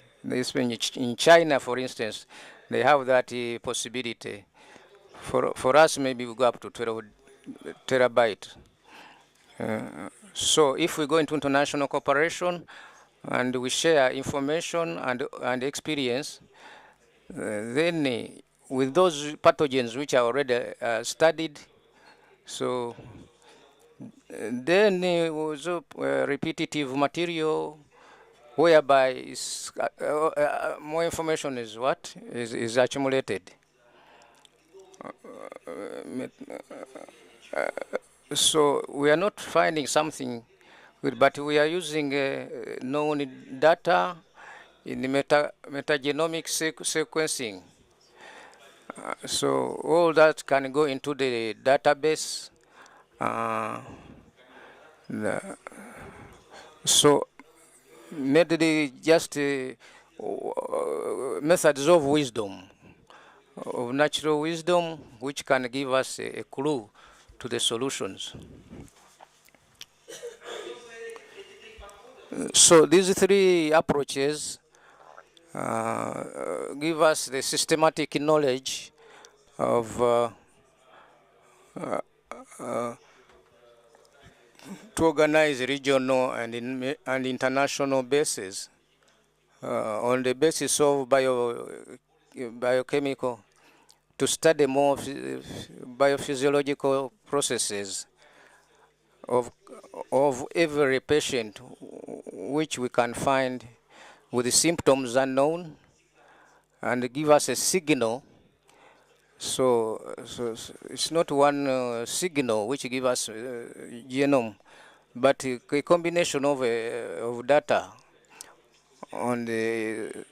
In China, for instance, they have that possibility. For us, maybe we go up to 12 terabytes. So if we go into international cooperation and we share information and experience, then with those pathogens which are already studied, so then also repetitive material whereby more information is accumulated. So we are not finding something good, but we are using known data in the metagenomic sequencing. So all that can go into the database. So maybe just methods of wisdom, of natural wisdom, which can give us a clue to the solutions. So these three approaches give us the systematic knowledge of to organize regional and international bases on the basis of biochemical, to study more biophysiological processes of every patient which we can find with the symptoms unknown and give us a signal. So it's not one signal which give us genome, but a combination of data on the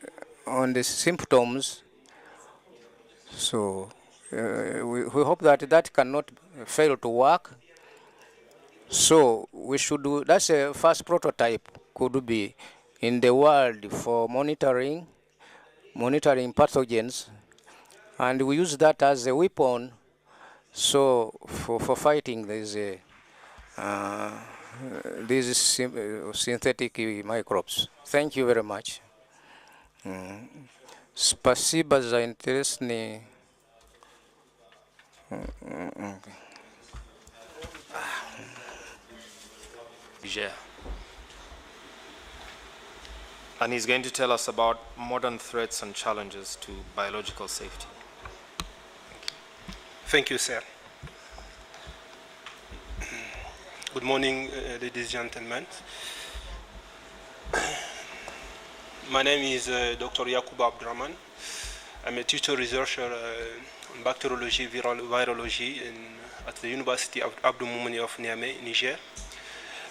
symptoms. So we hope that that cannot fail to work. So we should do, that's a first prototype could be in the world for monitoring pathogens, and we use that as a weapon. So for fighting these synthetic microbes. Thank you very much. Spasiba za interest ni Niger. And he's going to tell us about modern threats and challenges to biological safety. Thank you, sir. Good morning, ladies and gentlemen. My name is Dr. Yaqub Abdraman. I'm a tutor researcher in bacteriology, virology at the University of Abdou Moumouni of Niamey, Niger.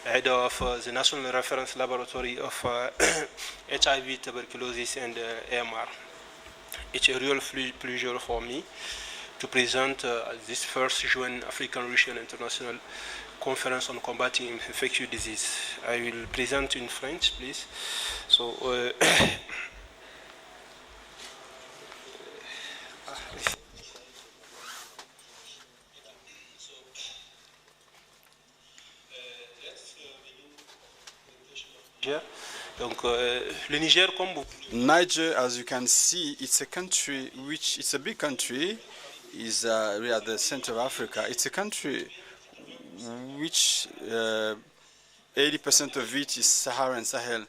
Head of the National Reference Laboratory of HIV, tuberculosis, and AMR. It's a real pleasure for me to present this first UN African Russian International Conference on Combating Infectious Disease. I will present in French, please. So, Donc, le Niger, comme vous... Niger, as you can see, it's a country which, it's a big country, is really at the center of Africa. It's a country which 80% of it is Saharan Sahel,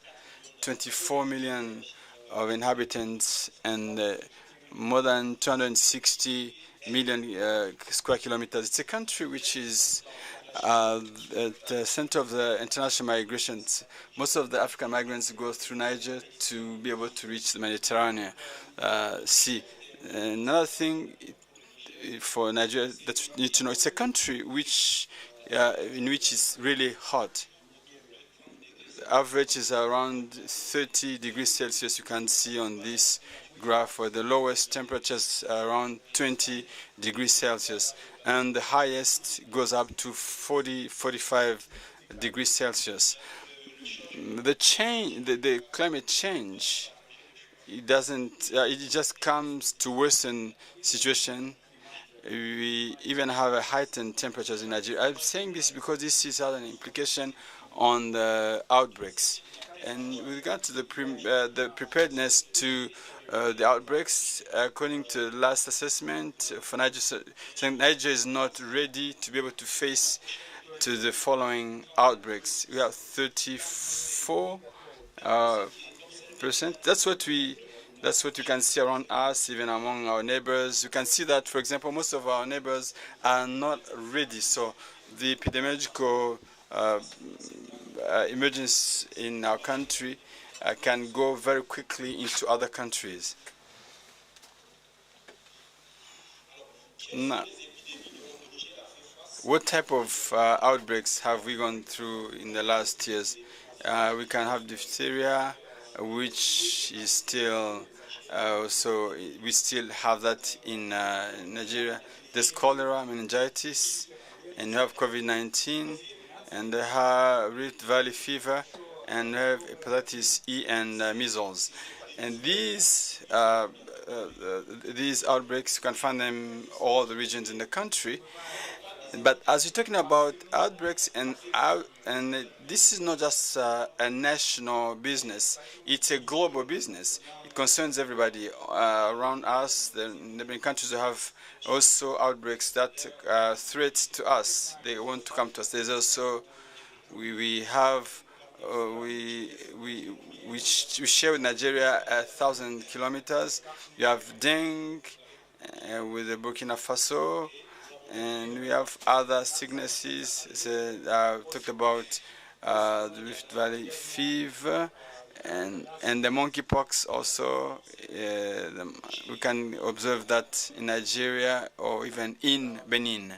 24 million of inhabitants and more than 260 million square kilometers. It's a country which is at the center of the international migrations. Most of the African migrants go through Niger to be able to reach the Mediterranean Sea. Another thing for Nigeria that you need to know, it's a country which in which it's really hot. The average is around 30 degrees Celsius. You can see on this graph where the lowest temperatures are around 20 degrees Celsius, and the highest goes up to 45 degrees Celsius. The climate change, it just comes to worsen situation. We even have a heightened temperatures in Nigeria. I'm saying this because this has an implication on the outbreaks. And with regard to the preparedness to the outbreaks, according to the last assessment for Niger, Niger is not ready to be able to face to the following outbreaks. We have 34%. That's what you can see around us, even among our neighbors. You can see that, for example, most of our neighbors are not ready. So the epidemiological emergence in our country can go very quickly into other countries. Now, what type of outbreaks have we gone through in the last years? We can have diphtheria, which is still so we still have that in Nigeria. There's cholera, meningitis, and you have COVID-19, and they have Rift Valley fever, and you have hepatitis E and measles. And these outbreaks, you can find them in all the regions in the country. But as you're talking about outbreaks, and this is not just a national business, it's a global business. It concerns everybody around us. The neighboring countries have also outbreaks that are threats to us. They want to come to us. There's also, we share with Nigeria 1,000 kilometers. You have dengue with the Burkina Faso, and we have other sicknesses. So, I talked about the Rift Valley fever and the monkeypox also. We can observe that in Nigeria or even in Benin.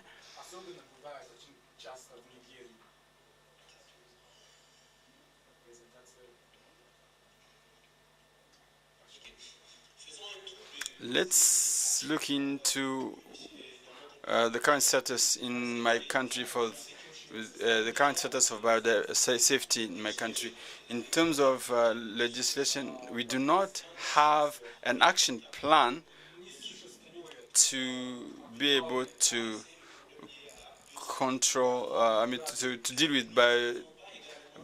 Let's look into the current status in my country for the current status of biosafety in my country. In terms of legislation, we do not have an action plan to be able to control, to deal with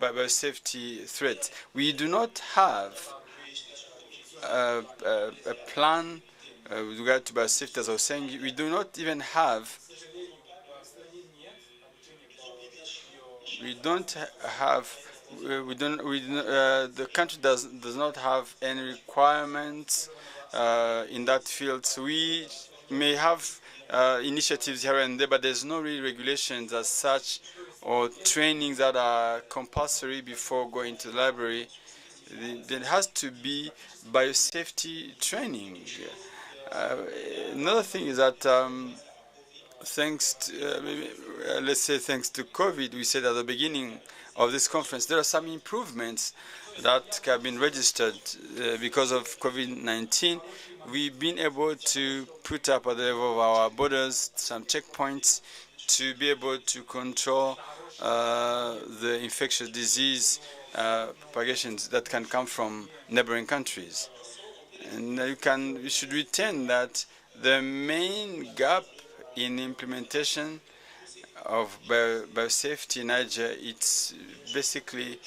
biosafety threats. We do not have a plan with regard to biosafety. As I was saying, we do not even have. We don't have. We don't. The country does not have any requirements in that field. So we may have initiatives here and there, but there's no real regulations as such or trainings that are compulsory before going to the library. There has to be biosafety training. Another thing is that thanks to, let's say thanks to COVID, we said at the beginning of this conference, there are some improvements that have been registered because of COVID-19. We've been able to put up at the level of our borders some checkpoints to be able to control the infectious disease propagations that can come from neighboring countries. And we should retain that the main gap in implementation of biosafety in Niger, it's basically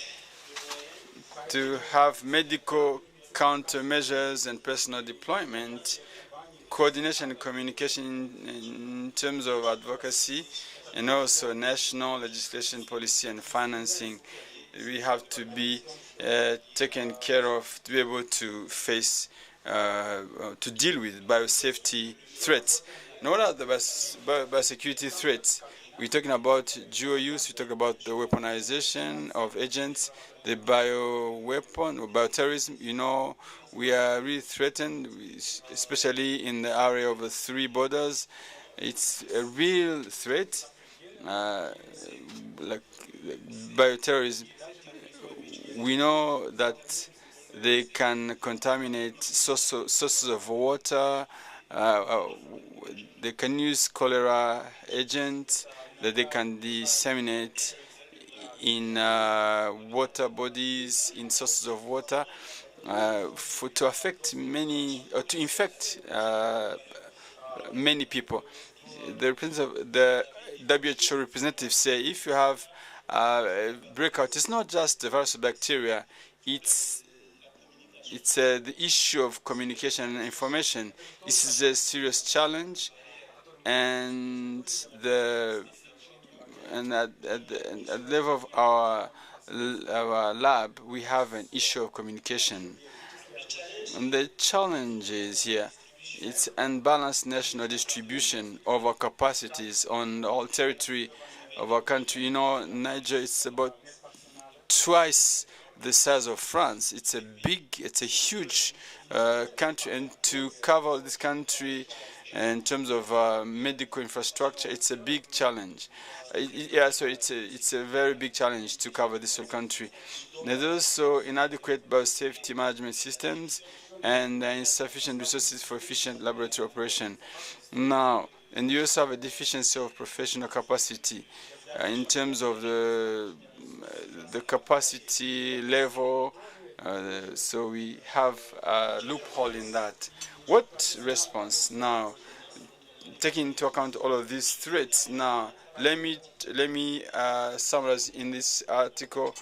to have medical countermeasures and personal deployment, coordination and communication in terms of advocacy, and also national legislation, policy, and financing. We have to be taken care of to be able to face, to deal with biosafety threats. Now, what are the biosecurity threats? We're talking about dual use, we talk about the weaponization of agents, the bioweapon or bioterrorism. You know, we are really threatened, especially in the area of the three borders. It's a real threat, like bioterrorism. We know that they can contaminate sources of water. They can use cholera agents that they can disseminate in water bodies, in sources of water, to affect many, or to infect many people. The WHO representatives say if you have a breakout, it's not just the virus or bacteria, it's the issue of communication and information. This is a serious challenge, and at the level of our lab, we have an issue of communication. And the challenge is here, it's unbalanced national distribution of our capacities on all territory of our country. You know, Niger is about twice the size of France. It's a huge country, and to cover this country in terms of medical infrastructure, it's a big challenge. So it's a very big challenge to cover this whole country. There's also inadequate biosafety management systems and insufficient resources for efficient laboratory operation. Now, and you also have a deficiency of professional capacity in terms of the capacity level, so we have a loophole in that. What response now? Taking into account all of these threats, now let me summarize in this article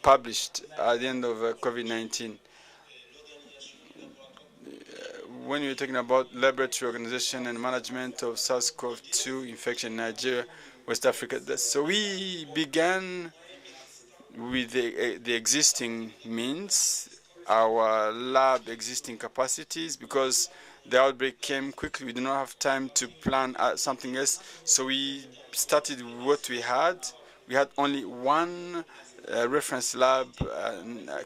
published at the end of COVID-19. When you're talking about laboratory organization and management of SARS-CoV-2 infection in Nigeria, West Africa, so we began with the existing means, our lab existing capacities, because the outbreak came quickly. We did not have time to plan something else, so we started with what we had. We had only one reference lab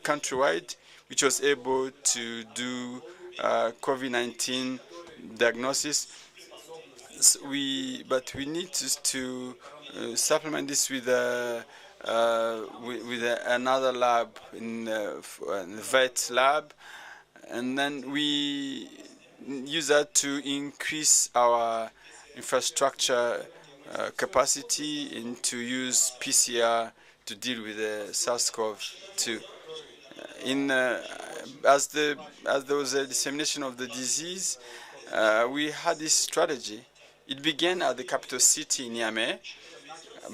countrywide, which was able to do COVID-19 diagnosis. So but we need to supplement this with another lab in the vet lab, and then we use that to increase our infrastructure capacity and to use PCR to deal with the SARS-CoV-2. As there was a dissemination of the disease, we had this strategy. It began at the capital city, Niamey,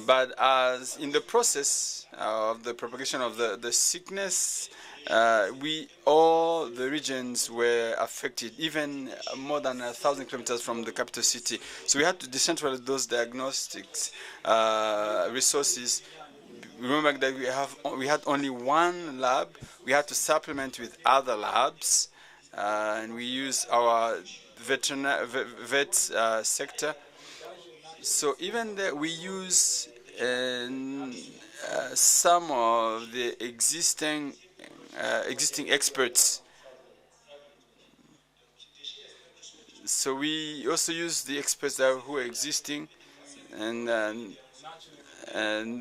but as in the process of the propagation of the sickness, all the regions were affected, even more than 1,000 kilometers from the capital city. So we had to decentralize those diagnostics resources. Remember that we had only one lab. We had to supplement with other labs, and we use our vet sector. So even that we use some of the existing experts. So we also use the experts who are existing, and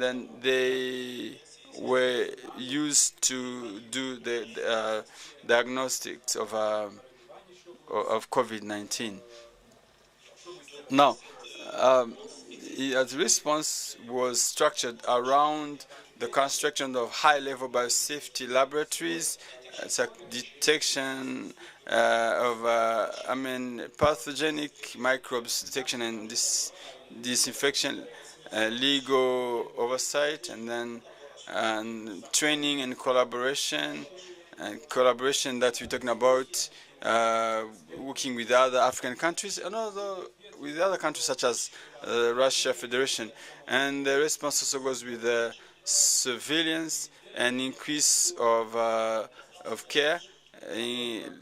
then they were used to do the diagnostics of COVID-19. Now, the response was structured around the construction of high-level biosafety laboratories, detection of pathogenic microbes detection and disinfection, legal oversight, and then training and collaboration. That we're talking about, working with other African countries and also with other countries such as Russia Federation. And the response also goes with surveillance and increase of care,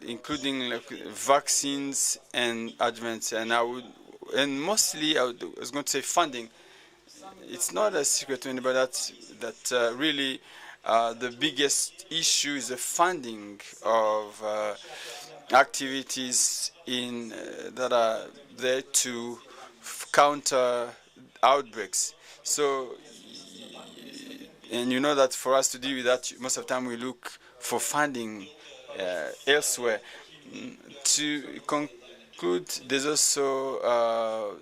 including vaccines and adjuvants. And mostly, I was going to say funding. It's not a secret to anybody that really the biggest issue is the funding of activities that are there to counter outbreaks. So, and you know that for us to deal with that, most of the time we look for funding elsewhere. To conclude, there's also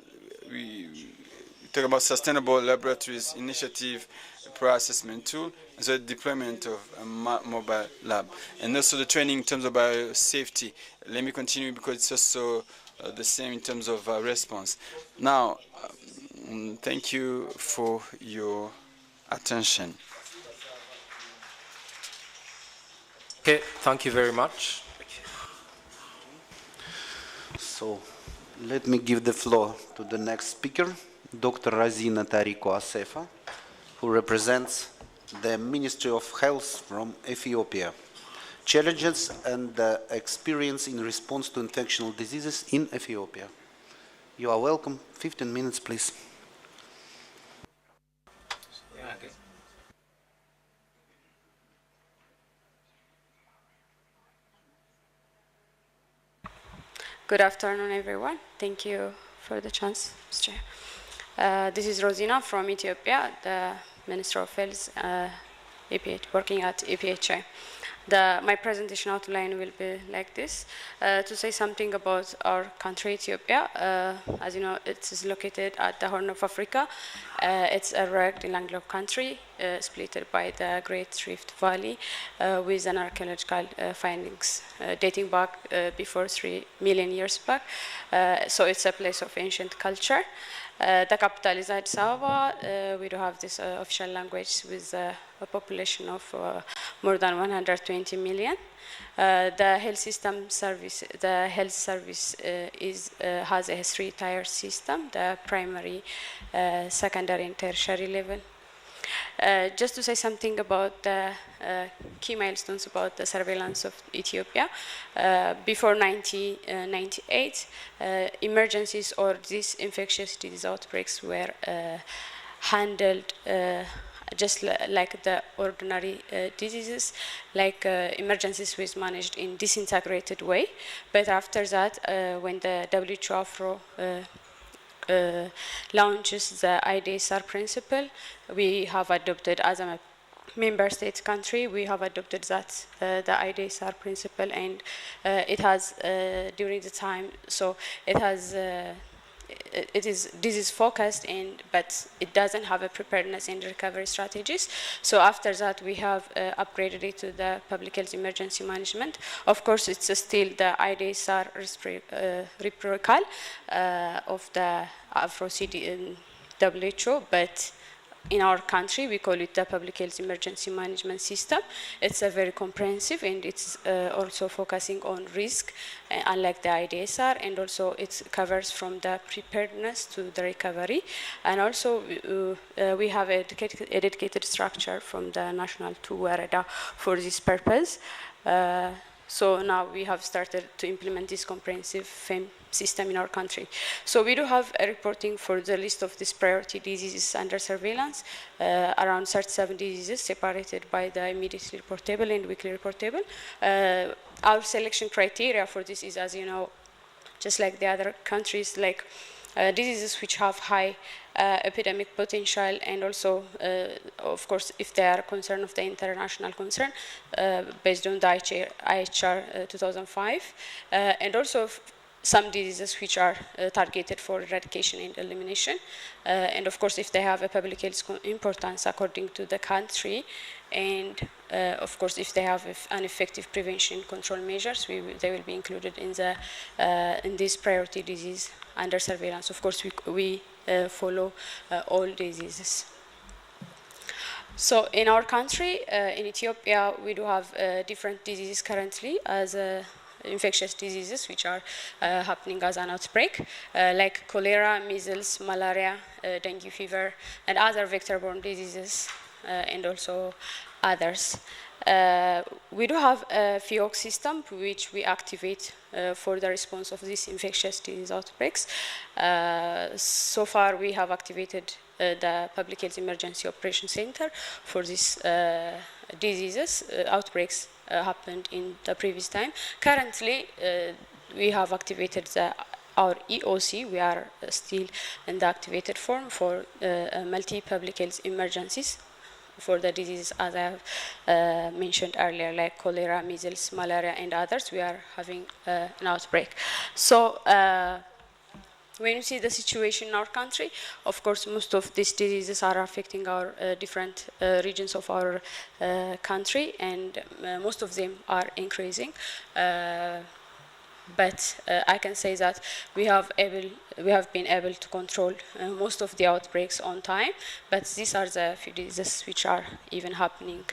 we talk about sustainable laboratories initiative, prior assessment tool, and the deployment of a mobile lab, and also the training in terms of biosafety. Let me continue because it's also the same in terms of response. Now, thank you for your attention. Okay, thank you very much. So, let me give the floor to the next speaker, Dr. Razina Tariko Asefa, who represents the Ministry of Health from Ethiopia. Challenges and experience in response to infectious diseases in Ethiopia. You are welcome. 15 minutes, please. Good afternoon, everyone. Thank you for the chance, Mr. This is Rosina from Ethiopia, the Minister of Health, working at EPHA. My presentation outline will be like this. To say something about our country, Ethiopia. As you know, it is located at the Horn of Africa. It's a rugged and landlocked country, split by the Great Rift Valley, with an archaeological findings dating back before 3 million years back. So it's a place of ancient culture. The capital is Addis Ababa. We do have this official language with a population of more than 120 million. The health service has a 3-tier system: the primary, secondary, and tertiary level. Just to say something about the key milestones about the surveillance of Ethiopia. Before 1998, emergencies or these infectious disease outbreaks were handled just like the ordinary diseases, like emergencies was managed in disintegrated way. But after that, when the WHO launches the IDSR principle, we have adopted as a member state country, we have adopted that the IDSR principle, and it has during the time, so it has this is focused in, but it doesn't have a preparedness and recovery strategies. So after that, we have upgraded it to the public health emergency management. Of course, it's still the IDSR reciprocal of the Afro-CD WHO, but in our country, we call it the Public Health Emergency Management System. It's a very comprehensive, and it's also focusing on risk, unlike the IDSR, and also it covers from the preparedness to the recovery. And also, we have a dedicated structure from the National to Warada for this purpose. So now we have started to implement this comprehensive FEM system in our country. So we do have a reporting for the list of these priority diseases under surveillance, around 37 diseases separated by the immediately reportable and weekly reportable. Our selection criteria for this is, as you know, just like the other countries, like diseases which have high epidemic potential, and also, of course, if they are concern of the international concern, based on the IHR 2005, and also some diseases which are targeted for eradication and elimination, and of course, if they have a public health importance according to the country, and of course, if they have an effective prevention control measures, they will be included in the in this priority disease under surveillance. Of course, we follow all diseases. So in our country, in Ethiopia, we do have different diseases currently as infectious diseases which are happening as an outbreak, like cholera, measles, malaria, dengue fever, and other vector-borne diseases, and also others. We do have a FIOC system which we activate for the response of these infectious disease outbreaks. So far, we have activated the Public Health Emergency Operations Center for these diseases. Outbreaks happened in the previous time. Currently, we have activated our EOC. We are still in the activated form for multi-public health emergencies for the diseases, as I have mentioned earlier, like cholera, measles, malaria, and others. We are having an outbreak. So when you see the situation in our country, of course, most of these diseases are affecting our different regions of our country, and most of them are increasing. But I can say that we have been able to control most of the outbreaks on time, but these are the few diseases which are even happening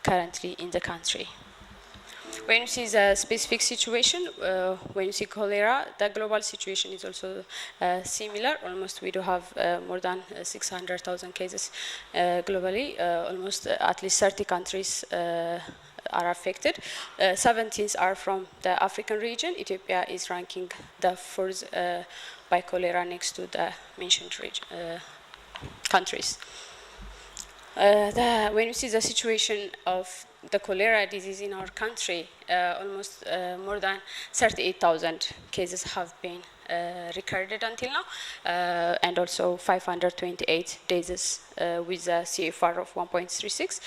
currently in the country. When you see the specific situation, when you see cholera, the global situation is also similar. Almost we do have more than 600,000 cases globally. Almost at least 30 countries are affected. 17 are from the African region. Ethiopia is ranking the fourth by cholera next to the mentioned countries. When you see the situation of the cholera disease in our country, almost more than 38,000 cases have been recorded until now, and also 528 cases with a CFR of 1.36.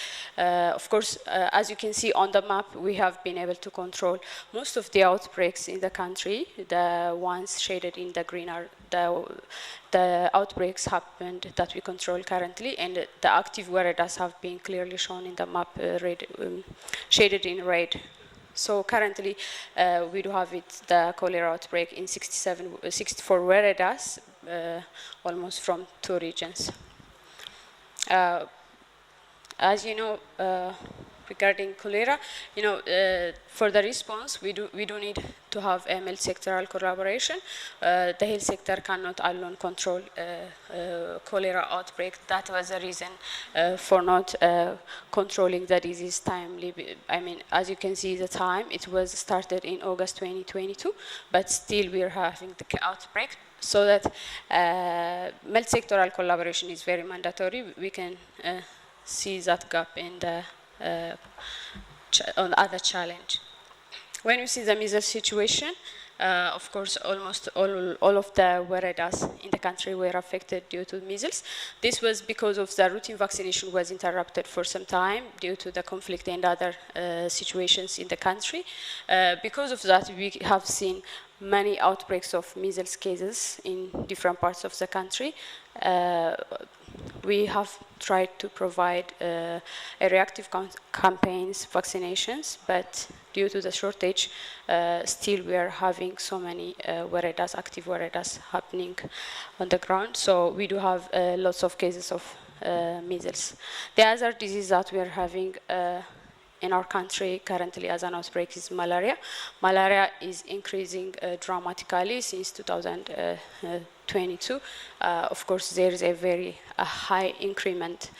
Of course, as you can see on the map, we have been able to control most of the outbreaks in the country. The ones shaded in the green are the outbreaks happened that we control currently, and the active waradas have been clearly shown in the map, shaded in red. So currently, we do have the cholera outbreak in 64 waradas, almost from 2 regions. As you know, regarding cholera, for the response, we do need to have a multi-sectoral collaboration. The health sector cannot alone control cholera outbreak. That was the reason for not controlling the disease timely. I mean, as you can see, the time it was started in August 2022, but still we are having the outbreak. So that multi-sectoral collaboration is very mandatory. We can see that gap in the on other challenge. When you see the measles situation, of course, almost all of the weredas in the country were affected due to measles. This was because of the routine vaccination was interrupted for some time due to the conflict and other situations in the country. Because of that, we have seen many outbreaks of measles cases in different parts of the country. We have tried to provide reactive campaigns, vaccinations, but due to the shortage, still we are having so many weredas, active weredas happening on the ground. So we do have lots of cases of measles. The other disease that we are having in our country currently as an outbreak is malaria. Malaria is increasing dramatically since 2022. Of course, there is a very high increment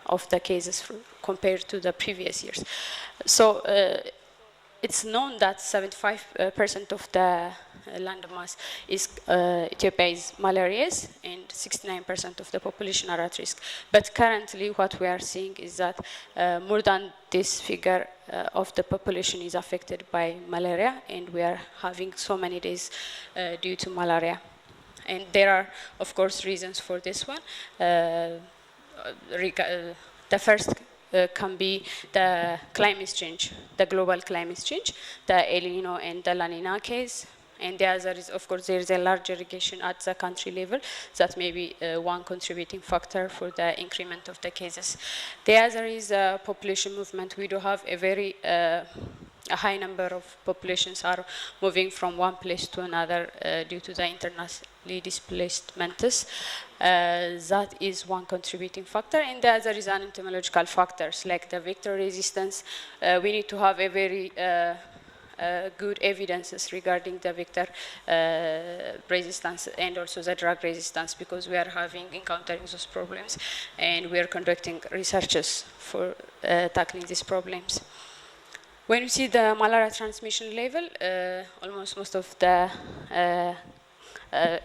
of the cases compared to the previous years. So it's known that 75% of the land mass is Ethiopia is malarious, and 69% of the population are at risk. But currently, what we are seeing is that more than this figure of the population is affected by malaria, and we are having so many days due to malaria. And there are, of course, reasons for this one. The first can be the climate change, the global climate change, the El Nino and the La Nina case. And the other is, of course, there is a large irrigation at the country level. That may be one contributing factor for the increment of the cases. The other is population movement. We do have a very a high number of populations are moving from one place to another due to the internationally displacements. That is one contributing factor. And the other is entomological factors like the vector resistance. We need to have a very good evidences regarding the vector resistance and also the drug resistance, because we are encountering those problems, and we are conducting researches for tackling these problems. When you see the malaria transmission level, almost most of the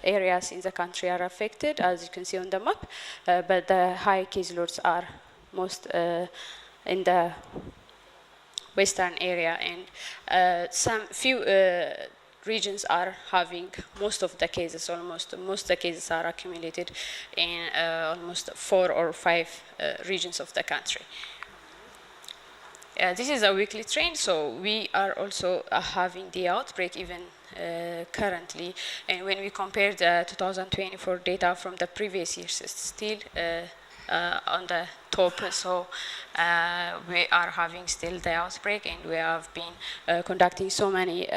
areas in the country are affected, as you can see on the map, but the high case loads are most in the western area, and some few regions are having most of the cases. Most of the cases are accumulated in almost 4 or 5 regions of the country. This is a weekly trend, so we are also having the outbreak even currently. And when we compare the 2024 data from the previous years, it's still on the top. So we are having still the outbreak, and we have been conducting so many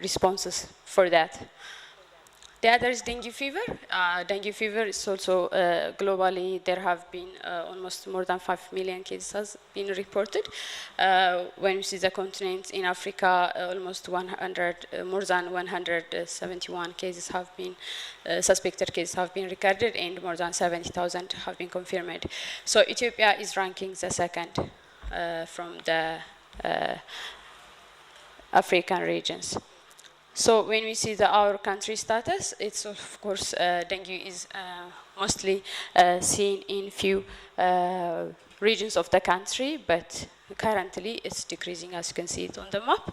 responses for that. The other is dengue fever. Dengue fever is also globally, there have been almost more than 5 million cases has been reported. When you see the continent in Africa, almost more than 171 cases have been, suspected cases have been recorded, and more than 70,000 have been confirmed. So Ethiopia is ranking the second from the African regions. So when we see our country status, it's of course dengue is mostly seen in few regions of the country, but currently it's decreasing, as you can see it on the map.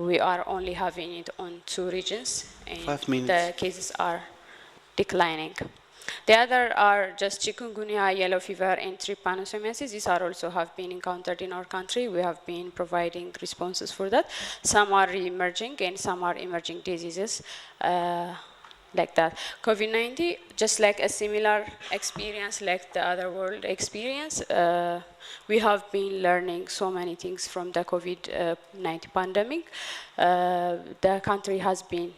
We are only having it on 2 regions, and the cases are declining. The other are just chikungunya, yellow fever, and trypanosomiasis. These are also have been encountered in our country. We have been providing responses for that. Some are re-emerging, and some are emerging diseases like that. COVID-19, just like a similar experience like the other world experience, we have been learning so many things from the COVID-19 pandemic. The country has been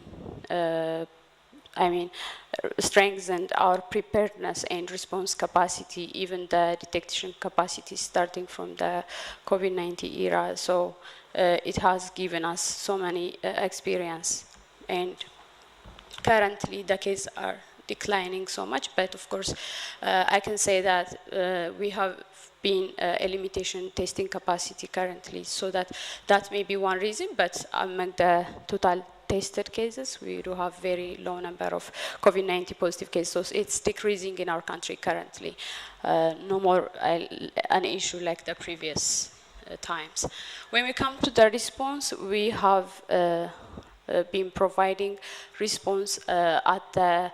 strengthened our preparedness and response capacity, even the detection capacity starting from the COVID-19 era. So it has given us so many experience, and currently the cases are declining so much, but of course I can say that we have been a limitation testing capacity currently, so that may be one reason, but among the total tested cases, we do have very low number of COVID-19 positive cases, so it's decreasing in our country currently. No more an issue like the previous times. When we come to the response, we have been providing response at the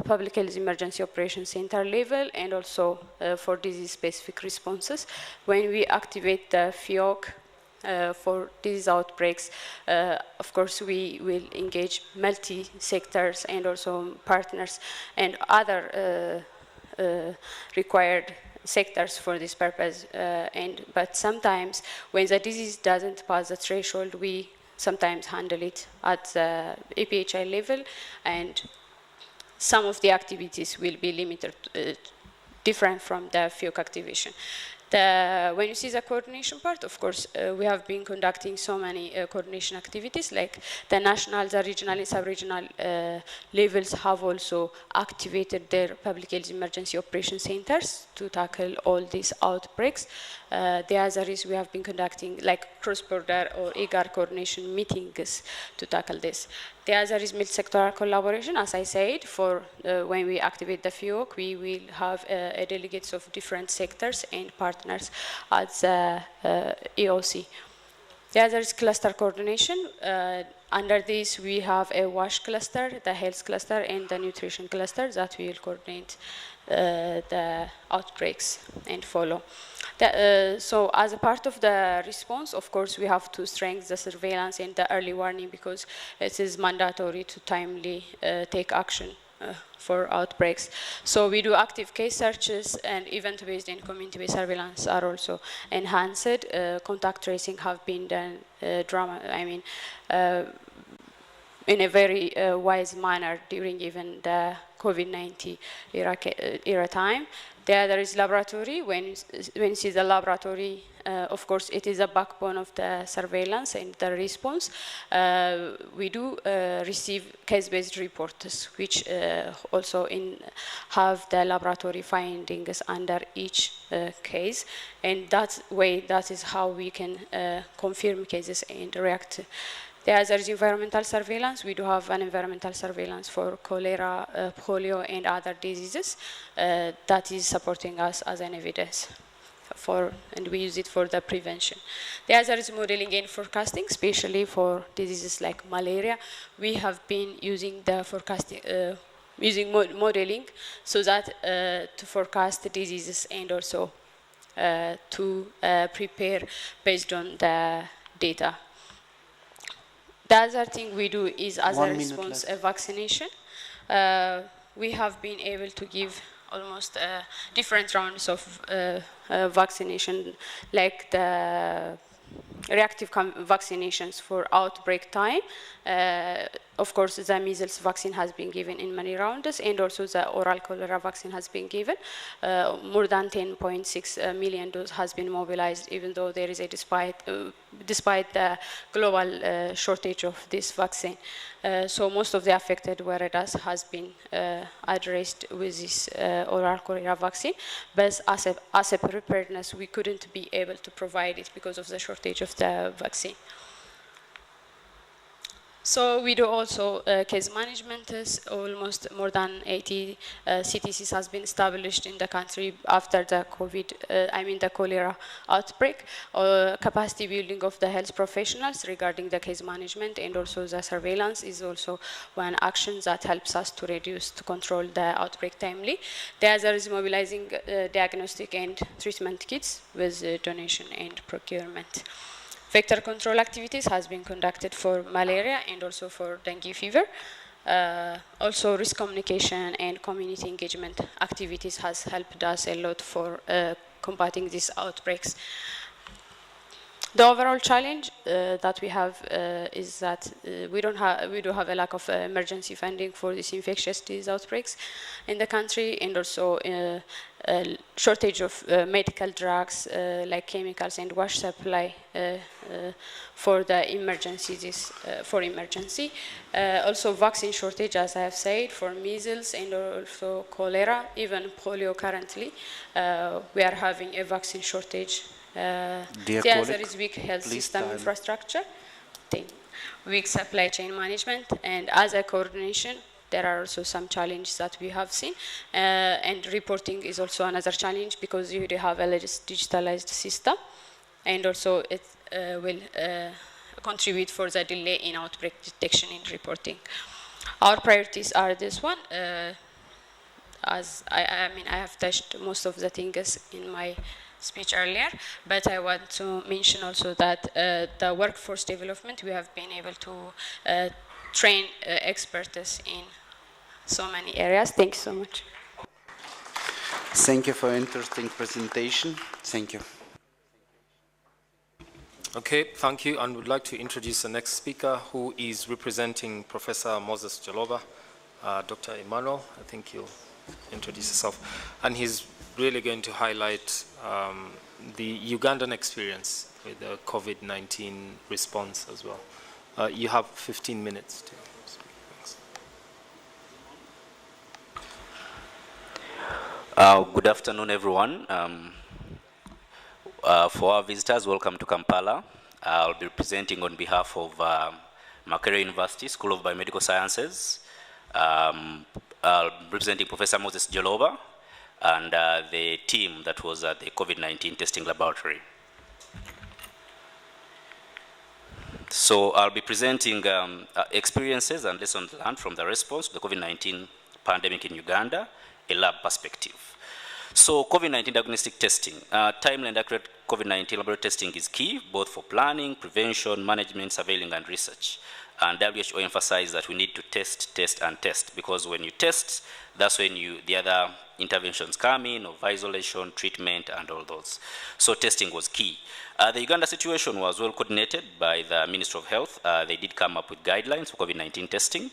Public Health Emergency Operations Center level, and also for disease-specific responses. When we activate the FIOC for disease outbreaks, of course, we will engage multi-sectors and also partners and other required sectors for this purpose. But sometimes, when the disease doesn't pass the threshold, we sometimes handle it at the APHI level, and some of the activities will be limited, different from the FIOC activation. When you see the coordination part, of course, we have been conducting so many coordination activities, like the national, the regional, and sub-regional levels have also activated their public health emergency operation centers to tackle all these outbreaks. The other is we have been conducting like cross-border or EGAR coordination meetings to tackle this. The other is multi-sectoral collaboration. As I said, for when we activate the FIOC, we will have delegates of different sectors and partners at the EOC. The other is cluster coordination. Under this, we have a WASH cluster, the health cluster, and the nutrition cluster that will coordinate the outbreaks and follow. So as a part of the response, of course, we have to strengthen the surveillance and the early warning, because it is mandatory to timely take action for outbreaks. So we do active case searches, and event-based and community-based surveillance are also enhanced. Contact tracing have been done in a very wise manner during even the COVID-19 era time. The other is laboratory. When you see the laboratory, of course, it is a backbone of the surveillance and the response. We do receive case-based reports, which also have the laboratory findings under each case. And that is how we can confirm cases and react. The other is environmental surveillance. We do have an environmental surveillance for cholera, polio, and other diseases that is supporting us as an evidence and we use it for the prevention. The other is modeling and forecasting, especially for diseases like malaria. We have been using the forecasting, modeling, so that to forecast the diseases and also to prepare based on the data. The other thing we do is, as a response, vaccination. We have been able to give almost different rounds of vaccination, like the reactive vaccinations for outbreak time. Of course, the measles vaccine has been given in many rounds, and also the oral cholera vaccine has been given. More than 10.6 million doses has been mobilized, even though there is a despite the global shortage of this vaccine. So most of the affected areas has been addressed with this oral cholera vaccine, but as a preparedness, we couldn't be able to provide it because of the shortage of the vaccine. So we do also case management. Almost more than 80 CTCs has been established in the country after the the cholera outbreak. Capacity building of the health professionals regarding the case management and also the surveillance is also one action that helps us to control the outbreak timely. The other is mobilizing diagnostic and treatment kits with donation and procurement. Vector control activities has been conducted for malaria and also for dengue fever. Also, risk communication and community engagement activities has helped us a lot for combating these outbreaks. The overall challenge that we have is that we do have a lack of emergency funding for these infectious disease outbreaks in the country, and also a shortage of medical drugs like chemicals and wash supply for the emergencies for emergency. Also vaccine shortage, as I have said, for measles and also cholera, even polio currently. We are having a vaccine shortage. Dear the answer colleague, is weak health please system time. infrastructure, weak supply chain management, and as a coordination, there are also some challenges that we have seen. And reporting is also another challenge because you have a digitalized system, and also it will contribute for the delay in outbreak detection and reporting. Our priorities are this one. As I mean, I have touched most of the things in my speech earlier, but I want to mention also that the workforce development, we have been able to train experts in so many areas. Thank you so much. Thank you for interesting presentation. Thank you. Okay, thank you, and would like to introduce the next speaker, who is representing Professor Moses Joloba, Dr. Emmanuel. I think you'll introduce yourself. And he's really going to highlight the Ugandan experience with the COVID-19 response as well. You have 15 minutes to speak. Thanks. Good afternoon, everyone. For our visitors, welcome to Kampala. I'll be presenting on behalf of Makerere University School of Biomedical Sciences. I'll be representing Professor Moses Joloba and the team that was at the COVID-19 testing laboratory. So I'll be presenting experiences and lessons learned from the response to the COVID-19 pandemic in Uganda, a lab perspective. So COVID-19 diagnostic testing, timely and accurate COVID-19 laboratory testing is key, both for planning, prevention, management, surveilling, and research. And WHO emphasized that we need to test, and test, because when you test, that's when the other interventions come in, of isolation, treatment, and all those. So testing was key. The Uganda situation was well coordinated by the Ministry of Health. They did come up with guidelines for COVID-19 testing,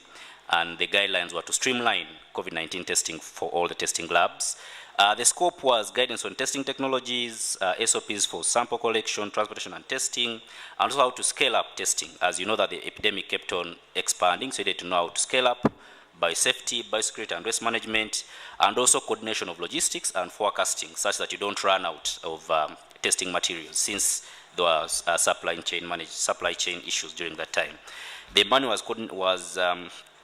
and the guidelines were to streamline COVID-19 testing for all the testing labs. The scope was guidance on testing technologies, SOPs for sample collection, transportation, and testing, and also how to scale up testing. As you know that the epidemic kept on expanding, so you need to know how to scale up by safety, biosecurity, and waste management, and also coordination of logistics and forecasting, such that you don't run out of testing materials, since there was supply chain issues during that time. The money was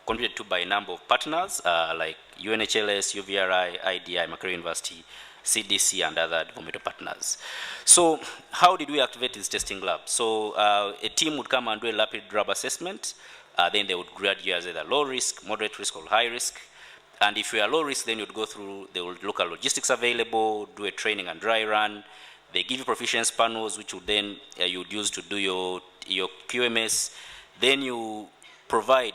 contributed to by a number of partners like UNHLS, UVRI, IDI, Makerere University, CDC, and other developmental partners. So how did we activate this testing lab? So a team would come and do a rapid lab assessment. Then they would grade you as either low risk, moderate risk, or high risk. And if you are low risk, then you'd go through, they would look at logistics available, do a training and dry run. They give you proficiency panels, which would then you would use to do your QMS. Then you provide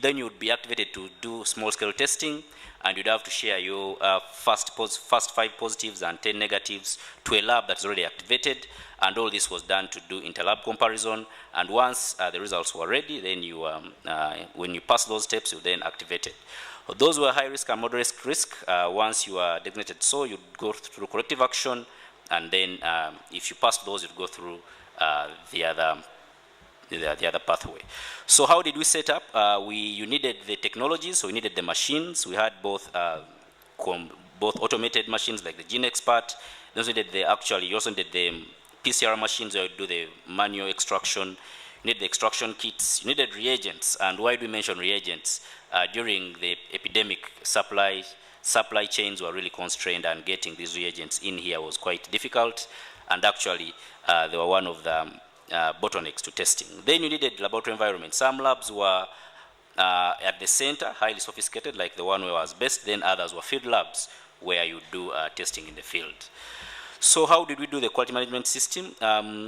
then you would be activated to do small-scale testing, and you'd have to share your first 5 positives and 10 negatives to a lab that's already activated, and all this was done to do inter-lab comparison. And once the results were ready, then you, when you pass those steps, you then activate it. Those who are high risk and moderate risk, once you are designated so, you'd go through corrective action, and then if you pass those, you'd go through the other pathway. So how did we set up? You needed the technologies, so we needed the machines. We had both automated machines like the Gene Expert. You also needed the PCR machines where you do the manual extraction. You needed the extraction kits. You needed reagents. And why do we mention reagents? During the epidemic, supply chains were really constrained, and getting these reagents in here was quite difficult. And actually, they were one of the bottlenecks to testing. Then you needed laboratory environment. Some labs were at the center, highly sophisticated, like the one where I was based. Then others were field labs, where you do testing in the field. So how did we do the quality management system?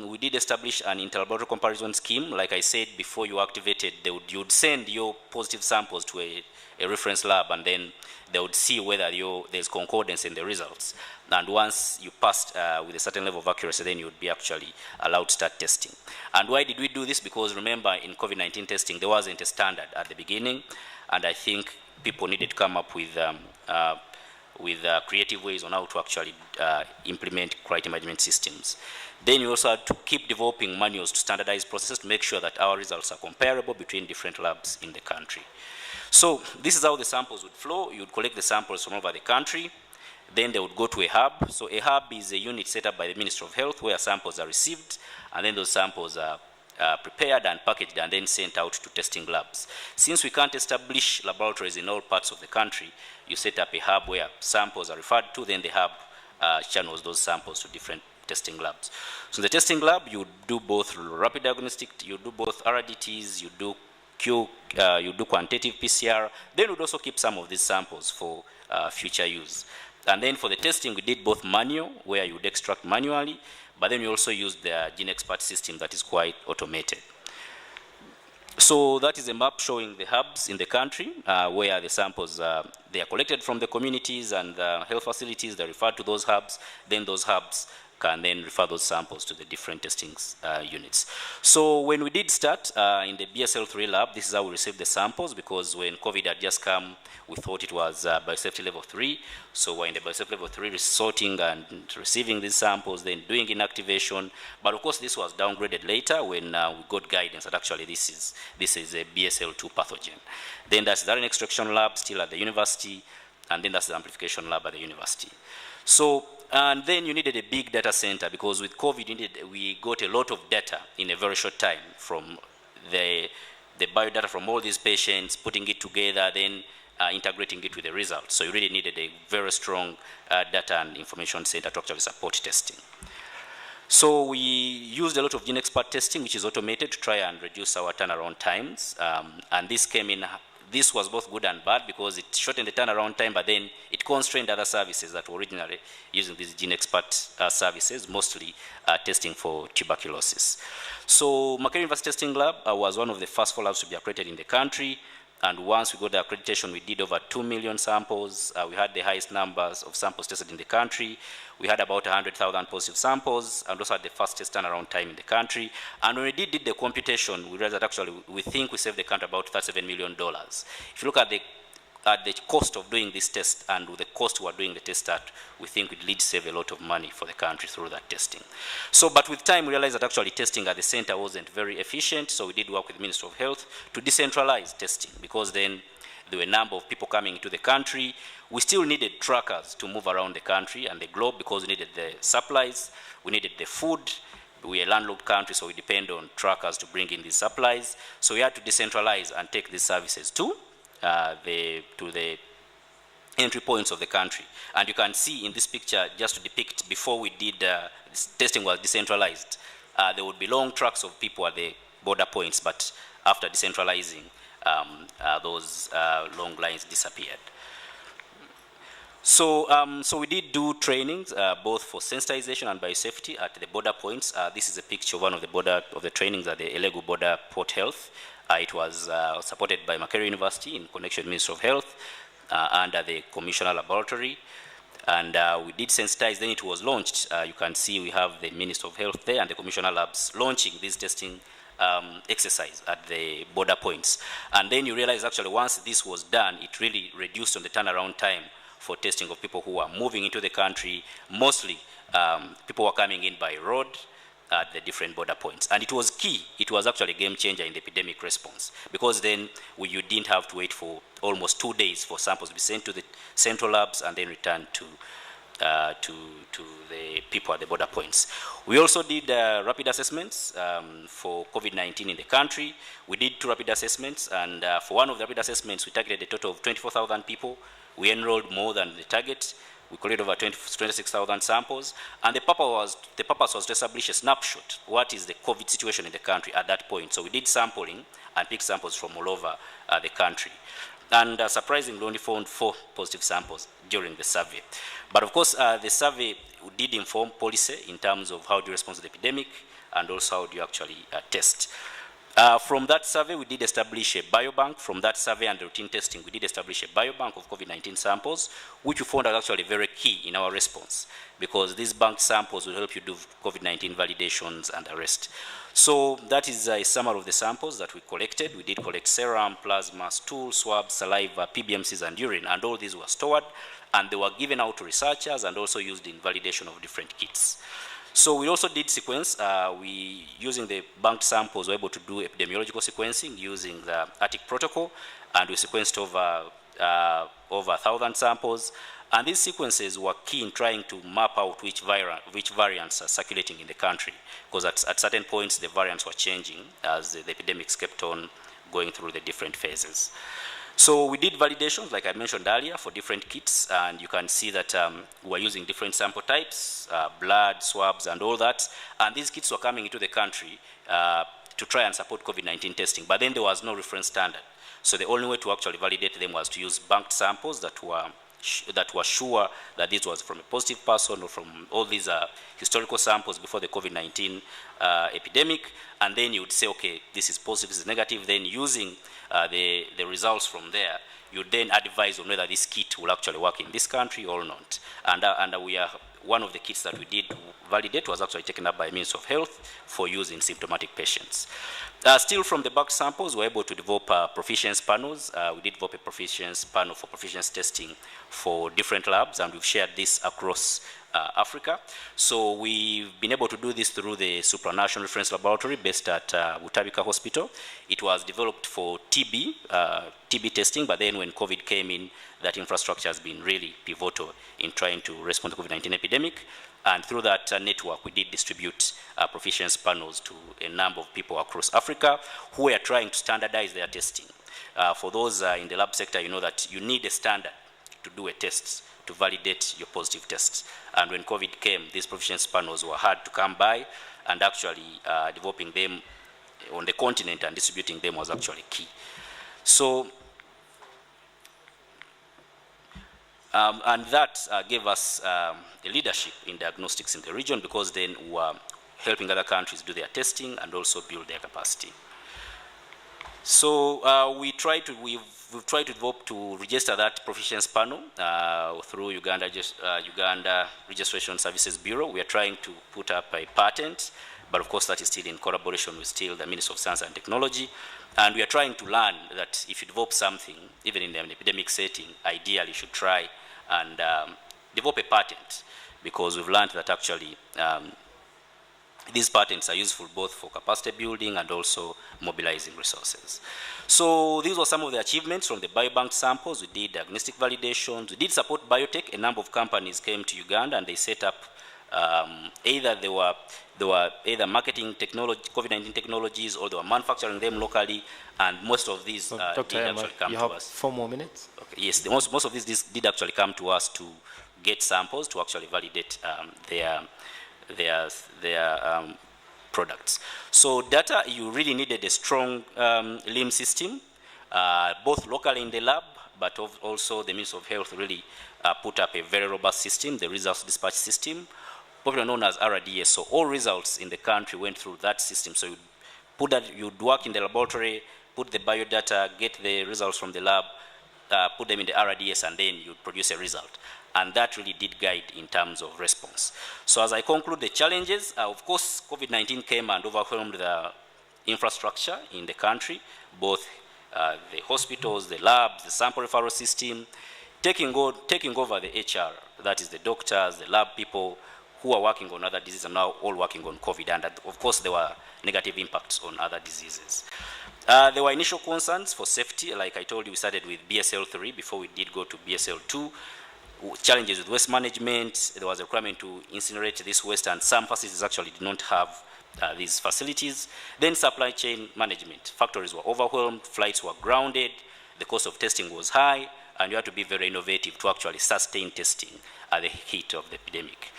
We did establish an interlaboratory comparison scheme. Like I said, before you activated, you'd send your positive samples to a reference lab, and then they would see whether there's concordance in the results. And once you passed with a certain level of accuracy, then you would be actually allowed to start testing. And why did we do this? Because remember, in COVID-19 testing, there wasn't a standard at the beginning, and I think people needed to come up with creative ways on how to actually implement quality management systems. Then you also had to keep developing manuals to standardize processes to make sure that our results are comparable between different labs in the country. So this is how the samples would flow. You would collect the samples from over the country. Then they would go to a hub. So a hub is a unit set up by the Ministry of Health where samples are received, and then those samples are prepared and packaged and then sent out to testing labs. Since we can't establish laboratories in all parts of the country, you set up a hub where samples are referred to, then the hub channels those samples to different testing labs. So in the testing lab, you do both rapid diagnostic, you do both RDTs, you do you do quantitative PCR, then we'd also keep some of these samples for future use. And then for the testing, we did both manual, where you would extract manually, but then we also used the GeneXpert system that is quite automated. So that is a map showing the hubs in the country where the samples, they are collected from the communities and the health facilities, they refer to those hubs, then those hubs can then refer those samples to the different testing units. So when we did start in the BSL-3 lab, this is how we received the samples, because when COVID had just come, we thought it was biosafety level 3. So we're in the biosafety level 3 sorting and receiving these samples, then doing inactivation. But of course, this was downgraded later when we got guidance that actually this is a BSL-2 pathogen. Then that's the RNA extraction lab still at the university, and then that's the amplification lab at the university. So, and then you needed a big data center, because with COVID, we got a lot of data in a very short time from the biodata from all these patients, putting it together, then integrating it with the results. So you really needed a very strong data and information center to actually support testing. So we used a lot of GeneXpert testing, which is automated, to try and reduce our turnaround times. And this came in. This was both good and bad, because it shortened the turnaround time, but then it constrained other services that were originally using these GeneXpert services, mostly testing for tuberculosis. So Makerere University Testing Lab was one of the first 4 labs to be accredited in the country. And once we got the accreditation, we did over 2 million samples. We had the highest numbers of samples tested in the country. We had about 100,000 positive samples, and also had the fastest turnaround time in the country. And when we did the computation, we realized that actually we think we saved the country about $37 million. If you look at the cost of doing this test and with the cost we are doing the test at, we think it lead to save a lot of money for the country through that testing. So, but with time, we realized that actually testing at the center wasn't very efficient, so we did work with the Ministry of Health to decentralize testing, because then there were a number of people coming into the country. We still needed trackers to move around the country and the globe, because we needed the supplies, we needed the food. We're a landlocked country, so we depend on trackers to bring in these supplies. So we had to decentralize and take these services to the entry points of the country. And you can see in this picture, just to depict, before we did this testing was decentralized, there would be long tracks of people at the border points, but after decentralizing, those long lines disappeared. So, so we did do trainings, both for sensitization and biosafety at the border points. This is a picture of one of the trainings at the Elegu border port health. It was supported by Makerere University in connection with Ministry of Health under the Commissioner Laboratory. And we did sensitize, then it was launched. You can see we have the Minister of Health there and the Commissioner Labs launching this testing exercise at the border points. And then you realize actually once this was done, it really reduced on the turnaround time for testing of people who are moving into the country. Mostly people were coming in by road at the different border points. And it was key. It was actually a game changer in the epidemic response, because then you didn't have to wait for almost 2 days for samples to be sent to the central labs and then returned to the people at the border points. We also did rapid assessments for COVID-19 in the country. We did 2 rapid assessments, and for one of the rapid assessments, we targeted a total of 24,000 people. We enrolled more than the target. We collected over 26,000 samples, and the purpose was to establish a snapshot. What is the COVID situation in the country at that point? So we did sampling and picked samples from all over the country. And surprisingly, only found 4 positive samples during the survey. But of course, the survey did inform policy in terms of how do you respond to the epidemic and also how do you actually test. From that survey, we did establish a biobank. From that survey and routine testing, we did establish a biobank of COVID-19 samples, which we found are actually very key in our response, because these bank samples will help you do COVID-19 validations and arrest. So that is a summary of the samples that we collected. We did collect serum, plasma, stool, swabs, saliva, PBMCs, and urine, and all these were stored, and they were given out to researchers and also used in validation of different kits. So we also did sequence. Using the banked samples, we were able to do epidemiological sequencing using the ATIC protocol, and we sequenced over 1,000 samples. And these sequences were key in trying to map out which variants are circulating in the country, because at certain points the variants were changing as the epidemics kept on going through the different phases. So we did validations, like I mentioned earlier, for different kits, and you can see that we're using different sample types, blood, swabs, and all that. And these kits were coming into the country to try and support COVID-19 testing, but then there was no reference standard. So the only way to actually validate them was to use banked samples that were sure that this was from a positive person or from all these historical samples before the COVID-19 epidemic, and then you would say, okay, this is positive, this is negative. Then using the results from there, you then advise on whether this kit will actually work in this country or not. And we are, one of the kits that we did validate was actually taken up by Ministry of Health for use in symptomatic patients. Still from the back samples, we were able to develop proficiency panels. We did develop a proficiency panel for proficiency testing for different labs, and we've shared this across Africa. So we've been able to do this through the supranational reference laboratory based at Butabika Hospital. It was developed for TB testing, but then when COVID came in, that infrastructure has been really pivotal in trying to respond to the COVID-19 epidemic. And through that network, we did distribute proficiency panels to a number of people across Africa who are trying to standardize their testing. For those in the lab sector, you know that you need a standard to do a test to validate your positive tests. And when COVID came, these proficiency panels were hard to come by, and actually developing them on the continent and distributing them was actually key. So, and that gave us a leadership in diagnostics in the region, because then we were helping other countries do their testing and also build their capacity. So we've tried to develop to register that proficiency panel through Uganda Registration Services Bureau. We are trying to put up a patent, but of course that is still in collaboration with still the Ministry of Science and Technology. And we are trying to learn that if you develop something, even in an epidemic setting, ideally you should try and develop a patent, because we've learned that actually these patents are useful both for capacity building and also mobilizing resources. So these were some of the achievements from the biobank samples. We did diagnostic validations. We did support biotech. A number of companies came to Uganda and they set up either they were either marketing technology, COVID-19 technologies, or they were manufacturing them locally. And most of these did actually come to us. 4 more minutes. Okay, yes, most of these did actually come to us to get samples to actually validate their products. So data, you really needed a strong LIM system, both locally in the lab, but also the Ministry of Health really put up a very robust system, the results dispatch system, popularly known as RDS. So all results in the country went through that system. So you'd work in the laboratory, put the biodata, get the results from the lab, put them in the RDS, and then you'd produce a result. And that really did guide in terms of response. So as I conclude the challenges, of course, COVID-19 came and overwhelmed the infrastructure in the country, both the hospitals, the labs, the sample referral system, taking over the HR, that is the doctors, the lab people who are working on other diseases are now all working on COVID. And of course, there were negative impacts on other diseases. There were initial concerns for safety. Like I told you, we started with BSL-3 before we did go to BSL-2. Challenges with waste management. There was a requirement to incinerate this waste, and some facilities actually did not have these facilities. Then supply chain management. Factories were overwhelmed, flights were grounded, the cost of testing was high, and you had to be very innovative to actually sustain testing at the heat of the epidemic.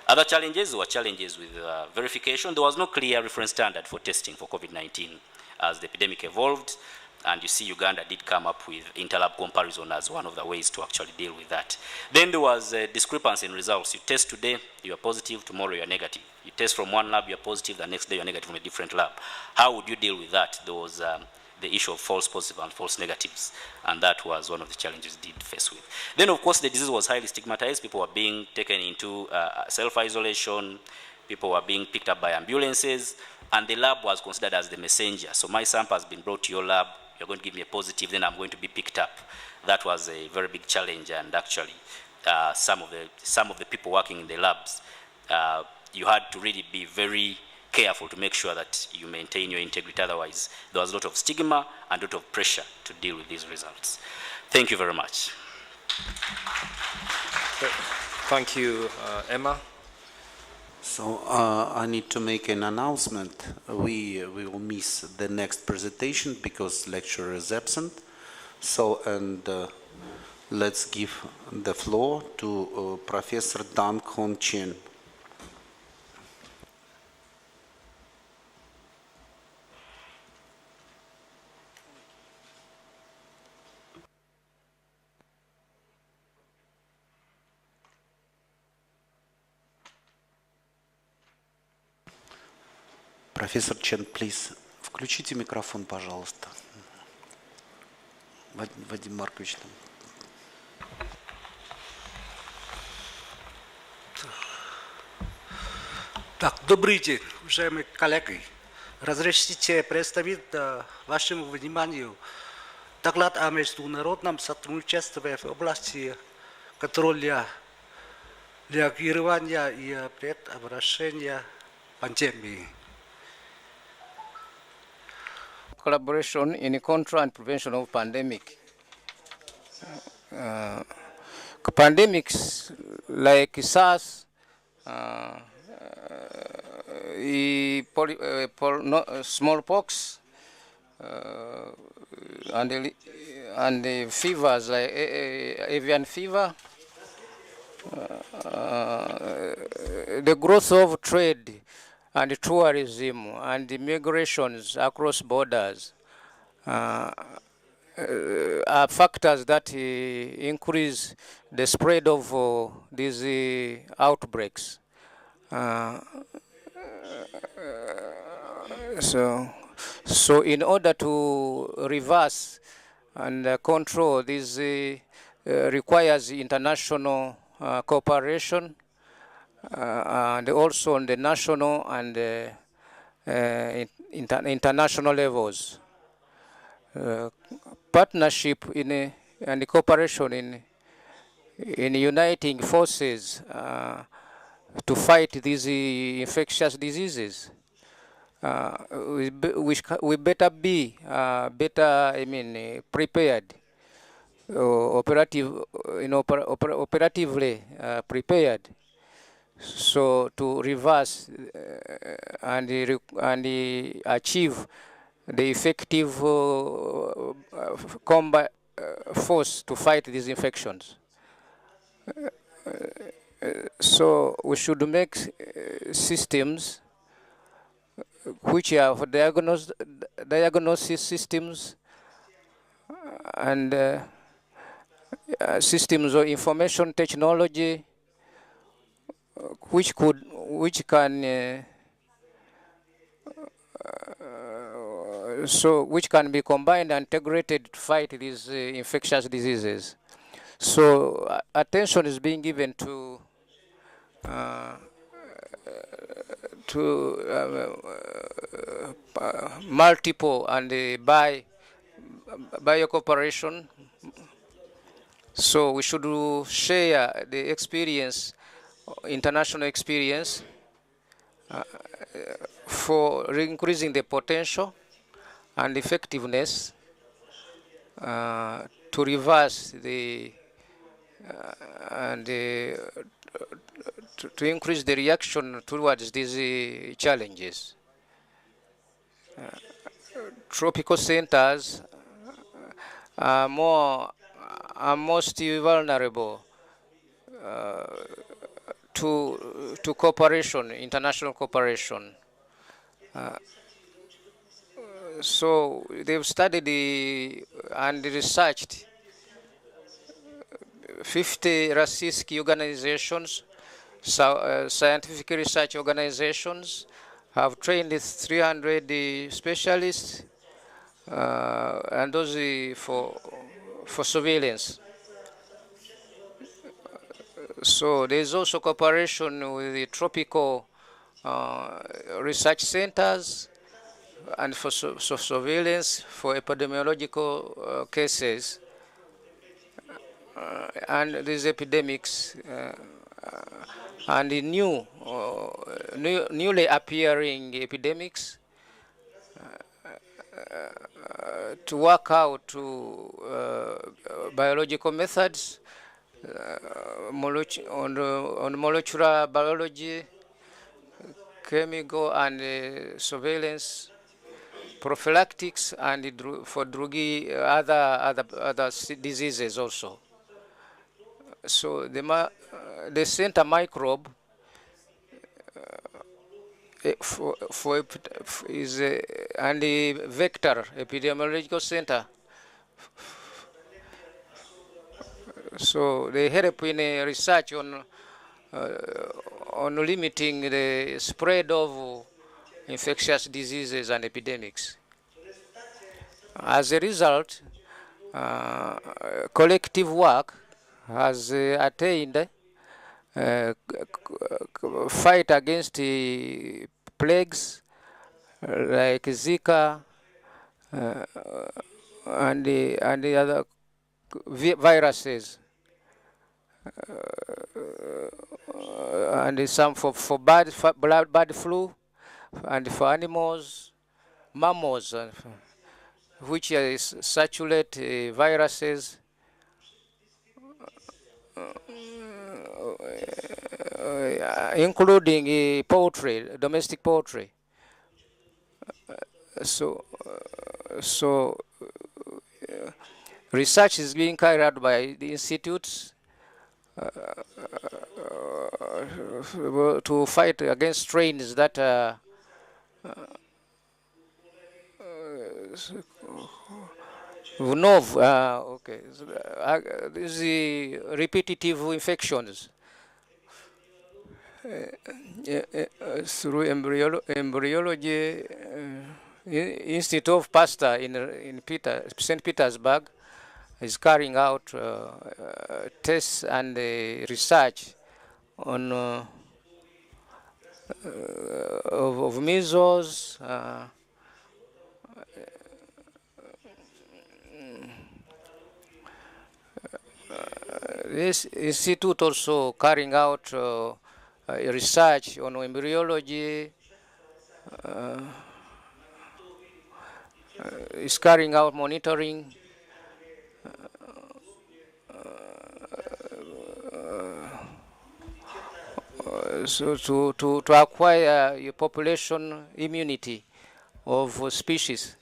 Other challenges were challenges with verification. There was no clear reference standard for testing for COVID-19 as the epidemic evolved. And you see Uganda did come up with interlab comparison as one of the ways to actually deal with that. Then there was a discrepancy in results. You test today, you are positive, tomorrow you are negative. You test from one lab, you are positive, the next day you are negative from a different lab. How would you deal with that? There was the issue of false positive and false negatives, and that was one of the challenges we did face with. Then of course the disease was highly stigmatized. People were being taken into self-isolation, people were being picked up by ambulances, and the lab was considered as the messenger. So my sample has been brought to your lab, you're going to give me a positive, then I'm going to be picked up. That was a very big challenge, and actually some of the people working in the labs, you had to really be very careful to make sure that you maintain your integrity. Otherwise, there was a lot of stigma and a lot of pressure to deal with these results. Thank you very much. Thank you, Emma. So I need to make an announcement. We will miss the next presentation because lecturer is absent. So, and let's give the floor to Professor Dan Hon Chen. Профессор Чен, please, включите микрофон, пожалуйста. Вадим Маркович. Так, добрый день, уважаемые коллеги. Разрешите представить вашему вниманию доклад о международном сотрудничестве в области контроля, реагирования и предотвращения пандемии. Collaboration in control and prevention of pandemic. Pandemics like SARS, smallpox, and the fevers like avian fever, the growth of trade and tourism and the migrations across borders are factors that increase the spread of these outbreaks. So in order to reverse and control this requires international cooperation and also on the national and international levels. Partnership and cooperation in uniting forces to fight these infectious diseases. We better be prepared, operatively prepared, so to reverse and achieve the effective combat force to fight these infections. So we should make systems which are for diagnosis systems and systems of information technology which can be combined and integrated to fight these infectious diseases. So attention is being given to multiple and bio cooperation. So we should share the experience, international experience, for increasing the potential and effectiveness to reverse to increase the reaction towards these challenges. Tropical centers are most vulnerable to cooperation, international cooperation. So they've studied and researched 50 Rasiski organizations, scientific research organizations, have trained 300 specialists, and those for surveillance. So there's also cooperation with the tropical research centers and for surveillance for epidemiological cases. And these epidemics and the newly appearing epidemics to work out biological methods on molecular biology, chemical and surveillance, prophylactics, and for other diseases also. So the center microbe is and the vector epidemiological center. So they help in research on limiting the spread of infectious diseases and epidemics. As a result, collective work has attained fight against the plagues like Zika and the other viruses, and some for bad flu, and for animals, mammals, which circulate viruses. Including poultry, domestic poultry. So research is being carried out by the institutes to fight against strains that these repetitive infections through embryology. Institute of Pasteur in St. Petersburg is carrying out tests and research on of measles, this institute also carrying out research on embryology, is carrying out monitoring so to acquire a population immunity of species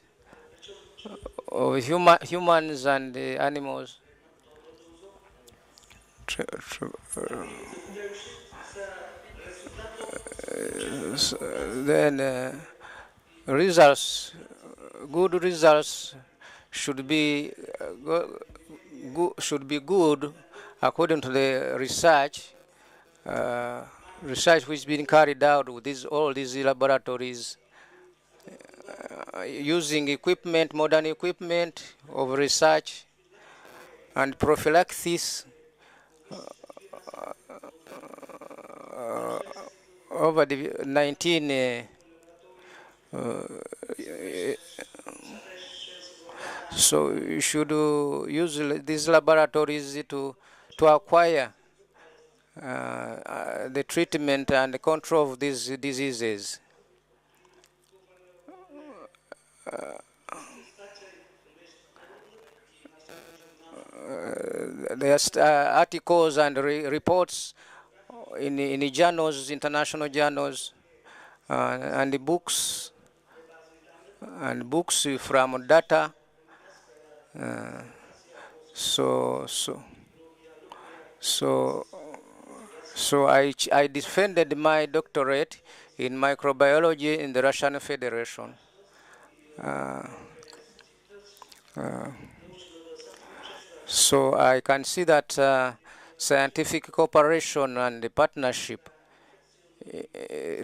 of humans and animals. Then results, good results should be good according to the research. Research which is being carried out with all these laboratories using equipment, modern equipment of research and prophylaxis over the 19 so you should use these laboratories to acquire the treatment and the control of these diseases. There are articles and reports in the journals, international journals, and the books from data. So I defended my doctorate in microbiology in the Russian Federation, Uh, so I can see that scientific cooperation and the partnership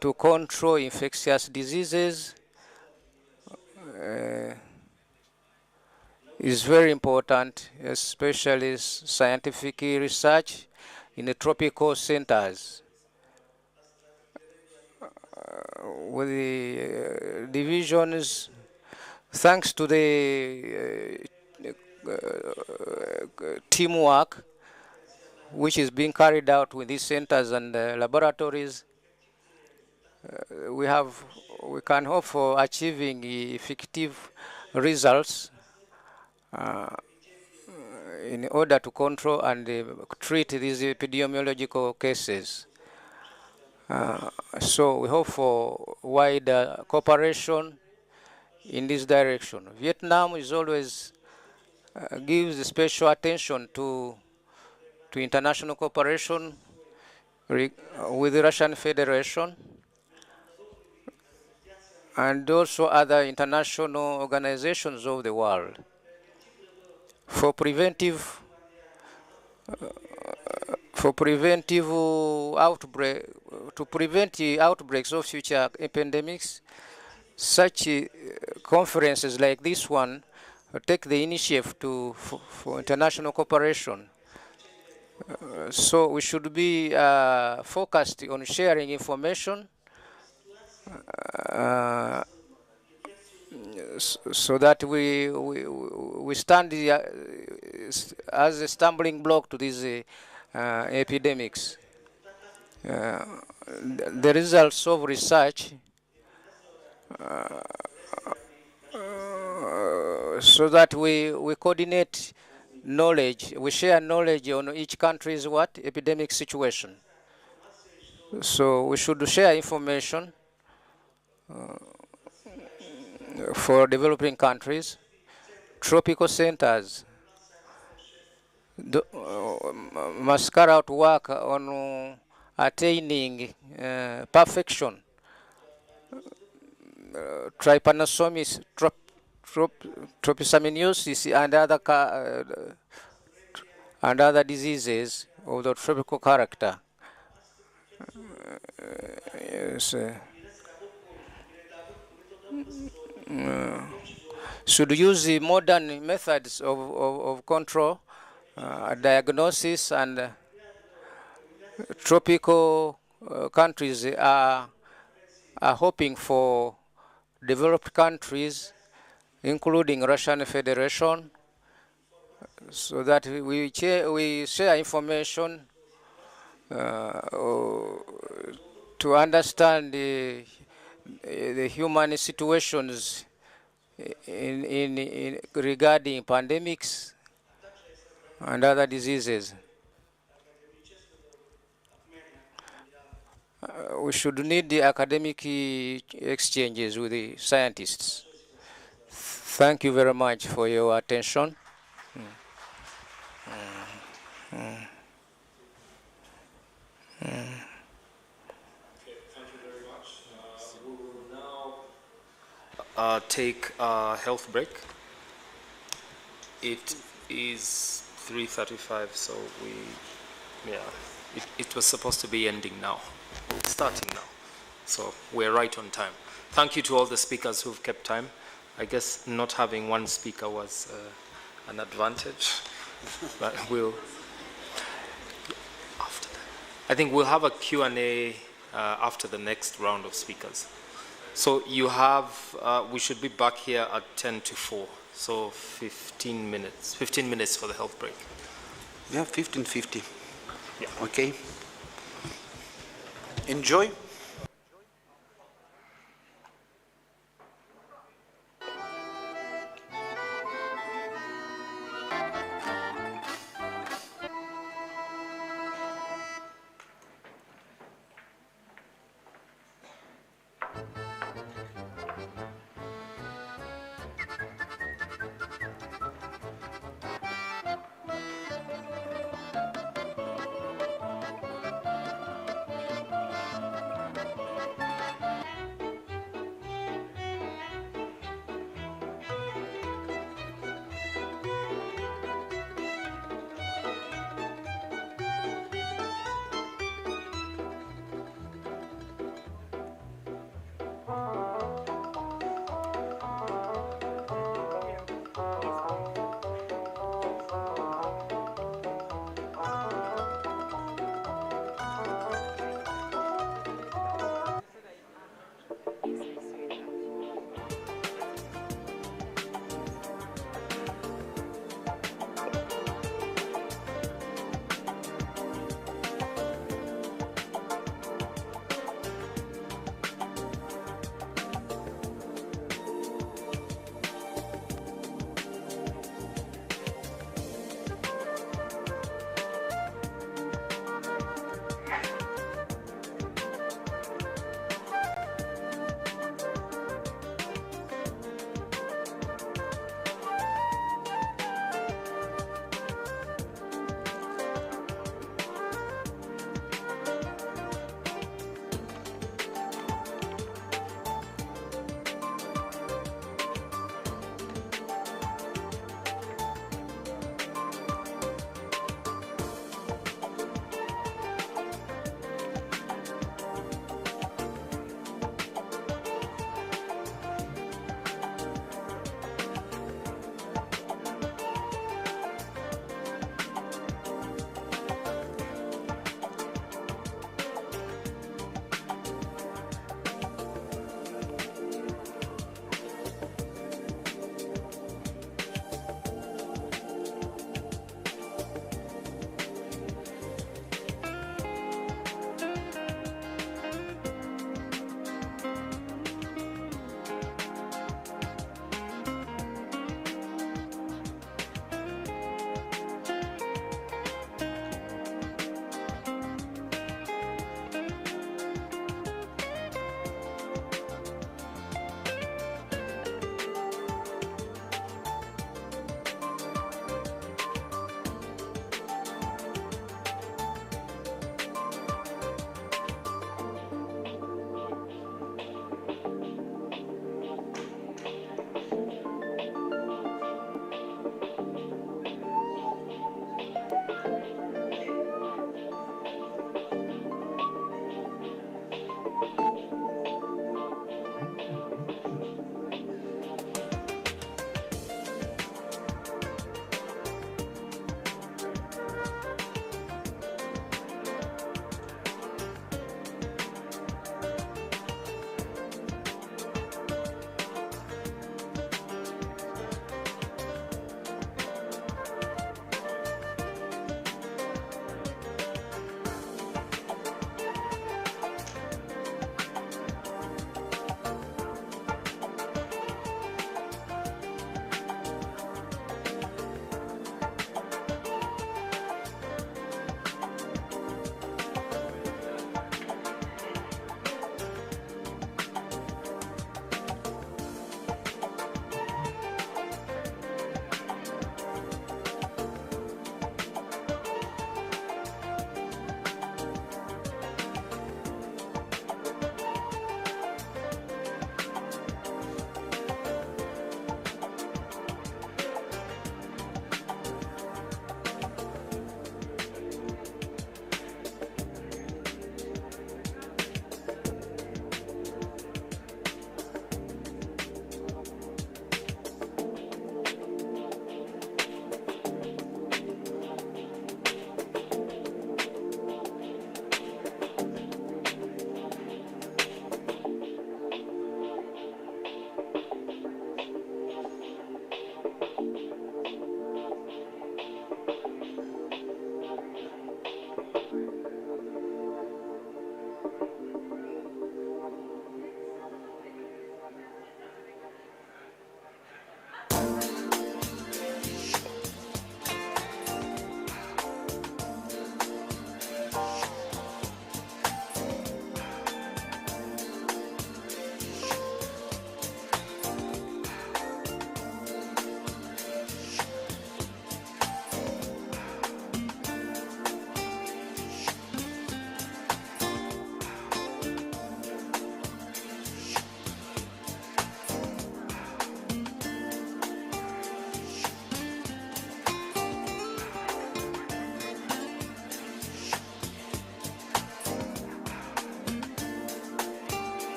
to control infectious diseases is very important, especially scientific research in the tropical centers. With the divisions, thanks to the teamwork which is being carried out with these centers and laboratories, we can hope for achieving effective results in order to control and treat these epidemiological cases. So we hope for wider cooperation in this direction. Vietnam is always gives special attention to international cooperation with the Russian Federation and also other international organizations of the world for preventive outbreak, to prevent the outbreaks of future epidemics. Such conferences like this one take the initiative for international cooperation. So we should be focused on sharing information so that we stand as a stumbling block to these epidemics. The results of research so that we coordinate knowledge, we share knowledge on each country's epidemic situation. So we should share information for developing countries, tropical centers must carry out work on attaining perfection. Trypanosomes, tropisaminosis, and other diseases of the tropical character. Should use the modern methods of control, diagnosis, and tropical countries are hoping for developed countries, including Russian Federation, so that we share information to understand the human situations in regarding pandemics and other diseases. We should need the academic exchanges with the scientists. Thank you very much for your attention. Take a health break. It is 3:35, so it was supposed to be ending now, starting now. So we're right on time. Thank you to all the speakers who've kept time. I guess not having one speaker was an advantage, but after that. I think we'll have a Q&A after the next round of speakers. So you have, we should be back here at 10 to 4, so 15 minutes for the health break. Yeah, 15:50. Yeah. Okay. Enjoy.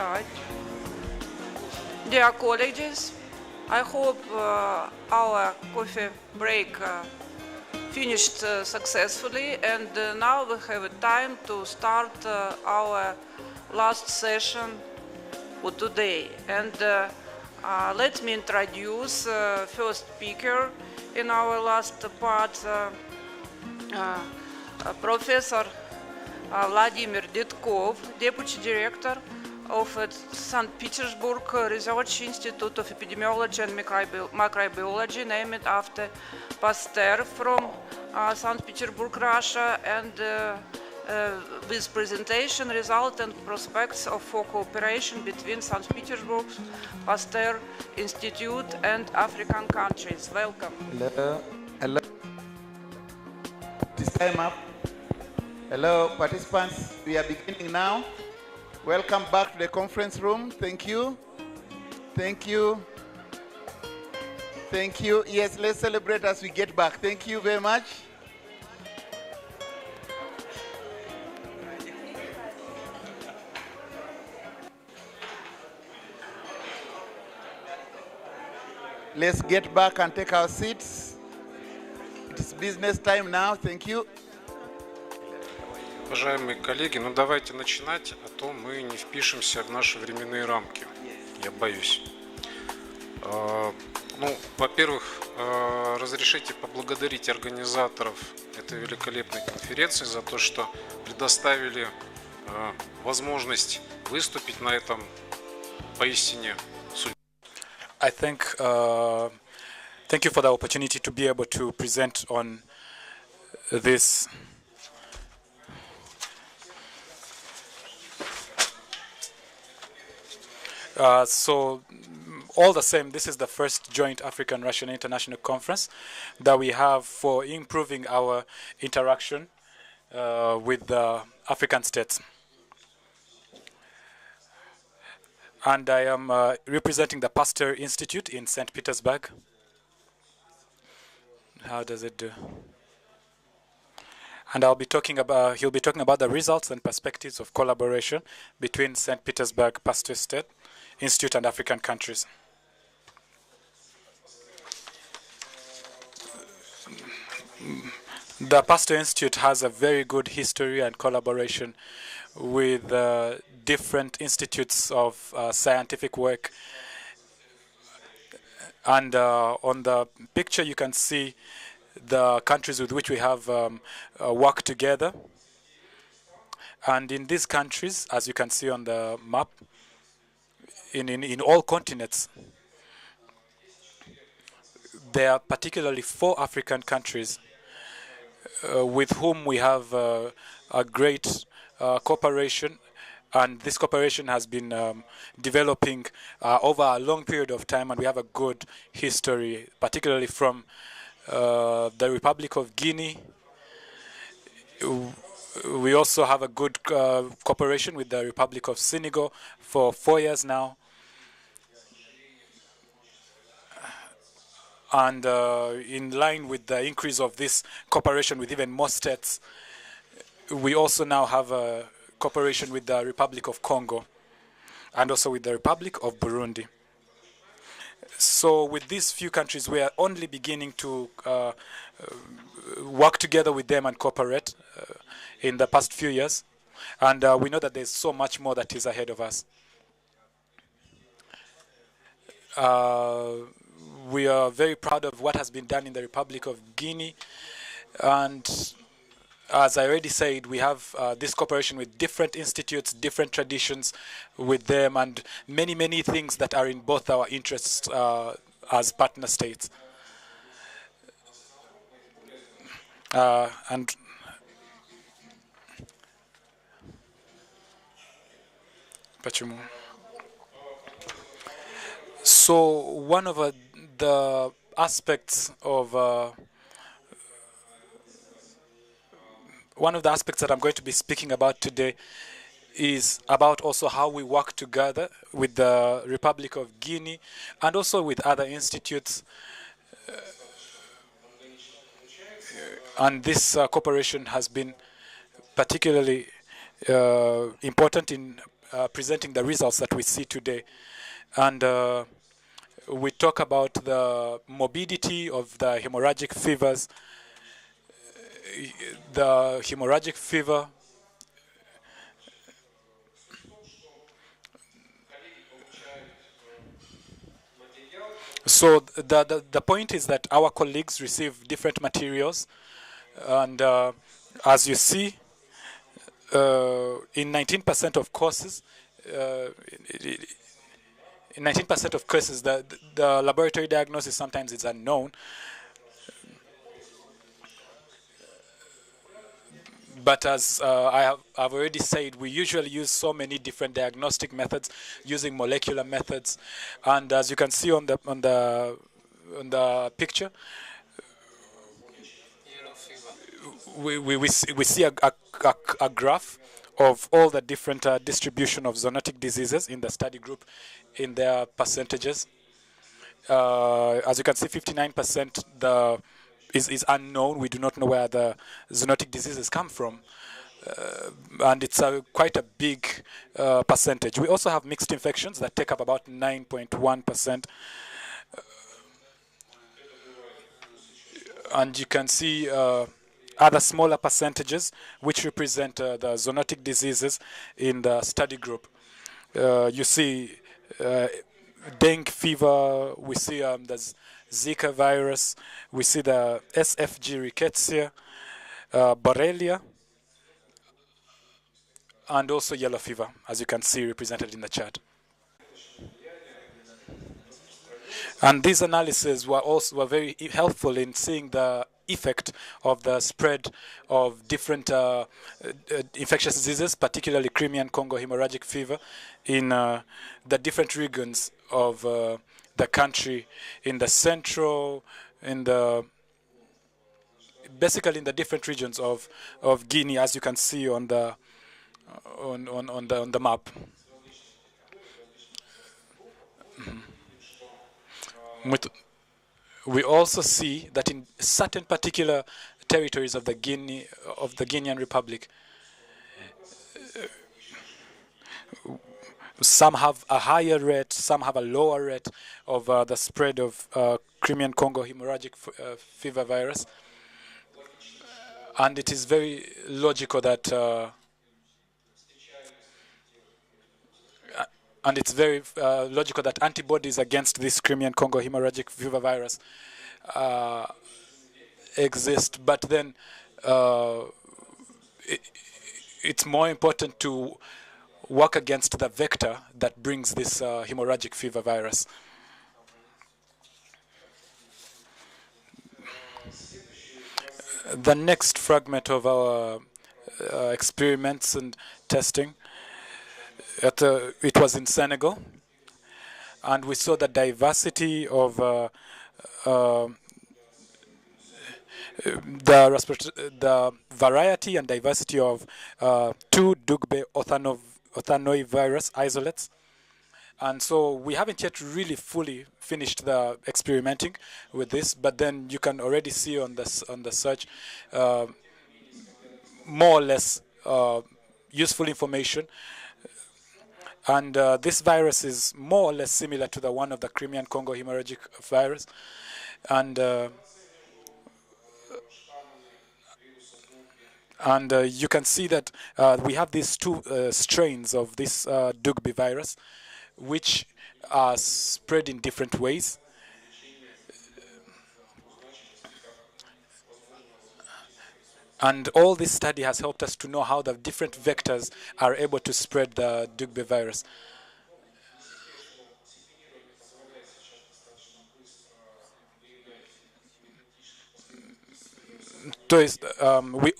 Right. Dear colleagues, I hope our coffee break finished successfully, and now we have time to start our last session for today. And let me introduce first speaker in our last part, Professor Vladimir Didkov, Deputy Director of St. Petersburg Research Institute of Epidemiology and Microbiology, named after Pasteur from St. Petersburg, Russia, and with presentation, result and prospects for cooperation between St. Petersburg Pasteur Institute and African countries. Welcome. Hello. Hello. This time up. Hello, participants. We are beginning now. Welcome back to the conference room. Thank you. Thank you. Thank you. Yes, let's celebrate as we get back. Thank you very much. Let's get back and take our seats. It's business time now. Thank you. Уважаемые коллеги, ну давайте начинать, а то мы не впишемся в наши временные рамки. Я боюсь. Ну, во-первых, разрешите поблагодарить организаторов этой великолепной конференции за то, что предоставили возможность выступить на этом поистине судьбе. I think thank you for the opportunity to be able to present on this so all the same, this is the first joint African-Russian International Conference that we have for improving our interaction with the African states. And I am representing the Pasteur Institute in St. Petersburg. How does it do? And he'll be talking about the results and perspectives of collaboration between St. Petersburg Pasteur State Institute and African countries. The Pasteur Institute has a very good history and collaboration with different institutes of scientific work. And on the picture you can see the countries with which we have worked together. And in these countries, as you can see on the map, in all continents, there are particularly 4 African countries with whom we have a great cooperation, and this cooperation has been developing over a long period of time, and we have a good history, particularly from the Republic of Guinea. We also have a good cooperation with the Republic of Senegal for 4 years now. And in line with the increase of this cooperation with even more states, we also now have a cooperation with the Republic of Congo and also with the Republic of Burundi. So with these few countries, we are only beginning to work together with them and cooperate in the past few years. And we know that there's so much more that is ahead of us. We are very proud of what has been done in the Republic of Guinea. And as I already said, we have this cooperation with different institutes, different traditions with them, and many, many things that are in both our interests as partner states. And so one of the aspects of that I'm going to be speaking about today is about also how we work together with the Republic of Guinea and also with other institutes. And this cooperation has been particularly important in presenting the results that we see today. And we talk about the morbidity of the hemorrhagic fevers. The hemorrhagic fever so the point is that our colleagues receive different materials, and as you see, in 19% of courses, in 19% of cases, the laboratory diagnosis sometimes is unknown. But as I've already said, we usually use so many different diagnostic methods, using molecular methods, and as you can see on the picture, we see a graph of all the different distribution of zoonotic diseases in the study group in their percentages. As you can see, 59% is unknown. We do not know where the zoonotic diseases come from. And it's quite a big percentage. We also have mixed infections that take up about 9.1%. And you can see other smaller percentages which represent the zoonotic diseases in the study group. You see dengue fever, we see the Zika virus, we see the SFG rickettsia, Borrelia, and also yellow fever, as you can see represented in the chart. And these analyses were very helpful in seeing the effect of the spread of different infectious diseases, particularly Crimean Congo hemorrhagic fever, in the different regions of the country, in the central, basically in the different regions of Guinea, as you can see on the map. We also see that in certain particular territories of the Guinean Republic, some have a higher rate, some have a lower rate of the spread of Crimean Congo hemorrhagic fever virus. And it is very logical that antibodies against this Crimean Congo hemorrhagic fever virus exist. But then it's more important to work against the vector that brings this hemorrhagic fever virus. The next fragment of our experiments and testing, it was in Senegal, and we saw the diversity of the variety and diversity of 2 Dugbe orthanovirus isolates. And so we haven't yet really fully finished the experimenting with this, but then you can already see on the search more or less useful information. And this virus is more or less similar to the one of the Crimean Congo hemorrhagic virus. And you can see that we have these 2 strains of this Dugbe virus, which are spread in different ways. And all this study has helped us to know how the different vectors are able to spread the Dugbe virus.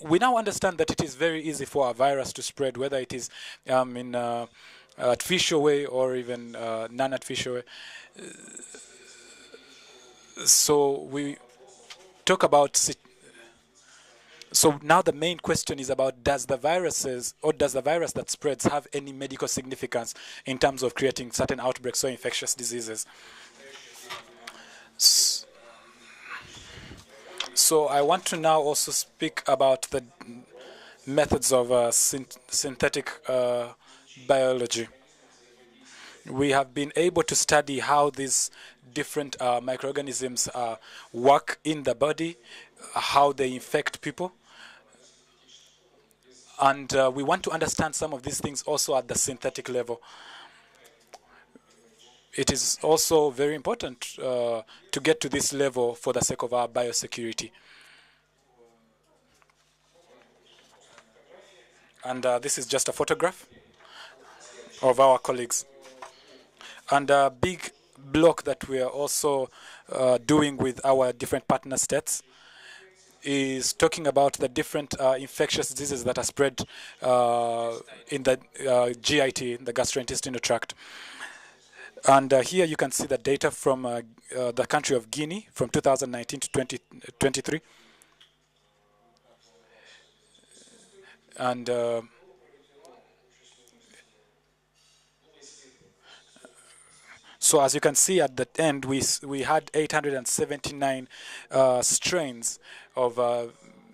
We now understand that it is very easy for a virus to spread, whether it is in artificial way or even non-artificial way. So we talk about. So now the main question is about, does the virus that spreads have any medical significance in terms of creating certain outbreaks or infectious diseases? So I want to now also speak about the methods of synthetic biology. We have been able to study how these different microorganisms work in the body, how they infect people. And we want to understand some of these things also at the synthetic level. It is also very important to get to this level for the sake of our biosecurity. And this is just a photograph of our colleagues. And a big block that we are also doing with our different partner states is talking about the different infectious diseases that are spread in the GIT, the gastrointestinal tract. And here you can see the data from the country of Guinea from 2019 to 2023. And so as you can see at the end, we had 879 strains of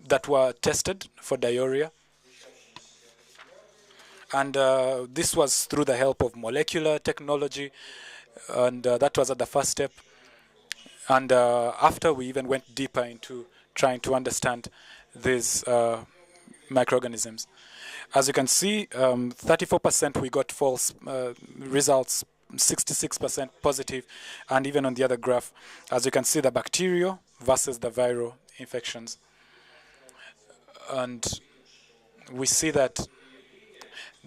that were tested for diarrhea. And this was through the help of molecular technology, and that was at the first step. And after, we even went deeper into trying to understand these microorganisms. As you can see, 34% we got false results, 66% positive, and even on the other graph, as you can see, the bacterial versus the viral infections. And we see that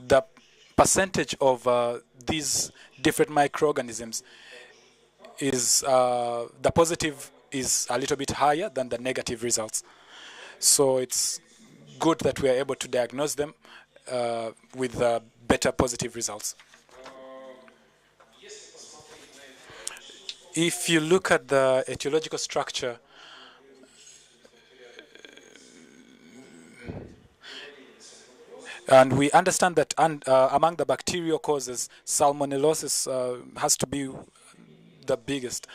the percentage of these different microorganisms is, the positive is a little bit higher than the negative results. So it's good that we are able to diagnose them with better positive results. If you look at the etiological structure, and we understand that among the bacterial causes, salmonellosis has to be the biggest.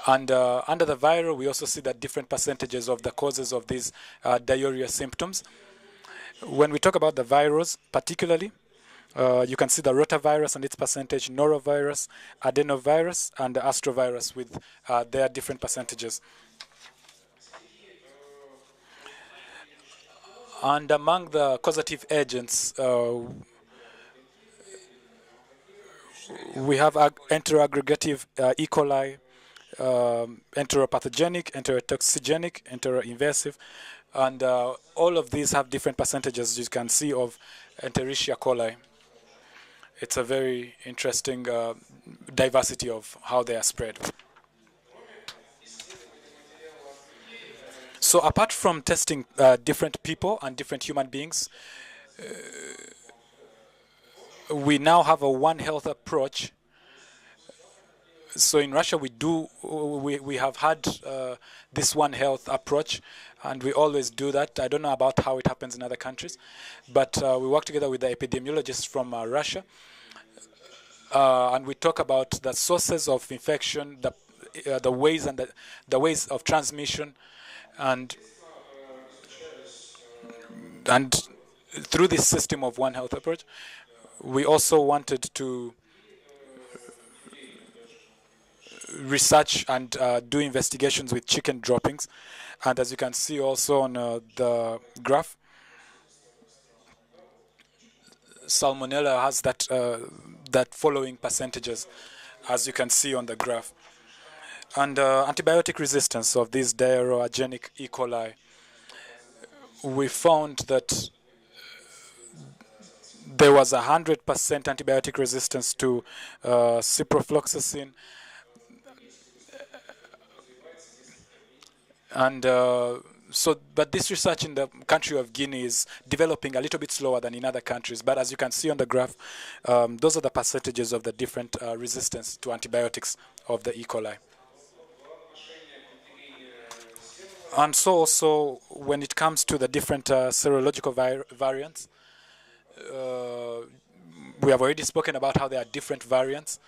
And under the viral, we also see that different percentages of the causes of these diarrhea symptoms. When we talk about the virus particularly, you can see the rotavirus and its percentage, norovirus, adenovirus, and the astrovirus with their different percentages. And among the causative agents, we have enteroaggregative E. coli, enteropathogenic, enterotoxigenic, enteroinvasive, and all of these have different percentages, you can see, of Enterichia coli. It's a very interesting diversity of how they are spread. So apart from testing different people and different human beings, we now have a One Health approach. So in Russia, we have had this One Health approach, and we always do that. I don't know about how it happens in other countries, but we work together with the epidemiologists from Russia, and we talk about the sources of infection, the ways and the ways of transmission, and through this system of One Health approach, we also wanted to research and do investigations with chicken droppings. And as you can see also on the graph, Salmonella has that following percentages, as you can see on the graph. And antibiotic resistance of these diarrhoagenic E. coli, we found that there was 100% antibiotic resistance to ciprofloxacin, and but this research in the country of Guinea is developing a little bit slower than in other countries. But as you can see on the graph, those are the percentages of the different resistance to antibiotics of the E. coli. And so also, when it comes to the different serological variants, we have already spoken about how there are different variants.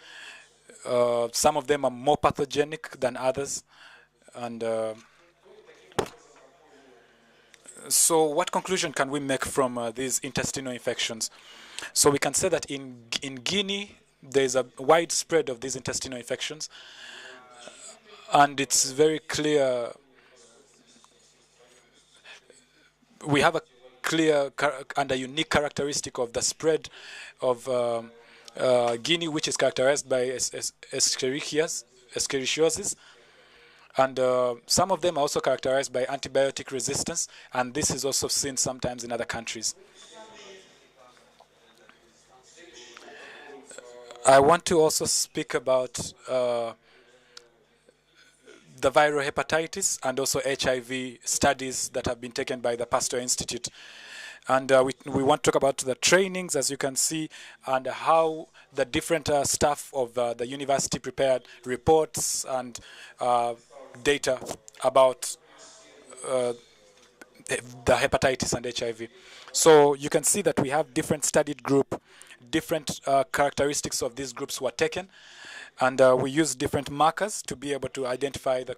Some of them are more pathogenic than others. And so what conclusion can we make from these intestinal infections? So we can say that in Guinea, there's a wide spread of these intestinal infections, and it's very clear. We have a clear and a unique characteristic of the spread of Guinea, which is characterized by escherichiosis, and some of them are also characterized by antibiotic resistance, and this is also seen sometimes in other countries. I want to also speak about the viral hepatitis and also HIV studies that have been taken by the Pasteur Institute. And we want to talk about the trainings, as you can see, and how the different staff of the university prepared reports and data about the hepatitis and HIV. So you can see that we have different studied group, different characteristics of these groups were taken, and we use different markers to be able to identify the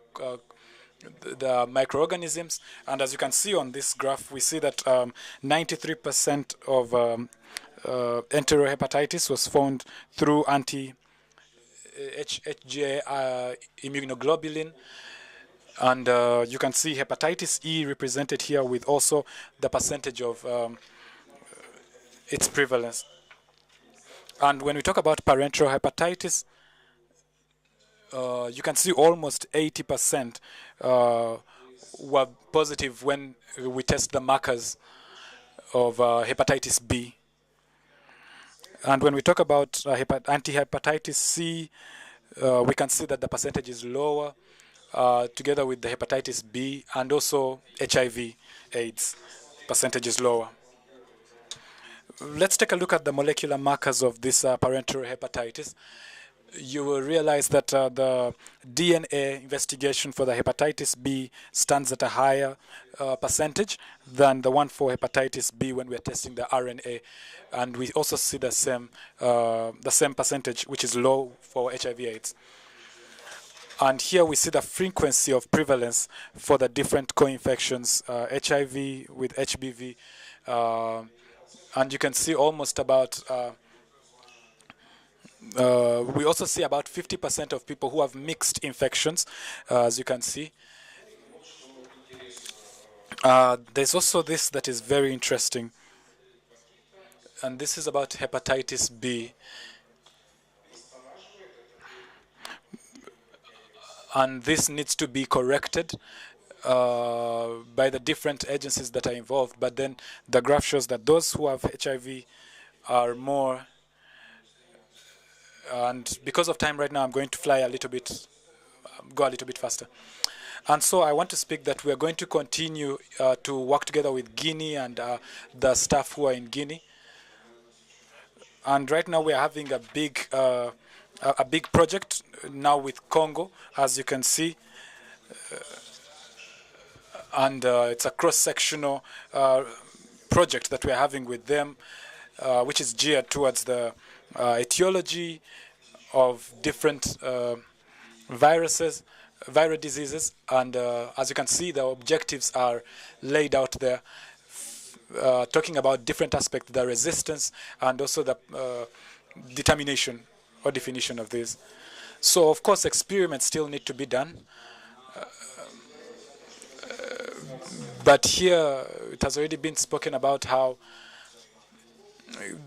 microorganisms. And as you can see on this graph, we see that 93% of enterohepatitis was found through anti-HGA immunoglobulin. And you can see hepatitis E represented here with also the percentage of its prevalence. And when we talk about parenteral hepatitis, you can see almost 80% were positive when we test the markers of hepatitis B. And when we talk about anti-hepatitis C, we can see that the percentage is lower, together with the hepatitis B, and also HIV AIDS percentage is lower. Let's take a look at the molecular markers of this parenteral hepatitis. You will realize that the DNA investigation for the hepatitis B stands at a higher percentage than the one for hepatitis B when we're testing the RNA. And we also see the same percentage, which is low for HIV/AIDS. And here we see the frequency of prevalence for the different co-infections, HIV with HBV. And you can see almost about we also see about 50% of people who have mixed infections, as you can see. There's also this that is very interesting, and this is about hepatitis B. And this needs to be corrected by the different agencies that are involved. But then the graph shows that those who have HIV are more. And because of time right now, I'm going to fly a little bit, go a little bit faster. And so I want to speak that we are going to continue to work together with Guinea and the staff who are in Guinea. And right now we are having a big project now with Congo, as you can see. And it's a cross-sectional project that we're having with them, which is geared towards the etiology of different viral diseases. And as you can see, the objectives are laid out there, talking about different aspects, the resistance, and also the determination or definition of this. So, of course, experiments still need to be done. But here, it has already been spoken about how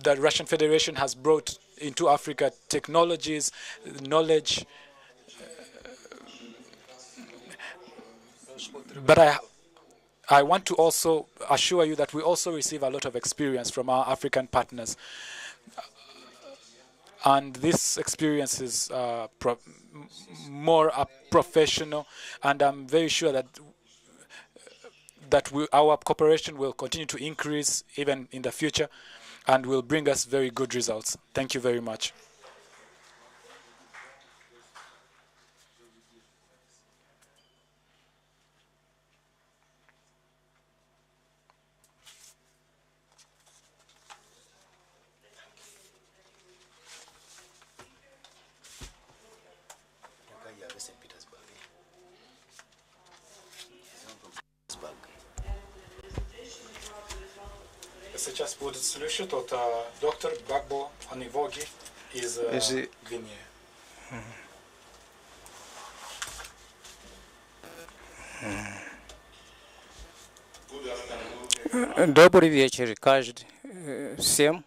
the Russian Federation has brought into Africa technologies, knowledge. But I want to also assure you that we also receive a lot of experience from our African partners. And this experience is more professional, and I'm very sure that our cooperation will continue to increase even in the future and will bring us very good results. Thank you very much. Сейчас будет следующий, тот доктор Bagbo Anivogi из Гвинеи. Добрый вечер, всем.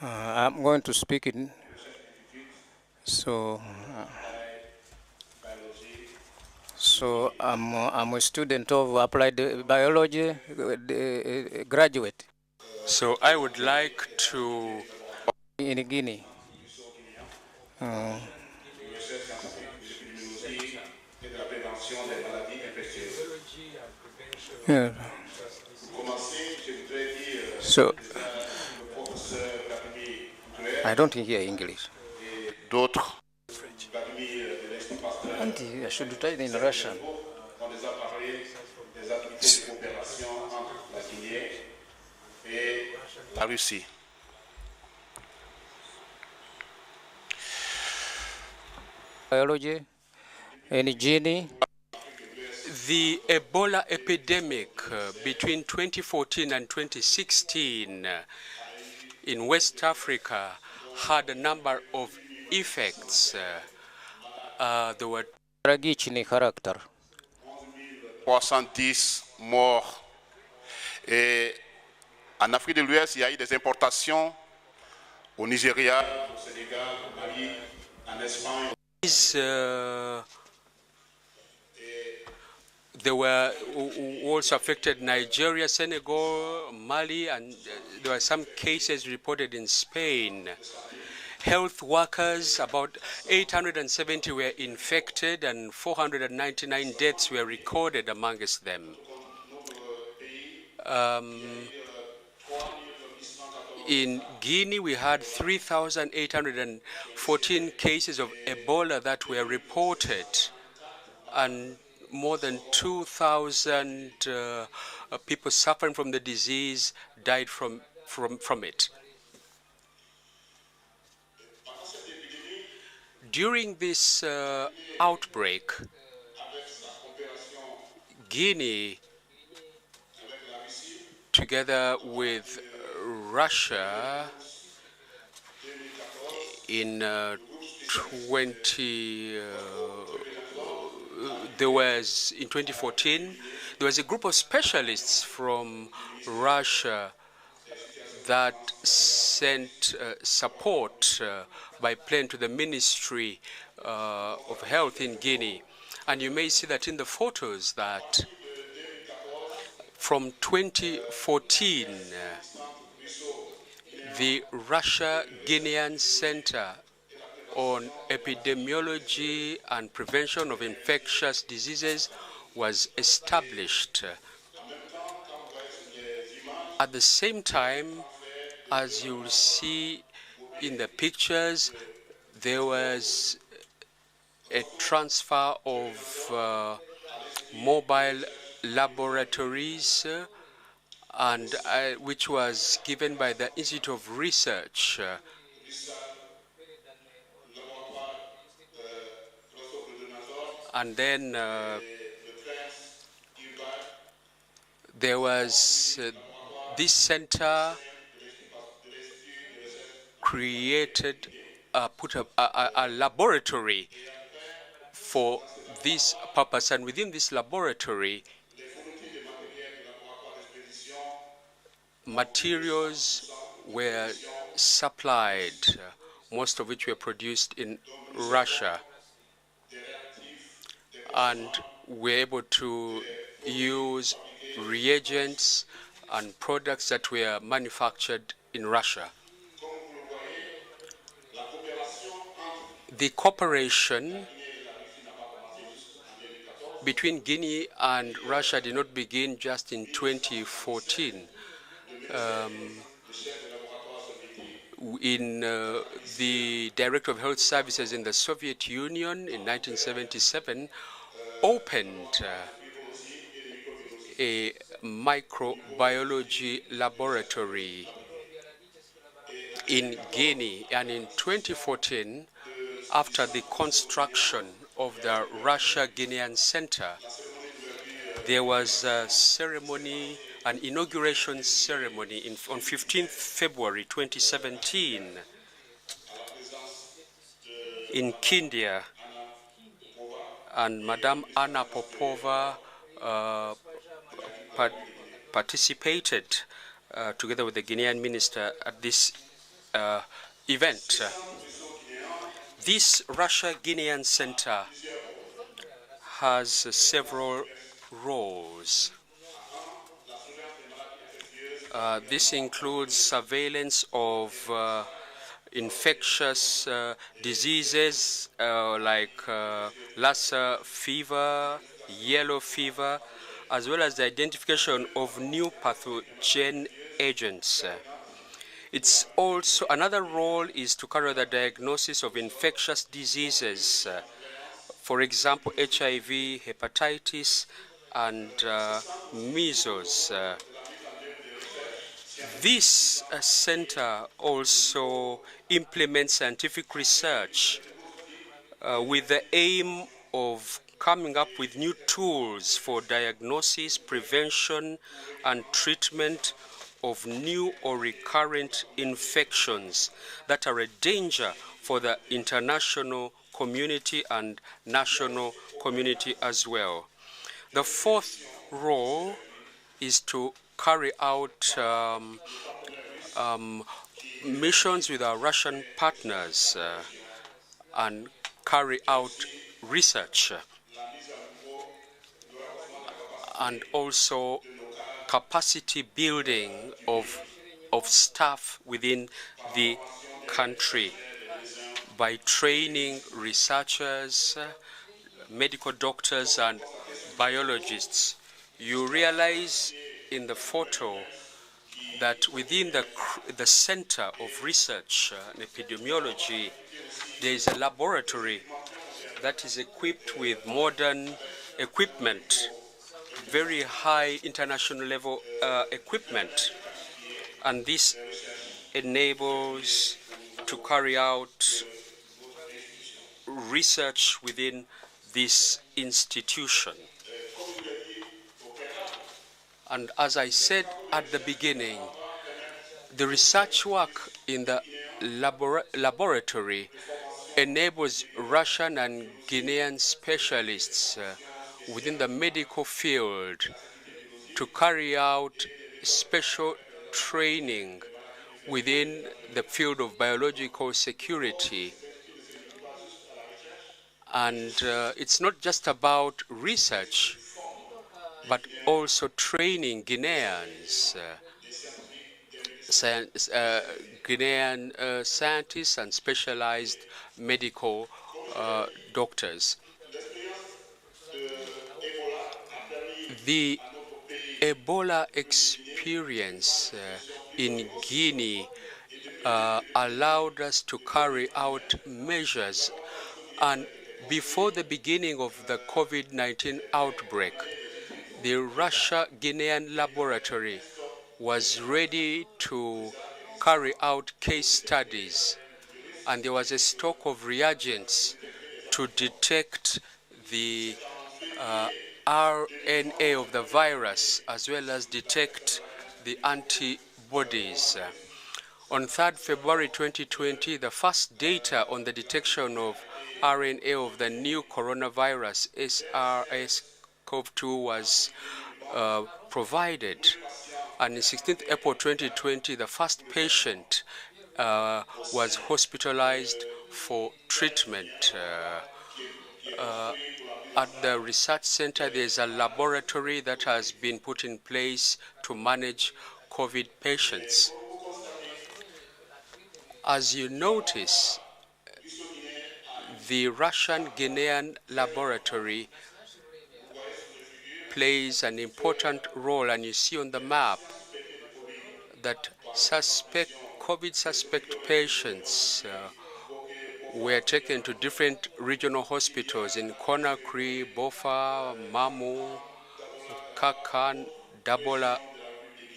I'm going to speak in, so I'm a student of applied biology, graduate. So I would like to in Guinea. Yeah. So I don't hear English. D'autres. Auntie, I should try it in Russian. On les a parlé des activités de coopération entre la Guinée et la Russie. Biology, any genie. the Ebola epidemic between 2014 and 2016 in West Africa had a number of effects. There were Трагичный характер. 70 morts. Et en Afrique de l'Ouest, il y a eu des importations au Nigeria, au Sénégal, au Mali, en Espagne. They were also affected Nigeria, Senegal, Mali, and there were some cases reported in Spain. Health workers, about 870 were infected and 499 deaths were recorded amongst them. In Guinea, we had 3,814 cases of Ebola that were reported, and more than 2,000 people suffering from the disease died from it. During this outbreak, Guinea, together with Russia, in in 2014, there was a group of specialists from Russia that sent support by plane to the Ministry of Health in Guinea. And you may see that in the photos that from 2014, the Russia-Guinean Center on Epidemiology and Prevention of Infectious Diseases was established. At the same time, as you'll see in the pictures, there was a transfer of mobile laboratories and which was given by the Institute of Research. And then there was this center created, put up a laboratory for this purpose, and within this laboratory, materials were supplied, most of which were produced in Russia, and we're able to use reagents and products that were manufactured in Russia. The cooperation between Guinea and Russia did not begin just in 2014. The Director of Health Services in the Soviet Union in 1977 opened a microbiology laboratory in Guinea, and in 2014, after the construction of the Russia-Guinean Center, there was a ceremony, an inauguration ceremony on 15th February 2017 in Kindia, and Madame Anna Popova participated together with the Guinean minister at this event. This Russia-Guinean Center has several roles. This includes surveillance of infectious diseases like Lassa fever, yellow fever, as well as the identification of new pathogen agents. It's also, another role is to carry the diagnosis of infectious diseases, for example, HIV, hepatitis, and measles. This center also implements scientific research with the aim of coming up with new tools for diagnosis, prevention, and treatment of new or recurrent infections that are a danger for the international community and national community as well. The fourth role is to carry out missions with our Russian partners and carry out research and also capacity building of staff within the country by training researchers, medical doctors, and biologists. You realize in the photo that within the Center of Research and Epidemiology, there is a laboratory that is equipped with modern equipment, very high international level equipment, and this enables to carry out research within this institution. And as I said at the beginning, the research work in the laboratory enables Russian and Guinean specialists within the medical field to carry out special training within the field of biological security. And it's not just about research, but also training Guineans, Guinean scientists and specialized medical doctors. The Ebola experience in Guinea allowed us to carry out measures, and before the beginning of the COVID-19 outbreak, the Russia-Guinean laboratory was ready to carry out case studies, and there was a stock of reagents to detect the RNA of the virus as well as detect the antibodies. On 3rd February 2020, the first data on the detection of RNA of the new coronavirus, SARS-CoV-2, was provided. And on 16th April 2020, the first patient was hospitalized for treatment. At the research center, there's a laboratory that has been put in place to manage COVID patients. As you notice, the Russian-Guinean laboratory plays an important role, and you see on the map that COVID suspect patients were taken to different regional hospitals in Conakry, Bofa, Mamu, Kakan, Dabola,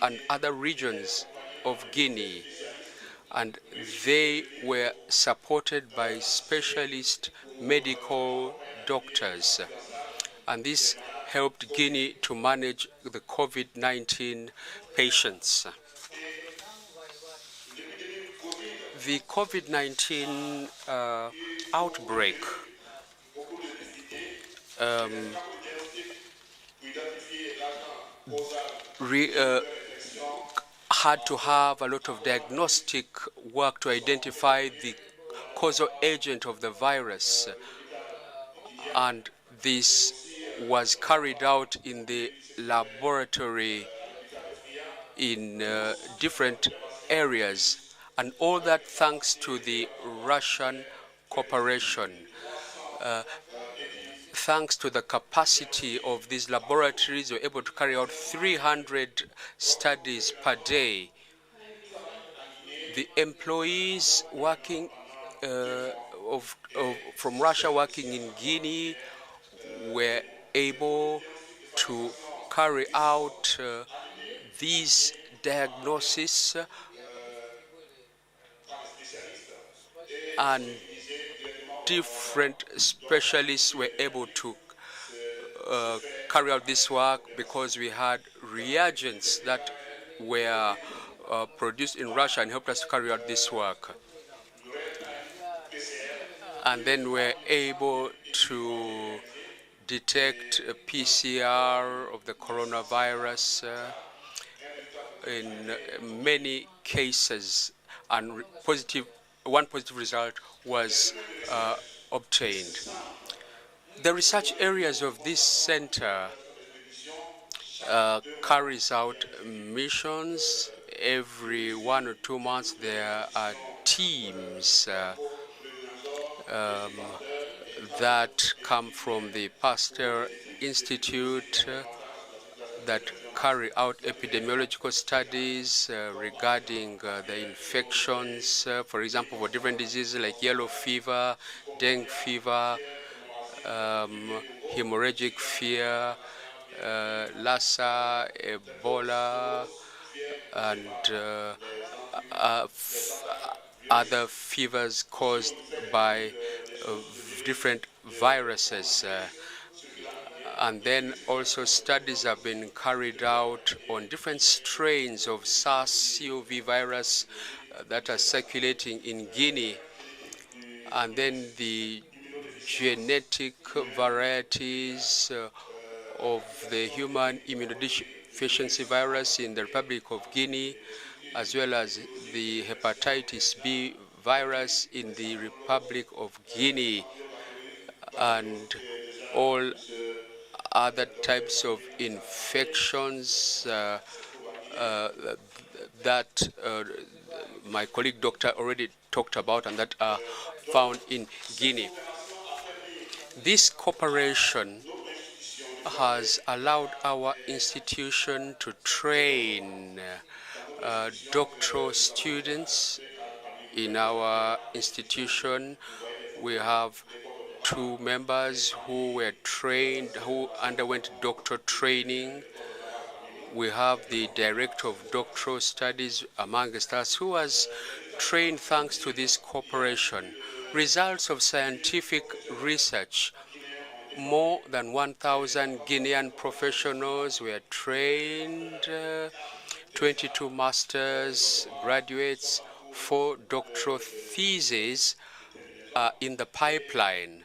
and other regions of Guinea. And they were supported by specialist medical doctors. And this helped Guinea to manage the COVID-19 patients. The COVID-19 outbreak had to have a lot of diagnostic work to identify the causal agent of the virus. And this was carried out in the laboratory in different areas. And all that thanks to the Russian cooperation. Thanks to the capacity of these laboratories, we're able to carry out 300 studies per day. The employees working from Russia working in Guinea were able to carry out these diagnoses and different specialists were able to carry out this work because we had reagents that were produced in Russia and helped us to carry out this work. And then we're able to detect a PCR of the coronavirus in many cases, and one positive result was obtained. The research areas of this center carries out missions. Every 1 or 2 months there are teams that come from the Pasteur Institute that carry out epidemiological studies regarding the infections, for example, for different diseases like yellow fever, dengue fever, hemorrhagic fever, Lassa, Ebola, and other fevers caused by different viruses. And then also studies have been carried out on different strains of SARS-CoV virus that are circulating in Guinea. And then the genetic varieties of the human immunodeficiency virus in the Republic of Guinea, as well as the hepatitis B virus in the Republic of Guinea, and all other types of infections that my colleague doctor already talked about and that are found in Guinea. This cooperation has allowed our institution to train doctoral students. In our institution, we have 2 members who were trained, who underwent doctoral training. We have the director of doctoral studies amongst us who was trained thanks to this cooperation. Results of scientific research. More than 1,000 Guinean professionals were trained, 22 masters, graduates, 4 doctoral theses in the pipeline.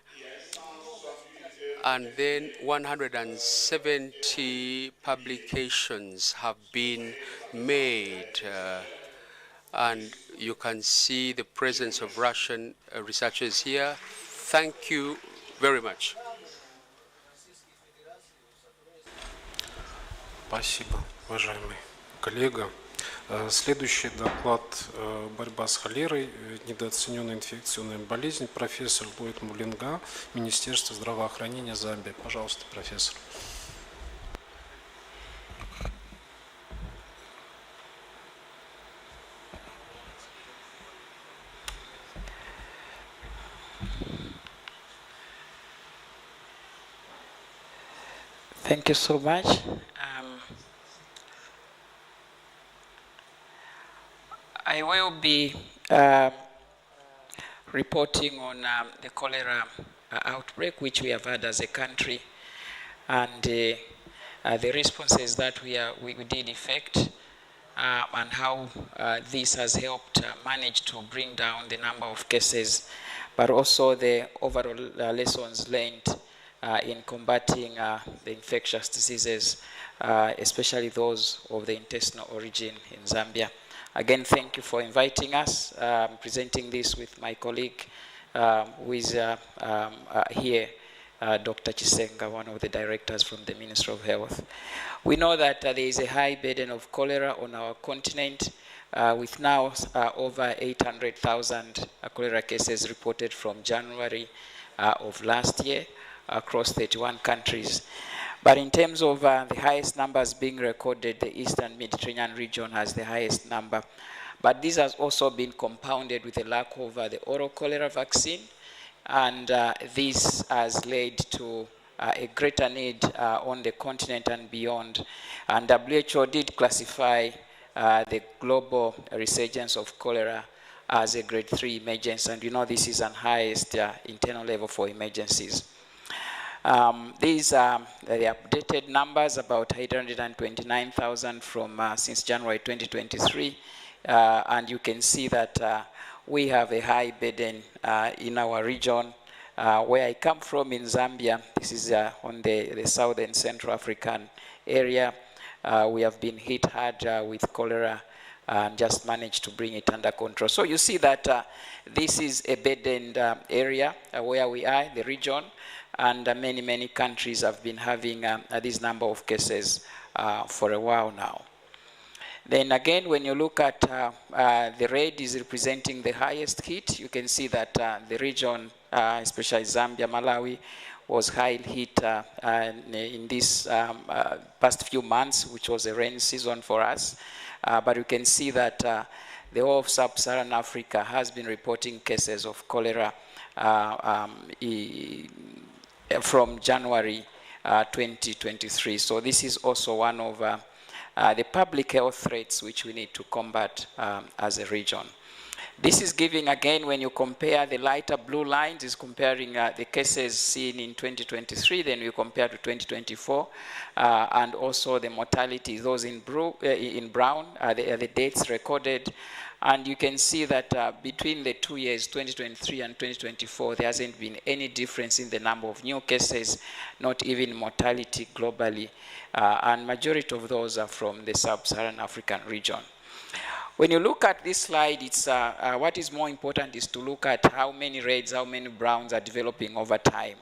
And then 170 publications have been made. And you can see the presence of Russian researchers here. Thank you very much. Спасибо, уважаемый коллега. Следующий доклад «Борьба с холерой. Недооцененная инфекционная болезнь». Профессор Ллойд Мулинга, Министерство здравоохранения Замбии. Пожалуйста, профессор. Thank you so much. I will be reporting on the cholera outbreak, which we have had as a country, and the responses that we did effect, and how this has helped manage to bring down the number of cases, but also the overall lessons learned in combating the infectious diseases, especially those of the intestinal origin in Zambia. Again, thank you for inviting us. I'm presenting this with my colleague who is here, Dr. Chisenga, one of the directors from the Ministry of Health. We know that there is a high burden of cholera on our continent, with now over 800,000 cholera cases reported from January of last year across 31 countries. But in terms of the highest numbers being recorded, the Eastern Mediterranean region has the highest number. But this has also been compounded with a lack of the oral cholera vaccine, and this has led to a greater need on the continent and beyond. And WHO did classify the global resurgence of cholera as a grade 3 emergency, and you know this is an highest internal level for emergencies. These are the updated numbers, about 829,000 from since January 2023, and you can see that we have a high burden in our region. Where I come from in Zambia, this is on the southern Central African area. We have been hit hard with cholera and just managed to bring it under control. So you see that this is a burdened area where we are, the region, and many countries have been having this number of cases for a while now. Then again, when you look at the red is representing the highest hit, you can see that the region, especially Zambia, Malawi, was highly hit in this past few months, which was a rainy season for us. But you can see that the whole of sub-Saharan Africa has been reporting cases of cholera from January 2023. So this is also one of the public health threats which we need to combat as a region. This is giving, again, when you compare the lighter blue lines, is comparing the cases seen in 2023, then we compare to 2024, and also the mortality, those in brown, the deaths recorded. And you can see that between the 2 years, 2023 and 2024, there hasn't been any difference in the number of new cases, not even mortality globally. And majority of those are from the sub-Saharan African region. When you look at this slide, it's what is more important is to look at how many reds, how many browns are developing over time.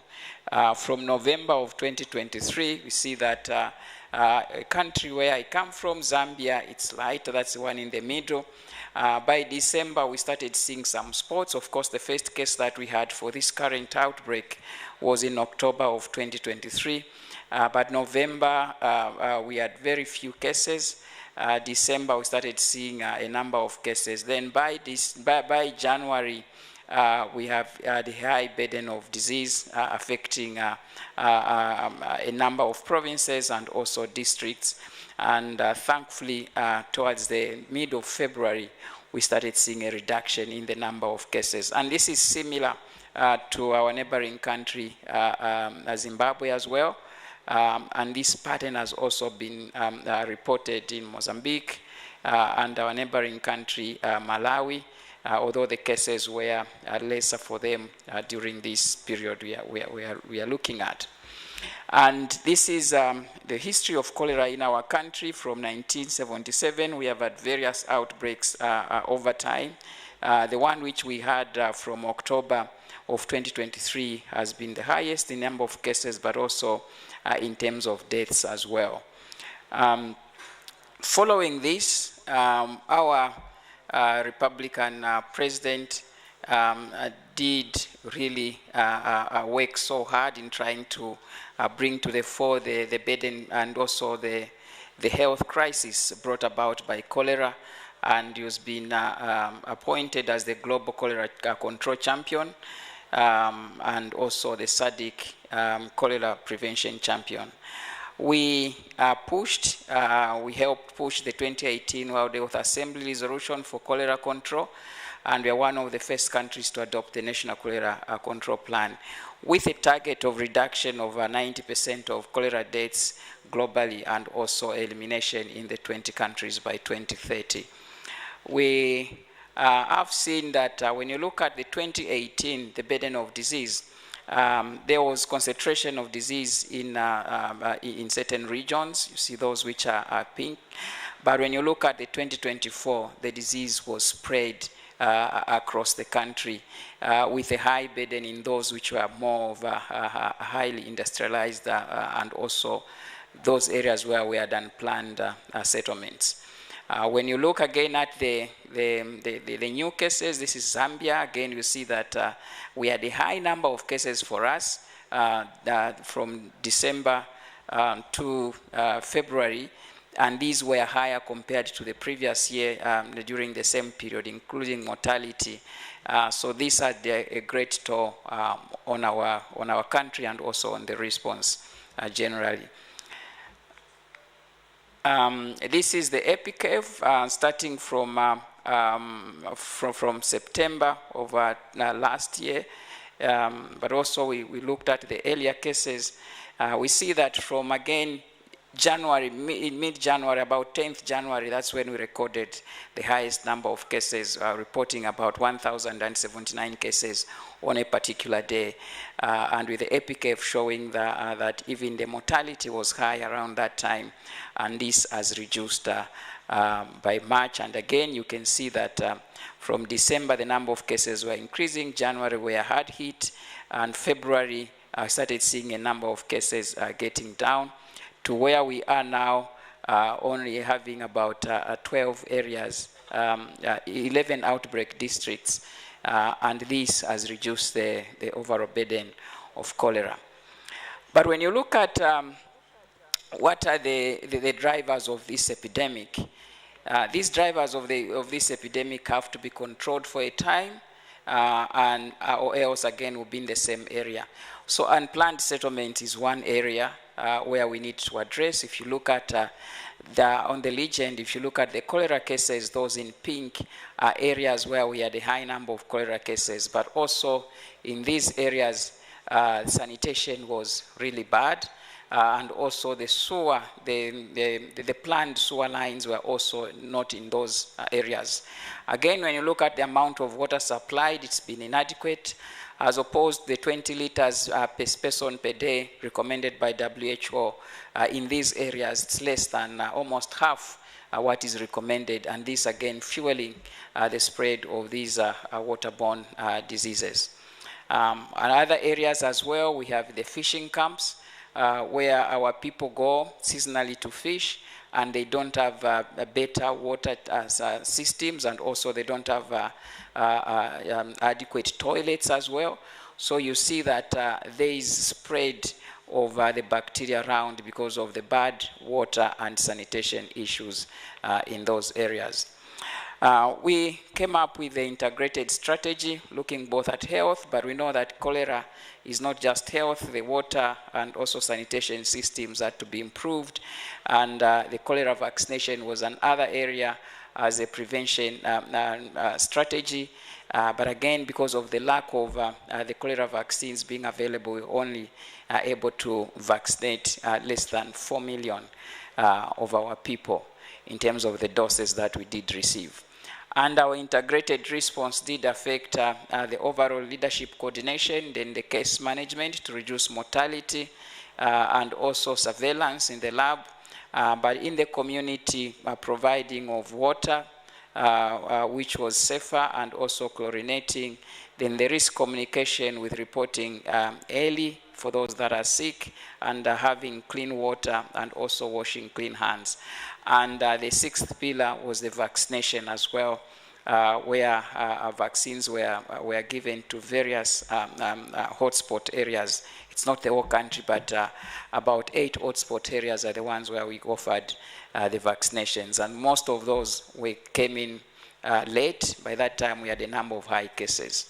From November of 2023, we see that a country where I come from, Zambia, it's light, that's the one in the middle. By December, we started seeing some spots. Of course, the first case that we had for this current outbreak was in October of 2023. But November, we had very few cases. December, we started seeing a number of cases. Then by January, we have the high burden of disease affecting a number of provinces and also districts. And thankfully, towards the mid of February, we started seeing a reduction in the number of cases. And this is similar to our neighboring country, Zimbabwe as well. And this pattern has also been reported in Mozambique and our neighboring country, Malawi, although the cases were lesser for them during this period we are looking at. And this is the history of cholera in our country from 1977. We have had various outbreaks over time. The one which we had from October of 2023 has been the highest in number of cases, but also in terms of deaths as well. Following this, our Republican president did really work so hard in trying to bring to the fore the burden and also the health crisis brought about by cholera, and he has been appointed as the global cholera control champion, and also the SADC cholera prevention champion. We we helped push the 2018 World Health Assembly resolution for cholera control, and we are one of the first countries to adopt the National Cholera Control Plan, with a target of reduction of 90% of cholera deaths globally, and also elimination in the 20 countries by 2030. We have seen that when you look at the 2018, the burden of disease, there was concentration of disease in certain regions. You see those which are pink. But when you look at the 2024, the disease was spread across the country with a high burden in those which were more of highly industrialized and also those areas where we had unplanned settlements. When you look again at the new cases, this is Zambia. Again, you see that we had a high number of cases for us from December to February, and these were higher compared to the previous year during the same period, including mortality. So these had a great toll on our country and also on the response generally. This is the EPICAV starting from September of last year, but also we looked at the earlier cases. We see that from again January, mid-January, about 10th January, that's when we recorded the highest number of cases, reporting about 1,079 cases on a particular day, and with the EPICAV showing that even the mortality was high around that time, and this has reduced by March. And again, you can see that from December, the number of cases were increasing. January, we were hard hit, and February, I started seeing a number of cases getting down to where we are now, only having about 12 areas, 11 outbreak districts, and this has reduced the overall burden of cholera. But when you look at what are the drivers of this epidemic, these drivers of this epidemic have to be controlled for a time, or else again will be in the same area. So unplanned settlement is one area where we need to address. If you look at on the legend, if you look at the cholera cases, those in pink are areas where we had a high number of cholera cases, but also in these areas, sanitation was really bad. And also the sewer, the planned sewer lines were also not in those areas. Again, when you look at the amount of water supplied, it's been inadequate, as opposed to the 20 liters per person per day recommended by WHO. In these areas, it's less than almost half what is recommended, and this again fueling the spread of these waterborne diseases. And other areas as well, we have the fishing camps, where our people go seasonally to fish, and they don't have better water systems, and also they don't have adequate toilets as well. So you see that there is spread of the bacteria around because of the bad water and sanitation issues in those areas. We came up with the integrated strategy looking both at health, but we know that cholera is not just health. The water and also sanitation systems had to be improved, and the cholera vaccination was another area as a prevention strategy. But again, because of the lack of the cholera vaccines being available, we only able to vaccinate less than 4 million of our people in terms of the doses that we did receive. And our integrated response did affect the overall leadership coordination, then the case management to reduce mortality, and also surveillance in the lab, but in the community providing of water, which was safer, and also chlorinating, then the risk communication with reporting early for those that are sick, and having clean water, and also washing clean hands. And the sixth pillar was the vaccination as well, where vaccines were given to various hotspot areas. It's not the whole country, but about 8 hotspot areas are the ones where we offered the vaccinations. And most of those came in late. By that time, we had a number of high cases.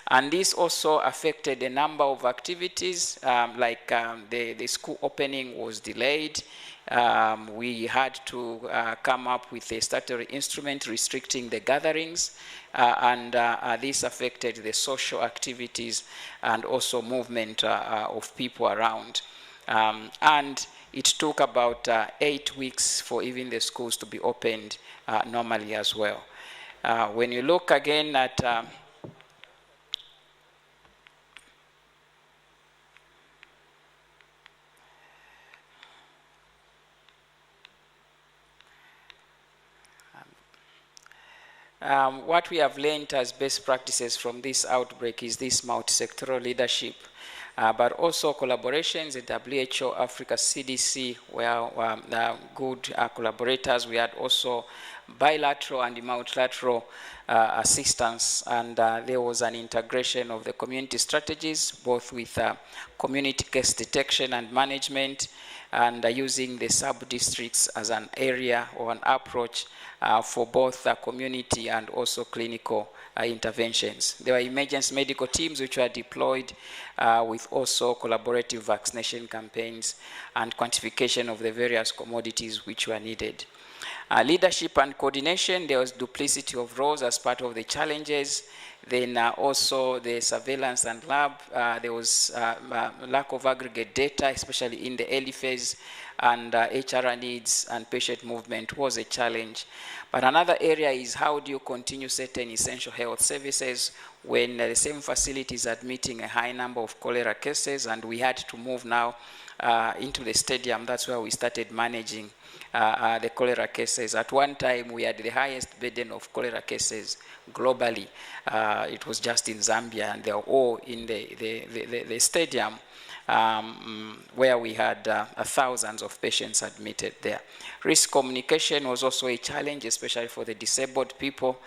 And this also affected a number of activities, like the school opening was delayed We had to come up with a statutory instrument restricting the gatherings, and this affected the social activities and also movement of people around. And it took about 8 weeks for even the schools to be opened normally as well. When you look again at what we have learned as best practices from this outbreak is this multi-sectoral leadership, but also collaborations at WHO, Africa, CDC were good collaborators. We had also bilateral and multilateral assistance, and there was an integration of the community strategies, both with community case detection and management, and using the sub-districts as an area or an approach for both community and also clinical interventions. There were emergency medical teams which were deployed with also collaborative vaccination campaigns and quantification of the various commodities which were needed. Leadership and coordination, there was duplicity of roles as part of the challenges. Then also the surveillance and lab, there was lack of aggregate data, especially in the early phase, and HR needs and patient movement was a challenge. But another area is how do you continue certain essential health services when the same facilities are admitting a high number of cholera cases, and we had to move now into the stadium. That's where we started managing the cholera cases. At one time, we had the highest burden of cholera cases globally. It was just in Zambia, and they were all in the stadium, where we had thousands of patients admitted there. Risk communication was also a challenge, especially for the disabled people.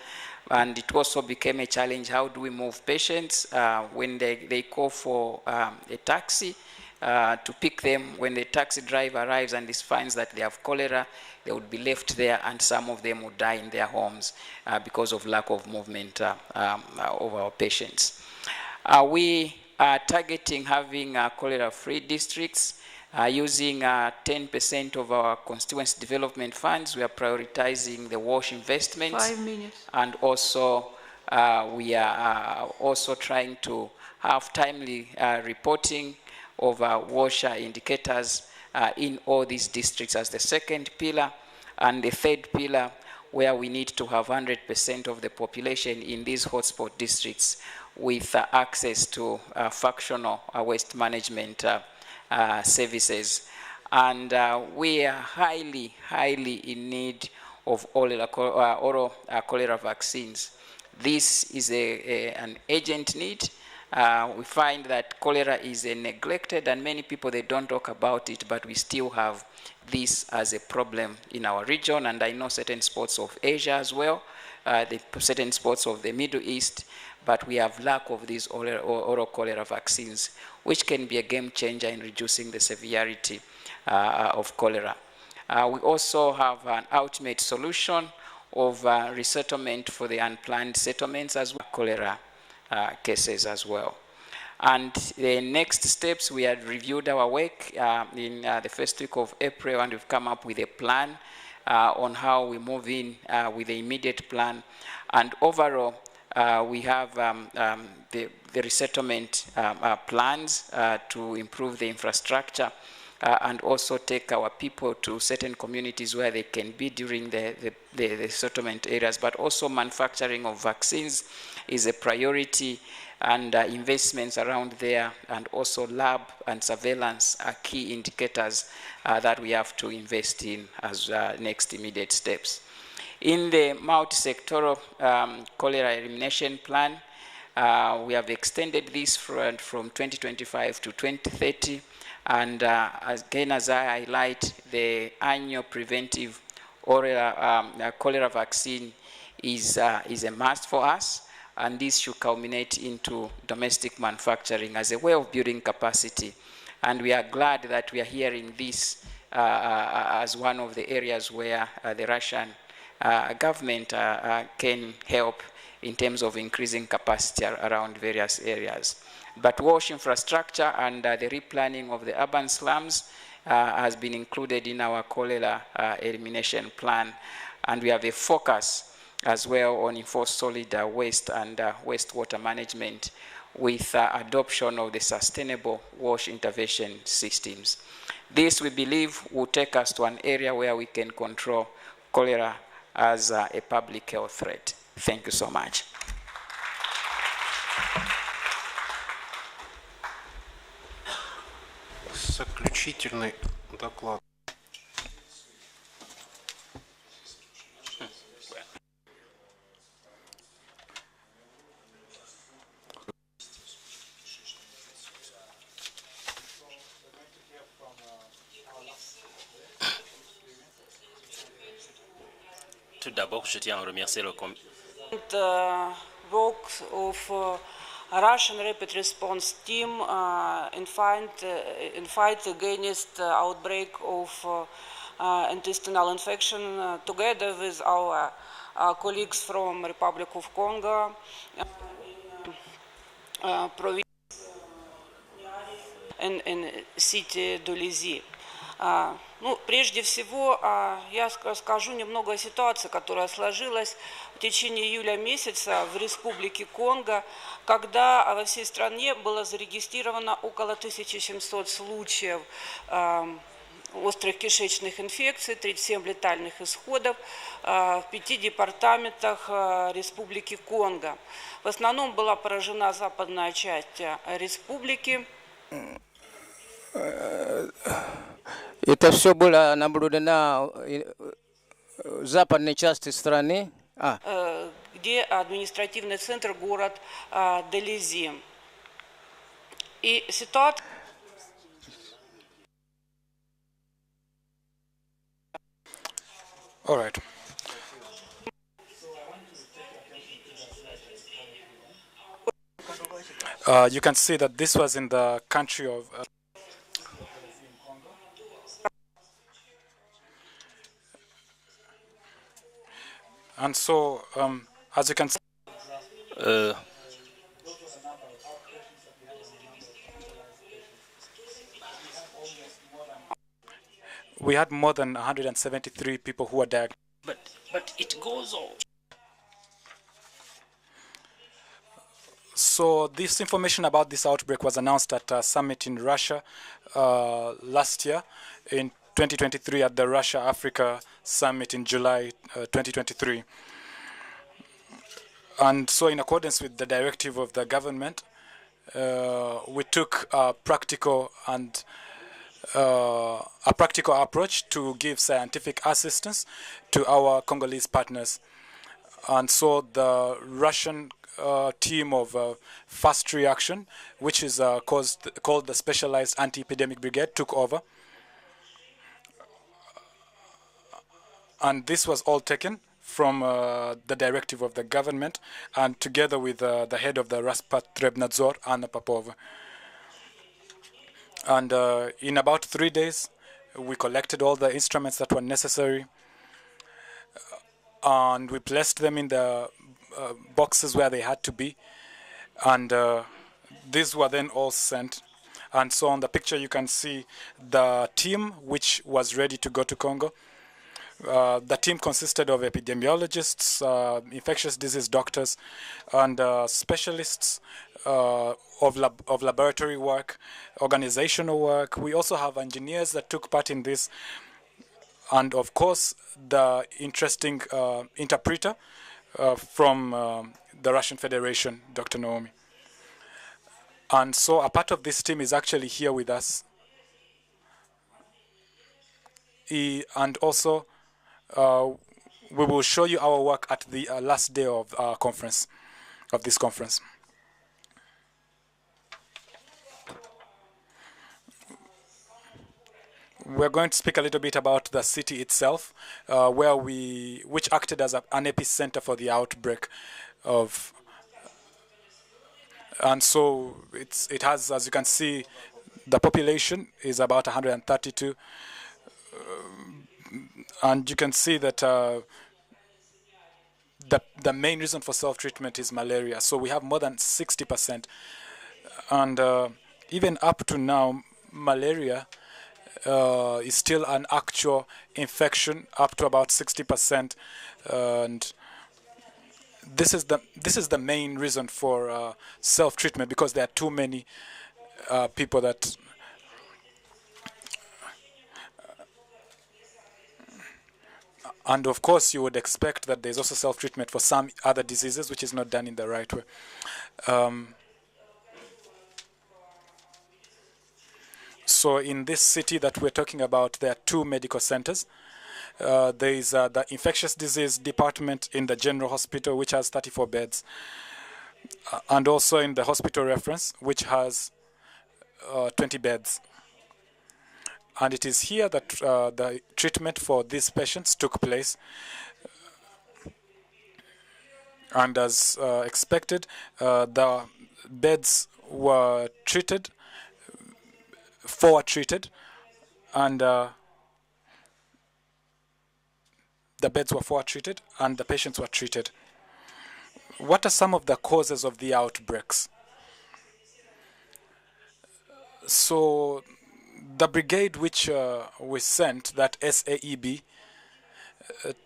And it also became a challenge, how do we move patients when they call for a taxi to pick them. When the taxi driver arrives and finds that they have cholera, they would be left there, and some of them would die in their homes because of lack of movement of our patients. We are targeting having cholera-free districts. Using 10% of our constituency development funds, we are prioritizing the WASH investments. 5 minutes. And also, we are also trying to have timely reporting of WASH indicators in all these districts as the second pillar. And the third pillar, where we need to have 100% of the population in these hotspot districts with access to functional waste management services. And we are highly in need of oral cholera vaccines. This is an urgent need. We find that cholera is neglected, and many people, they don't talk about it, but we still have this as a problem in our region, and I know certain spots of Asia as well, certain spots of the Middle East, but we have lack of these oral cholera vaccines, which can be a game changer in reducing the severity of cholera. We also have an ultimate solution of resettlement for the unplanned settlements as well, cholera cases as well. And the next steps, we had reviewed our work in the first week of April, and we've come up with a plan on how we move in with the immediate plan. And overall, we have the resettlement plans to improve the infrastructure and also take our people to certain communities where they can be during the settlement areas. But also manufacturing of vaccines is a priority, and investments around there, and also lab and surveillance are key indicators that we have to invest in as next immediate steps. In the multi-sectoral cholera elimination plan, we have extended this from 2025 to 2030. And again, as I highlight, the annual preventive oral cholera vaccine is a must for us. And this should culminate into domestic manufacturing as a way of building capacity. And we are glad that we are hearing this as one of the areas where the Russian government can help in terms of increasing capacity around various areas. But WASH infrastructure and the replanning of the urban slums has been included in our cholera elimination plan. And we have a focus as well on enforced solid waste and wastewater management with adoption of the sustainable wash intervention systems. This, we believe, will take us to an area where we can control cholera as a public health threat. Thank you so much. Заключительный доклад. Tout d'abord, je tiens à remercier le comité. Work of Russian Rapid Response Team in fight against outbreak of intestinal infection together with our colleagues from Republic of Congo, in city Dolizy. Ну, прежде всего, я скажу немного о ситуации, которая сложилась в течение июля месяца в Республике Конго, когда во всей стране было зарегистрировано около 1700 случаев острых кишечных инфекций, 37 летальных исходов в 5 департаментах Республики Конго. В основном была поражена западная часть республики. Это все было наблюдено в западной части страны, где административный центр город Долизи. И ситуация... All right. You can see that this was in the country of and so, as you can see, we had more than 173 people who were diagnosed. But it goes on. So this information about this outbreak was announced at a summit in Russia last year in 2023 at the Russia-Africa Summit in July 2023. And so in accordance with the directive of the government, we took a practical approach to give scientific assistance to our Congolese partners. And so the Russian team of fast reaction, which is called the Specialized Anti-Epidemic Brigade, took over. And this was all taken from the directive of the government, and together with the head of the Raspotrebnadzor, Anna Popova. And in about 3 days, we collected all the instruments that were necessary, and we placed them in the boxes where they had to be, and these were then all sent. And so on the picture you can see the team which was ready to go to Congo. The team consisted of epidemiologists, infectious disease doctors, and specialists of laboratory work, organizational work. We also have engineers that took part in this, and of course the interesting interpreter from the Russian Federation, Dr. Naomi. And so a part of this team is actually here with us. And also we will show you our work at the last day of our conference, of this conference. We're going to speak a little bit about the city itself, which acted as an epicenter for the outbreak of. And so it has, as you can see, the population is about 132. And you can see that the main reason for self-treatment is malaria. So we have more than 60%. And even up to now, malaria is still an actual infection, up to about 60%, and this is the main reason for self-treatment, because there are too many people that and of course you would expect that there's also self-treatment for some other diseases, which is not done in the right way. So in this city that we're talking about, there are 2 medical centers. There is the infectious disease department in the general hospital, which has 34 beds, and also in the hospital reference, which has 20 beds. And it is here that the treatment for these patients took place. And as expected, the beds were treated, 4 were treated, and the beds were 4 treated, and the patients were treated. What are some of the causes of the outbreaks? So the brigade which we sent, that SAEB,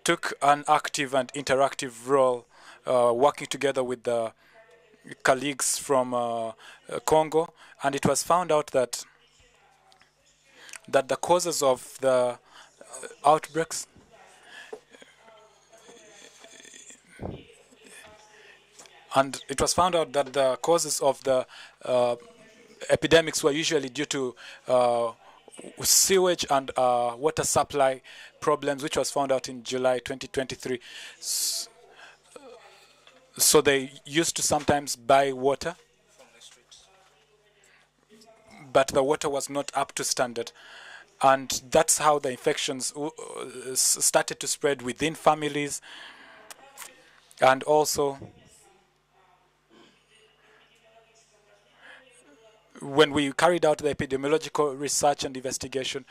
took an active and interactive role, working together with the colleagues from Congo, and it was found out that the causes of the outbreaks and it was found out that the causes of the epidemics were usually due to sewage and water supply problems, which was found out in July 2023. So they used to sometimes buy water, but the water was not up to standard. And that's how the infections started to spread within families. And also, when we carried out the epidemiological research and investigation,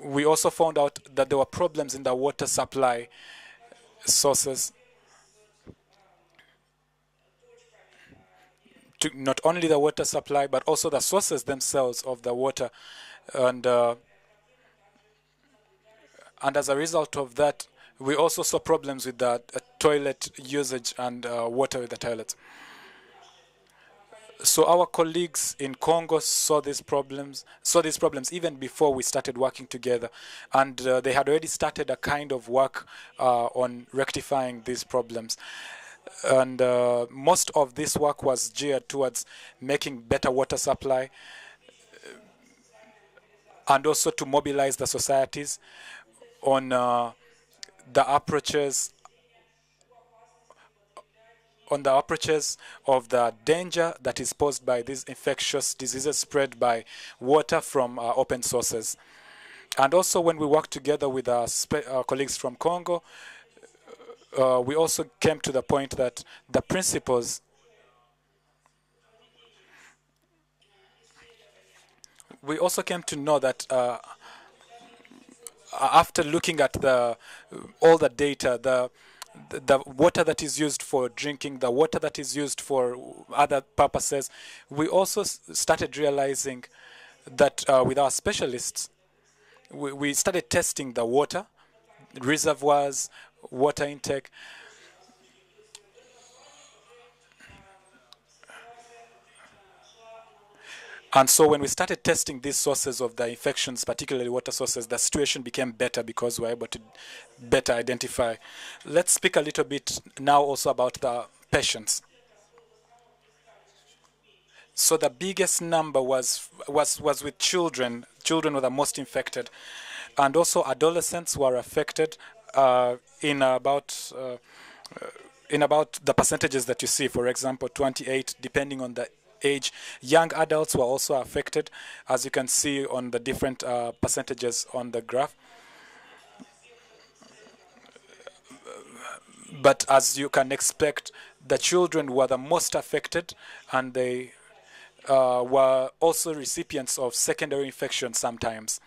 we also found out that there were problems in the water supply sources. To not only the water supply, but also the sources themselves of the water. And as a result of that, we also saw problems with the toilet usage and water with the toilets. So our colleagues in Congo saw these problems even before we started working together. And they had already started a kind of work on rectifying these problems. And most of this work was geared towards making better water supply and also to mobilize the societies on the approaches of the danger that is posed by these infectious diseases spread by water from open sources. And also when we worked together with our colleagues from Congo, we also came to the point that the principles we also came to know that after looking at all the data, the water that is used for drinking, the water that is used for other purposes, we also started realizing that with our specialists, we started testing the water, reservoirs, water intake. And so when we started testing these sources of the infections, particularly water sources, the situation became better because we were able to better identify. Let's speak a little bit now also about the patients. So the biggest number was with children. Children were the most infected. And also adolescents were affected in about the percentages that you see. For example, 28, depending on the age. Young adults were also affected, as you can see on the different percentages on the graph. But as you can expect, the children were the most affected, and they were also recipients of secondary infections sometimes.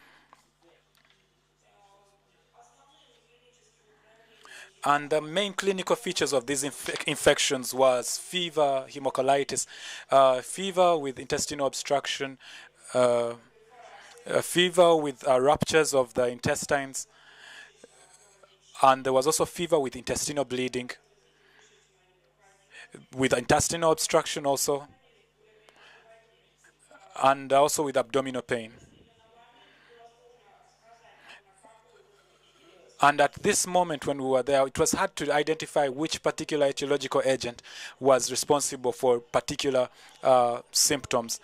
And the main clinical features of these infections was fever, hemocolitis, fever with intestinal obstruction, fever with ruptures of the intestines, and there was also fever with intestinal bleeding, with intestinal obstruction also, and also with abdominal pain. And at this moment when we were there, it was hard to identify which particular etiological agent was responsible for particular symptoms.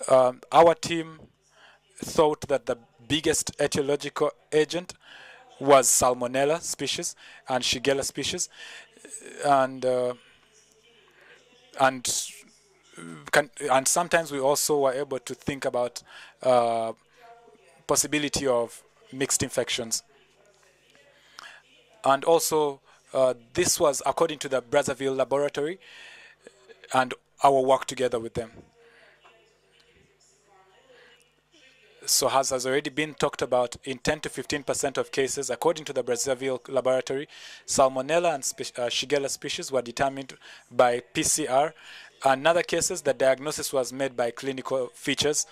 Our team thought that the biggest etiological agent was Salmonella species and Shigella species, and sometimes we also were able to think about possibility of mixed infections. And also, this was according to the Brazzaville laboratory and our work together with them. So as has already been talked about, in 10 to 15% of cases, according to the Brazzaville laboratory, Salmonella and Shigella species were determined by PCR. In other cases, the diagnosis was made by clinical features,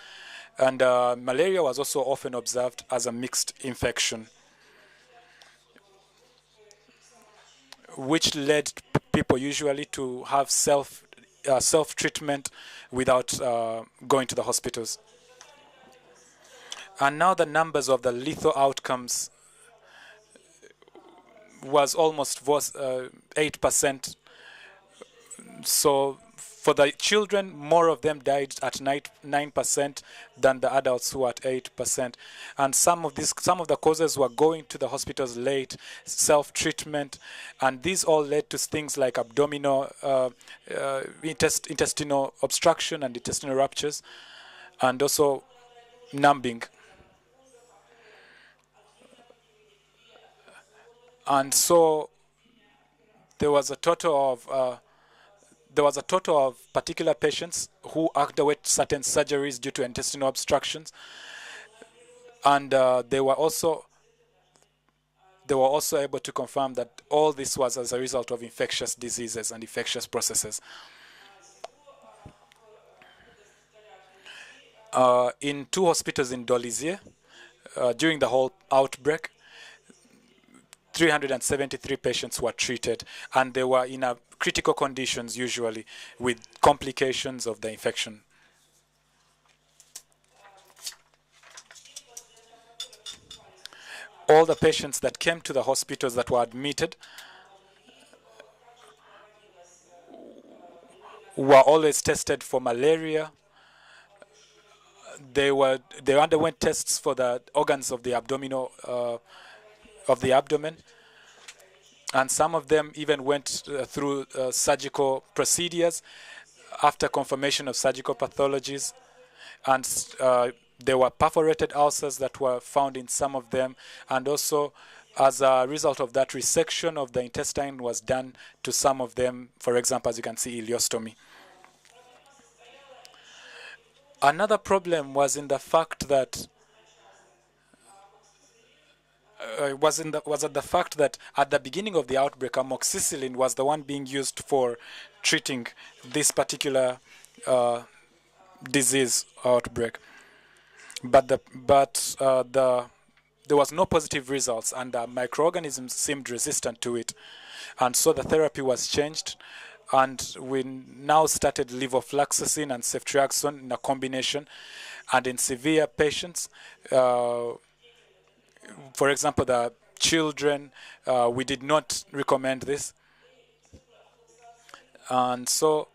and malaria was also often observed as a mixed infection, which led people usually to have self-treatment without going to the hospitals. And now the numbers of the lethal outcomes was almost 8%. So for the children, more of them died at 9% than the adults who were at 8%. And some of the causes were going to the hospitals late, self-treatment, and these all led to things like abdominal, intestinal obstruction and intestinal ruptures, and also numbing. And so there was a total of particular patients who underwent certain surgeries due to intestinal obstructions, and they were also able to confirm that all this was as a result of infectious diseases and infectious processes. In 2 hospitals in Dolisie, during the whole outbreak, 373 patients were treated, and they were in critical conditions usually with complications of the infection. All the patients that came to the hospitals that were admitted were always tested for malaria. They underwent tests for the organs of the abdomen, and some of them even went through surgical procedures after confirmation of surgical pathologies, and there were perforated ulcers that were found in some of them, and also as a result of that, resection of the intestine was done to some of them, for example, as you can see, ileostomy. Another problem was in the fact that at the beginning of the outbreak, amoxicillin was the one being used for treating this particular disease outbreak, but there was no positive results, and the microorganisms seemed resistant to it, and so the therapy was changed, and we now started levofloxacin and ceftriaxone in a combination, and in severe patients, for example, the children, we did not recommend this. And so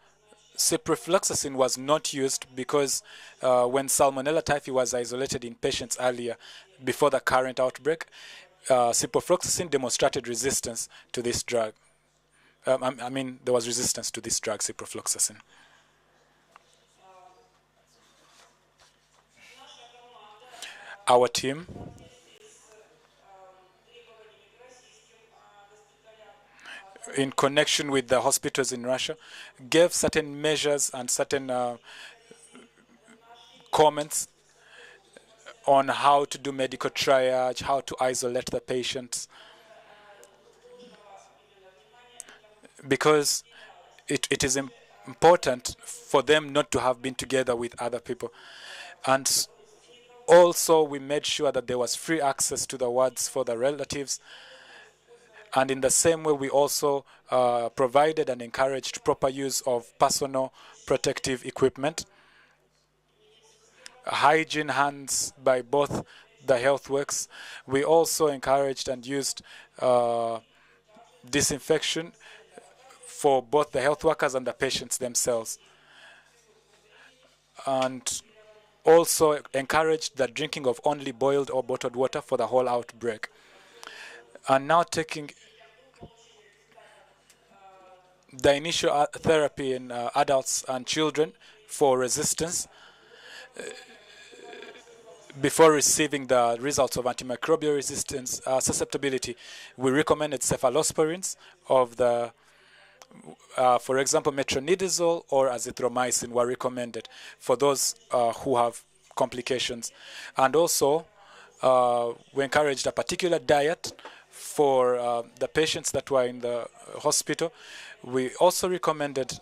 ciprofloxacin was not used because when Salmonella typhi was isolated in patients earlier, before the current outbreak, ciprofloxacin demonstrated resistance to this drug. There was resistance to this drug, ciprofloxacin. Our team in connection with the hospitals in Russia, gave certain measures and certain comments on how to do medical triage, how to isolate the patients. because it is important for them not to have been together with other people. And also, we made sure that there was free access to the wards for the relatives. And in the same way, we also provided and encouraged proper use of personal protective equipment, hygiene hands by both the health works. We also encouraged and used disinfection for both the health workers and the patients themselves. And also encouraged the drinking of only boiled or bottled water for the whole outbreak. And now taking the initial therapy in adults and children for resistance before receiving the results of antimicrobial resistance susceptibility. We recommended cephalosporins of the for example, metronidazole or azithromycin were recommended for those who have complications. And also, we encouraged a particular diet for the patients that were in the hospital. We also recommended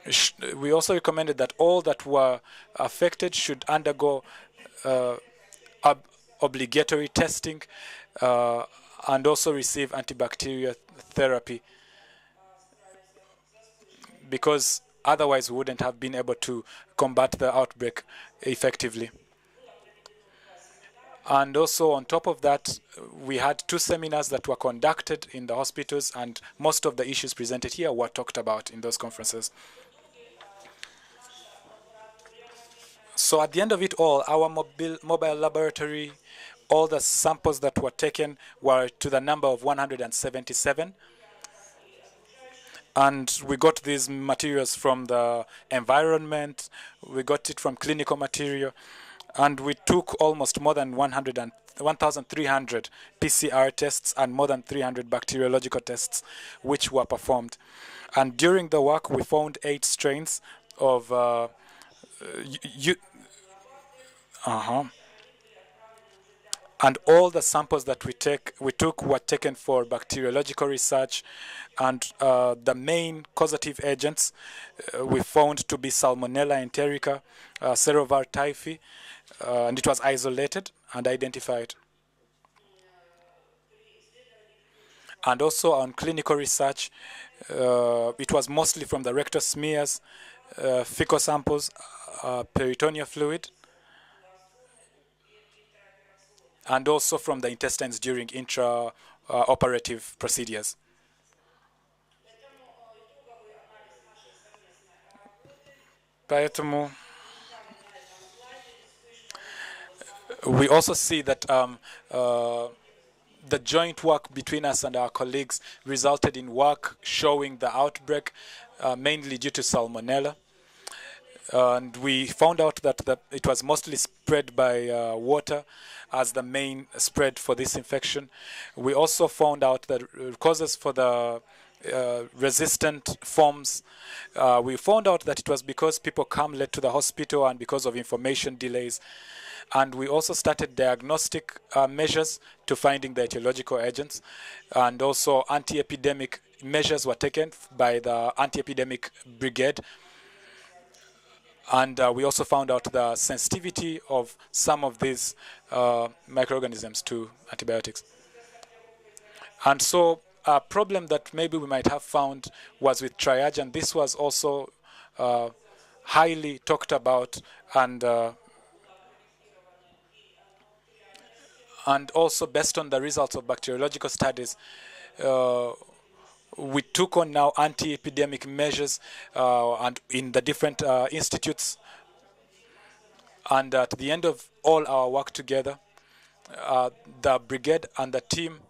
that all that were affected should undergo obligatory testing and also receive antibacterial therapy, because otherwise we wouldn't have been able to combat the outbreak effectively. And also on top of that, we had 2 seminars that were conducted in the hospitals, and most of the issues presented here were talked about in those conferences. So at the end of it all, our mobile laboratory, all the samples that were taken were to the number of 177. And we got these materials from the environment, we got it from clinical material, and we took almost more than 1,300 PCR tests and more than 300 bacteriological tests, which were performed. And during the work, we found 8 strains of and all the samples that we took were taken for bacteriological research, and the main causative agents we found to be Salmonella enterica, Serovar typhi, and it was isolated and identified. And also on clinical research, it was mostly from the rectal smears, fecal samples, peritoneal fluid, and also from the intestines during intra-operative procedures. We also see that the joint work between us and our colleagues resulted in work showing the outbreak, mainly due to Salmonella. And we found out that it was mostly spread by water as the main spread for this infection. We also found out that causes for the resistant forms. We found out that it was because people come late to the hospital and because of information delays. And we also started diagnostic measures to finding the etiological agents. And also anti-epidemic measures were taken by the anti-epidemic brigade. And we also found out the sensitivity of some of these microorganisms to antibiotics. And so a problem that maybe we might have found was with triage, and this was also highly talked about, and also based on the results of bacteriological studies, we took on now anti-epidemic measures and in the different institutes. And at the end of all our work together, the brigade and the team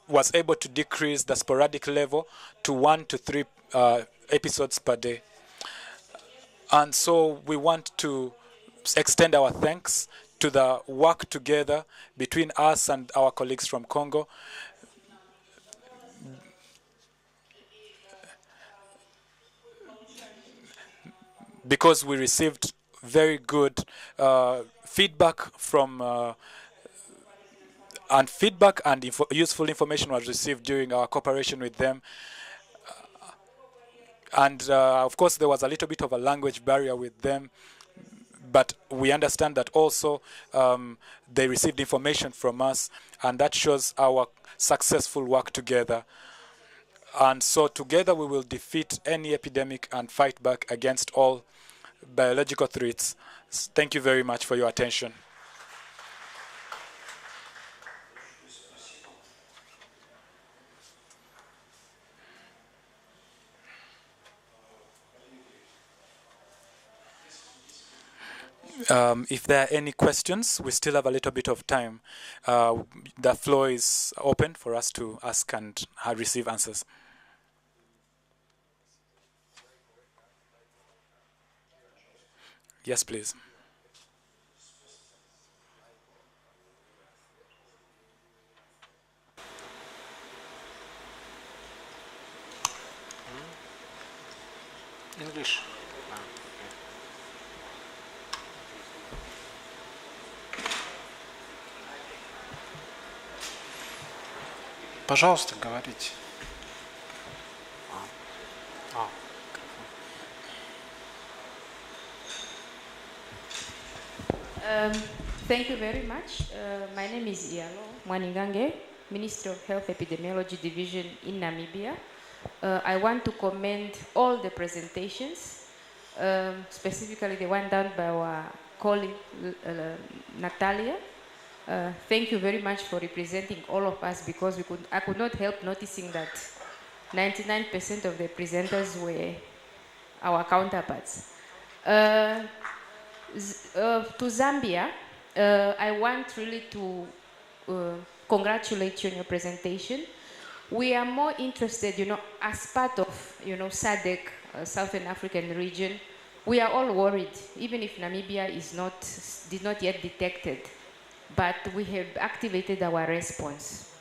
was able to decrease the sporadic level to 1 to 3 episodes per day. And so we want to extend our thanks to the work together between us and our colleagues from Congo. Because we received very good feedback from And feedback and useful information was received during our cooperation with them. And of course, there was a little bit of a language barrier with them, but we understand that also they received information from us, and that shows our successful work together. And so together we will defeat any epidemic and fight back against all biological threats. Thank you very much for your attention. If there are any questions, we still have a little bit of time. The floor is open for us to ask and receive answers. Yes, please. English. Пожалуйста, говорите. Thank you very much. My name is Ialo Mwaningange, Minister of Health Epidemiology Division in Namibia. I want to commend all the presentations, specifically the one done by our colleague Natalia. Thank you very much for representing all of us, because I could not help noticing that 99% of the presenters were our counterparts. To Zambia, I want really to congratulate you on your presentation. We are more interested, as part of, SADC, Southern African region, we are all worried, even if Namibia did not yet detected, but we have activated our response.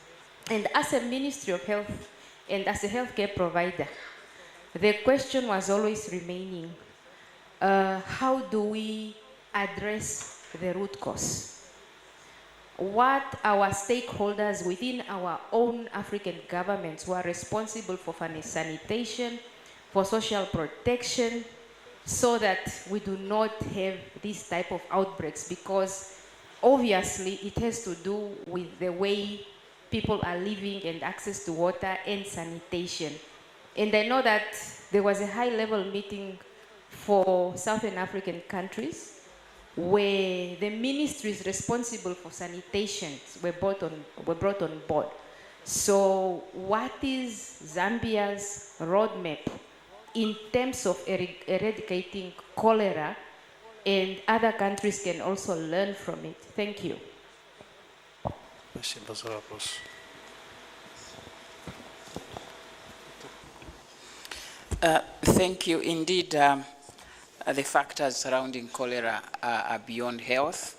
And as a Ministry of Health and as a healthcare provider, the question was always remaining, how do we address the root cause? What our stakeholders within our own African governments who are responsible for sanitation, for social protection, so that we do not have this type of outbreaks, because obviously it has to do with the way people are living and access to water and sanitation. And I know that there was a high-level meeting for Southern African countries where the ministries responsible for sanitation were brought on board. So what is Zambia's roadmap in terms of eradicating cholera, and other countries can also learn from it? Thank you. Спасибо за вопрос. Thank you. Indeed, the factors surrounding cholera are beyond health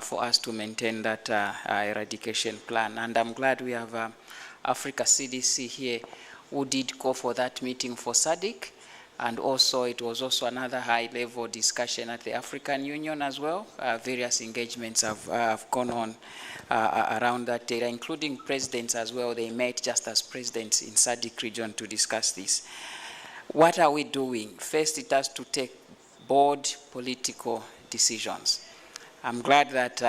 for us to maintain that eradication plan. And I'm glad we have Africa CDC here who did call for that meeting for SADC. And also, it was also another high-level discussion at the African Union as well. Various engagements have gone on around that area, including presidents as well. They met just as presidents in SADC region to discuss this. What are we doing? First, it has to take bold political decisions. I'm glad that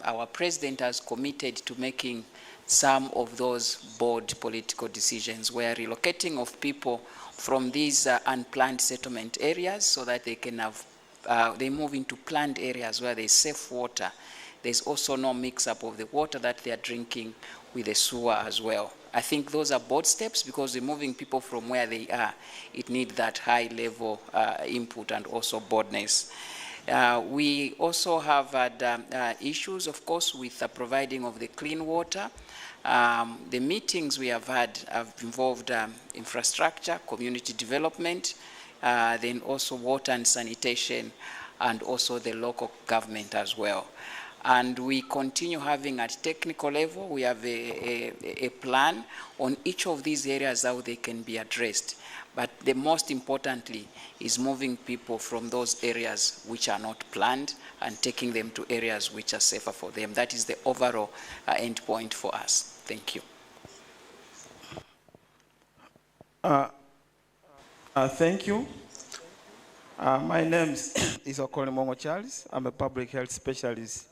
our president has committed to making some of those bold political decisions. We're relocating of people from these unplanned settlement areas so that they can have, they move into planned areas where there's safe water. There's also no mix-up of the water that they are drinking with the sewer as well. I think those are bold steps, because removing people from where they are, it needs that high-level input and also boldness. We also have had issues, of course, with the providing of the clean water. The meetings we have had have involved infrastructure, community development, then also water and sanitation, and also the local government as well. And we continue having at technical level, we have a plan on each of these areas how they can be addressed. But the most importantly is moving people from those areas which are not planned and taking them to areas which are safer for them. That is the overall end point for us. Thank you. Thank you. My name is Okoli Mongo Charles. I'm a public health specialist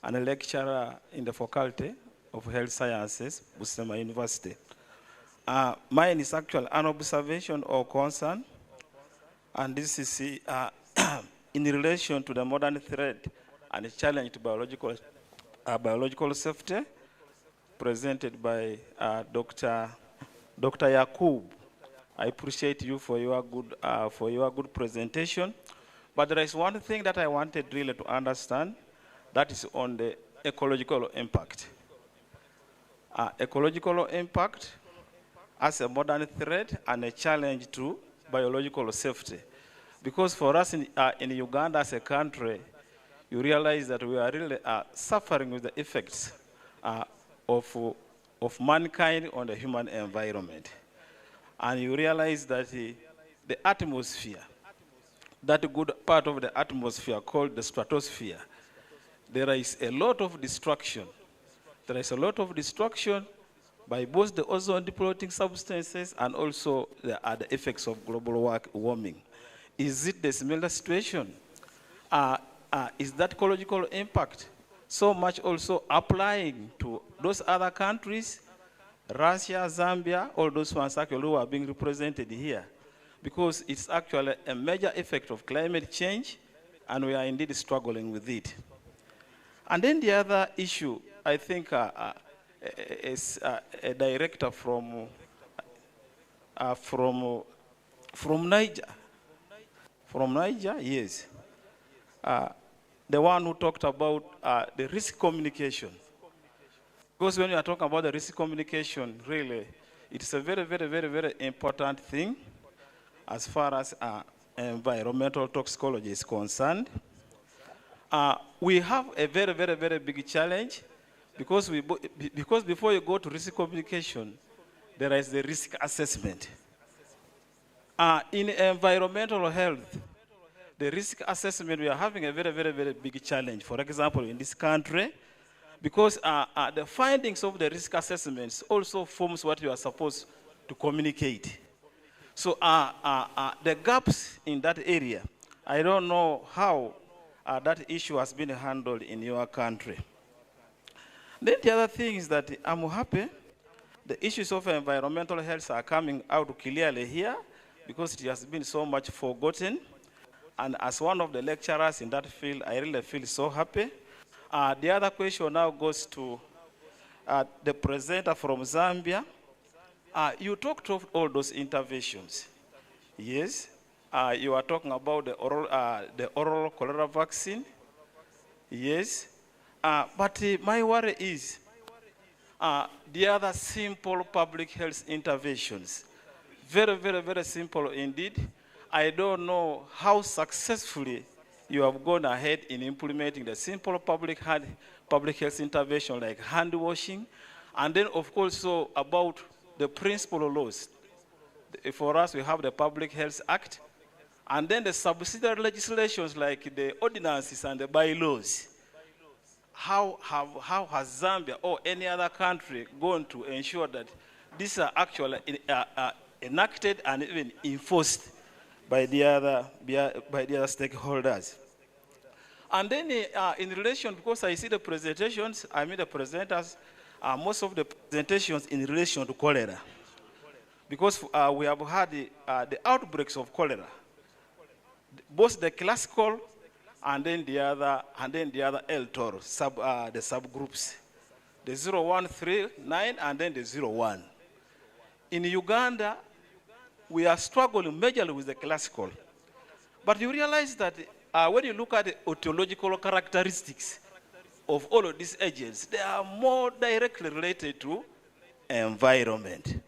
and a lecturer in the Faculty of Health Sciences, Busema University. Mine is actually an observation or concern, and this is in relation to the modern threat and challenge to biological safety presented by Dr. Yakub. I appreciate you for your good presentation. But there is one thing that I wanted really to understand, that is on the ecological impact. Ecological impact as a modern threat and a challenge to biological safety. Because for us in Uganda as a country, you realize that we are really suffering with the effects of mankind on the human environment. And you realize that the atmosphere, that good part of the atmosphere called the stratosphere, there is a lot of destruction. There is a lot of destruction by both the ozone-depleting substances and also the effects of global warming. Is it the similar situation? Is that ecological impact so much also applying to those other countries, Russia, Zambia, all those ones actually who are being represented here? Because it's actually a major effect of climate change, and we are indeed struggling with it. And then the other issue, I think, is a director from Niger. From Niger, yes. The one who talked about the risk communication. Because when you are talking about the risk communication, really, it's a very, very, very, very important thing as far as environmental toxicology is concerned. We have a very, very, very big challenge because before you go to risk communication, there is the risk assessment. In environmental health, the risk assessment, we are having a very, very, very big challenge. For example, in this country, because the findings of the risk assessments also forms what you are supposed to communicate. So the gaps in that area, I don't know how that issue has been handled in your country. Then the other thing is that I'm happy the issues of environmental health are coming out clearly here because it has been so much forgotten. And as one of the lecturers in that field, I really feel so happy. The other question now goes to the presenter from Zambia. You talked of all those interventions. Yes, you are talking about the oral cholera vaccine. Yes, but my worry is the other simple public health interventions. Very, very, very simple indeed. I don't know how successfully you have gone ahead in implementing the simple public health intervention like hand washing, and then of course so about the principal laws. For us, we have the Public Health Act, and then the subsidiary legislations like the ordinances and the bylaws. How has Zambia or any other country gone to ensure that these are actually enacted and even enforced by the other stakeholders? And then in relation, because I see the presentations, I mean the presenters, most of the presentations in relation to cholera. Because we have had the outbreaks of cholera, both the classical and then the other L-TOR, the subgroups, the 0139 and then the 01. In Uganda, we are struggling majorly with the classical. But you realize that when you look at the etiological characteristics of all of these agents, they are more directly related to environment.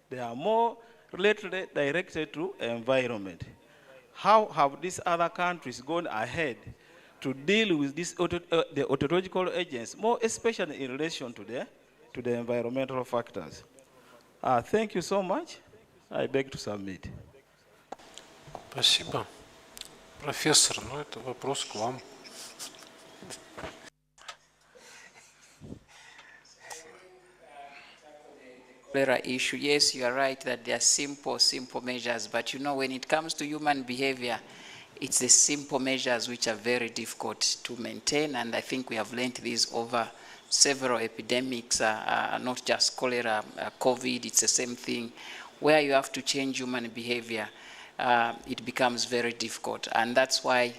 They are more directed to environment. How have these other countries gone ahead to deal with these the etiological agents, more especially in relation to the environmental factors? Thank you so much. I beg to submit. Спасибо. Профессор, ну это вопрос к вам. Cholera issue, yes, you are right that they are simple measures, but you know, when it comes to human behavior, it's the simple measures which are very difficult to maintain, and I think we have learned this over several epidemics, not just cholera, COVID, it's the same thing. Where you have to change human behavior, it becomes very difficult, and that's why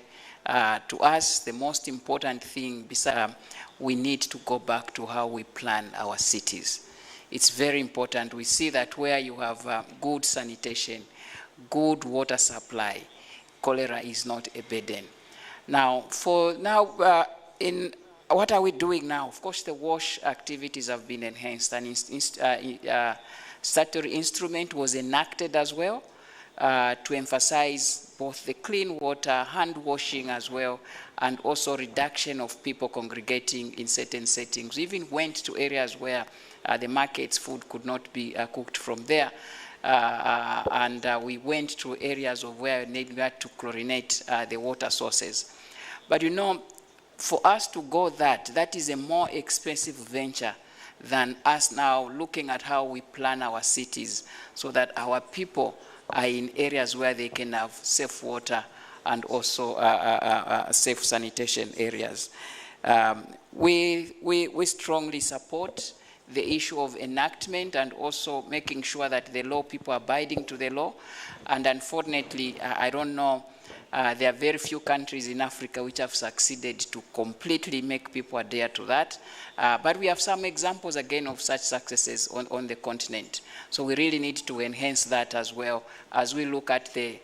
to us, the most important thing, besides, we need to go back to how we plan our cities. It's very important. We see that where you have good sanitation, good water supply, cholera is not a burden. Now, in what are we doing now? Of course, the WASH activities have been enhanced, and statutory instrument was enacted as well to emphasize both the clean water, hand washing as well, and also reduction of people congregating in certain settings. We even went to areas where the market's food could not be cooked from there. And we went to areas of where we had to chlorinate the water sources. But you know, for us to go that is a more expensive venture than us now looking at how we plan our cities so that our people are in areas where they can have safe water and also safe sanitation areas. We strongly support the issue of enactment and also making sure that the law, people are abiding to the law. And unfortunately, I don't know, there are very few countries in Africa which have succeeded to completely make people adhere to that. But we have some examples again of such successes on the continent. So we really need to enhance that as well as we look at the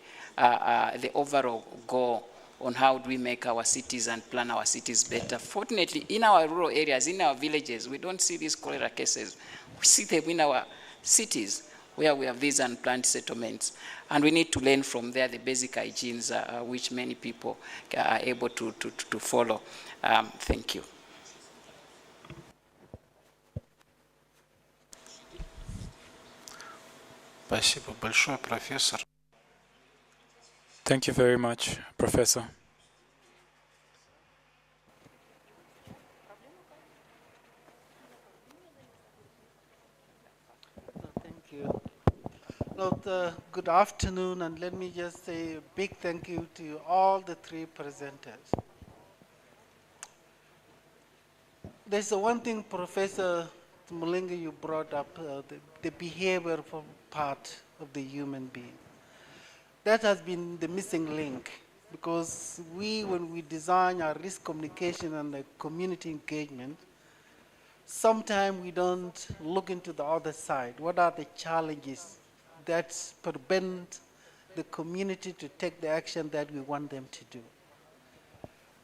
overall goal on how do we make our cities and plan our cities better. Fortunately, in our rural areas, in our villages, we don't see these cholera cases. We see them in our cities where we have these unplanned settlements. And we need to learn from there the basic hygienes which many people are able to follow. Thank you. Спасибо большое, профессор. Thank you very much, Professor. Thank you. Well, good afternoon, and let me just say a big thank you to all the three presenters. There's one thing, Professor Mulinga, you brought up, the behavior part of the human being. That has been the missing link, because when we design our risk communication and the community engagement, sometimes we don't look into the other side. What are the challenges that prevent the community to take the action that we want them to do?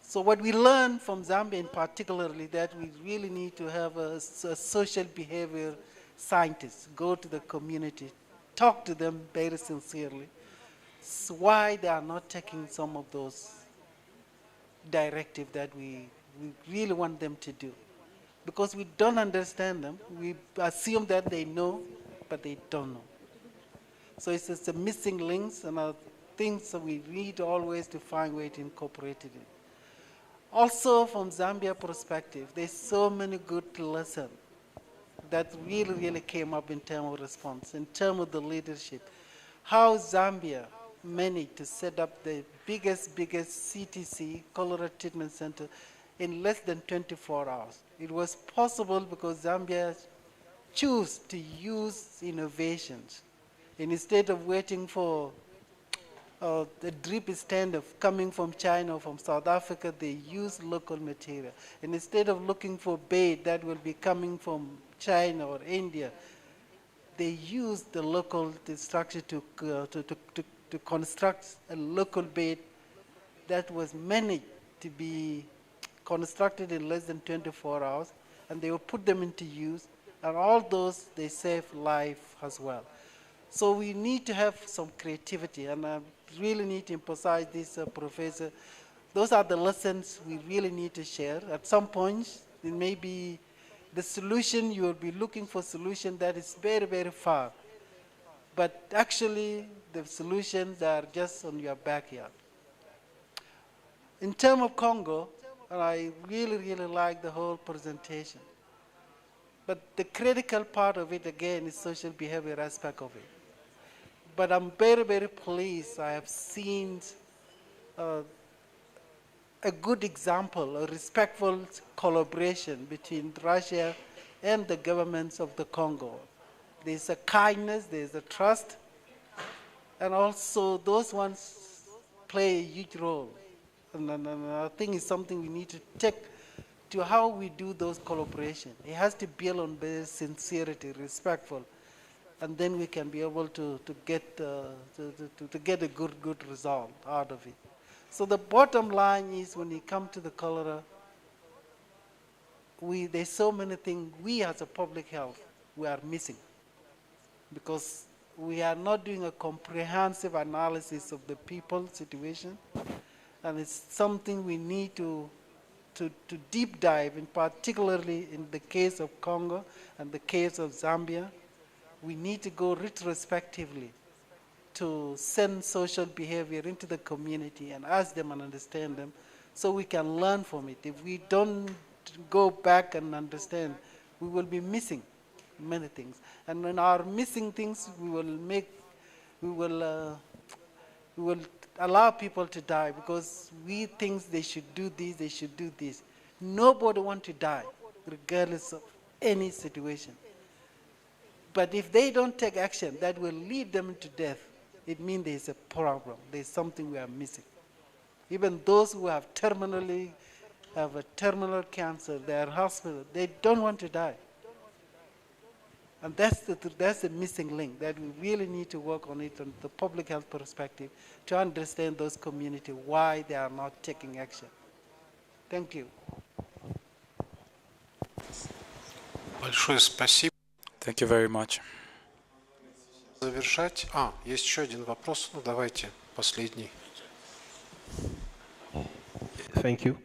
So what we learned from Zambia in particularly, that we really need to have a social behavior scientist go to the community, talk to them very sincerely, why they are not taking some of those directives that we really want them to do. Because we don't understand them. We assume that they know, but they don't know. So it's just a missing links, and things that we need always to find a way to incorporate it in. Also, from Zambia perspective, there's so many good lessons that really came up in terms of response, in terms of the leadership. How Zambia managed to set up the biggest CTC, cholera treatment center, in less than 24 hours. It was possible because Zambia chose to use innovations. And instead of waiting for the drip standard coming from China or from South Africa, they use local material. And instead of looking for bait that will be coming from China or India, they use the local structure to construct a local bait that was managed to be constructed in less than 24 hours, and they will put them into use, and all those, they save life as well. So we need to have some creativity, and I really need to emphasize this, Professor. Those are the lessons we really need to share. At some point, it may be the solution, you will be looking for solution that is very far. but actually the solutions are just on your backyard. In terms of Congo, and I really, really like the whole presentation, but the critical part of it again is social behavior aspect of it. But I'm very, very pleased I have seen a good example, a respectful collaboration between Russia and the governments of the Congo. There's a kindness, there's a trust, and also those ones play a huge role. And I think it's something we need to take to how we do those collaboration. It has to build on base sincerity, respectful, and then we can be able to get a good result out of it. So the bottom line is when you come to the cholera, there's so many things we as a public health, we are missing because we are not doing a comprehensive analysis of the people's situation, and it's something we need to deep dive in, particularly in the case of Congo and the case of Zambia. We need to go retrospectively to send social behavior into the community and ask them and understand them so we can learn from it. If we don't go back and understand, we will be missing many things. And in our missing things, we will allow people to die because we think they should do this, they should do this. Nobody wants to die, regardless of any situation. But if they don't take action that will lead them to death, it means there's a problem. There's something we are missing. Even those who have a terminal cancer, they are hospital, they don't want to die. And that's the missing link that we really need to work on it from the public health perspective to understand those communities, why they are not taking action. Thank you. Большое спасибо. Thank you very much. Завершать. Есть еще один вопрос. Ну, давайте последний. Thank you.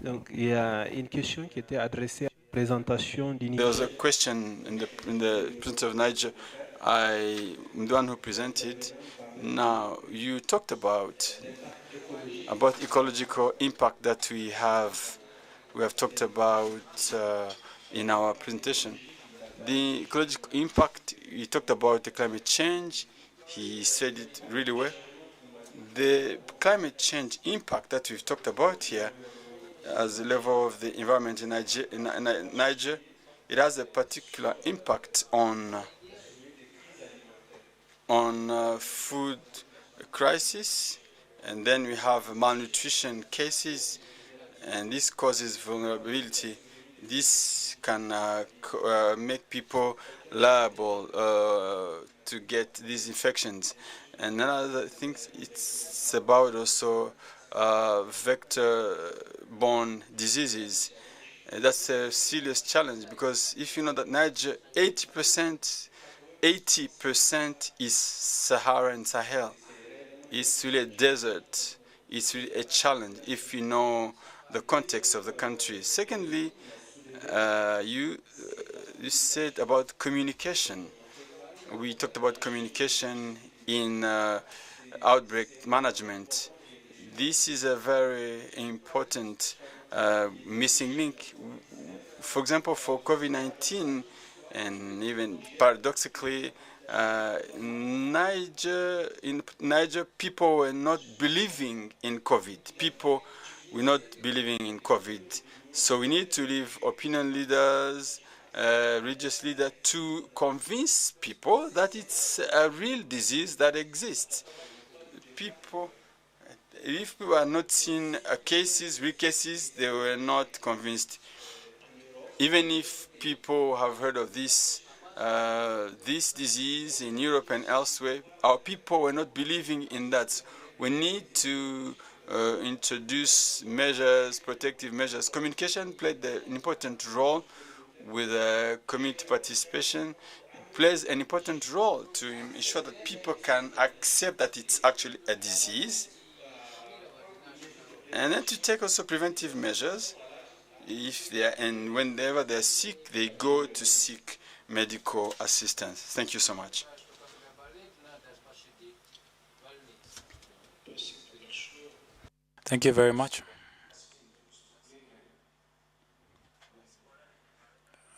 Donc, il y a une question qui était adressée à la présentation du There was a question in the presentation of Niger. I'm the one who presented. Now, you talked about ecological impact that we have talked about in our presentation. The ecological impact, you talked about the climate change. He said it really well. The climate change impact that we've talked about here as the level of the environment in Niger, it has a particular impact on food crisis, and then we have malnutrition cases, and this causes vulnerability. This can make people liable to get these infections. And another thing, it's about also vector-borne diseases. And that's a serious challenge because if you know that Niger, 80% is Sahara and Sahel. It's really a desert. It's really a challenge if you know the context of the country. Secondly, you said about communication. We talked about communication in outbreak management. This is a very important missing link. For example, for COVID-19, and even paradoxically, in Niger, people were not believing in COVID. People were not believing in COVID. So we need to leave opinion leaders, religious leaders to convince people that it's a real disease that exists. If people are not seeing real cases, they were not convinced. Even if people have heard of this disease in Europe and elsewhere, our people were not believing in that. We need to introduce measures, protective measures. Communication played an important role with community participation. It plays an important role to ensure that people can accept that it's actually a disease. And then to take also preventive measures. If they are, and whenever they're sick, they go to seek medical assistance. Thank you so much. Thank you very much.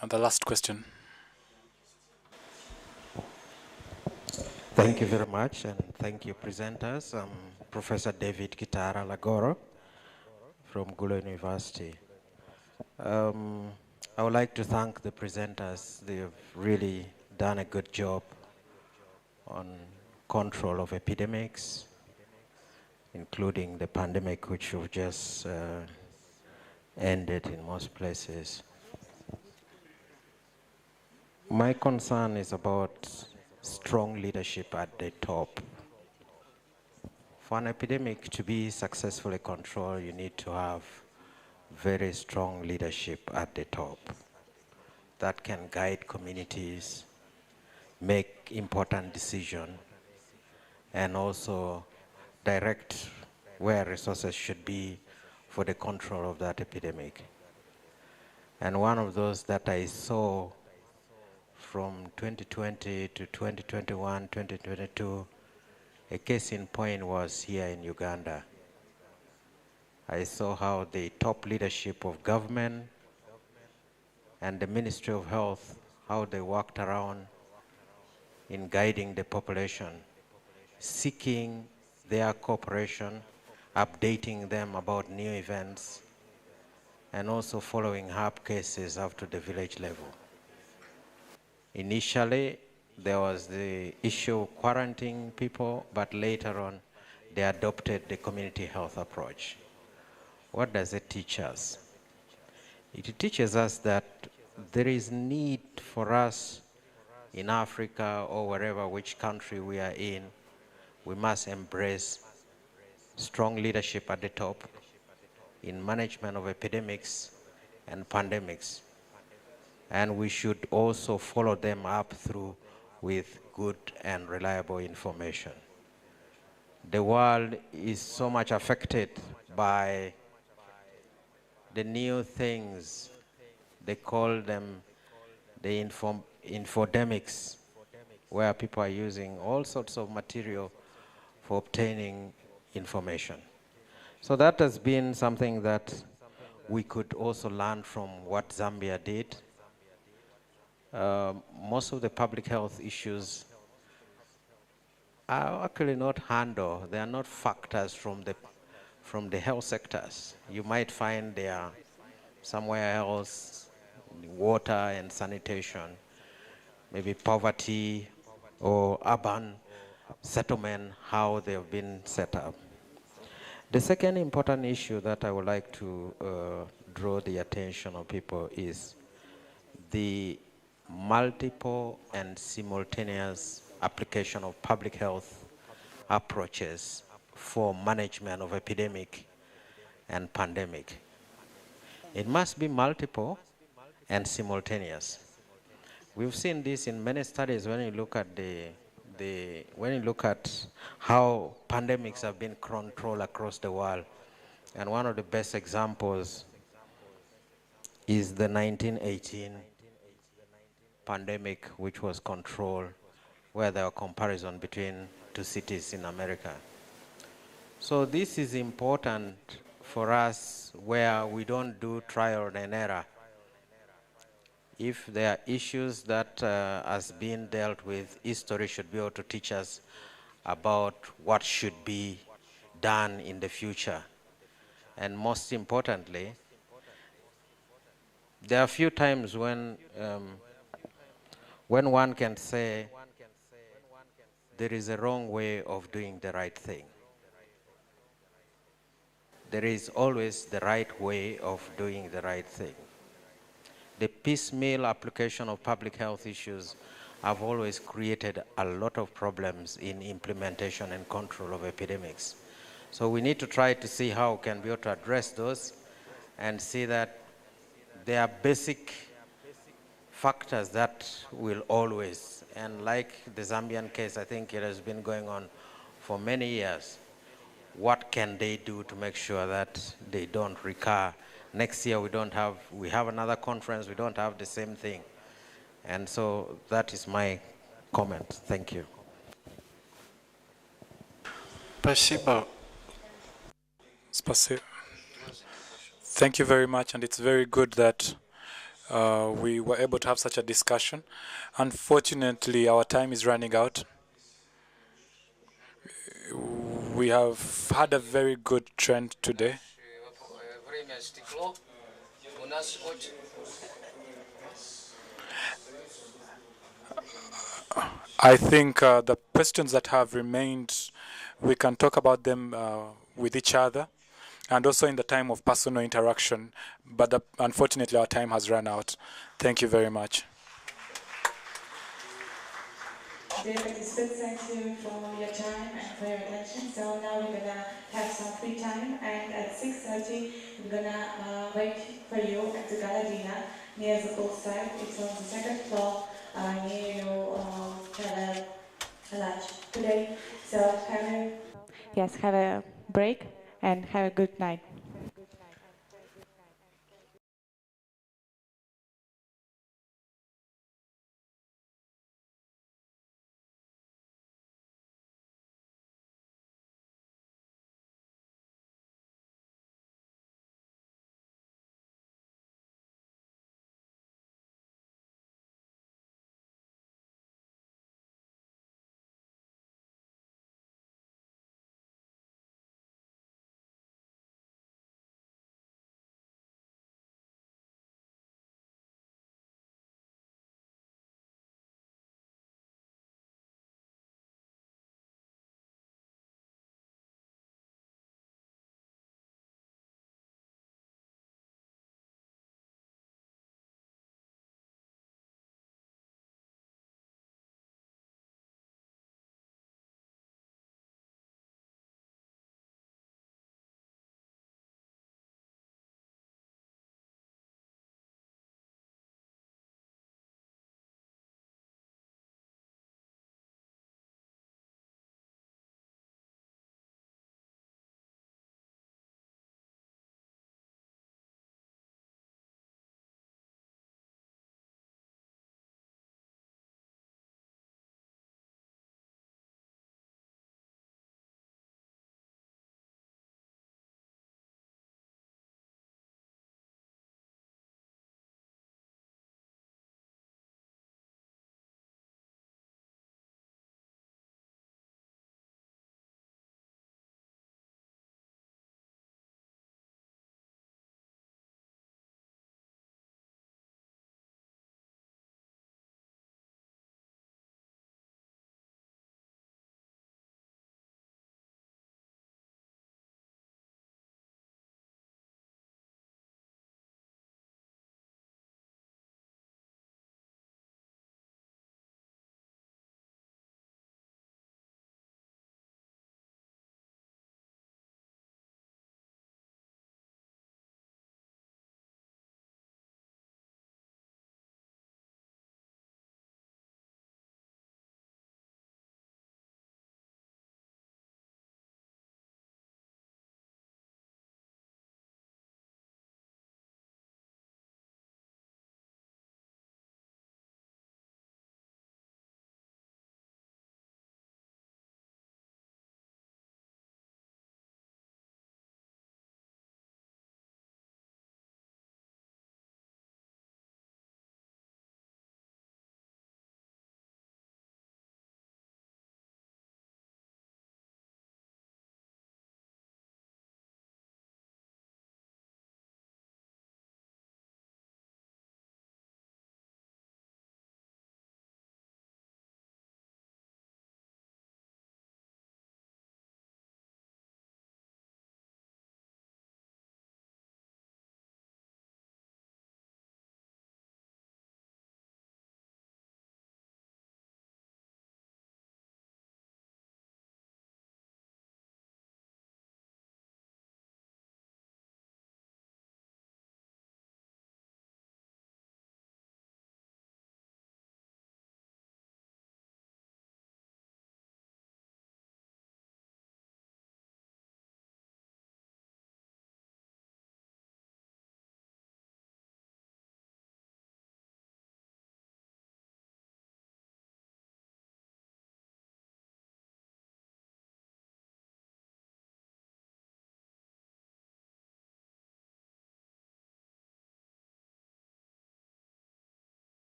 And the last question. Thank you very much, and thank you, presenters. I'm Professor David Kitara Lagoro from Gulu University. I would like to thank the presenters. They've really done a good job on control of epidemics, including the pandemic, which we've just ended in most places. My concern is about strong leadership at the top. For an epidemic to be successfully controlled, you need to have very strong leadership at the top that can guide communities, make important decisions, and also direct where resources should be for the control of that epidemic. And one of those that I saw from 2020 to 2021, 2022, a case in point was here in Uganda. I saw how the top leadership of government and the Ministry of Health, how they worked around in guiding the population, seeking their cooperation, updating them about new events, and also following up cases up to the village level. Initially, there was the issue of quarantining people, but later on, they adopted the community health approach. What does it teach us? It teaches us that there is need for us in Africa or wherever, which country we are in, we must embrace strong leadership at the top in management of epidemics and pandemics. And we should also follow them up through with good and reliable information. The world is so much affected by the new things, they call them the infodemics, where people are using all sorts of material for obtaining information. So that has been something that we could also learn from what Zambia did. Most of the public health issues are actually not handled. They are not factors from the health sectors. You might find they are somewhere else, water and sanitation, maybe poverty or urban settlement, how they have been set up. The second important issue that I would like to draw the attention of people is the multiple and simultaneous application of public health approaches for management of epidemic and pandemic. It must be multiple and simultaneous. We've seen this in many studies when you look at how pandemics have been controlled across the world. And one of the best examples is the 1918 pandemic, which was controlled, where there were comparison between two cities in America. So this is important for us, where we don't do trial and error. If there are issues that has been dealt with, history should be able to teach us about what should be done in the future. And most importantly, there are a few times when one can say there is a wrong way of doing the right thing. There is always the right way of doing the right thing. The piecemeal application of public health issues have always created a lot of problems in implementation and control of epidemics. So we need to try to see how we can be able to address those and see that there are basic factors that will always, and like the Zambian case, I think it has been going on for many years. What can they do to make sure that they don't recur? Next year we have another conference, we don't have the same thing. And so that is my comment. Thank you. Спасибо. Thank you very much, and it's very good that we were able to have such a discussion. Unfortunately, our time is running out. We have had a very good trend today. I think the questions that have remained, we can talk about them with each other and also in the time of personal interaction, but unfortunately our time has run out. Thank you very much. Dear participants, thank you for your time and for your attention. So now we're gonna have some free time, and at 6:30 we're gonna wait for you at the gala dinner near the poolside. It's on the second floor near you have a lunch today. So have a break and have a good night.